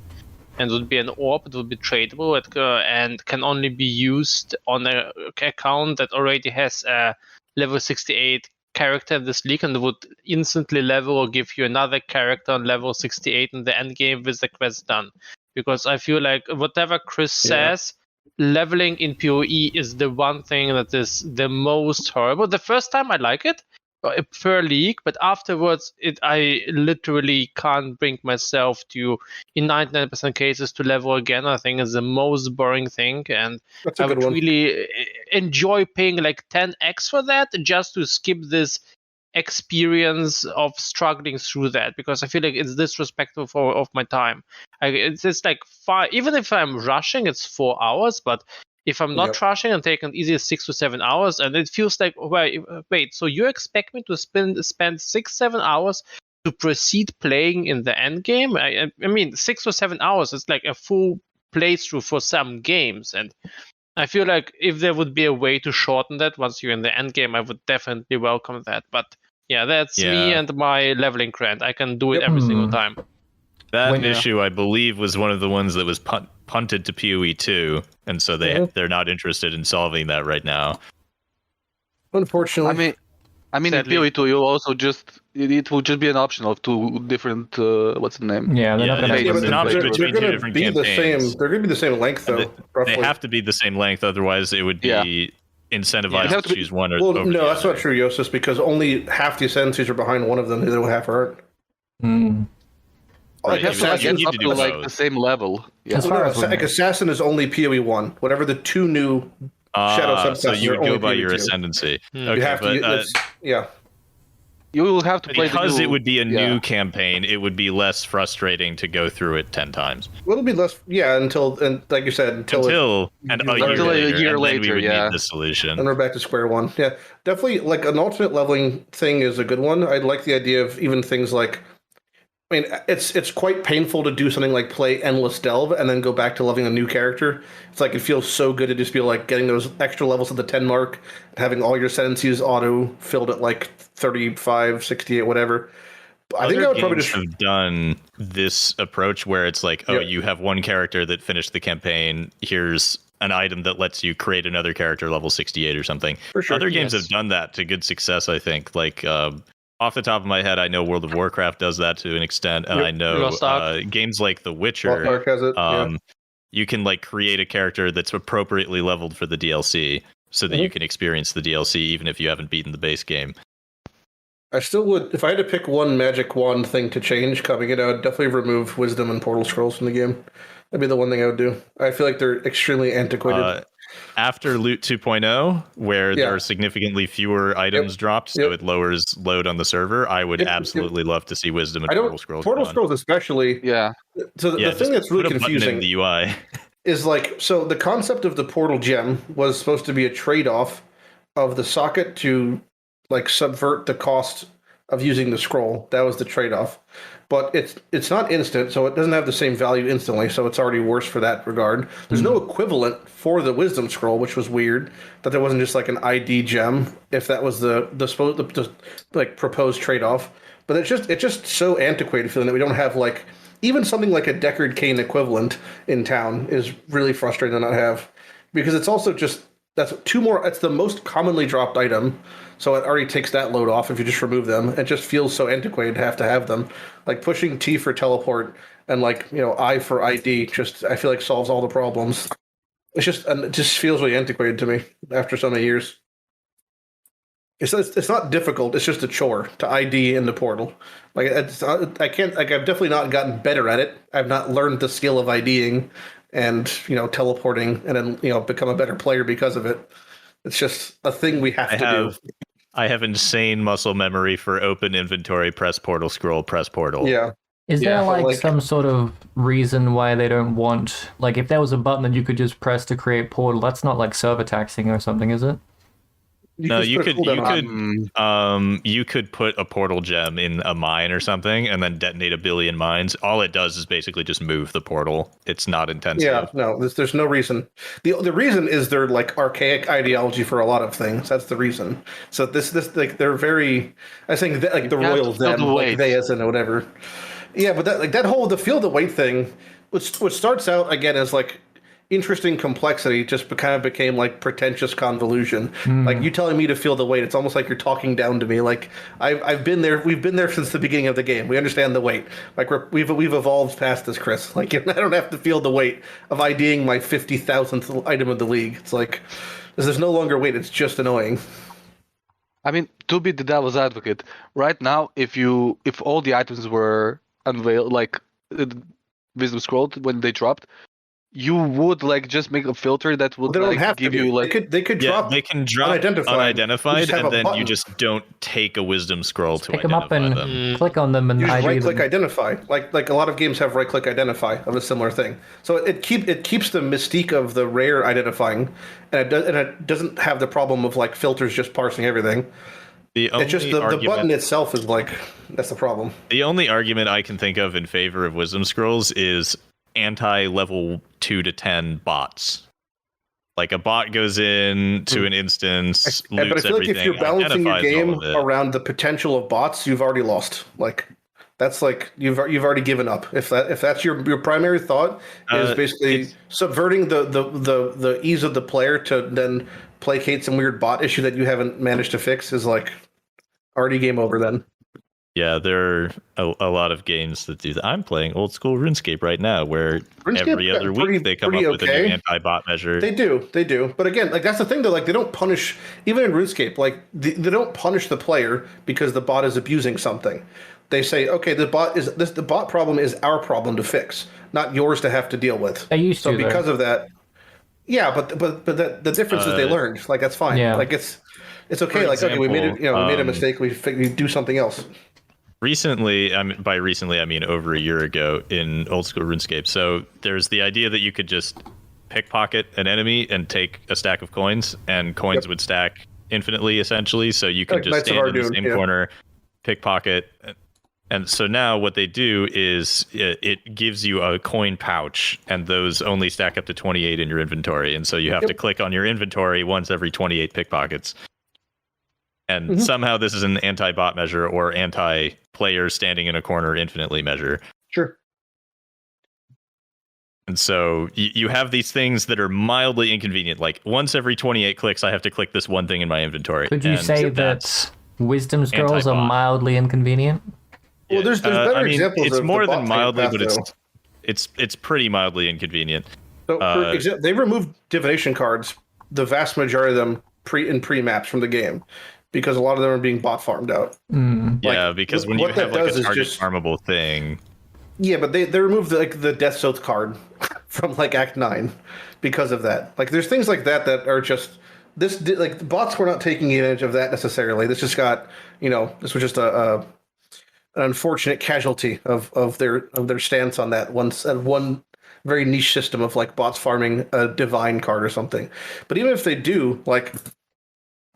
And it would be an orb, it would be tradable, and can only be used on an account that already has a level 68 character in this league, and would instantly level or give you another character on level 68 in the end game with the quest done. Because I feel like whatever Chris says, leveling in PoE is the one thing that is the most horrible. The first time I like it, per league, but afterwards I literally can't bring myself to, in 99% cases, to level again. I think it's the most boring thing, and I would really enjoy paying like 10x for that just to skip this experience of struggling through that, because I feel like it's disrespectful of my time. It's just like even if I'm rushing, it's 4 hours, but if I'm not rushing and taking easily 6 to 7 hours, and it feels like, wait, so you expect me to spend 6-7 hours to proceed playing in the end game? I mean, 6 or 7 hours is like a full playthrough for some games, and I feel like if there would be a way to shorten that once you're in the end game, I would definitely welcome that. But yeah, that's me and my leveling grant. I can do it every single time. That issue, I believe, was one of the ones that was punted to PoE 2, and so they're not interested in solving that right now. Unfortunately, I mean, in PoE 2, you'll also it will just be an option of 2 different what's the name? Yeah, they're not going to. It's an option between 2 different campaigns. They're going to be the same length, though. They have to be the same length, otherwise it would be incentivized to choose one or the other. No, that's not true, Jousis, because only half the ascendancies are behind one of them, the other half aren't. Like Assassin's up to like the same level. Yeah. Like Assassin is only PoE 1. Whatever the 2 new Shadow subclasses so you would go by your 2. ascendancy. Okay, you have to. You will have to play because it would be a new campaign. It would be less frustrating to go through it 10 times. Well, it'll be less, until like you said, until a year later, we would need the solution. And we're back to square one. Yeah, definitely. Like an alternate leveling thing is a good one. I like the idea of even things like. I mean, it's quite painful to do something like play Endless Delve and then go back to loving a new character. It's like it feels so good to just be like getting those extra levels at the 10 mark, and having all your ascendancies auto filled at like 35, 68, whatever. I think I would probably just have done this approach where it's like, you have one character that finished the campaign. Here's an item that lets you create another character level 68 or something. For sure. Other games have done that to good success, I think. Like, off the top of my head, I know World of Warcraft does that to an extent, and I know games like The Witcher, has it. You can like create a character that's appropriately leveled for the DLC, so that you can experience the DLC even if you haven't beaten the base game. I still would, if I had to pick one magic wand thing to change coming in, I would definitely remove Wisdom and Portal Scrolls from the game. That'd be the one thing I would do. I feel like they're extremely antiquated. After Loot 2.0, where there are significantly fewer items dropped, so it lowers load on the server, I would absolutely love to see Wisdom and Portal Scrolls. Portal Scrolls especially. Yeah. So the thing that's really confusing in the UI. is like, so the concept of the portal gem was supposed to be a trade-off of the socket to like subvert the cost of using the scroll. That was the trade-off. But it's not instant, so it doesn't have the same value instantly, so it's already worse for that regard. There's no equivalent for the wisdom scroll, which was weird, that there wasn't just like an ID gem, if that was the like proposed trade-off. But it's just so antiquated feeling that we don't have like even something like a Deckard Cain equivalent in town is really frustrating to not have, because it's also just that's the most commonly dropped item, so it already takes that load off if you just remove them. It just feels so antiquated to have them. Like pushing T for teleport and like, you know, I for ID just I feel like solves all the problems. It just feels really antiquated to me after so many years. It's not difficult. It's just a chore to ID in the portal. Like I've definitely not gotten better at it. I've not learned the skill of IDing and, you know, teleporting and then, you know, become a better player because of it. It's just a thing we have to do. I have insane muscle memory for open inventory, press portal, scroll, press portal. Yeah. Is there like some sort of reason why they don't want, like if there was a button that you could just press to create portal, that's not like server taxing or something, is it? You could put a portal gem in a mine or something and then detonate a billion mines. All it does is basically just move the portal. It's not intensive. Yeah, no, there's no reason. The reason is their like archaic ideology for a lot of things. That's the reason. So this like they're very, I think that, like the royal them, like they as in whatever. Yeah, but the feel the weight thing, which starts out again as like interesting complexity, just kind of became like pretentious convolution. Like you telling me to feel the weight, it's almost like you're talking down to me. Like I've been there. We've been there since the beginning of the game. We understand the weight. Like we've evolved past this, Chris. Like I don't have to feel the weight of IDing my 50,000th item of the league. It's like there's no longer weight. It's just annoying. I mean, to be the devil's advocate, right now, if all the items were unveiled, like Wisdom Scroll when they dropped, you would like just make a filter that would give you like they could drop unidentified and then you just don't take a wisdom scroll to pick them up and click on them and you just ID right click them. identify. Like a lot of games have right click identify of a similar thing. So it keeps the mystique of the rare identifying, and it doesn't have the problem of like filters just parsing everything. It's just the button itself is like that's the problem. The only argument I can think of in favor of wisdom scrolls is anti-level 2 to 10 bots. Like a bot goes in to an instance, loots but I feel like if you're balancing your game around the potential of bots, you've already lost. Like that's like you've already given up. If that's your primary thought is basically subverting the ease of the player to then placate some weird bot issue that you haven't managed to fix is like already game over then. Yeah, there are a lot of games that do that. I'm playing old school RuneScape right now, where every other week they come up with a new anti-bot measure. They do. But again, like that's the thing though. Like they don't punish, even in RuneScape. Like they don't punish the player because the bot is abusing something. They say, okay, the bot problem is our problem to fix, not yours to have to deal with. They used to, because of that. Yeah, but the difference is they learned. Like that's fine. Yeah. Like it's okay. Like okay, we made it. We made a mistake. We do something else. Recently, by recently I mean over a year ago in old school RuneScape. So there's the idea that you could just pickpocket an enemy and take a stack of coins, and coins would stack infinitely, essentially. So you could just stand in the same corner, pickpocket. And so now what they do is it gives you a coin pouch, and those only stack up to 28 in your inventory. And so you have to click on your inventory once every 28 pickpockets. And somehow this is an anti-bot measure or anti-player standing in a corner infinitely measure. Sure. And so you have these things that are mildly inconvenient. Like once every 28 clicks, I have to click this one thing in my inventory. Could you say that wisdom scrolls are mildly inconvenient? Well, there's better examples. It's of more the than mildly, path, but it's pretty mildly inconvenient. So they removed divination cards, the vast majority of them pre-maps from the game, because a lot of them are being bot farmed out. Yeah, because when you have like a target farmable thing. Yeah, but they removed the Death's Oath card from like Act 9 because of that. Like there's things like that are just like the bots were not taking advantage of that necessarily. This just got this was just an unfortunate casualty of their stance on that one very niche system of like bots farming a divine card or something. But even if they do, like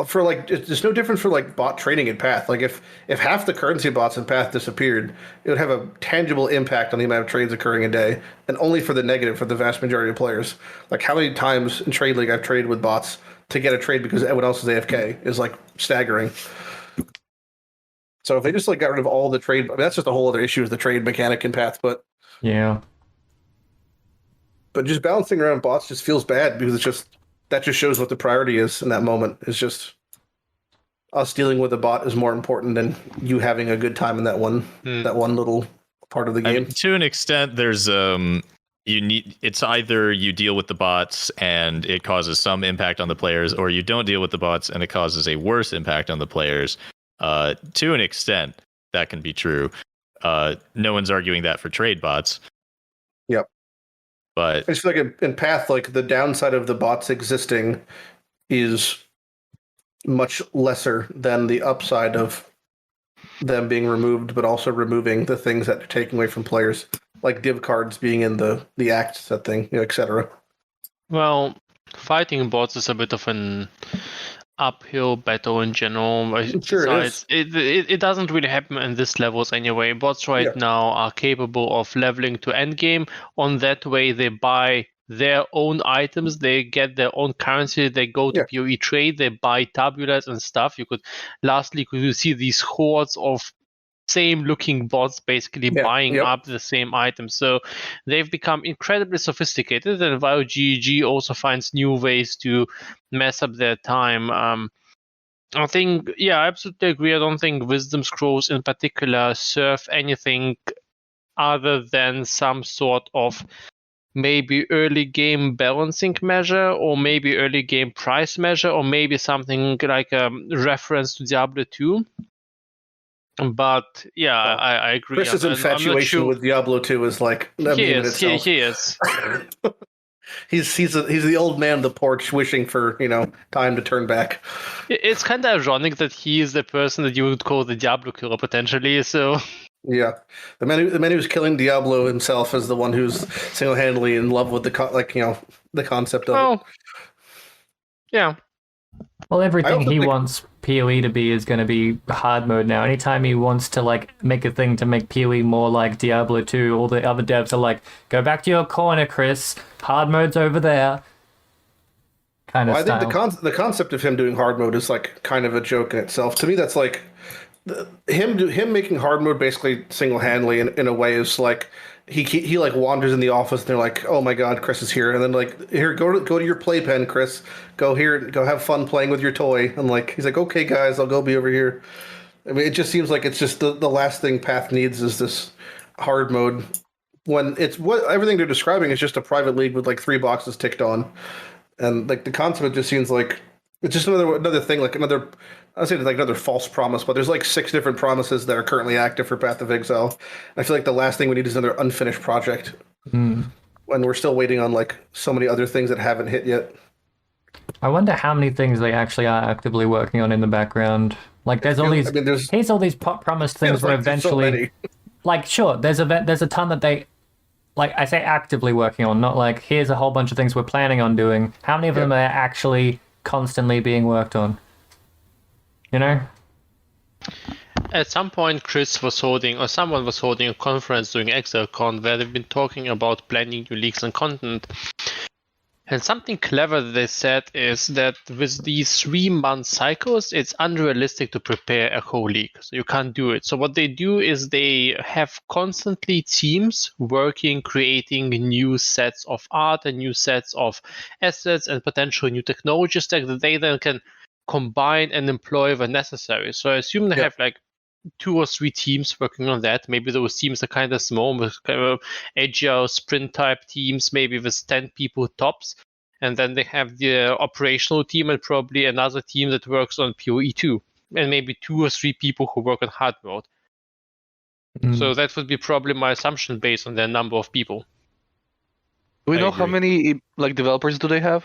for like it's no different for like bot trading in Path. Like if half the currency bots in Path disappeared, it would have a tangible impact on the amount of trades occurring a day, and only for the negative for the vast majority of players. Like how many times in Trade League I've traded with bots to get a trade because everyone else is AFK is like staggering. So if they just like got rid of all the trade, I mean, that's just a whole other issue with the trade mechanic in Path. But just balancing around bots just feels bad because that just shows what the priority is in that moment. It's just us dealing with a bot is more important than you having a good time in that one little part of the game. I mean, to an extent, there's it's either you deal with the bots and it causes some impact on the players, or you don't deal with the bots and it causes a worse impact on the players. To an extent, that can be true. No one's arguing that for trade bots. Yep. But I just feel like in Path, like the downside of the bots existing is much lesser than the upside of them being removed, but also removing the things that are taking away from players, like div cards being in the act set thing, etc. Well, fighting bots is a bit of an uphill battle in general. Sure, it is. It doesn't really happen in this levels anyway. Bots now are capable of leveling to endgame. On that way, they buy their own items, they get their own currency, they go to POE trade, they buy tabulas and stuff. You could see these hordes of same looking bots basically buying up the same items. So they've become incredibly sophisticated, and while GG also finds new ways to mess up their time, I think, I absolutely agree. I don't think Wisdom Scrolls in particular serve anything other than some sort of maybe early game balancing measure, or maybe early game price measure, or maybe something like a reference to Diablo 2. But I agree. Chris's infatuation with Diablo 2 is like he is. He's the old man on the porch wishing for time to turn back. It's kind of ironic that he is the person that you would call the Diablo killer potentially. So yeah, the man who's killing Diablo himself is the one who's single-handedly in love with the concept of it. Yeah. Well, everything he wants PoE to be is going to be hard mode now. Anytime he wants to make a thing to make PoE more like Diablo 2, all the other devs are like, go back to your corner, Chris. Hard mode's over there. Kind of style. I think the concept of him doing hard mode is like kind of a joke in itself. To me, that's like him making hard mode basically single-handedly in a way is like he like wanders in the office and they're like, oh my god, Chris is here, and then like, here, go to your playpen, Chris, go have fun playing with your toy, and like he's like, okay guys, I'll go be over here. I mean, it just seems like it's just the last thing Path needs is this hard mode, when it's everything they're describing is just a private league with like 3 boxes ticked on, and like the concept just seems like it's just another thing, like another, I'd say like another false promise, but there's like 6 different promises that are currently active for Path of Exile. I feel like the last thing we need is another unfinished project. When we're still waiting on like so many other things that haven't hit yet. I wonder how many things they actually are actively working on in the background. Like there's all these, here's all these promised things where eventually, like sure, there's a ton that they, like I say actively working on, not like here's a whole bunch of things we're planning on doing. How many of them are actually constantly being worked on? At some point, Chris was holding, or someone was holding a conference during ExileCon where they've been talking about planning new leaks and content. And something clever that they said is that with these 3-month cycles, it's unrealistic to prepare a whole league. So you can't do it. So what they do is they have constantly teams working, creating new sets of art and new sets of assets and potential new technology stack that they then can combine and employ when necessary. So I assume they have like 2 or 3 teams working on that. Maybe those teams are kind of small, with kind of agile sprint type teams, maybe with 10 people tops. And then they have the operational team and probably another team that works on PoE 2, and maybe 2 or 3 people who work on hard mode. So that would be probably my assumption based on their number of people. Do we know how many developers do they have?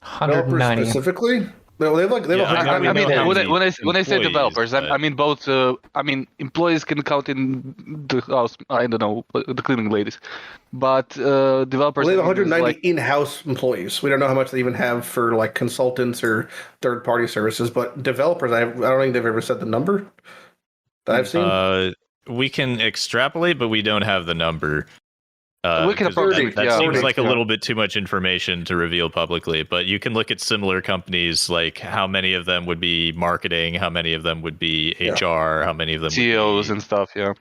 190 specifically. No, they have like they have Yeah, a I hundred- mean, I mean, how when many I say employees, developers, but- I mean both. I mean employees can count in the house. I don't know the cleaning ladies, but developers. Well, they have I mean, 190 like, in-house employees. We don't know how much they even have for like consultants or third-party services, but developers, I don't think they've ever said the number that I've seen. We can extrapolate, but we don't have the number. We can because approximate, that yeah. seems like a Yeah. little bit too much information to reveal publicly, but you can look at similar companies, like how many of them would be marketing, how many of them would be HR, how many of them CEOs would be... and stuff. Yeah,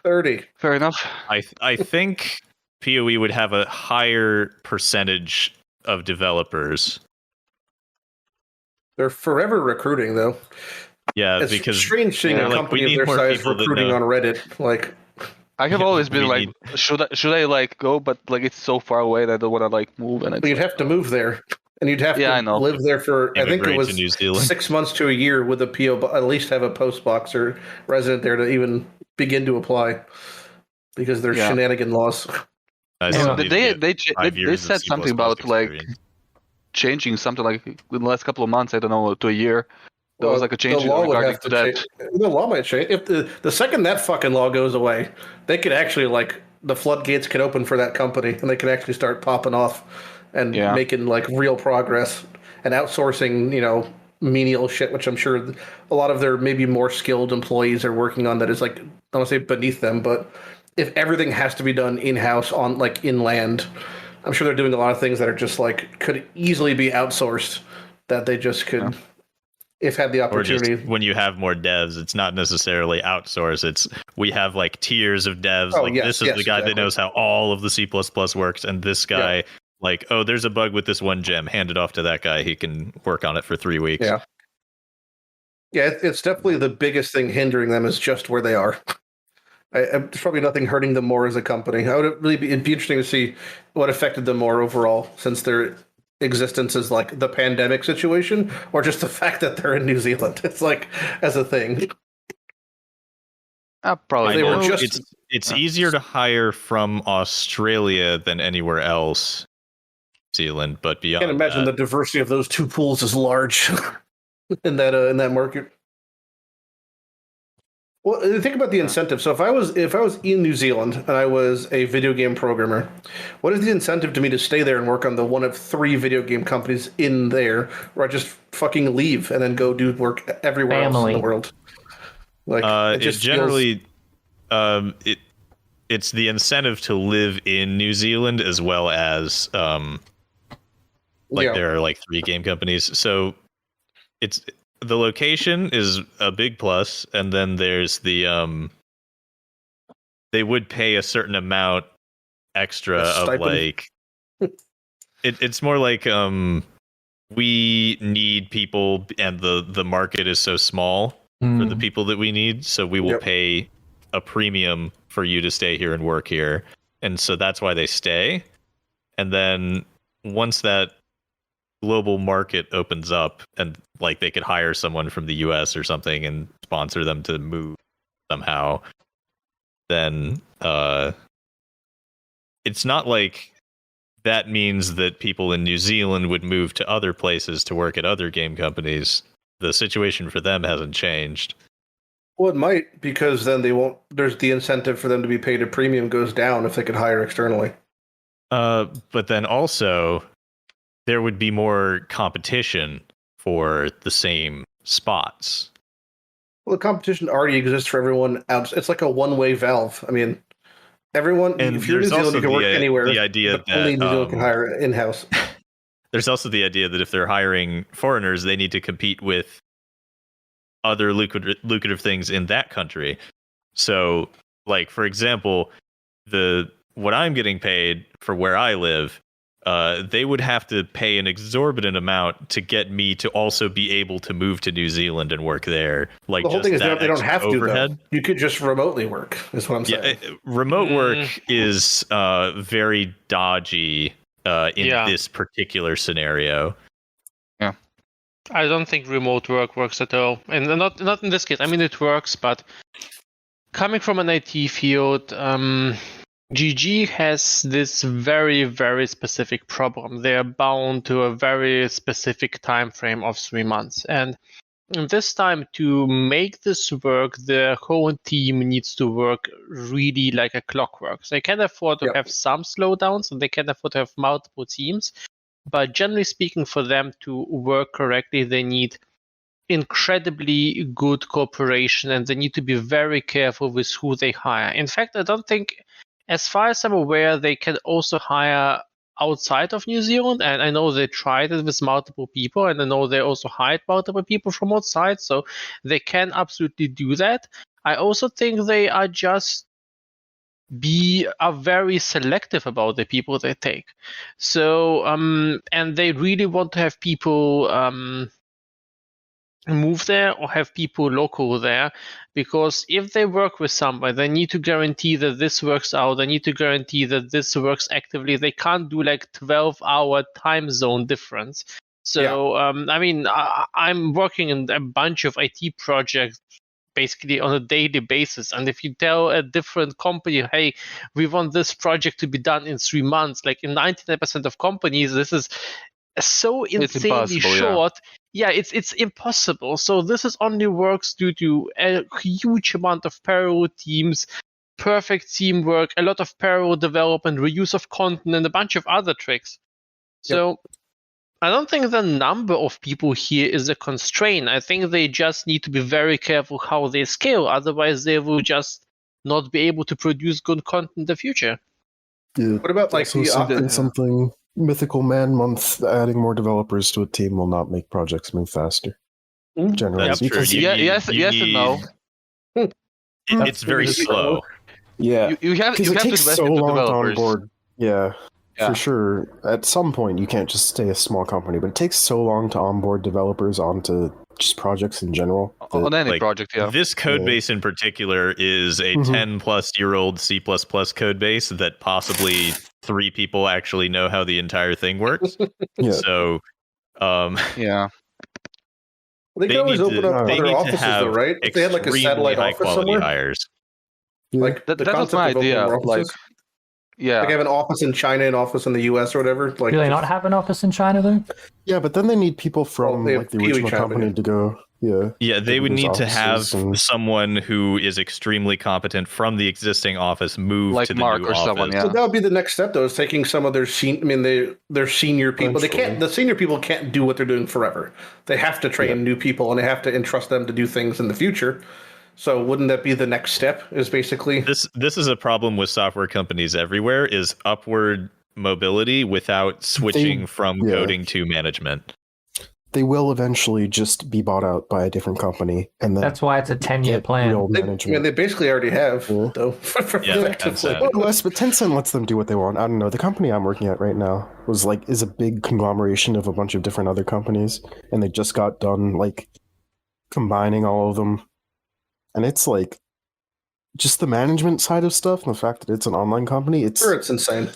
30. fair enough. I think POE would have a higher percentage of developers. They're forever recruiting, though. Yeah, It's because strange seeing they're a like, company we of need their more size people that recruiting know. on Reddit. Like, I have always been we like, should I like go? But like it's so far away that I don't want to like move. And it's you'd have to move there, and you'd have I to know. live there for, I think it Immigrate was to New Zealand. 6 months to a year with a PO, but at least have a post box or resident there to even begin to apply because there's Yeah. shenanigan laws. I still need to get they 5 years of said C++ something about like experience. changing something like in the last couple of months. I don't know, to a year. There was like a change the law would regarding have to to that. change. The law might change. If the second that fucking law goes away, they could actually like the floodgates could open for that company, and they could actually start popping off and Yeah. making like real progress and outsourcing, menial shit, which I'm sure a lot of their maybe more skilled employees are working on. That is like, I don't want to say beneath them, but if everything has to be done in house on like inland, I'm sure they're doing a lot of things that are just like could easily be outsourced that they just could. Yeah. If had the Or just opportunity. when you have more devs, it's not necessarily outsource. It's we have like tiers of devs. Oh, like yes, this is yes, the guy exactly. that knows how all of the C++ works, and this guy, like, oh, there's a bug with this one gem. Hand it off to that guy. He can work on it for 3 weeks. Yeah. Yeah, it's definitely the biggest thing hindering them is just where they are. There's probably nothing hurting them more as a company. It'd be interesting to see what affected them more overall, since their existence is like the pandemic situation, or just the fact that they're in New Zealand. It's like as a thing. Probably They were I know just- it's easier to hire from Australia than anywhere else, New Zealand, but I beyond can't imagine that, the diversity of those two pools is large in that market. Well, think about the incentive. So if I was in New Zealand and I was a video game programmer, what is the incentive to me to stay there and work on the one of 3 video game companies in there, or I just fucking leave and then go do work everywhere else Family. in the world? Like it just generally, it's the incentive to live in New Zealand as well as there are like 3 game companies, so it's the location is a big plus, and then there's the they would pay a certain amount extra A of stipend? like it's more like we need people, and the market is so small for the people that we need, so we will Yep. pay a premium for you to stay here and work here, and so that's why they stay. And then once that global market opens up, and like they could hire someone from the US or something and sponsor them to move somehow, then it's not like that means that people in New Zealand would move to other places to work at other game companies. The situation for them hasn't changed. Well, it might, because then they won't. There's the incentive for them to be paid a premium goes down if they could hire externally. But then also, there would be more competition for the same spots. Well, the competition already exists for everyone else. It's like a one-way valve. I mean, everyone. And if you're in New there's Zealand, also you can work the anywhere. idea but only that, New Zealand can hire in-house. There's also the idea that if they're hiring foreigners, they need to compete with other lucrative things in that country. So, like, for example, what I'm getting paid for where I live, they would have to pay an exorbitant amount to get me to also be able to move to New Zealand and work there. Like, The whole just thing is that they don't extra have to. overhead. Though. You could just remotely work. Is what I'm saying. Yeah, remote work is very dodgy in this particular scenario. I don't think remote work works at all, and not in this case. I mean, it works, but coming from an IT field, GG has this very, very specific problem. They are bound to a very specific time frame of 3 months. And this time, to make this work, the whole team needs to work really like a clockwork. So they can afford to have some slowdowns, and they can afford to have multiple teams. But generally speaking, for them to work correctly, they need incredibly good cooperation, and they need to be very careful with who they hire. In fact, I don't think, as far as I'm aware, they can also hire outside of New Zealand, and I know they tried it with multiple people, and I know they also hired multiple people from outside, so they can absolutely do that. I also think they are are very selective about the people they take. So, and they really want to have people move there or have people local there, because if they work with somebody, they need to guarantee that this works out. They need to guarantee that this works actively. They can't do like 12-hour time zone difference. So, I mean, I'm working in a bunch of IT projects basically on a daily basis. And if you tell a different company, hey, we want this project to be done in 3 months, like in 99% of companies, this is so insanely short. Yeah, it's impossible. So this is only works due to a huge amount of parallel teams, perfect teamwork, a lot of parallel development, reuse of content, and a bunch of other tricks. So I don't think the number of people here is a constraint. I think they just need to be very careful how they scale. Otherwise, they will just not be able to produce good content in the future. Yeah. What about like something Mythical Man Month? Adding more developers to a team will not make projects move faster. Generally, That's true. Yes and no. It's very slow. Yeah, you have to invest so into long to developers. onboard. Yeah, for sure. At some point, you can't just stay a small company, but it takes so long to onboard developers onto just projects in general. On any project, This code base in particular is a 10-plus-year-old C++ code base that possibly 3 people actually know how the entire thing works. So, They can always open up other offices, though, right? If they had like a satellite office somewhere. Hires. Like that was my idea. Like, like have an office in China, an office in the US, or whatever. Like, do they not have an office in China though? Yeah, but then they need people from like the original company to go. Yeah, they would need to have someone who is extremely competent from the existing office move like to the Mark new or office. someone. So that would be the next step, though, is taking some of their their senior people. They can't. The senior people can't do what they're doing forever. They have to train new people, and they have to entrust them to do things in the future. So wouldn't that be the next step? Is basically this is a problem with software companies everywhere: is upward mobility without switching from coding to management. They will eventually just be bought out by a different company, and then that's why it's a 10-year plan. They basically already have, though. Tencent. But Tencent lets them do what they want. I don't know. The company I'm working at right now is a big conglomeration of a bunch of different other companies, and they just got done like combining all of them, and it's like just the management side of stuff and the fact that it's an online company. It's insane.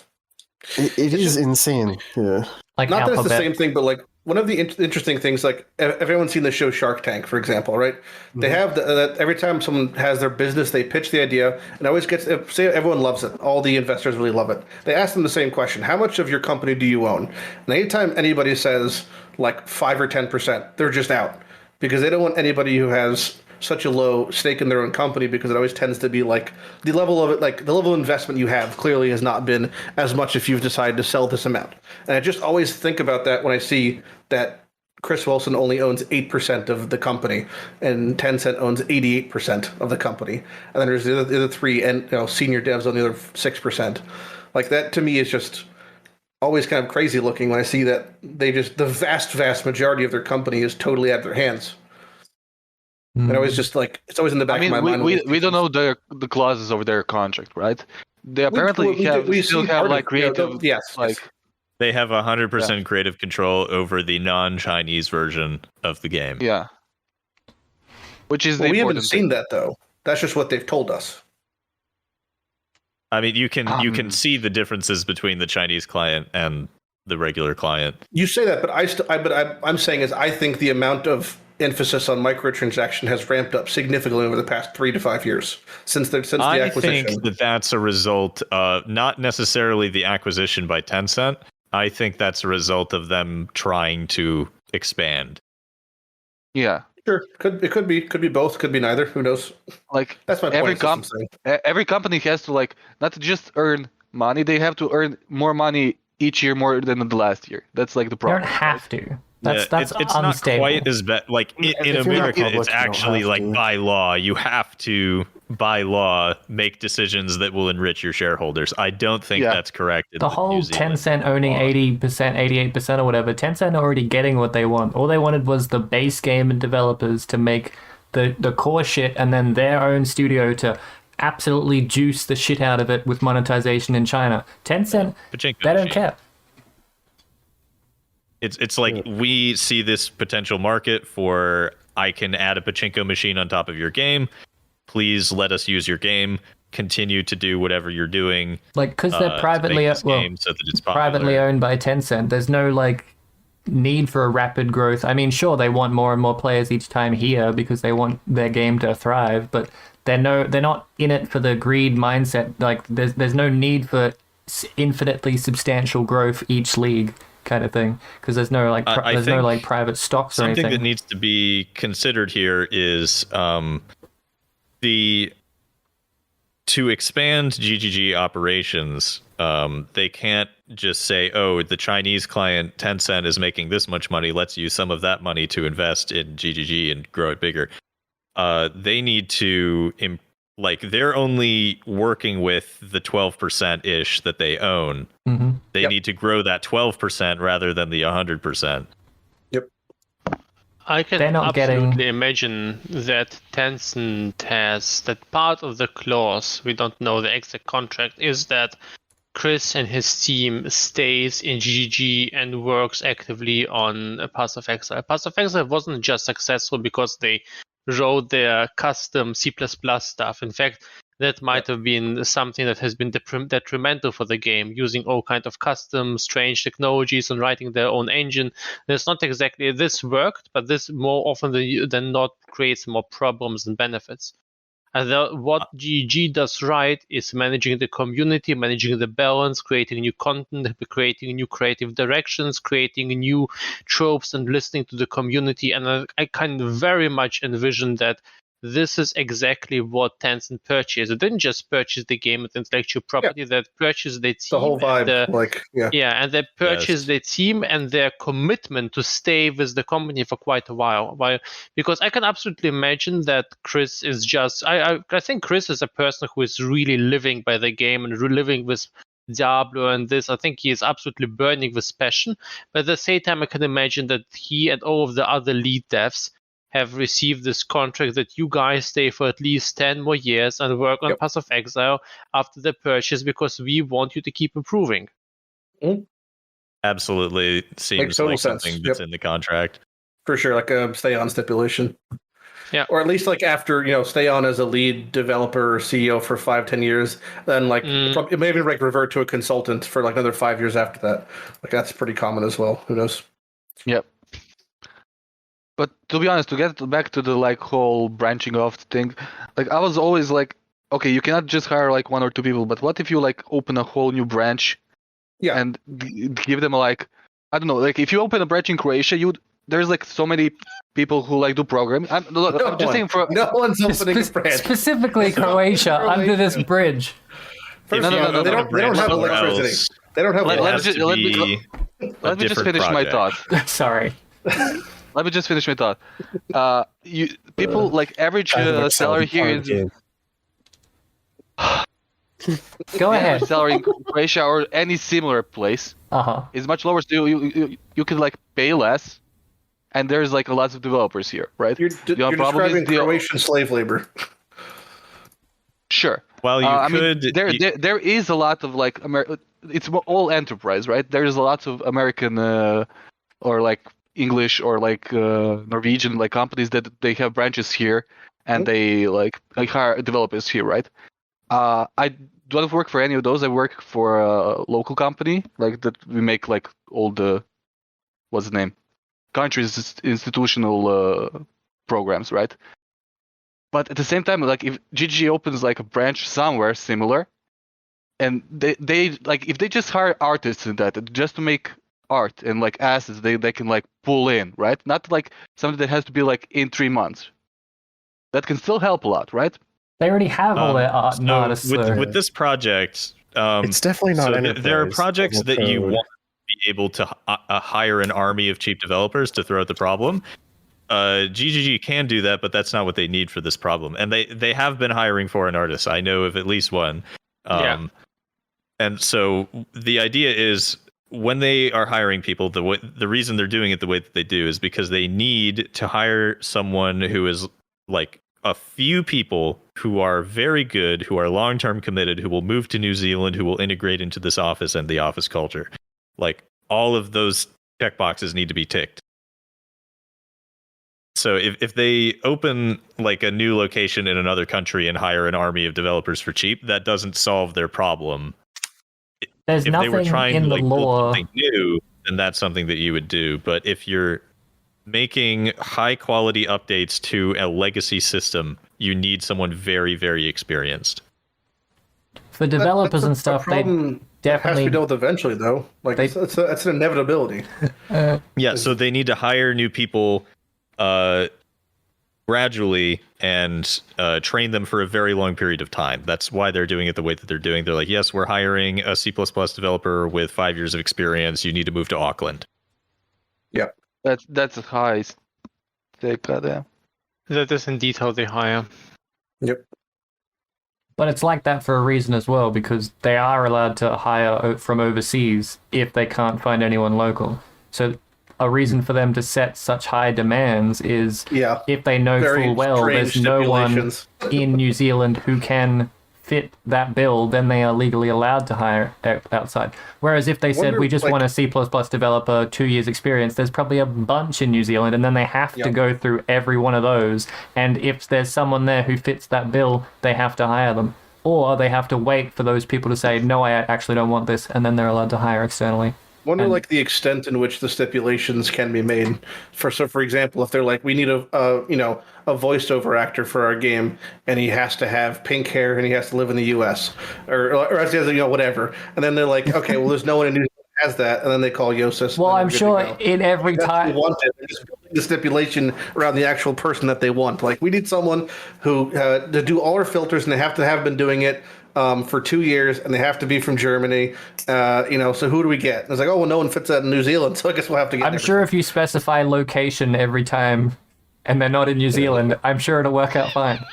It is insane. Yeah. Like not Alphabet. that it's the same thing, but like one of the interesting things, like everyone's seen the show Shark Tank, for example, right? They have every time someone has their business, they pitch the idea, and always say everyone loves it. All the investors really love it. They ask them the same question: how much of your company do you own? And anytime anybody says like 5 or 10%, they're just out, because they don't want anybody who has such a low stake in their own company, because it always tends to be like the level of investment you have clearly has not been as much if you've decided to sell this amount. And I just always think about that when I see that Chris Wilson only owns 8% of the company and Tencent owns 88% of the company. And then there's the other 3 and senior devs on the other 6%. Like that to me is just always kind of crazy looking when I see that the vast majority of their company is totally out of their hands. And I was just like, it's always in the back of my mind. We don't know the clauses of their contract, right? They apparently still have creative. Yes. They have 100% creative control over the non-Chinese version of the game. Yeah. Which is we haven't seen that though. That's just what they've told us. I mean, you can see the differences between the Chinese client and the regular client. You say that, but I'm saying is I think the amount of emphasis on microtransaction has ramped up significantly over the past 3 to 5 years since the acquisition. I think that's a result of not necessarily the acquisition by Tencent. I think that's a result of them trying to expand. Yeah. Sure, it could be both, could be neither. Who knows? Like That's my point. Every company has to like not just earn money; they have to earn more money each year more than the last year. That's like the You problem. don't have to. That's it's unstable. not quite as bad. Like in America, it's actually like by law. You have to, by law, make decisions that will enrich your shareholders. I don't think that's correct. The whole Tencent owning 80%, 88% or whatever, Tencent are already getting what they want. All they wanted was the base game and developers to make the core shit, and then their own studio to absolutely juice the shit out of it with monetization in China. Tencent, they don't care. It's like we see this potential market for I can add a pachinko machine on top of your game. Please let us use your game. Continue to do whatever you're doing. Like, because they're privately owned by Tencent, there's no like need for a rapid growth. I mean, sure, they want more and more players each time here because they want their game to thrive, but they're not in it for the greed mindset. Like, there's no need for infinitely substantial growth each league. Kind of thing, because there's no like no like private stocks or anything. Something that needs to be considered here is to expand GGG operations. They can't just say, "Oh, the Chinese client Tencent is making this much money. Let's use some of that money to invest in GGG and grow it bigger." They need to they're only working with the 12% ish that they own. Mm-hmm. They need to grow that 12% rather than the 100%. Yep. I can absolutely imagine that Tencent has that part of the clause, we don't know the exact contract, is that Chris and his team stays in GGG and works actively on Path of Exile. Path of Exile wasn't just successful because they wrote their custom C++ stuff. In fact, that might have been something that has been detrimental for the game, using all kinds of custom, strange technologies and writing their own engine. There's not exactly this worked, but this more often than not creates more problems than benefits. And what GG does right is managing the community, managing the balance, creating new content, creating new creative directions, creating new tropes, and listening to the community. And I kind of very much envision that this is exactly what Tencent purchased. It didn't just purchase the game with intellectual property, that purchased the team. The whole vibe. And they purchased the team and their commitment to stay with the company for quite a while. Because I can absolutely imagine that Chris is just... I think Chris is a person who is really living by the game and living with Diablo and this. I think he is absolutely burning with passion. But at the same time, I can imagine that he and all of the other lead devs have received this contract that you guys stay for at least 10 more years and work on Path of Exile after the purchase because we want you to keep improving. Absolutely. Seems like something that's in the contract. For sure, like a stay on stipulation. Yeah. Or at least like after, stay on as a lead developer or CEO for 5-10 years, then it may even revert to a consultant for like another 5 years after that. Like that's pretty common as well. Who knows? Yep. But to be honest, to get back to the like whole branching off thing, like I was always like, okay, you cannot just hire like 1 or 2 people, but what if you like open a whole new branch, and give them like, I don't know, like if you open a branch in Croatia, there's like so many people who like do programming. I'm just saying no one's opening a branch. Specifically Croatia under this bridge. No. They don't have electricity. They don't have. Let me just finish my thought. Sorry. Let me just finish my thought. People like average salary here is. Go ahead. Salary in Croatia or any similar place is much lower. So you can like pay less, and there's like a lot of developers here, right? You're describing Croatian slave labor. Sure. Well, there is a lot of like it's all enterprise, right? There's a lot of American or like English or like Norwegian like companies that they have branches here and they like hire developers here, right? I don't work for any of those. I work for a local company like that. We make like all the what's the name? country's institutional programs, right? But at the same time, like if GG opens like a branch somewhere similar, and they like if they just hire artists in that just to make art and like assets they can like pull in, right? Not like something that has to be like in 3 months. That can still help a lot, right? They already have all their artists. With this project, it's definitely not. So there are projects that you want to be able to hire an army of cheap developers to throw at the problem. GGG can do that, but that's not what they need for this problem. And they have been hiring foreign artists. I know of at least one. And so the idea is when they are hiring people, the reason they're doing it the way that they do is because they need to hire someone who is like a few people who are very good, who are long-term committed, who will move to New Zealand, who will integrate into this office and the office culture. Like all of those checkboxes need to be ticked. So if they open like a new location in another country and hire an army of developers for cheap, that doesn't solve their problem. There's if nothing they were trying in to the like law. build something new, then that's something that you would do. But if you're making high quality updates to a legacy system, you need someone very, very experienced. For developers and stuff, they definitely has to be dealt with eventually, though. Like it's an inevitability. Yeah, so they need to hire new people gradually and train them for a very long period of time. That's why they're doing it the way that they're doing. They're like, yes, we're hiring a C++ developer with 5 years of experience. You need to move to Auckland. Yep. That's a high stake, goddamn. That is indeed how they hire. Yep. But it's like that for a reason as well, because they are allowed to hire from overseas if they can't find anyone local. So a reason for them to set such high demands is if they know full well there's no one in New Zealand who can fit that bill, then they are legally allowed to hire outside. Whereas if they said, we just want a C++ developer, 2 years experience, there's probably a bunch in New Zealand, and then they have to go through every one of those. And if there's someone there who fits that bill, they have to hire them. Or they have to wait for those people to say, no, I actually don't want this, and then they're allowed to hire externally. Wonder like the extent in which the stipulations can be made. For example, if they're like, we need a voiced over actor for our game, and he has to have pink hair and he has to live in the U.S. or whatever, and then they're like, okay, well, there's no one in New Zealand who has that, and then they call Jousis. Well, I'm sure in every time they're just building the stipulation around the actual person that they want. Like, we need someone who to do all our filters, and they have to have been doing it for 2 years, and they have to be from Germany. So who do we get? And it's like, oh, well, no one fits that in New Zealand, so I guess we'll have to get. I'm sure if you specify location every time, and they're not in New Zealand, I'm sure it'll work out fine.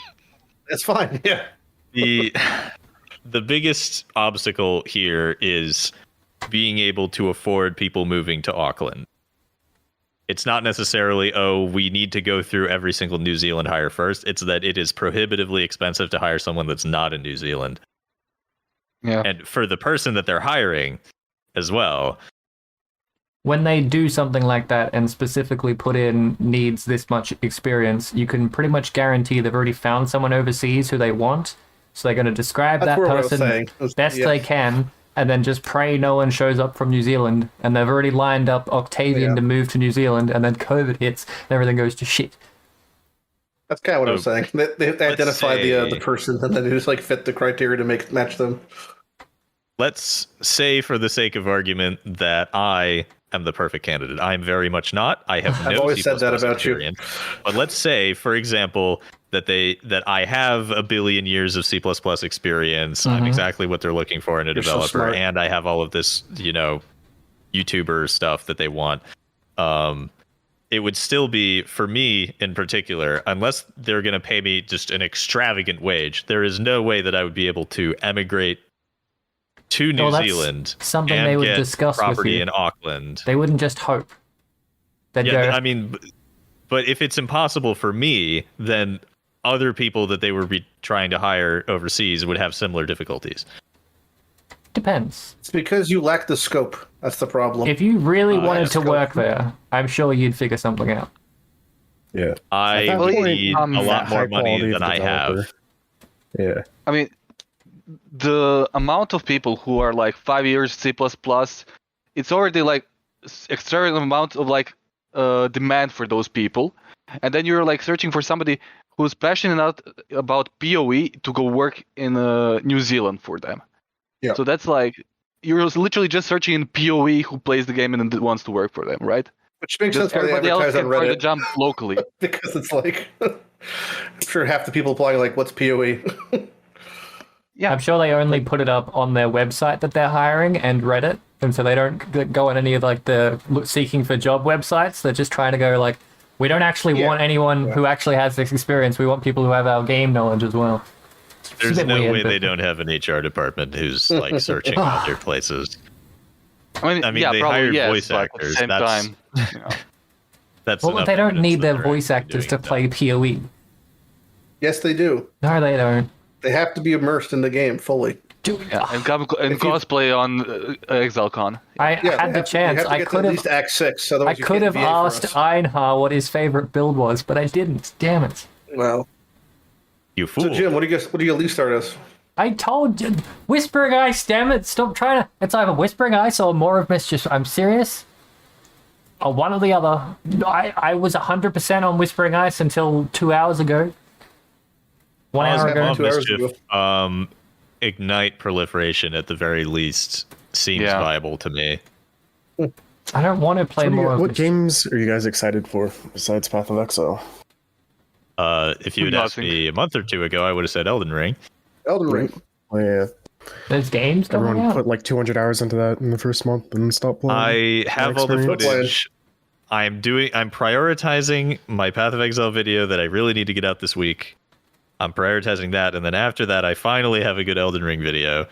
That's fine. Yeah. The biggest obstacle here is being able to afford people moving to Auckland. It's not necessarily, we need to go through every single New Zealand hire first. It's that it is prohibitively expensive to hire someone that's not in New Zealand. Yeah. And for the person that they're hiring as well. When they do something like that and specifically put in needs this much experience, you can pretty much guarantee they've already found someone overseas who they want. So they're going to describe that person best they can, and then just pray no one shows up from New Zealand. And they've already lined up Octavian to move to New Zealand, and then COVID hits and everything goes to shit. That's kind of what I was saying. They identify the person, and then they just like fit the criteria to match them. Let's say, for the sake of argument, that I am the perfect candidate. I'm very much not. I have no I've always said that about experience. But let's say, for example, that I have a billion years of C++ experience. I'm exactly what they're looking for in a developer, and I have all of this, YouTuber stuff that they want. It would still be, for me in particular, unless they're going to pay me just an extravagant wage, there is no way that I would be able to emigrate to New Zealand something and they would get discuss property with you. in Auckland. They wouldn't just hope. But if it's impossible for me, then other people that they would be trying to hire overseas would have similar difficulties. Depends. It's because you lack the scope. That's the problem. If you really wanted to work there, I'm sure you'd figure something out. Yeah. I need a lot more money than I have. Yeah. I mean, the amount of people who are like 5 years C++, it's already like extravagant amount of like demand for those people, and then you're like searching for somebody who's passionate about POE to go work in New Zealand for them. Yeah. So that's like you're literally just searching in POE who plays the game and wants to work for them, right? Which makes Just sense why they everybody else advertise on can try to Reddit. jump locally. Because it's like, I'm sure half the people applying like, what's POE? Yeah. I'm sure they only put it up on their website that they're hiring and Reddit, and so they don't go on any of like the seeking for job websites. They're just trying to go like, we don't actually want anyone who actually has this experience. We want people who have our game knowledge as well. There's no weird, way but- they don't have an HR department who's like searching other places. I mean, yeah, they probably hired yes, voice but actors. At the same That's- time, you know. That's Well, enough they don't evidence need that their they're voice actually actors to doing play POE. Yes, they do. No, they don't. They have to be immersed in the game fully. Yeah, and cosplay on ExileCon. I Yeah, had the chance. I I could at have. least Act 6. I Otherwise you could can't have VA for asked us. Einhar what his favorite build was, but I didn't. Damn it! Well, You fool. so Jim, what do you at least start as? I told you, Whispering Ice. Damn it! Stop trying to. It's either Whispering Ice or More of Mischief. I'm serious. Or one or the other. I was 100% on Whispering Ice until 2 hours ago. 1 hour ago. Two hours Mischief, ignite proliferation at the very least seems Yeah. viable to me. I don't want to play more of What this. games are you guys excited for besides Path of Exile? If you had asked Nothing. me a month or two ago, I would have said Elden Ring. Elden Ring. Oh, yeah, There's games coming everyone out. put like 200 hours into that in the first month and stopped playing. I have all the experience. footage. I'm prioritizing my Path of Exile video that I really need to get out this week. I'm prioritizing that, and then after that, I finally have a good Elden Ring video.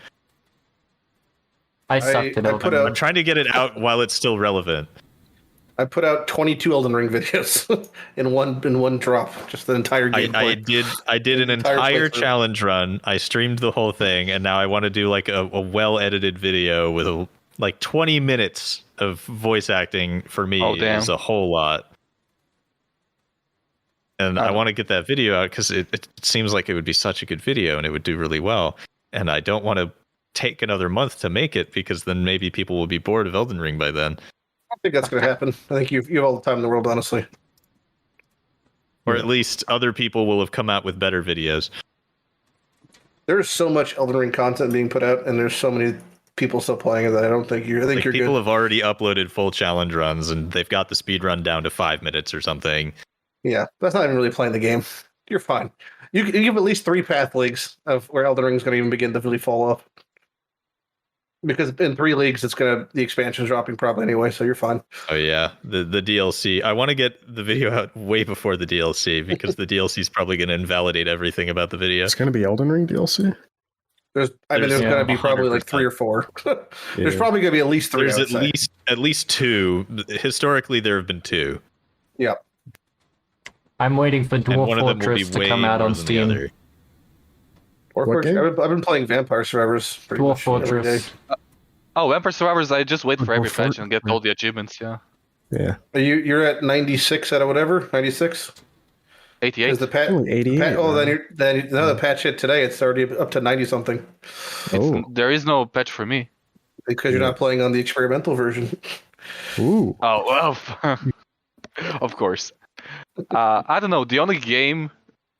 I sucked at I Elden put Ring. out- I'm trying to get it out while it's still relevant. I put out 22 Elden Ring videos in one drop, just the entire gameplay. I did an Entire entire playthrough. challenge run. I streamed the whole thing, and now I want to do like a well-edited video with like 20 minutes of voice acting. For me, Oh, damn. is a whole lot. And I want to get that video out because it seems like it would be such a good video and it would do really well. And I don't want to take another month to make it because then maybe people will be bored of Elden Ring by then. I don't think that's going to happen. I think you have all the time in the world, honestly. Or at least other people will have come out with better videos. There's so much Elden Ring content being put out, and there's so many people still playing it that I don't think you're. I think Like you're people good. have already uploaded full challenge runs and they've got the speed run down to 5 minutes or something. Yeah, that's not even really playing the game. You're fine. You have at least 3 path leagues of where Elden Ring's going to even begin to really fall off. Because in 3 leagues, the expansion's dropping probably anyway, so you're fine. Oh yeah, the DLC. I want to get the video out way before the DLC because the DLC is probably going to invalidate everything about the video. It's going to be Elden Ring DLC? There's There's going to be probably like 100%. 3 or 4. There's Yeah. probably going to be at least 3. There's I would say. at least 2. Historically, there have been 2, Yeah. I'm waiting for and one Dwarf of them will be Fortress to way come out more on than the Steam. other. Or game? I've been playing Vampire Survivors pretty Dwarf much every day. Fortress. Oh, Vampire Survivors! I just wait for every Before- patch and get all the achievements. Yeah, Yeah. You're at 96 out of whatever, 96. 88. Is the patch? Only 88. Oh, man. then the patch hit today. It's already up to 90 something Oh. There is no patch for me. because you're not playing on the experimental version. Ooh. Oh well, of course. I don't know. The only game,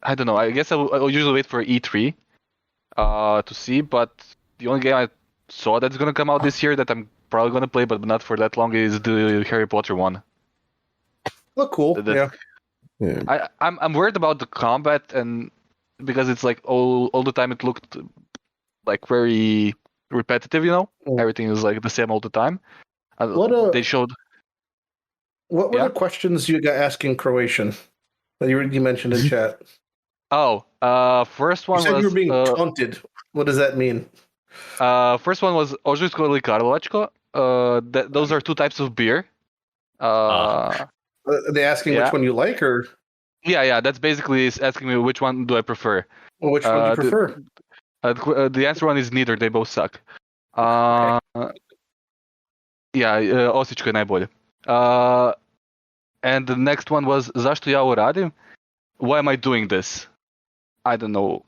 I don't know. I guess I'll usually wait for E3 to see. But the only game I saw that's gonna come out this year that I'm probably gonna play, but not for that long, is the Harry Potter one. Look cool. The- Yeah. Yeah. I'm worried about the combat, and because it's like all the time it looked like very repetitive. You know, Mm. everything is like the same all the time. What, They showed. What were Yeah? the questions you got asked in Croatian that you mentioned in chat? Oh, first You one said was you were being taunted. What does that mean? first one was Ožujsko ili Karlovačko. Those are 2 types of beer. Are they asking Yeah. which one you like, or Yeah, that's basically asking me which one do I prefer. well, which one do you the- prefer? The answer one is neither. They both suck. Yeah, Osječko je najbolje. And the next one was zašto ja ovo radim? Why am I doing this? I don't know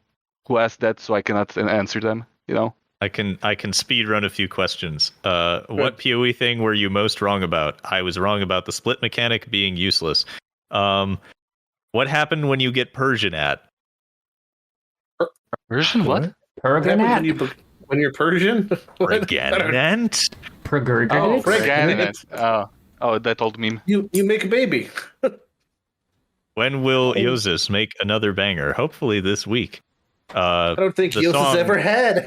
who asked that, so I cannot answer them. You know. I can speed run a few questions. What PoE thing were you most wrong about? I was wrong about the split mechanic being useless. What happened when you get Persian at? Persian what? Perganat? When you're Persian? Perganent? Pergurganit? Perganent. Oh, that old meme. You make a baby. When will Jousis make another banger? Hopefully this week. I don't think the Jousis song- ever had.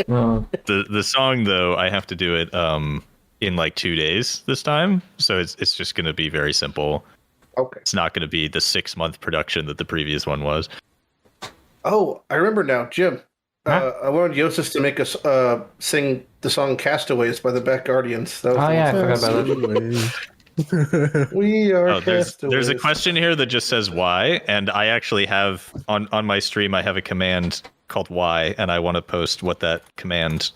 Oh, The song though, I have to do it in like 2 days this time, so it's just going to be very simple. Okay. It's not going to be the 6-month production that the previous one was. Oh, I remember now, Jim. I wanted Jousis to make us sing the song "Castaways" by the Back Guardians. That was oh the yeah, I one. forgot about that. We are Oh, there's castaways. a question here that just says why, and I actually have on my stream I have a command called why, and I want to post what that command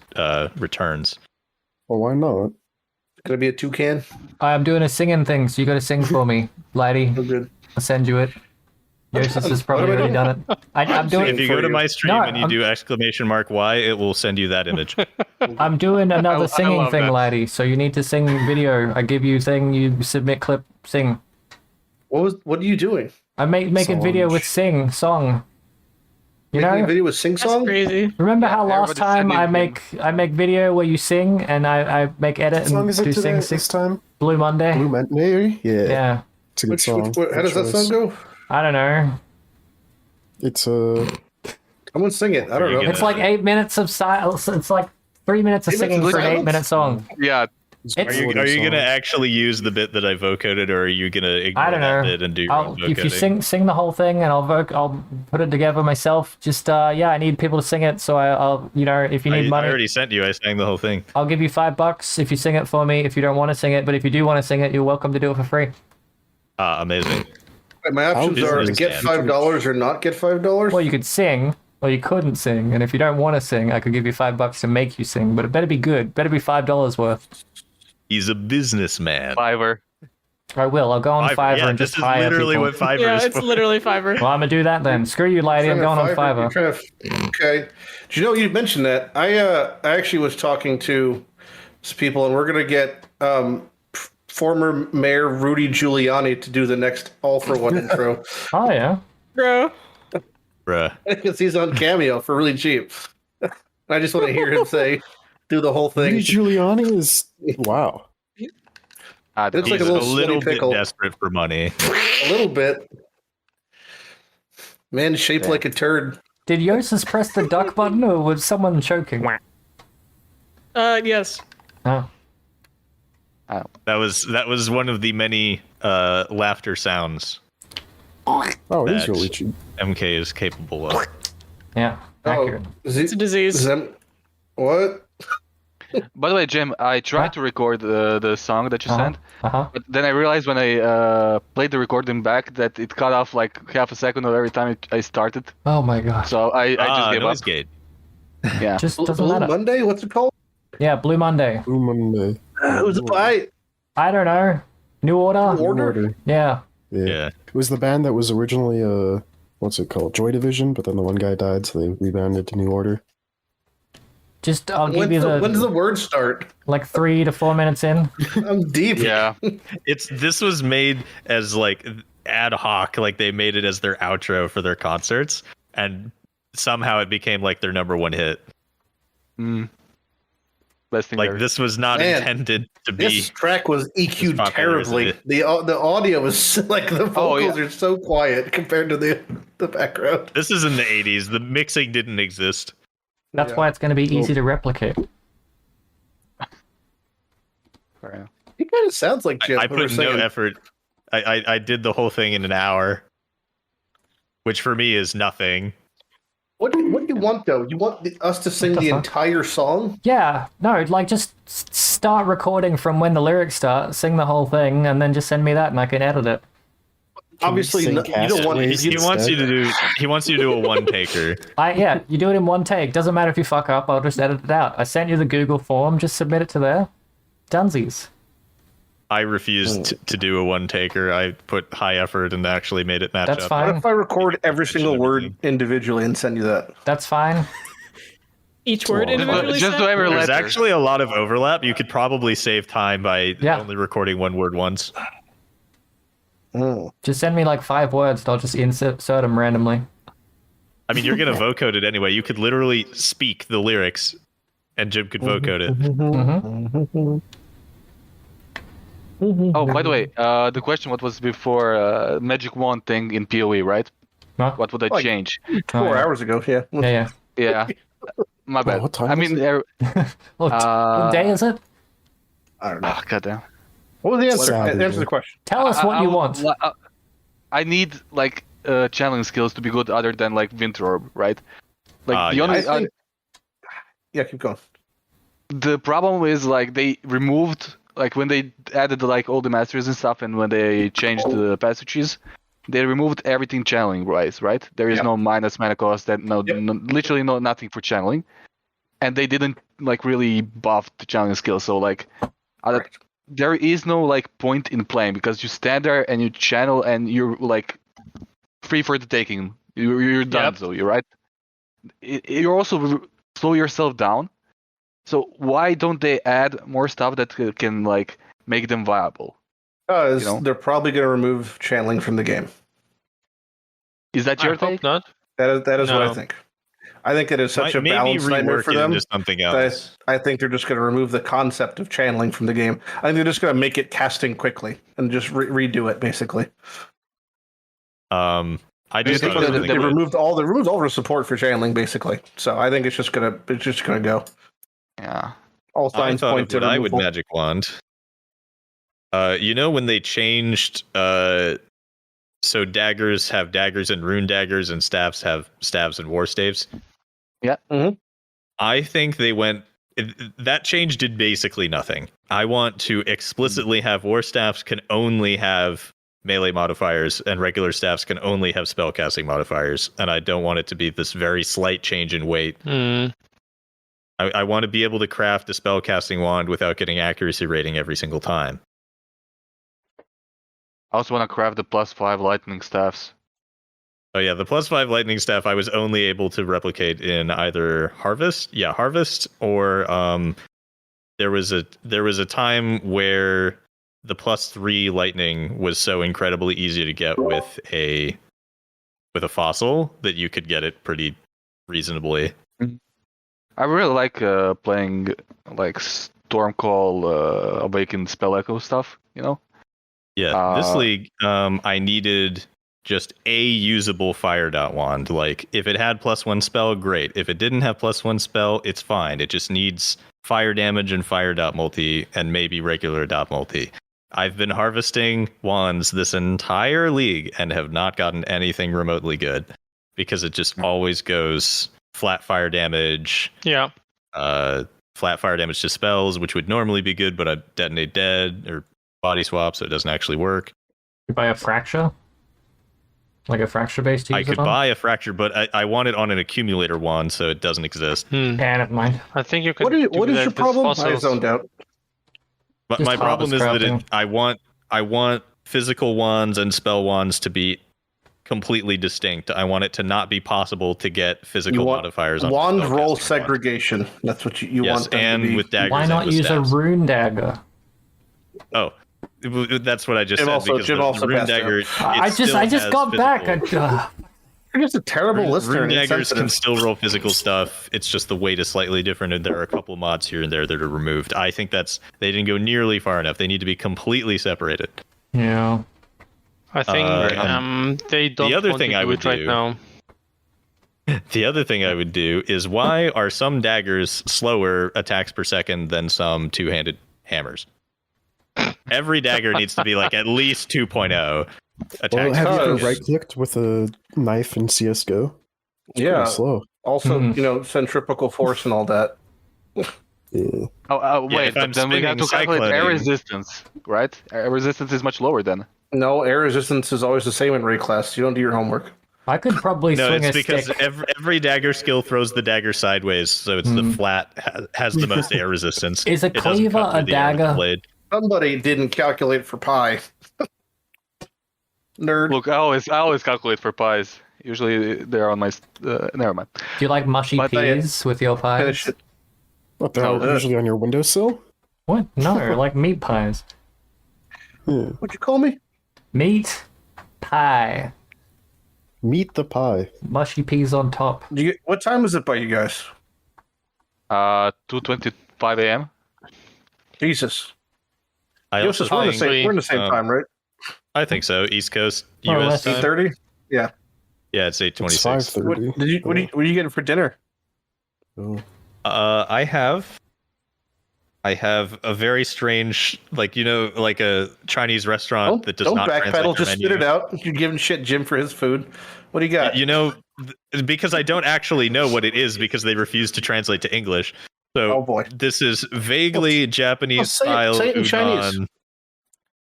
returns. Well, why not? Gonna be a toucan. I'm doing a singing thing, so you got to sing for me, Lighty. Oh, good. I'll send you it. Jousis has probably What am I already done it. I'm doing. If you for go to you. my stream No, and you do !Y, it will send you that image. I'm doing another I singing love thing, that. Lighty. So you need to sing video. I give you thing. You submit clip. Sing. What are you doing? I making video with song. You Making a know. video with sing That's song? crazy. Remember how last everybody's time singing I make video where you sing and I make edit What song and is it do today, sing this time? Blue Monday. Blue Mary? Yeah. Yeah. It's a good song. How does that song go? I don't know. It's I'm gonna sing it. I don't you know. gonna- It's like 8 minutes of silence. It's like 3 minutes of 8 minutes singing of for an silence? 8-minute song. Yeah, It's, Are you going to actually use the bit that I vocoded, or are you going to ignore I don't that know. bit and do your own If you vocoding? sing the whole thing, and I'll put it together myself. Just I need people to sing it. So I'll if you need I money, already sent you. I sang the whole thing. I'll give you $5 if you sing it for me. If you don't want to sing it, but if you do want to sing it, you're welcome to do it for free. Amazing. My options How are business get man. $5 or not get $5. Well, you could sing, or you couldn't sing. And if you don't want to sing, I could give you $5 to make you sing. But it better be good. Better be $5 worth. He's a businessman. Fiverr. I will. I'll go on Fiverr yeah, and this just is hire literally people. what Fiverr Yeah, is it's for. literally Fiverr. Well, I'm gonna do that then. Screw you, lady. I'm going on Fiverr. Okay. Do you know you mentioned that? I actually was talking to some people, and we're gonna get former Mayor Rudy Giuliani to do the next All for One intro Oh yeah. Bro. Bruh. because he's on Cameo for really cheap. I just want to hear him do the whole thing. Rudy Giuliani is wow. It looks like He's a a little, little sweaty bit pickle. desperate for money. A little bit. Man shaped like a turd. Did Jousis press the duck button, or was someone choking? Yes. Oh. That was one of the many laughter sounds Oh, it is That- really cheap. MK is capable of. Yeah. Accurate. It's a disease. What? By the way, Jim, I tried to record the song that you sent, Uh-huh. but then I realized when I played the recording back that it cut off like half a second of every time I started. Oh my god. So I just gave up. noise gate. Yeah. Just doesn't Blue matter. Monday? What's it called? Yeah, Blue Monday. Blue Monday. Who's it by? I don't know. New Order? Order? Yeah. Yeah. It was the band that was originally what's it called? Joy Division, but then the one guy died, so they rebanded to New Order. Just I'll give you When's the word start? like 3 to 4 minutes in. I'm deep. Yeah. This was made as like ad hoc, like they made it as their outro for their concerts, and somehow it became like their number one hit. Best thing Like ever. this was not Man, intended to be. This track was EQ'd as popular as terribly. it The audio was like the vocals yeah. are so quiet compared to the background. This is in the 80s. The mixing didn't exist. That's why it's going to be easy to replicate. Fair enough. He kind of sounds like Jim. I when we're put no singing. effort. I did the whole thing in an hour, which for me is nothing. What do you want though? You want us to sing What the the fuck? entire song? Yeah, no, like just start recording from when the lyrics start, sing the whole thing, and then just send me that and I can edit it. Obviously, sing you don't want. Castaways? He wants you to do. He wants you to do a one taker. Yeah, you do it in one take. Doesn't matter if you fuck up, I'll just edit it out. I sent you the Google form, just submit it to there. Dunsies. I refused to do a one taker. I put high effort and actually made it match That's up. fine. What if I record every single word everything. individually and send you that? That's fine. Each word Just individually Just said? do every There's letter. actually a lot of overlap. You could probably save time by Yeah. only recording one word once. Just send me like 5 words, and I'll just insert them randomly. I mean, you're gonna vocode it anyway. You could literally speak the lyrics, and Jim could vocode it. Oh, by the way, the question what was before magic wand thing in PoE, right? Huh? What would I Like- change? 4 hours ago, yeah. Yeah. Yeah. My bad. what time I is mean, What day is it? I don't know. oh, goddamn. What was the answer? Saturday. Answer the question. Tell us what you want. I need like channeling skills to be good other than like Winter Orb, right? Like the yeah. only I think- Yeah, keep going. the problem is like they removed like when they added like all the masters and stuff, and when they changed the passages, they removed everything channeling wise, right? There is Yep. no minus mana cost, that Yep. literally nothing for channeling, and they didn't like really buff the channeling skill. So like, Correct. there is no like point in playing because you stand there and you channel and you're like free for the taking. You're done, Yep. so you're right. You're also slow yourself down. So why don't they add more stuff that can like make them viable? Because You know? they're probably going to remove channeling from the game. Is that I your hope take? not. That is what I No. think. I think it is such a Maybe balance nightmare rework for it them. into something that else. I think they're just going to remove the concept of channeling from the game. I think they're just going to make it casting quickly and just redo it basically. I just think thought that it was They really removed all the support for channeling basically. So I think it's just going to go. Yeah. All I signs thought point of to what I would removal. magic wand. You know when they changed so daggers have daggers and rune daggers and staves have staves and war staves? Yeah. Mhm. I think they went that change did basically nothing. I want to explicitly have war staffs can only have melee modifiers and regular staffs can only have spellcasting modifiers, and I don't want it to be this very slight change in weight. I want to be able to craft a spellcasting wand without getting accuracy rating every single time. I also want to craft the +5 lightning staffs. Oh yeah, the +5 lightning staff I was only able to replicate in either harvest, or there was a time where the +3 lightning was so incredibly easy to get with a fossil that you could get it pretty reasonably. I really like playing like Stormcall, Awakened Spell Echo stuff, you know? Yeah, this league, I needed just a usable fire dot wand. Like, if it had +1 spell, great. If it didn't have +1 spell, it's fine. It just needs fire damage and fire dot multi, and maybe regular dot multi. I've been harvesting wands this entire league and have not gotten anything remotely good because it just always goes flat fire damage. Yeah. Flat fire damage to spells, which would normally be good, but I detonate dead or body swap, so it doesn't actually work. You buy a fracture? Like a fracture base to use I could it on? buy a fracture, but I want it on an accumulator wand, so it doesn't exist. Yeah, never mind. I think you could. What is do your that with problem? I fossils. zoned out. But Just my problem is harvest that crafting. I want physical wands and spell wands to be completely distinct. I want it to not be possible to get physical You want modifiers on wand spellcasting roll wand. segregation. That's what you Yes, want them and to be. with daggers. Why and not with use staves. a rune dagger? Oh, that's what I just Jim said. also- because Jim the also rune passed out. dagger. I just got back. You're just a terrible listener. Rune and daggers can insensitive. still roll physical stuff. It's just the weight is slightly different, and there are a couple mods here and there that are removed. I think they didn't go nearly far enough. They need to be completely separated. Yeah. I think they don't the other want thing to I do would it right do- now. The other thing I would do is why are some daggers slower attacks per second than some two-handed hammers? Every dagger needs to be like at least 2.0 attacks. Well, have you ever Because- right-clicked with a knife in CS:GO? It's Yeah. pretty slow. Also, Hmm. centripetal force and all that. Yeah. Oh, Yeah, wait, if I'm but then we have to spinning calculate air cycloning- resistance, right? Air resistance is much lower then. No, air resistance is always the same in Ray class. You don't do your homework. I could probably No, swing it's a because stick. every dagger skill throws the dagger sideways, so it's the flat has the most air resistance. Is a It doesn't cleaver cut through a the air with the dagger? blade. Somebody didn't calculate for pi. Nerd. Look, I always calculate for pies. Usually they're on my. Never mind. Do you like mushy But peas with your pies? Finish it. What, they're usually on your windowsill? What? No, like meat pies. What'd you call me? Meat pie. Meet the pie. Mushy peas on top. What time is it by you guys? 2:25 a.m. Jesus. I also Jousis, we're think, in the same time, right? I think so. East Coast, More or US less. time. 8:30. Yeah. Yeah, it's It's 8:26. 5:30. What are you getting for dinner? Oh. I have a very strange, like a Chinese restaurant that does don't not translate backpedal. their Just menu. spit it out. You're giving shit Jim for his food. What do you got? Because I don't actually know what it is because they refuse to translate to English. So Oh, boy. this is vaguely Japanese say it- style say it in udon. Chinese.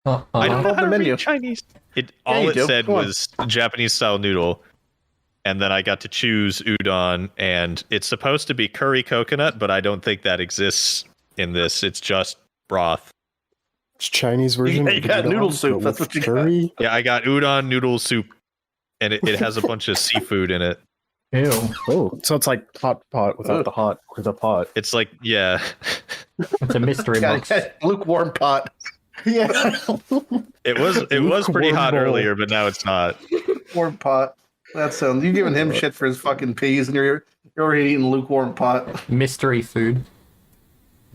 I don't know the how to menu. read Chinese. Yeah, All you it do. said Come on. was Japanese style noodle, and then I got to choose udon, and it's supposed to be curry coconut, but I don't think that exists in this. It's just broth. It's Chinese version. You of got udon, noodle soup, but that's with what you got. curry. Yeah, I got udon noodle soup, and it has a bunch of seafood in it. Ew. Oh, so it's like hot pot without the hot with a pot. It's like, yeah, It's a mystery Got box. a lukewarm pot. Yeah. it was pretty hot Lukewarm bowl. earlier, but now it's not. Lukewarm pot. That sounds. You giving him shit for his fucking peas, and you're already eating lukewarm pot. Mystery food.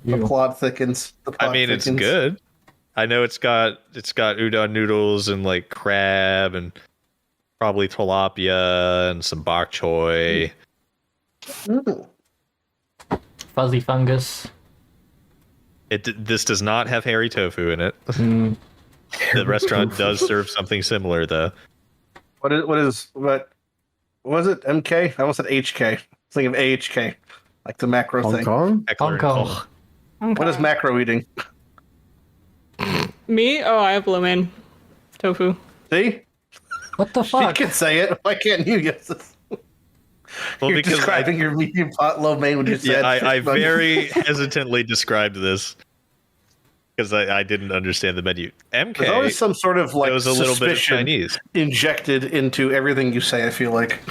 The Ew. plot thickens. The plot I mean, it's thickens. good. I know it's got udon noodles and like crab and probably tilapia and some bok choy. Mm. Fuzzy fungus. This does not have hairy tofu in it. Mm. The restaurant does serve something similar though. What was it? MK? I almost said HK. I was thinking of AHK, like the macro Hong thing. Kong? Eckler Hong and Kong. Koch. What is macro eating? Me? Oh, I have lo mein tofu. See, What the she fuck? can say it. Why can't you? Yes. Well, You're because describing your medium pot low main when you said. I very hesitantly described this because I didn't understand the menu. MK There's always some sort of like was a little bit of suspicion Chinese. injected into everything you say. I feel like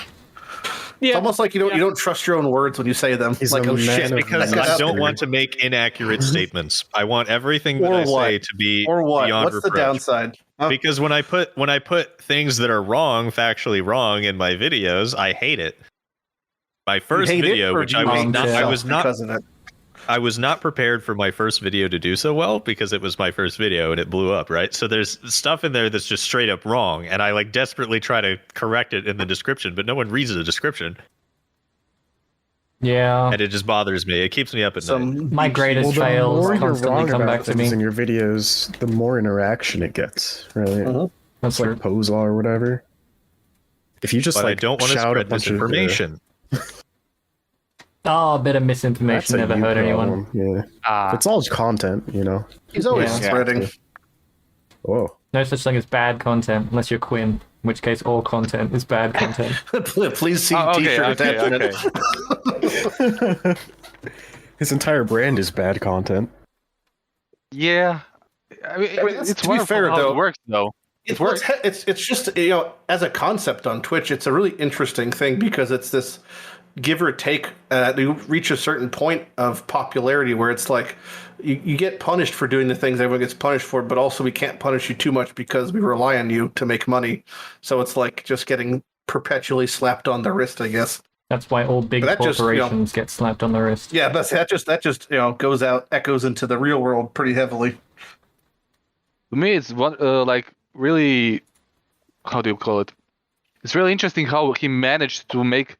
Yeah. it's almost like you don't trust your own words when you say them. He's like a oh man shit, of Because that got I out don't there. want to make inaccurate statements. I want everything that Or I what? say to be Or what? beyond What's the reproach. downside? Huh? Because when I put things that are wrong, factually wrong in my videos, I hate it. My first You hate it, video, or which do I you was hate not, I yourself was not, because of it. I was not prepared for my first video to do so well because it was my first video and it blew up, right? So there's stuff in there that's just straight up wrong, and I like desperately try to correct it in the description, but no one reads the description, Yeah. and it just bothers me. It keeps me up at night. Some My greatest the fails more you're constantly wrong come about back to things me. in your videos, the more interaction it gets, right? Mhm. That's It's true. like Poe's Law or whatever. If you just But like I don't want to shout a spread bunch of disinformation. Oh, a bit of that's misinformation a never you hurt anyone. problem. Yeah, it's all content, you know. He's always Yeah. spreading. Whoa. No such thing as bad content, unless you're Quinn, in which case all content is bad content. Please see Oh, okay, T-shirt okay, attachment. okay. His entire brand is bad content. Yeah. I mean, that's- it's to be wonderful fair, how though, it works, though. It's works. just as a concept on Twitch, it's a really interesting thing because it's this give or take. You reach a certain point of popularity where it's like you get punished for doing the things everyone gets punished for, but also we can't punish you too much because we rely on you to make money. So it's like just getting perpetually slapped on the wrist, I guess. That's why all big But that just, corporations get slapped on the wrist. Yeah, but that just goes out, echoes into the real world pretty heavily. To me, it's one like really, how do you call it? It's really interesting how he managed to make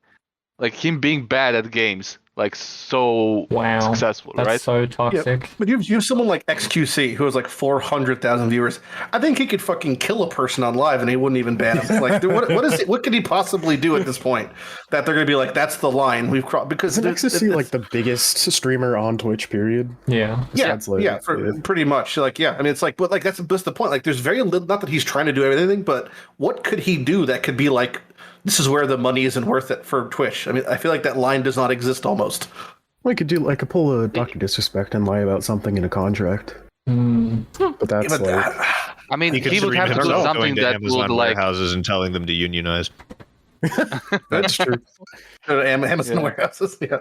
like him being bad at games like so Wow. successful, That's right? so toxic. But you have someone like XQC who has like 400,000 viewers. I think he could fucking kill a person on live and he wouldn't even ban him. Like, what could he possibly do at this point that they're gonna be like, that's the line we've crossed? Because Isn't XSC like the biggest streamer on Twitch, period? Yeah. Besides, like, yeah, pretty much. Like, yeah, I mean, it's like, but like that's the point. Like, there's very little. Not that he's trying to do everything, but what could he do that could be like, this is where the money isn't worth it for Twitch? I mean, I feel like that line does not exist almost. Well, I could do like pull a Dr. Disrespect and lie about something in a contract, Mm. but that's Yeah, but like I mean, He could he would stream have to do himself something going to that Amazon would like warehouses and telling them to unionize. That's true. Amazon warehouses. Yeah.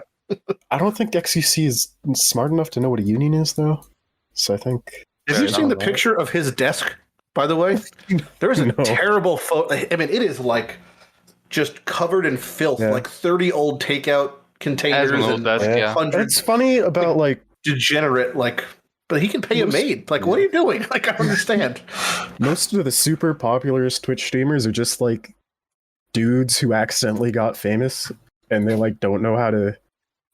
I don't think XQC is smart enough to know what a union is, though. So I think. Have you seen the picture of his desk? By the way, there is a terrible photo. I mean, it is like just covered in filth, like 30 old takeout containers and hundreds. It's funny about like degenerate, like. But he can pay a maid. Like, what are you doing? Like, I don't understand. Most of the super popular Twitch streamers are just like dudes who accidentally got famous and they like don't know how to.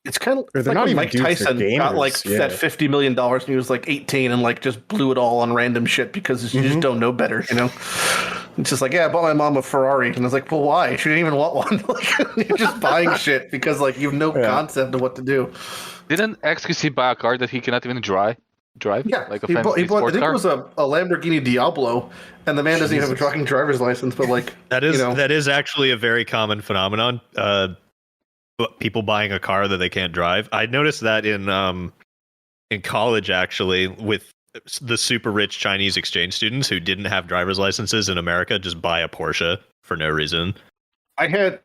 It's kind of they're like not when even Mike dudes, Tyson got like that $50 million when he was like 18 and like just blew it all on random shit because you just don't know better, you know? It's just like, yeah, I bought my mom a Ferrari. And I was like, well, why? She didn't even want one. Like, you're just buying shit because like you have no concept of what to do. Didn't XQC buy a car that he cannot even drive? Yeah, like a he bought, sports I think car? it was a Lamborghini Diablo, and the man doesn't even have a trucking driver's license. But like that is actually a very common phenomenon. People buying a car that they can't drive. I noticed that in college actually with the super rich Chinese exchange students who didn't have driver's licenses in America just buy a Porsche for no reason. I had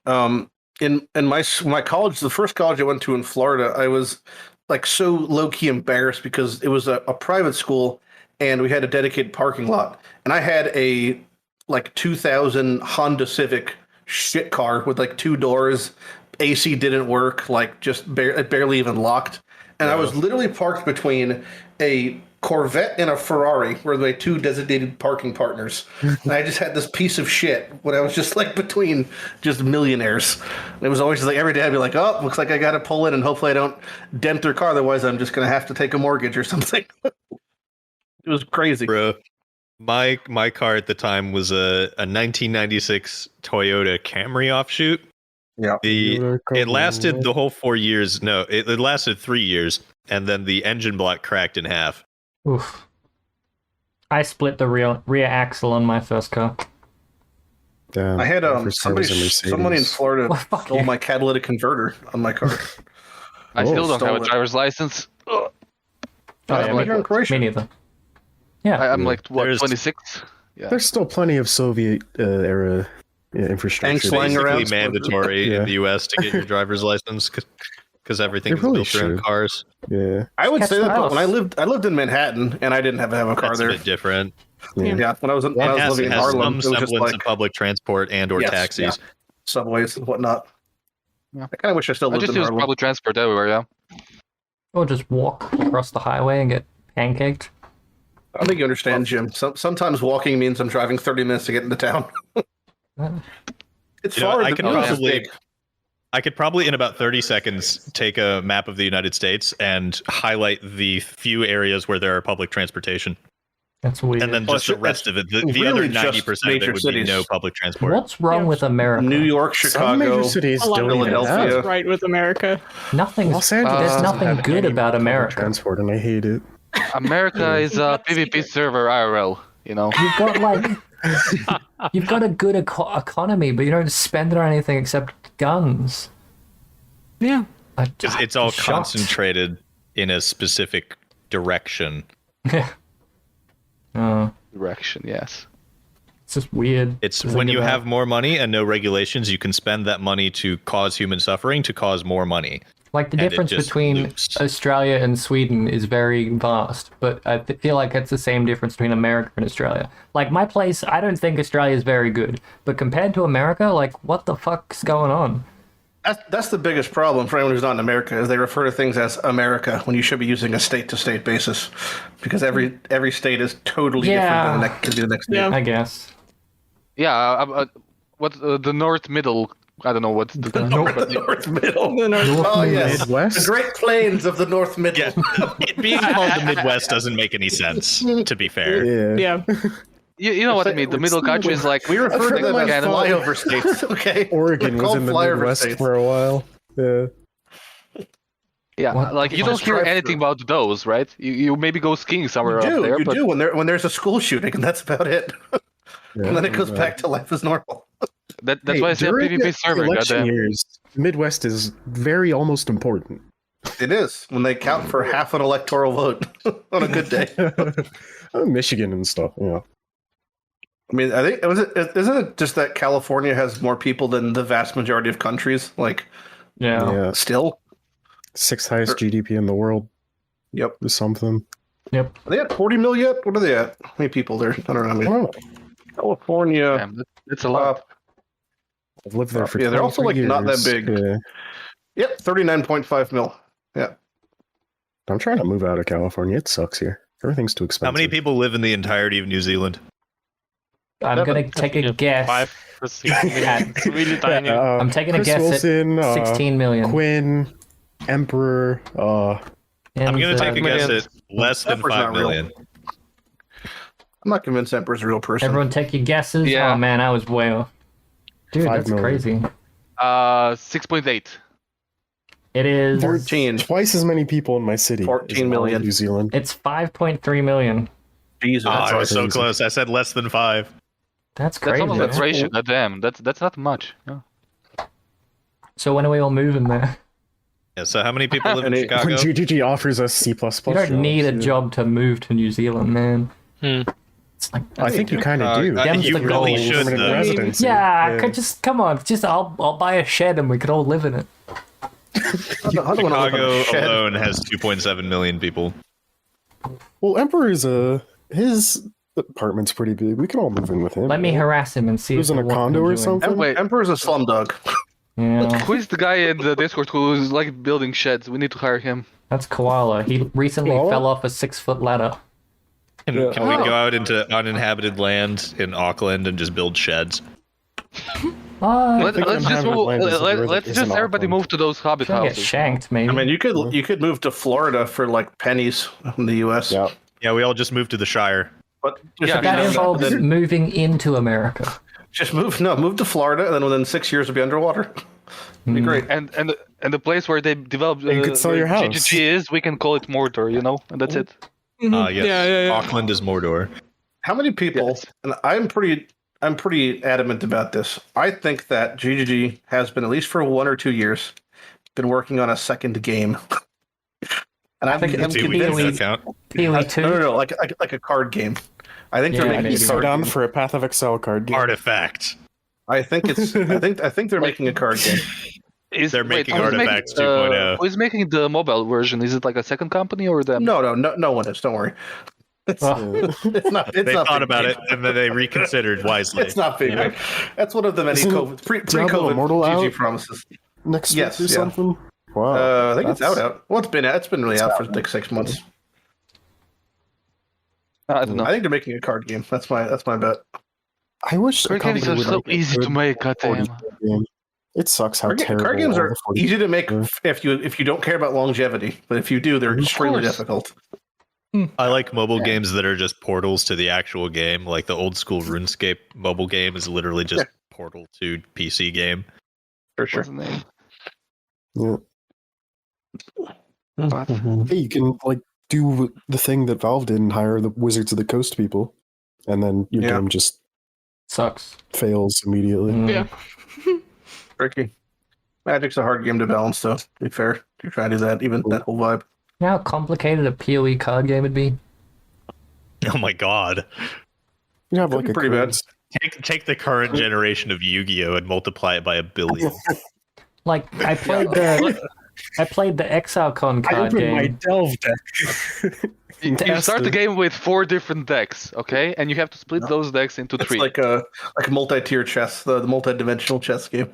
in my college, the first college I went to in Florida, I was like so low-key embarrassed because it was a private school and we had a dedicated parking lot. And I had a like 2000 Honda Civic shit car with like 2 doors. AC didn't work, like just barely even locked. And I was literally parked between a Corvette and a Ferrari were my 2 designated parking partners. And I just had this piece of shit when I was just like between just millionaires. And it was always just like every day I'd be like, oh, looks like I got to pull in and hopefully I don't dent their car. Otherwise I'm just going to have to take a mortgage or something. It was crazy. Bro, my car at the time was a 1996 Toyota Camry offshoot. Yeah. It lasted the whole 4 years. No, it lasted 3 years. And then the engine block cracked in half. Oof. I split the rear axle on my first car. Damn, I had someone in Florida stole my catalytic converter on my car. I still don't have a driver's license. Oh, yeah, me neither. Yeah, I'm like, what, 26? Yeah. There's still plenty of Soviet era infrastructure. It's basically mandatory in the U.S. to get your driver's license because everything's built around cars. Yeah, I would say that, but when I lived in Manhattan and I didn't have a car there. That's a bit different. Yeah, when I was living in Harlem, some it was just semblance like of public transport and or taxis, subways and whatnot. Yeah. I kind of wish I still lived in Harlem. I just use public transport everywhere, yeah. Or just walk across the highway and get pancaked. I don't think you understand, Jim. Sometimes walking means I'm driving 30 minutes to get into town. It's far. I could probably in about 30 seconds take a map of the United States and highlight the few areas where there are public transportation. That's weird. And then just the rest of it. The really other 90% of it would be no public transport. What's wrong with America? New York, Chicago, some major cities don't even Philadelphia. have. Right with America. Los Angeles there's nothing good about America. Transport, and I hate it. America is a PvP server IRL, you know. You've got like, you've got a good economy, but you don't spend it on anything except guns. Yeah. Because it's all concentrated in a specific direction. Direction, yes. It's just weird. It's when you have more money and no regulations, you can spend that money to cause human suffering, to cause more money. Like the difference between Australia and Sweden is very vast, but I feel like it's the same difference between America and Australia. Like my place, I don't think Australia is very good, but compared to America, like what the fuck's going on? That's the biggest problem for anyone who's not in America is they refer to things as America when you should be using a state-to-state basis because every state is totally different than the next state. I guess. Yeah, the North Middle. I don't know what's the North Middle. Yes, Midwest? the Great Plains of the North Middle. Yeah. It being called the Midwest doesn't make any sense, to be fair. Yeah. You know what I mean? The middle country is like We refer to them as Canada. flyover states. Okay, Oregon was in the Midwest states for a while. Yeah. Yeah, like you don't hear anything about those, right? You maybe go skiing somewhere up there. You but... do when there's a school shooting, and that's about it. And then it goes back to life as normal. That's why I say PvP server. Election years, Midwest is very almost important. It is when they count for half an electoral vote on a good day. Michigan and stuff, yeah. I mean, I think isn't it just that California has more people than the vast majority of countries? Like, Yeah. still, 6th highest GDP in the world. Yep. Or something. Yep. Are they at 40 mil yet? What are they at? How many people there? I don't know. I mean, California. Damn, that's a lot. I've lived there for they're also like years. not that big. Yeah. Yep, 39.5 mil. Yeah. I'm trying to move out of California. It sucks here. Everything's too expensive. How many people live in the entirety of New Zealand? I'm gonna take a guess. 5%. It's really tiny. I'm taking Chris a guess Wilson, at 16 million. Quinn, Emperor. I'm going to take a guess at less than Emperor's 5 not real. million. I'm not convinced Emperor's a real person. Everyone take your guesses. Yeah. Oh man, I was way off. Dude, 5 that's million. crazy. 6.8. It is. 14. Twice as many people in my city. 14 as in all of million. New Zealand. It's 5.3 million. Jesus. Oh, I was so crazy. close. I said less than 5. That's That's crazy. almost that ratio. Damn, that's not much. Yeah. So when are we all moving there? Yeah, so how many people live in When Chicago? When GGG offers us C++ You don't need a job to move to New Zealand, man. It's like I think you kind of do. Them's you the really goals. should, Permanent though. residency. Yeah, I could just come on. Just I'll buy a shed and we could all live in it. Chicago alone has 2.7 million people. Well, Emperor's his apartment's pretty big. We can all move in with him. Let me harass him and see Who's if in a he'll want condo to or join. something? Wait. Emperor's a slumdog. Yeah, Who is the guy in the Discord who's like building sheds? We need to hire him. that's Koala. He recently Koala? fell off a 6-foot ladder. Can we go out into uninhabited land in Auckland and just build sheds? Oh, Let's just Unhabited move. land Let's is just in everybody Auckland. move to those hobbit gonna get houses. shanked, maybe. I mean, you could move to Florida for like pennies in the U.S. Yeah. Yeah, we all just moved to the Shire. But just, Yeah, that no, involves then moving into America. just move to Florida, and then within 6 years, it'll be underwater. It'd be great. And the place where they developed You could sell your where house. GGG is, we can call it Mordor, you know, and that's it. Yes. Yeah. Auckland is Mordor. How many people? Yes. And I'm pretty adamant about this. I think that GGG has been, at least for 1 or 2 years, been working on a second game. And I'm think it's Do we convinced. count? POE 2. No, like a card game. I think they're Yeah, making maybe. a So card down game. for a Path of Excel card game. Artifact. I think they're making a card game. They're making who's Artifacts making, 2.0. Who is making the mobile version? Is it like a second company or them? No one is. Don't worry. It's not. It's They not thought big about big. it and then they reconsidered wisely. It's not big. Big. That's one of the many Isn't COVID, Diablo pre-COVID Immortal GG out? promises. Next Yes, week or yeah. something? Wow. I think it's that's- out. Well, it's been really out for like 6 months. I don't know. I think they're making a card game. That's my bet. I wish a Card games company are would so make a easy to good make, 40 goddamn. game. It sucks how terrible Card games all are the 40 easy to make are. if you don't care about longevity, but if you do, they're extremely course. difficult. I like mobile games that are just portals to the actual game. Like the old school RuneScape mobile game is literally just portal to PC game. For sure. What's the name? Yeah. But Hey, you can like do the thing that Valve did and hire the Wizards of the Coast people, and then your Yeah. game just Sucks. fails immediately. Mm. Yeah. Tricky. Magic's a hard game to balance, though. To be fair, you try to do that, even that whole vibe. You know how complicated a PoE card game would be? Oh my god. You have Could like be a pretty bad. crazy- Take the current generation of Yu-Gi-Oh and multiply it by 1 billion. Like I played the ExileCon I card opened my game. Delve deck. you start the game with 4 different decks, okay, and you have to split those decks into It's 3. like a multi-tier chess, the multi-dimensional chess game.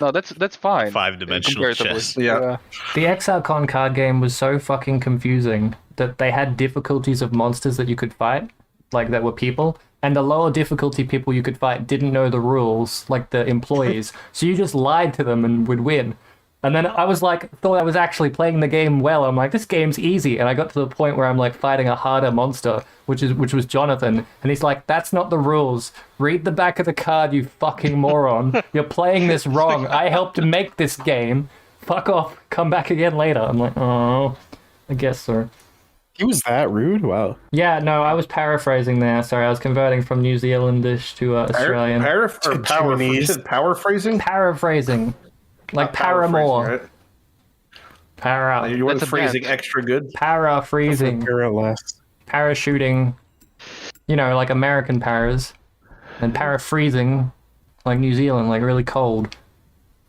No, that's fine. 5-dimensional comparatively. chess. Yeah. The ExileCon card game was so fucking confusing that they had difficulties of monsters that you could fight, like that were people, and the lower difficulty people you could fight didn't know the rules, like the employees. So you just lied to them and would win. And then I was like, thought I was actually playing the game well. I'm like, this game's easy. And I got to the point where I'm like fighting a harder monster, which was Jonathan. And he's like, that's not the rules. Read the back of the card, you fucking moron. You're playing this wrong. I helped make this game. Fuck off. Come back again later. I'm like, oh, I guess so. He was that rude? Wow. Yeah, no, I was paraphrasing there. Sorry, I was converting from New Zealandish to Australian. Power phrasing? Paraphrasing. Like Paramore. Right? Para. You weren't That's a phrasing band. extra good. Paraphrasing. Last. Parachuting. You know, like American paras, and para freezing, like New Zealand, like really cold.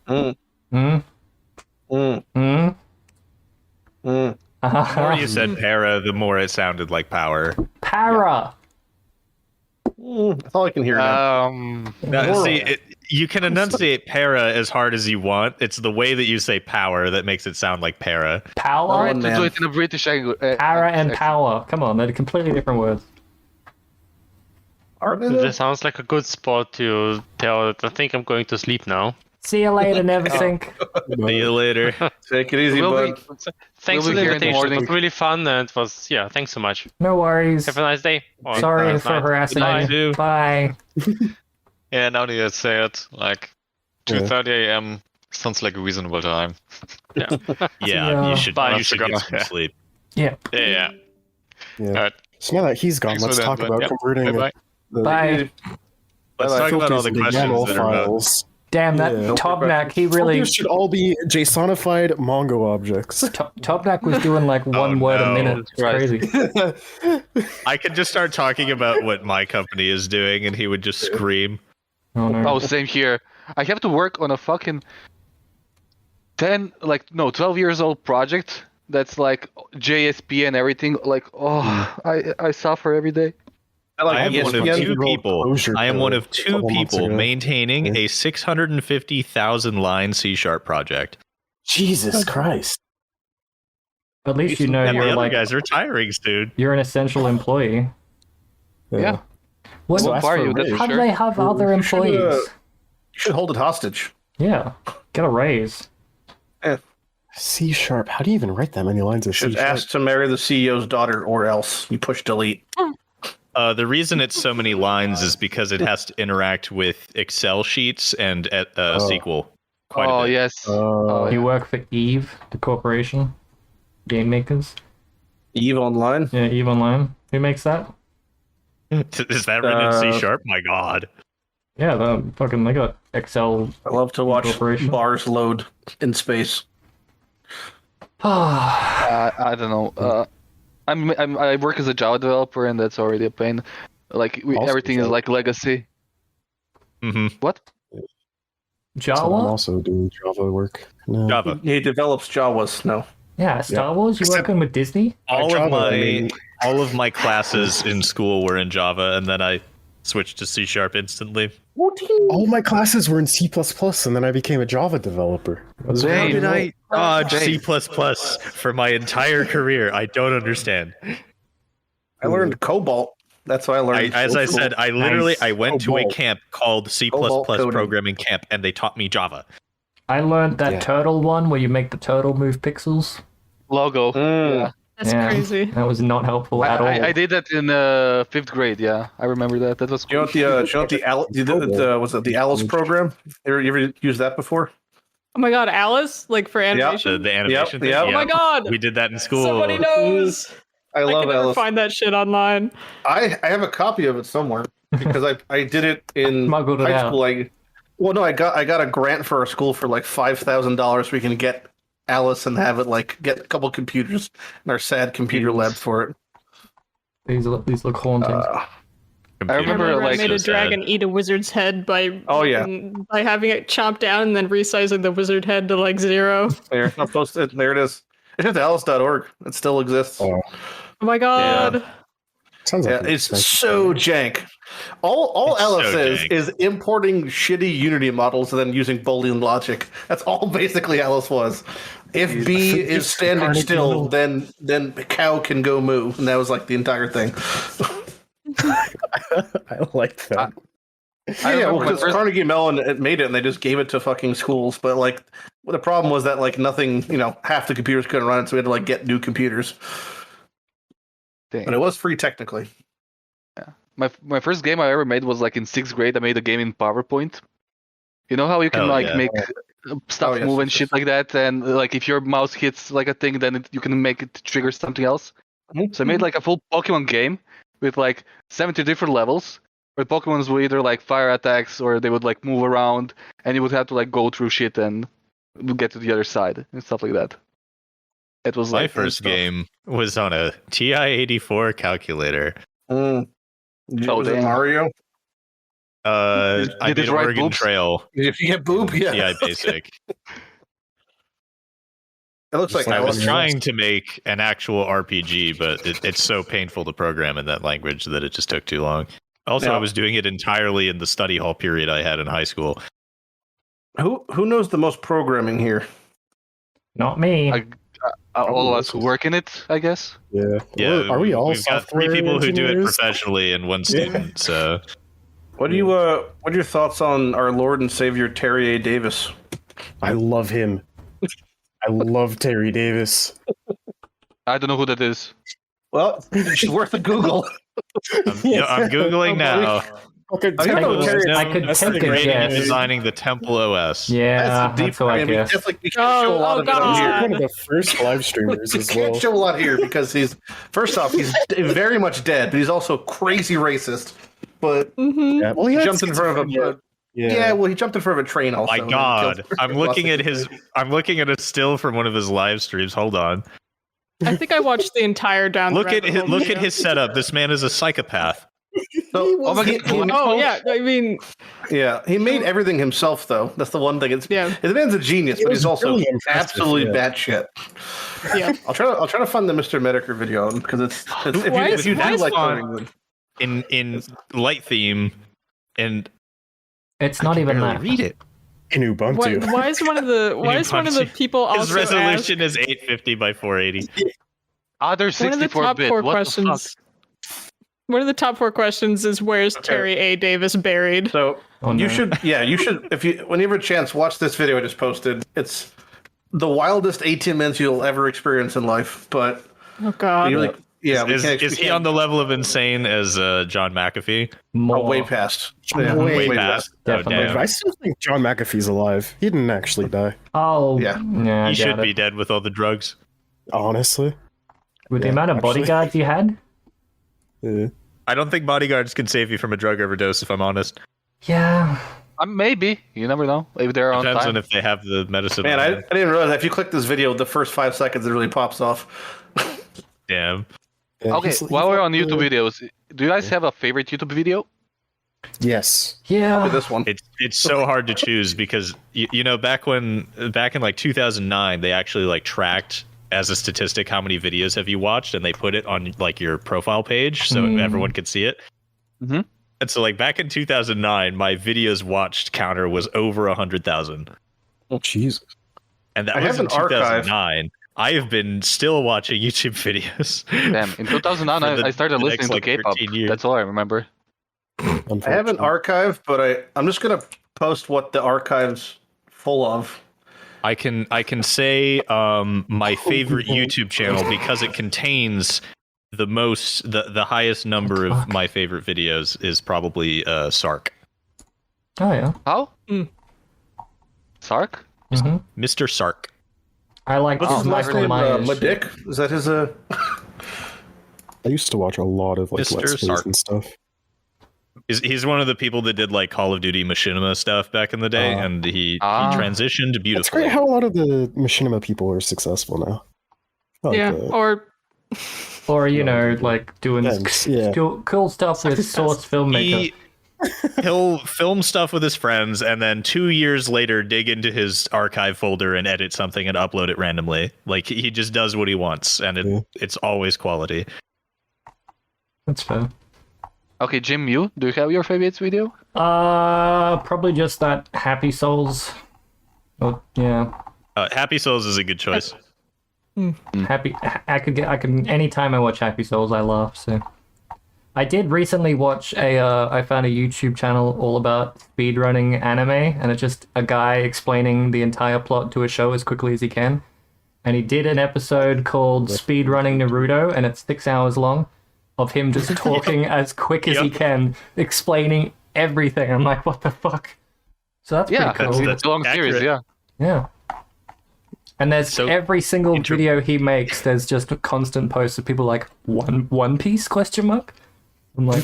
Mm. Mm? Mm. Mm? Mm. The more you said para, the more it sounded like power. Para! That's all I can hear now. Now, see, you can enunciate para as hard as you want. It's the way that you say power that makes it sound like para. Power? Alright, to man. do it in a British Para and power. Come on, they're completely different words. Are they though? This sounds like a good spot to tell that I think I'm going to sleep now. See you later, Neversink. See you later. Take it easy, We'll bud. Thanks We'll for be the here in the invitation. It morning. was really fun, and it was thanks so much. No worries. Have a nice day. Or Sorry nice for night. harassing Goodbye. you. Bye. Yeah, now that you say it, like 2:30 a.m. sounds like a reasonable time. Yeah, Yeah. you should Bye. get some sleep. Yeah. Yeah. Yeah. Alright. So now that he's gone, Thanks let's for that, talk bud. about Yep. converting Bye-bye. the Bye. Let's talk about all filters the into questions YAML that are about. files. Damn, that Yeah. Tobnac, he really... Filters should all be JSONified Mongo objects. Tobnac was doing like one word a no. minute. It's crazy. I could just start talking about what my company is doing, and he would just scream. Oh, no. Oh, same here. I have to work on a fucking 12 years old project that's like JSP and everything. Like, I suffer every day. I am one of ESPN. two people. Closure I am code one of a two couple months people ago. maintaining Yeah. a 650,000 line C# project. Jesus Christ. At least you know And the you're other like... guy's retiring soon. You're an essential employee. Yeah. What? Won't ask fire for you, a that's raise. for How do sure. they have other You should, employees? You should hold it hostage. Yeah. Get a raise. C#. How do you even write that many lines of Should C#? ask to marry the CEO's daughter, or else you push delete. The reason it's so many lines is because it has to interact with Excel sheets and SQL. Quite a Oh, bit. yes. You work for Eve, the corporation? Game makers? Eve Online. Yeah, Eve Online. Who makes that? Is that written in C#? My God. Yeah, they got Excel. I love to watch Corporation. bars load in space. I don't know. I work as a Java developer, and that's already a pain. Like Also everything is Java. like legacy. hmm What? So I'm Java? also doing Java work. No. Java. He develops Jawas. No. Yeah, Star Wars? You Except- working with Disney? All Java, of my I mean- all of my classes in school were in Java, and then I switched to C# instantly. All my classes were in C++, and then I became a Java developer. It was How How very did remote. I dodge C++ for my entire career? I don't understand. I learned Cobalt. That's why I learned. As I said, I literally Nice. I went to a Cobalt. camp called C++ Cobalt coding. programming camp, and they taught me Java. I learned that Yeah. turtle one where you make the turtle move pixels. Logo. Mm. Yeah. That's Yeah. crazy. That was not helpful at all. I did that in 5th grade. Yeah, I remember that. That was You know cool. what was it the Alice program? You ever used that before? Oh my god, Alice? Like for animation? The animation thing. yep. Oh my god! We did that in school. Somebody knows! I I love can never Alice. find that shit online. I have a copy of it somewhere because I did it in Smuggled it high out. school. I got a grant for a school for like $5,000. We can get Alice and have it like get a couple computers in our sad computer lab for it. These look haunting. I Computer remember, I like, made so a sad. dragon eat a wizard's head by by having it chomped down and then resizing the wizard head to like 0. There, I'll post it. There it is. It's just alice.org. It still exists. Oh, Oh my god. sounds like Yeah, it's so jank. All It's Alice so is jank. is importing shitty Unity models and then using Boolean logic. That's all basically Alice was. If B is standing Carnegie still, Mellon. then cow can go moo, and that was like the entire thing. I like that. I Yeah, remember well, my because first- Carnegie Mellon it made it, and they just gave it to fucking schools. But like, the problem was that like nothing, half the computers couldn't run it, so we had to like get new computers. Dang. And it was free technically. My first game I ever made was like in 6th grade. I made a game in PowerPoint. You know how you can Hell like yeah. make stuff Oh, yes, move and yes, shit like that, and like if your mouse hits like a thing, then you can make it trigger something else. Mhm. So I made like a full Pokemon game with like 70 different levels, where Pokemons would either like fire attacks or they would like move around, and you would have to like go through shit and get to the other side and stuff like that. It was My like first stuff. game was on a TI-84 calculator. Mm. Was it damn. Mario? I Did it did write Oregon boobs? Trail. If you get boob, yeah. Yeah, basic. It looks like I I was was- trying to make an actual RPG, but it's so painful to program in that language that it just took too long. Also, Yeah. I was doing it entirely in the study hall period I had in high school. Who knows the most programming here? Not me. All of us who work in it, I guess. Yeah. Yeah, Are we all we've got software 3 people who do it engineers? professionally and 1 student. So What are your thoughts on our Lord and Savior Terry A. Davis? I love him. I love Terry Davis. I don't know who that is. Well, it's worth a Google. I'm googling now. Okay, I don't know, He's Terry, known I could for take a creating and guess. designing the Temple OS. Yeah, that's who I we guess. definitely we can't show a lot of it on here. One of the first live streamers We as can't well. show a lot here because he's first off he's very much dead, but he's also crazy racist. But Yeah, well, he had jumped in front of a Yeah. well, he jumped in front of a train. Also, My and God, killed- I'm looking at a still from one of his live streams. Hold on. I think I watched the entire down. Look at his setup. This man is a psychopath. So, Oh my God. Oh yeah, I mean, yeah, he made everything himself, though. That's the one thing. Yeah. The man's a genius, but was he's also really impressive, absolutely yeah. batshit. yeah. I'll try to find the Mr. Medicare video because it's if you do like coding, in light theme, and It's not even barely that. read it. In Ubuntu. Why is one of the people His also resolution is 850 by 480. Other asked, one of the 64 top bit. 4 What questions? One of the top 4 questions is where's Terry A. Davis buried? so Oh, no. you should if you when you have a chance watch this video I just posted. It's the wildest 18 minutes you'll ever experience in life, but Oh God. you really, yeah, we Is can't- is we he can't- on the level of insane as John McAfee? More. Oh, way past. Way past. Oh, Definitely. damn. I still think John McAfee's alive. He didn't actually die, Oh, Yeah. yeah. I He should doubt be it. dead with all the drugs. honestly. With the Yeah, amount of actually. bodyguards you had. Yeah. I don't think bodyguards can save you from a drug overdose, if I'm honest. Yeah. Maybe. You never know. Maybe they're on Depends time. on if they have the medicine. Man, on I them. didn't realize that if you click this video, the first 5 seconds it really pops off. Damn. Yeah, Okay, he's- while he's we're like on YouTube the- videos, do you guys have a favorite YouTube video? Yes. Yeah. This one. It's so hard to choose because you know back in like 2009 they actually like tracked as a statistic how many videos have you watched and they put it on like your profile page so everyone could see it. Mhm. And so like back in 2009 my videos watched counter was over 100,000. Oh, Jesus. And that I was have in an archive. 2009. I have been still watching YouTube videos. Damn, in 2009 For the- I started the listening next, to like, K-pop. 13 years. That's all I remember. I have an Unfortunately. archive, but I'm just gonna post what the archive's full of. I can say my favorite YouTube channel because it contains the highest number of my favorite videos is probably Sark. Oh yeah. How? Mm. Sark? hmm Mr. Sark. I like What's his last Michael name? Myers. Madick? Is that his I used to watch a lot of like Mr. Let's Plays Sark. and stuff. He's one of the people that did like Call of Duty Machinima stuff back in the day, and he transitioned It's beautifully. great how a lot of the Machinima people are successful now. Like, Yeah. Or Or you know, like doing Thanks, yeah. cool stuff with Source Filmmaker. He'll film stuff with his friends and then 2 years later dig into his archive folder and edit something and upload it randomly. Like he just does what he wants and it's always quality. That's fair. Okay, Jim, do you have your favorite video? Probably just that Happy Souls. Oh yeah. Happy Souls is a good choice. Happy. I can. Anytime I watch Happy Souls, I laugh. So, I did recently watch I found a YouTube channel all about speedrunning anime, and it's just a guy explaining the entire plot to a show as quickly as he can. And he did an episode called Speedrunning Naruto, and it's 6 hours long, of him just talking as quick as he can, explaining everything. I'm like, what the fuck? So that's Yeah, pretty cool. it's a long series, accurate. yeah. Yeah. And there's So, every single video he makes, there's just a constant post of people like, One Piece, question mark? I'm like,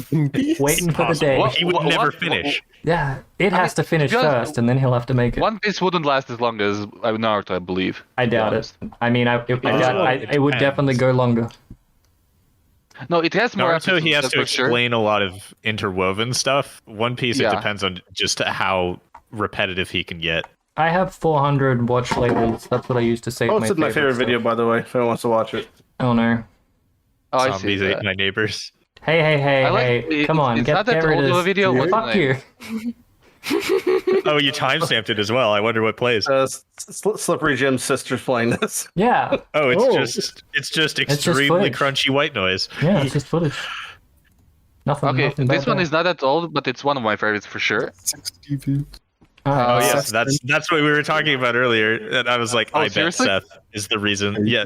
waiting for the day. What? He would never finish. Yeah, it has to finish to be honest, first, and then he'll have to make it. One Piece wouldn't last as long as Naruto, I believe. I doubt it. I mean, it would definitely go longer. No, it has more. Naruto, he has episodes, to that's for sure. explain a lot of interwoven stuff. One Piece, Yeah. it depends on just how repetitive he can get. I have 400 watch labels. That's what I used to save Oh, my it's my favorite video, by the way, if anyone wants to watch it. Oh no. Oh, I see. Zombies ate that. my neighbors. Hey, I like- come on, it's get not that rid old of of a this. video. What's Fuck the you. name? Oh, you timestamped it as well. I wonder what plays. Slipperyjim's sister's playing this. Yeah, Oh, it's Oh. just extremely footage. crunchy white noise. yeah, it's just footage. Nothing. Okay, nothing this bad one there. is not that old, but it's one of my favorites for sure. 60 views. Oh Alright, yes, that's what we were talking about earlier. And I was like, Oh, I bet seriously? Seth is the reason. Yeah,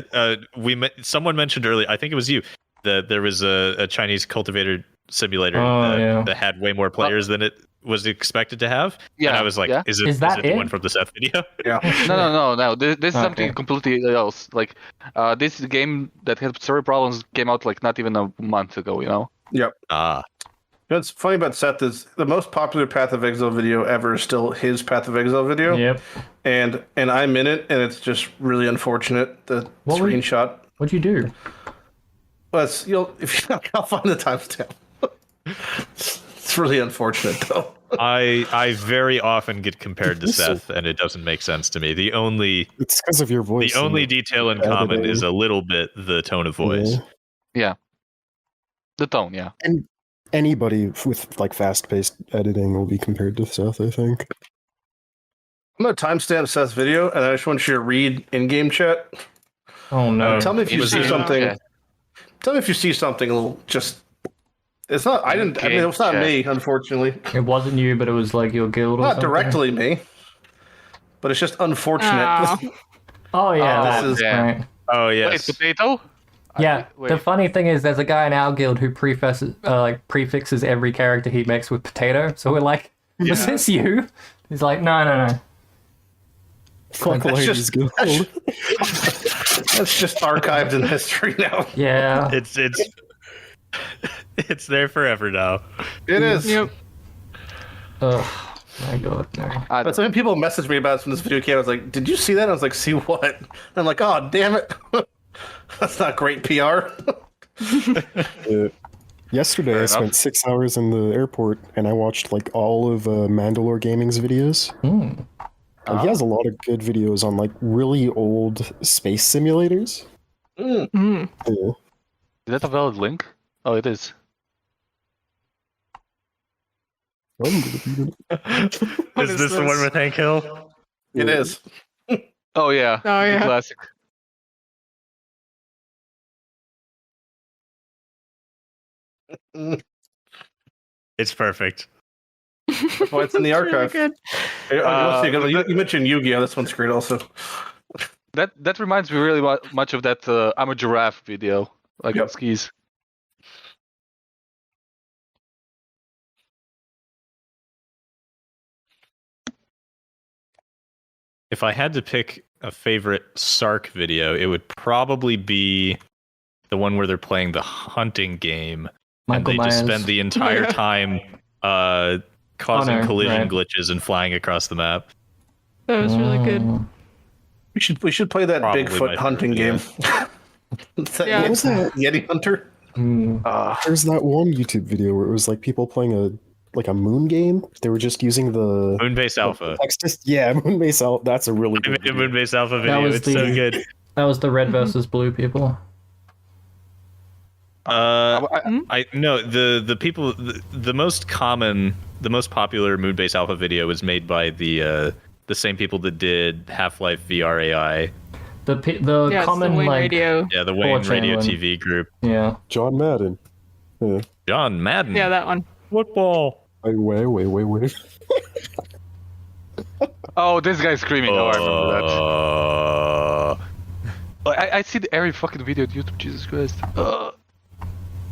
someone mentioned earlier. I think it was you that there was a Chinese cultivator simulator that had way more players than it was expected to have. Yeah, and I was like, yeah. is that it the it? one from the Seth video? Yeah. No. This is Okay. something completely else. Like, this game that had server problems came out like not even a month ago. You know. Yep. Ah, You know what's funny about Seth is the most popular Path of Exile video ever is still his Path of Exile video. Yep. And I'm in it, and it's just really unfortunate, the What were you- screenshot. What'd you do? Well, I'll find the timestamp. It's really unfortunate, though. I very often get compared to Seth, and it doesn't make sense to me. The only It's because of your voice. detail in editing. common is a little bit the tone of voice. Yeah. The tone, yeah. And anybody with like fast-paced editing will be compared to Seth, I think. I'm going to timestamp Seth's video, and I just want you to read in-game chat. Oh no. Tell me if you Was see it- something. Okay. Tell me if you see something a little just. It's not. I didn't. I mean, it's not me, unfortunately. It wasn't you, but it was like your guild or Not something. directly me. But it's just unfortunate. Aw. Oh yeah, Oh, that this is is- right. Oh Wait, yes. potato? Yeah, Wait. the funny thing is, there's a guy in our guild who prefixes every character he makes with potato. So we're like, "Was this you?" He's like, "No." Fuck That's Lighty's just- guild. That's just archived in history now. Yeah. It's it's there forever now. It is. Yep. Oh my god, no. But so many people messaged me about it when this video came. I was like, "Did you see that?" I was like, "See what?" And I'm like, "Oh, damn it! That's not great PR." Yesterday, I enough. spent 6 hours in the airport and I watched like all of Mandalore Gaming's videos. Hmm. And he has a lot of good videos on like really old space simulators. Mm. Yeah. Is that a valid link? Oh, it is. I'm gonna be the- Is this the one with Hank Hill? It is. Oh, yeah. Oh, The yeah. classic. It's perfect. Well, it's in the It's really archive. good. You mentioned Yu-Gi-Oh. This one's great, also. That reminds me really much of that I'm a giraffe video, like on Yep. skis. If I had to pick a favorite Sark video, it would probably be the one where they're playing the hunting game Michael and they just Myers. spend the entire time causing no, collision right. glitches and flying across the map. That was really good. Mm. We should play that Probably my Bigfoot favorite hunting video. game. Is that Yeah. What was that? Yeti Hunter? Mm. There's that one YouTube video where it was like people playing a moon game. They were just using the Moonbase Alpha. Moonbase Alpha. That's a really I good made a video. Moonbase Alpha video. was It's so the- good. That was the red versus blue people. I no the people the most common the most popular Moonbase Alpha video was made by the same people that did Half-Life VR AI. The Yeah, it's common the Wayne like radio. Yeah, the Wayne 4chan Radio one. TV group. yeah. John Madden. Yeah. John Madden. Yeah, that one. Football. Wait. Oh, this guy's screaming. Oh, I remember that. Uh, I see every fucking video on YouTube. Jesus Christ.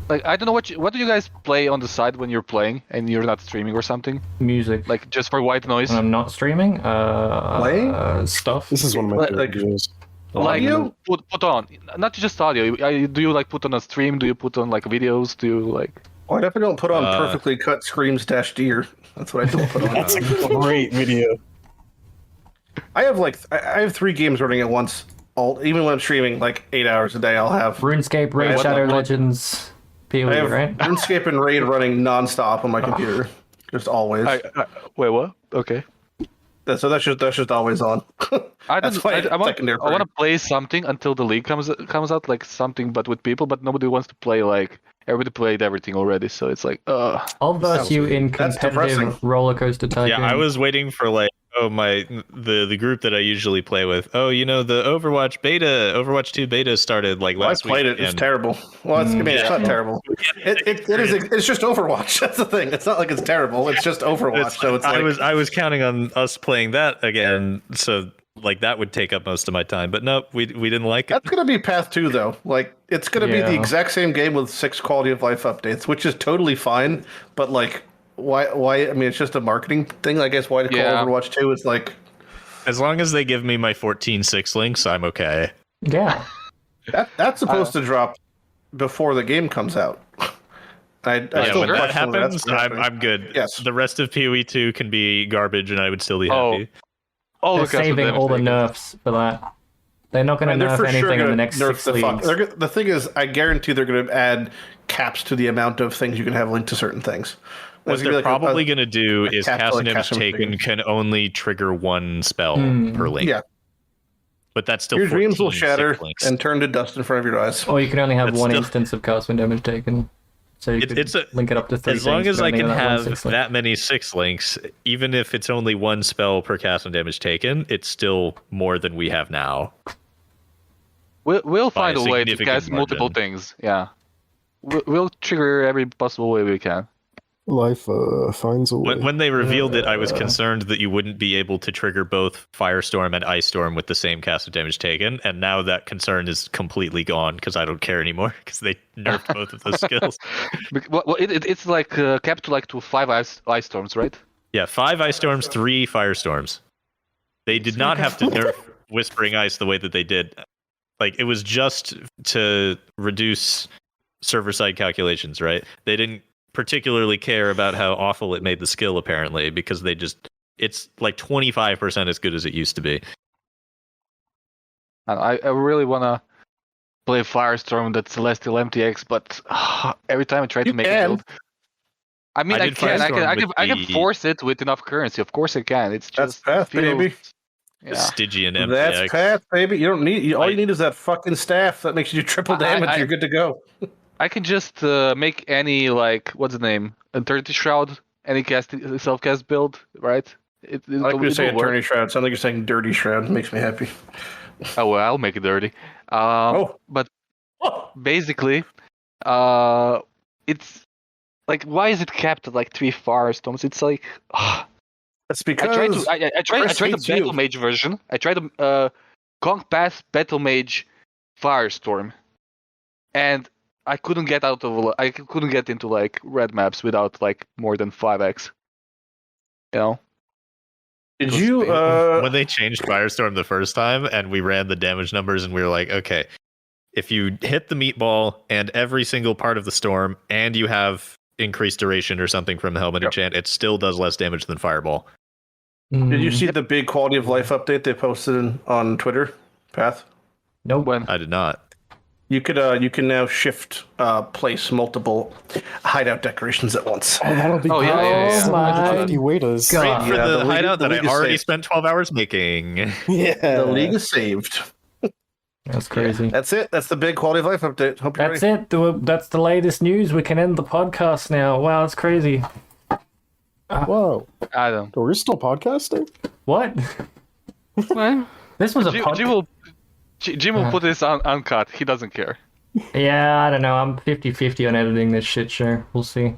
Like, I don't know what do you guys play on the side when you're playing and you're not streaming or something? Music. Like just for white noise. When I'm not streaming. Playing? Stuff. This is one of my Like- favorite videos. Like Audio? put on, not just audio. Do you like put on a stream? Do you put on like videos? Do you like? Oh, I definitely don't put on Uh, perfectly cut screams - deer. That's what I don't put on. That's a great video. I have 3 games running at once. Even when I'm streaming like 8 hours a day, I'll have. RuneScape, Raid What- Shadow what- Legends. POE, I have right? RuneScape and Raid running nonstop on my computer, just always. Wait, what? Okay. So that's just always on. I That's why it's secondary. want to play something until the league comes out, like something, but with people. But nobody wants to play. Like everybody played everything already, so it's like, I'll verse you in That's depressing. competitive roller coaster tycoon. Yeah, I was waiting for like, the group that I usually play with. Oh, the Overwatch 2 beta started like last week. I played it. It's terrible. Well, it's not terrible. It's just Overwatch. That's the thing. It's not like it's terrible. It's just Overwatch. So it's like I was counting on us playing that again, so like that would take up most of my time. But no, we didn't like it. That's gonna be Path 2 though. Like it's gonna be the exact same game with 6 quality of life updates, which is totally fine. But like, why? I mean, it's just a marketing thing, I guess. Why to call Overwatch 2? It's like, as long as they give me my 14.6 links, I'm okay. Yeah. That's supposed to drop before the game comes out. When that happens, I'm good. Yes. The rest of PoE 2 can be garbage, and I would still be happy. They're saving all the nerfs for that. They're not going to nerf anything in the next 6 leagues. The thing is, I guarantee they're going to add caps to the amount of things you can have linked to certain things. What they're probably going to do is Cast and Damage Taken can only trigger 1 spell per link. Yeah. But that's still your dreams will 14 shatter links. and turn to dust in front of your eyes. Or you can only have one instance of cast when damage taken. So you could link it up to 3 as long things, as I can have 6 links. that many 6 links, even if it's only 1 spell per cast and damage taken, it's still more than we have now. We'll find a way to cast multiple things. Yeah, we'll trigger every possible way we can. Life finds a way. When they revealed it, I was concerned that you wouldn't be able to trigger both Firestorm and Ice Storm with the same cast of damage taken, and now that concern is completely gone because I don't care anymore because they nerfed both of those skills. Well, it's like capped to 5 ice storms, right? Yeah, 5 Ice Storms, 3 Firestorms. They did not have to nerf Whispering Ice the way that they did. Like, it was just to reduce server-side calculations, right? They didn't particularly care about how awful it made the skill, apparently, because it's like 25% as good as it used to be. I really want to play Firestorm, that Celestial MTX, but every time I try to make it build... I mean, I can force it with enough currency. Of course I can. It's just... That's Path, baby. Yeah. Stygian MTX. That's Path, baby. You don't need... All you need is that fucking staff that makes you do triple damage. You're good to go. I can just make any, what's the name? A Dirty Shroud, any self-cast build, right? I like you're saying Dirty Shroud. Sounds like you're saying Dirty Shroud. It makes me happy. Oh, well, I'll make it dirty. But basically, it's like, why is it capped at 3 Firestorms? It's like... That's because I tried the Battle Mage version. I tried the Conk Path Battle Mage Firestorm. And... I couldn't get into red maps without more than 5x. You know? Did you when they changed Firestorm the first time and we ran the damage numbers and we were like, okay, if you hit the meatball and every single part of the storm and you have increased duration or something from the helmet enchant, it still does less damage than Fireball. Did you see the big quality of life update they posted on Twitter, Path? Nope. When? I did not. You can now shift place multiple hideout decorations at once. Oh, that'll be yeah. 150 waiters. Great for the hideout that I already saved. spent 12 hours making. Yeah. The league is saved. That's crazy. Yeah, that's it. That's the big quality of life update. Hope you're That's ready. it. That's the latest news. We can end the podcast now. Wow, that's crazy. Whoa. I don't. We're still podcasting? What? What? This was a podcast. Jim will put this on uncut. He doesn't care. Yeah, I don't know. I'm 50-50 on editing this shit show. We'll see.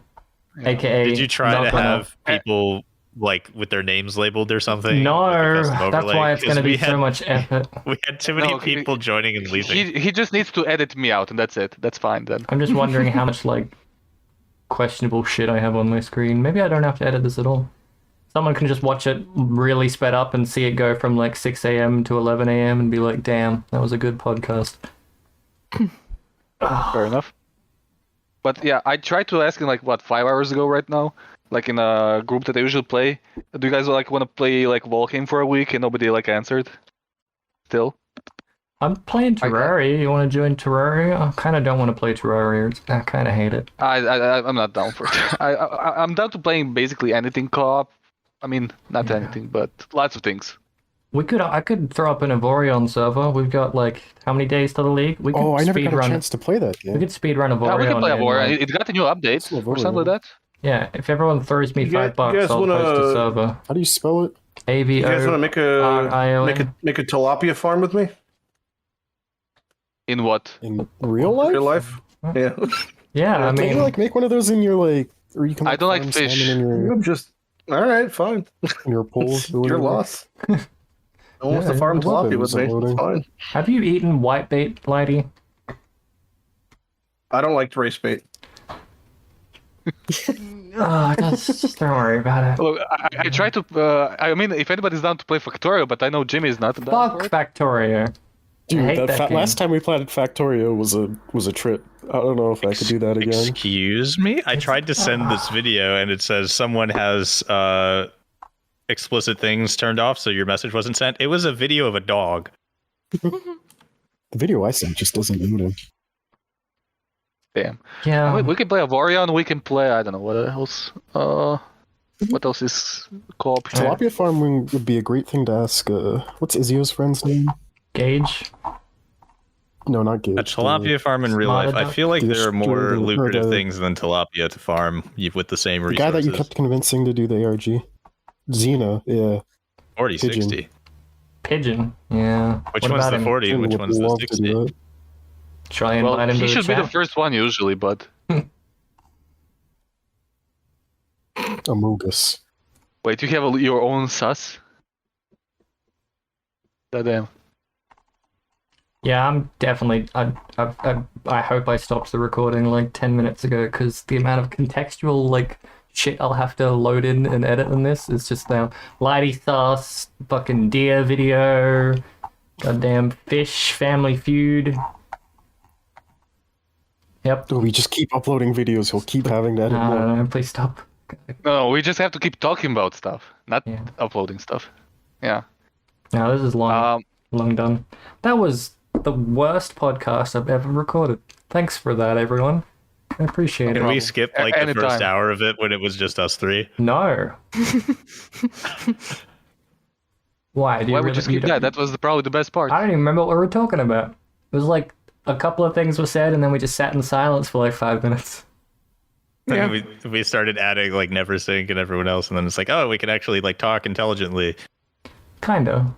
Yeah. AKA. Did you try to have people with their names labeled or something? No, that's why it's going to be so much effort. We had too many people joining and leaving. He just needs to edit me out, and that's it. That's fine then. I'm just wondering how much questionable shit I have on my screen. Maybe I don't have to edit this at all. Someone can just watch it really sped up and see it go from 6 a.m. to 11 a.m. and be like, damn, that was a good podcast. Fair enough. But yeah, I tried to ask him 5 hours ago right now, in a group that I usually play. Do you guys want to play Volcane for a week? And nobody answered. Still. I'm playing Terraria. You want to join Terraria? I kind of don't want to play Terraria. I kind of hate it. I'm not down for it. I'm down to playing basically anything co-op. I mean, not anything, but lots of things. I could throw up an Evorion server. We've got like how many days to the league? We could I never got a speedrun. chance to play that game. We could speedrun Evorion. Yeah, we can play in, Evorion. like- It got a new update or something like that. Yeah, if everyone throws me You guys- $5, you guys I'll wanna- post a server. How do you spell it? You guys want to make AVO. make a tilapia farm with me In what? In real life? real life? Yeah. Yeah, I Can you mean, like make one of those in your like, or you can. I don't like farm fish. salmon I'm just all right. Fine. in your pool. or Your whatever. loss. No one wants to farm I love it. tilapia with me. It's It's fine. have you eaten whitebait, Lighty? I don't like race bait. Oh, just don't worry about it. Look, I try to. I mean, if anybody's down to play Factorio, but I know Jimmy is not. Fuck Factorio. Dude, I hate that game. last time we played Factorio was a trip. I don't know if I could do that again. Excuse me? I tried to send this video and it says someone has explicit things turned off, so your message wasn't sent. It was a video of a dog. The video I sent just doesn't load in. Damn. Yeah. We can play Evorion. We can play. I don't know what else. What else is co-op? Tilapia farming would be a great thing to ask. What's Izio's friend's name? Gauge. No, not Gage. A tilapia farm in real life, I feel like there are more Dude, lucrative the- things than tilapia to farm with the same The resources. guy that you kept convincing to do the ARG. Xena, yeah. 40, Pigeon. 60. Pigeon. Yeah. Which What one's about the him? 40 and which Would one's the love to do 60? that. Try and Well, invite him to he the should be the chat. first one usually, but Amogus. wait, you have your own sus? Damn. Yeah, I'm definitely. I hope I stopped the recording like 10 minutes ago because the amount of contextual like shit I'll have to load in and edit in this is just now. Lighty sauce, fucking deer video, goddamn fish, Family Feud. Yep. Oh, we just keep uploading videos. He'll keep having to edit more. No, please stop. No, we just have to keep talking about stuff, not Yeah. uploading stuff. Yeah. No, this is long done. That was the worst podcast I've ever recorded. Thanks for that, everyone. I appreciate Can it. we skip like the Anytime. first hour of it when it was just us three? No. Why? Do Why you would you skip that? That was probably the best part. I don't even remember what we were talking about. It was like a couple of things were said, and then we just sat in silence for like 5 minutes. And we started adding like Neversink and everyone else, and then it's like, oh, we can actually like talk intelligently. Kind of.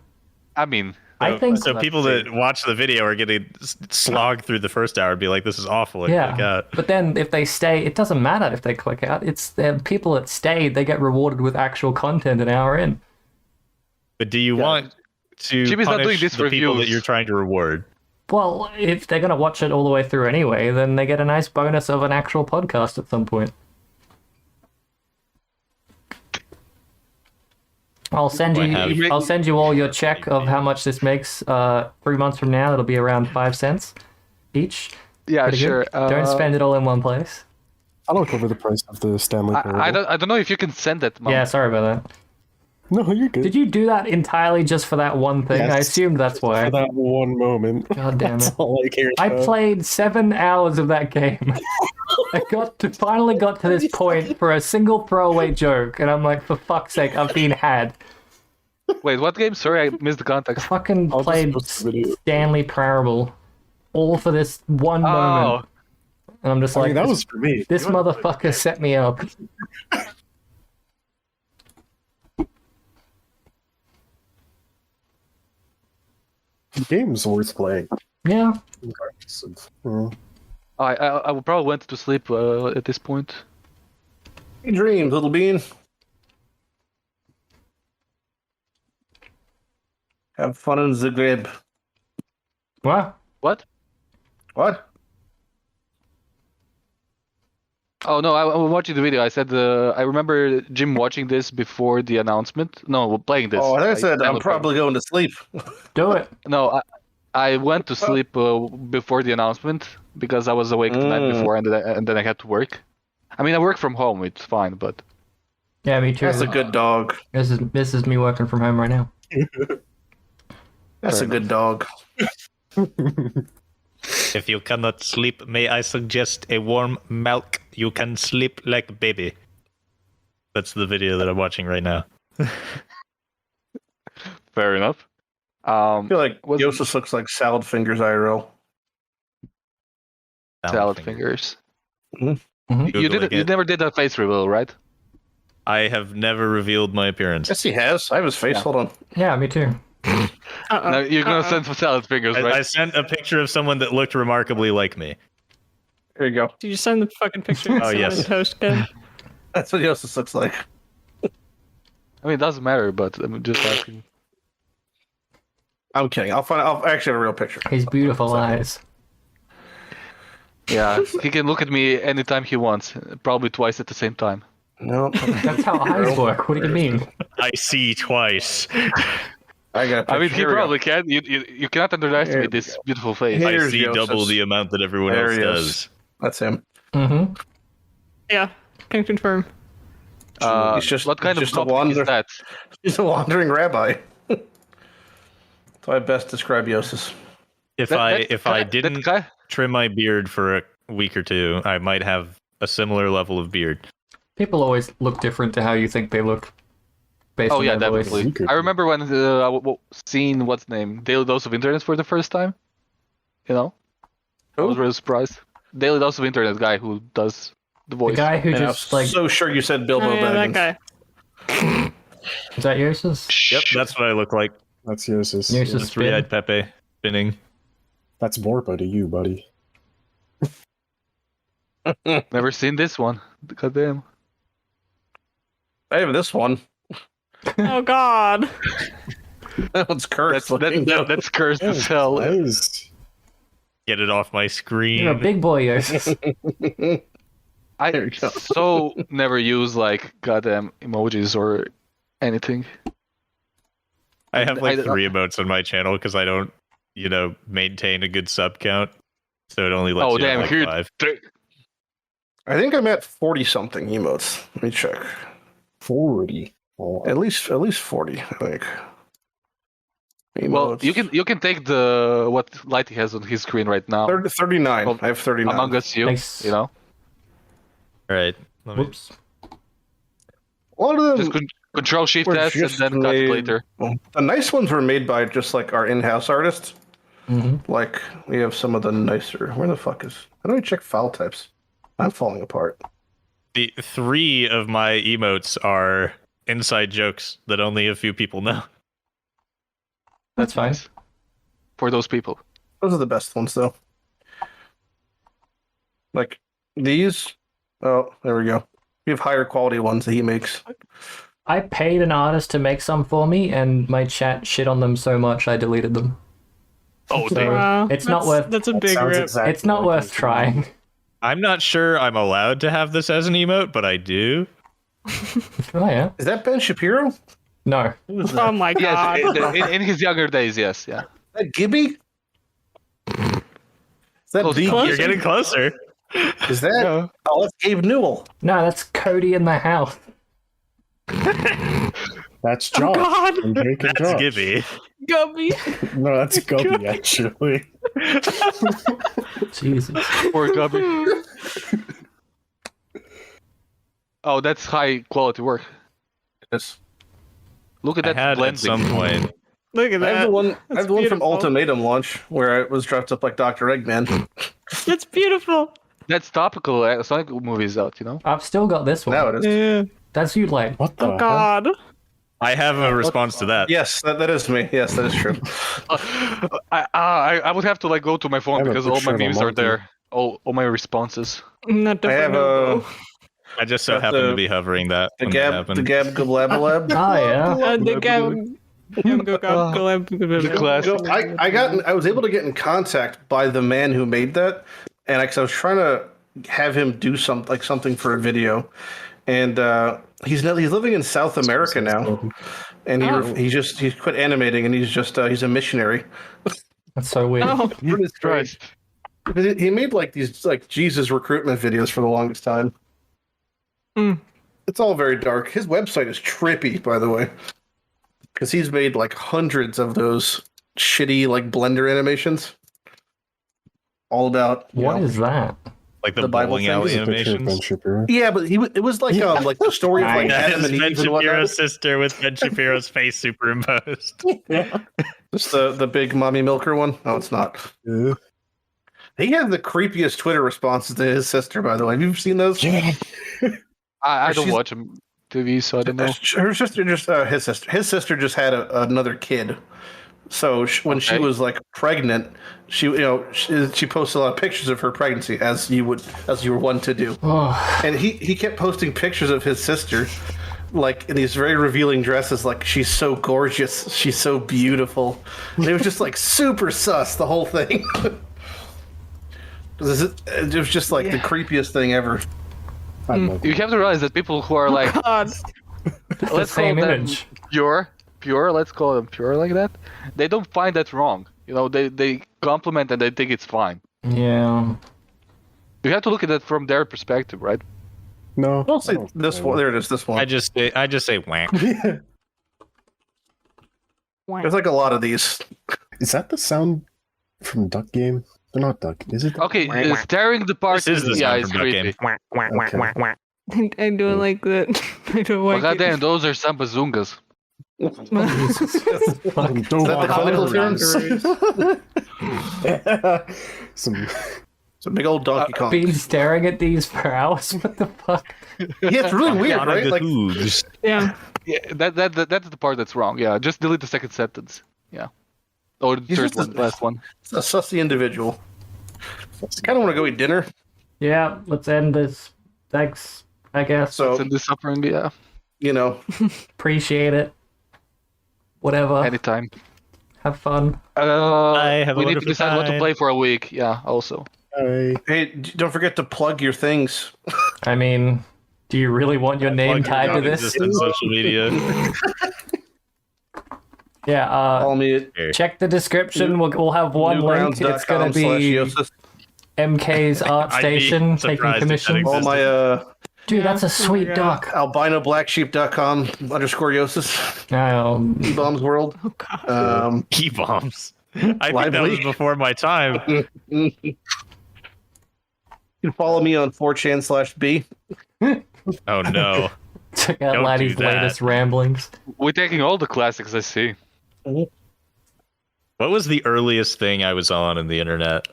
I mean, I think so. People that watch the video are getting slogged through the first hour and be like, this is awful. And click Yeah, out. but then if they stay, it doesn't matter if they click out. It's the people that stay, they get rewarded with actual content an hour in. But do you want to Jimmy's not punish doing this the people that reviews. you're trying to reward? Well, if they're going to watch it all the way through anyway, then they get a nice bonus of an actual podcast at some point. I'll send you all your check of how much this makes 3 months from now. It'll be around 5 cents each. yeah, Pretty sure. good. Don't spend it all in one place. I'll look over the price of the Stanley Parable. I don't know if you can send that. Mom. Yeah, sorry about that. No, you're good. Did you do that entirely just for that one thing? I Yes. assumed that's why. For that one moment. God damn That's it. all I cared I about. played 7 hours of that game. I finally got to this point for a single throwaway joke, and I'm like, for fuck's sake, I've been had. Wait, what game? Sorry, I missed the I context. fucking I'll just played post the video. Stanley Parable, all for this one moment, and I'm just I like, mean, that was for me. this motherfucker set me up. The game's worth playing. Yeah, Regardless of, I would probably went to sleep at this point. Hey, dreams, little bean. Have fun in Zagreb. what? What? What? Oh no, I was watching the video. I said I remember Jim watching this before the announcement. No, playing this. Oh, I said I'm downloaded- probably going to sleep. Do it. No, I went to sleep before the announcement because I was awake the night before, and then I had to work. I mean, I work from home. It's fine, but Yeah, me too. That's a good dog. This is me working from home right now. That's a good dog. If you cannot sleep, may I suggest a warm milk? You can sleep like a baby. That's the video that I'm watching right now. Fair enough. I feel like Jousis looks like salad fingers IRL. Salad fingers. Mm-hmm. You never did that face reveal, right? I have never revealed my appearance. Yes, he has. I have his face. Yeah. Hold on. Yeah, me too. No, you're gonna send some salad fingers, right? I sent a picture of someone that looked remarkably like me. Here you go. Did you send the fucking picture? Oh, yes. Toast gun? That's what Jousis looks like. I mean, it doesn't matter, but I'm just asking. I'm kidding. I'll actually have a real picture. His beautiful eyes. Yeah, he can look at me anytime he wants, probably twice at the same time. No, That's how eyes work. What do you mean? I see twice. I got. I mean, he Here we go. probably can. You cannot underestimate this beautiful face. Here- I Here's see Jousis. double the amount that everyone There else he is. does. That's him. Mm-hmm. Yeah, can confirm. He's just- what kind he's of just a topic is wander- that? He's a wandering rabbi. That's how I best describe Jousis. If That- I that if guy- I that didn't guy- trim my beard for a week or two, I might have a similar level of beard. People always look different to how you think they look. Based Oh on yeah, their voice. definitely. You could I be. remember when I seen what's the name Daily Dose of Internet for the first time. You know, I was really surprised. Daily Dose of Internet guy who does the The voice. guy who And I was just like so sure you said Bilbo Oh, yeah, that Baggins. guy. is that Jousis? Yep, that's what I look like. That's Jousis. Jousis. The three-eyed Pepe spinning. That's more buddy you, buddy. Never seen this one. Goddamn. I have this one. Oh God. That one's cursed. That's cursed as hell. Nice. Get it off my screen. You're a big boy, Jousis. There I you go. so never use like goddamn emojis or anything. I have like I- 3 emotes on my channel because I don't, maintain a good sub count. So it only lets Oh you damn! have Here, like 5. I think I'm at 40 something emotes. Let me check. 40. Oh, At least 40, I think. well, Emotes. you can take the what Lighty has on his screen right now. 39. Well, I have 39. Among Us, Nice. you know. All right. Let me- Whoops. A lot of Just them, Control Shift were S and just then cut it made- later. well, the nice ones were made by just like our in-house artists. Mm-hmm. Like we have some of the nicer. Where the fuck is? How do I check file types? I'm falling apart. The 3 of my emotes are inside jokes that only a few people know. That's fine. Nice. For those people. Those are the best ones, though. Like these. Oh, there we go. We have higher quality ones that he makes. I paid an artist to make some for me, and my chat shit on them so much I deleted them. Oh So damn! Wow. it's not worth. That's a that big sounds rip. exactly It's not like worth you. trying. I'm not sure I'm allowed to have this as an emote, but I do. Oh yeah. Is that Ben Shapiro? Is No. Oh my God. Yes, in his younger days, yes, yeah. that Gibby? Is that Close the? enough. You're getting closer. Is that? Oh, that's Gabe Newell. No, that's Cody in the house. That's Josh. God. from Drake and That's Josh. Gibby. Gubby. No, that's Gubby, actually. Jesus. Poor Gubby. Oh, that's high quality work. Yes. Look at I that had at blending. some point. Look at I have that. the one. I That's have the one from beautiful. Ultimatum launch where I was dressed up like Dr. Eggman. That's beautiful. That's topical. Sonic movies out, you know. I've still got this one. Now it is. Yeah. That's you, like. What the Oh hell? God. I have a response to that. Yes, that is me. Yes, that is true. I would have to like go to my I phone have a because all picture my of a memes are monkey. there. All my responses. Not I have different. a I just so Got happened the- to be hovering that the when that Gab happened. the Gab Gablabalab. Oh yeah. The class. So I was able to get in contact by the man who made that, and I was trying to have him do something for a video, and he's living in South America now, and he's quit animating, and he's a missionary. That's so weird. Oh, Jesus Christ. He made like these like Jesus recruitment videos for the longest time. Hmm. It's all very dark. His website is trippy, by the way, because he's made like hundreds of those shitty like Blender animations. all about What is that? Like the The Bible bowling thing alley is a picture of Ben animations. Shapiro. Yeah, but it was like the story of like That Adam is and Ben Eve and whatnot. Shapiro's sister with Ben Shapiro's face superimposed. Just the big mommy milker one. No, it's not. Yeah. He had the creepiest Twitter responses to his sister, by the way. Have you seen those? I don't She's- watch him TV, so I don't know. Her sister just his sister just had another kid. So when she Okay. was like pregnant, she posted a lot of pictures of her pregnancy as you were one to do. Oh, And he kept posting pictures of his sister, like in these very revealing dresses, like she's so gorgeous, she's so beautiful. And it was just like super sus, the whole thing. It was just like the creepiest thing ever. I love You have to realize that people who are like, God. the let's call same them image. pure, let's call them pure like that. They don't find that wrong. You know, they compliment and they think it's fine. Yeah. You have to look at it from their perspective, right? No. Don't say this one. There it is. This one. I just say wank. There's like a lot of these. Is that the sound from Duck Game? They're not Duck. Is it? Okay, staring the part This is the yeah, sound it's from Duck creepy. Game. Wank, wank, wank, Okay. wank, wank. I don't like that. I don't Well, like goddamn, those are some bazungas. Is that the clinical terms? Some. It's a big old Donkey Kong. Been staring at these for hours. What the fuck? Yeah, it's really weird, Down on right? the Like, hooves. Yeah. Yeah, that's the part that's wrong. Yeah, just delete the second sentence. Yeah, or the He's third just one, last one. it's a sussy individual. I kind of want to go eat dinner. Yeah, let's end this. Thanks, I guess. So, Send this suffering. Yeah, Appreciate it. Whatever. anytime. Have fun. Have a we need to wonderful decide what to time. play for a week. Yeah, also. Hey. hey, don't forget to plug your things. I mean, do you really want your name Plug tied your to this? non-existent social media. Yeah, Follow me at check the description. We'll have one link. It's going to be newgrounds.com/Jousis. MK's Art I'd be Station taking surprised if that commissions. All my Dude, that's a sweet yeah. duck. albinoblacksheep.com_Jousis. Oh, E-Bombs World. Key bombs. I think that was Lively. before my time. You can follow me on 4chan/B. Oh no. check out Don't Lighty's do that. latest ramblings. We're taking all the classics I see. What was the earliest thing I was on in the internet?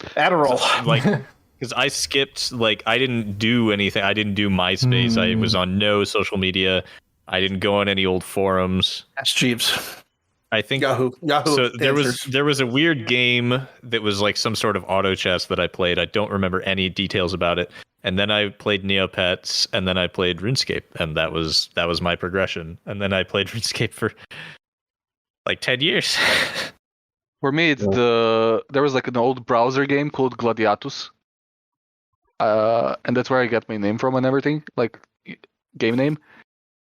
Adderall. Like, because I skipped, like, I didn't do anything. I didn't do MySpace. I was on no social media. I didn't go on any old forums. Ask Jeeves. I think Yahoo. so. There answers. was a weird game that was like some sort of auto chess that I played. I don't remember any details about it. And then I played Neopets, and then I played RuneScape, and that was my progression. And then I played RuneScape for like 10 years. For me, it's there was like an old browser game called Gladiatus, and that's where I got my name from and everything, like game name.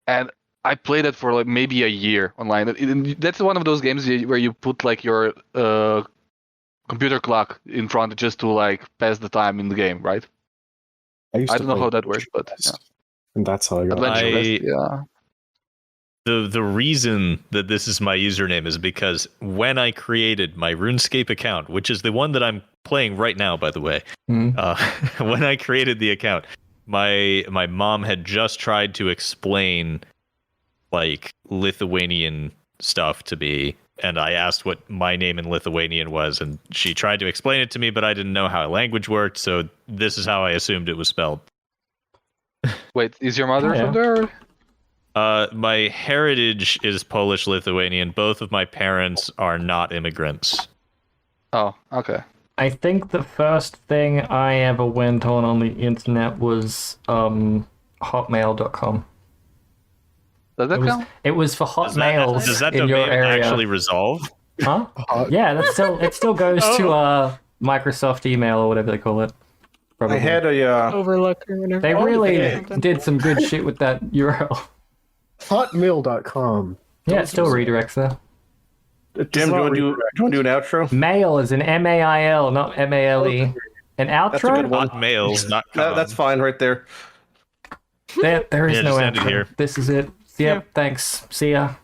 And I played it for like maybe a year online. That's one of those games where you put like your computer clock in front just to like pass the time in the game, right? I don't know play how that works, but chess, and that's how I got. Adventure I- Quest, yeah. The reason that this is my username is because when I created my RuneScape account, which is the one that I'm playing right now, by the way, Hmm. when I created the account, my mom had just tried to explain like Lithuanian stuff to me, and I asked what my name in Lithuanian was, and she tried to explain it to me, but I didn't know how language worked, so this is how I assumed it was spelled. Wait, is your mother Oh, yeah. from there? My heritage is Polish-Lithuanian. Both of my parents are not immigrants. Oh, okay. I think the first thing I ever went on the internet was hotmail.com. Does that count? It was for Does that, hotmails does that in your domain area. actually resolve? Huh? Yeah, it still goes to Microsoft email or whatever they call it. Probably. I had a Overlook or whatever. They really yeah. did some good shit with that URL. Hotmail.com. Yeah, it still redirects there. Jim. Do you want to do an outro? Mail is an MAIL, not MALE. An That's a good outro? one. Hotmails.com. That's fine right there. There is Yeah, no just end it outro. here. This is it. Yep, thanks. See ya.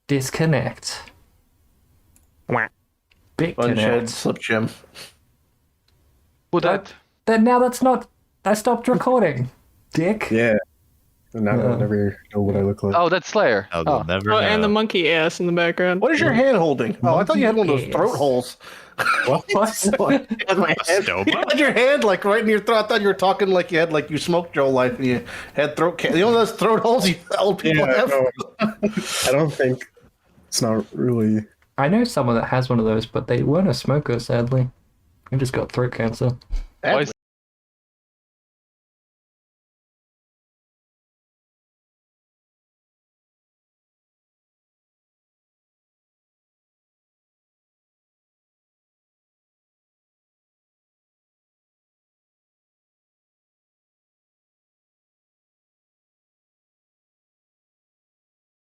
Disconnect. Big Unshed connect. Slipperyjim. Who that? Then now that's not. I stopped recording. Dick. Yeah. And now I never know what I look like. Oh, that's Slayer. Oh, they'll never know. and the monkey ass in the background. What is your hand holding? Oh, I thought you had one of those Yes. throat holes. What? You had your hand like right in your throat. I thought you were talking like you had like you smoked your whole life and you had throat cancer. You know those throat holes you old people have? No, I don't think it's not really. I know someone that has one of those, but they weren't a smoker, sadly. They just got throat cancer. Why is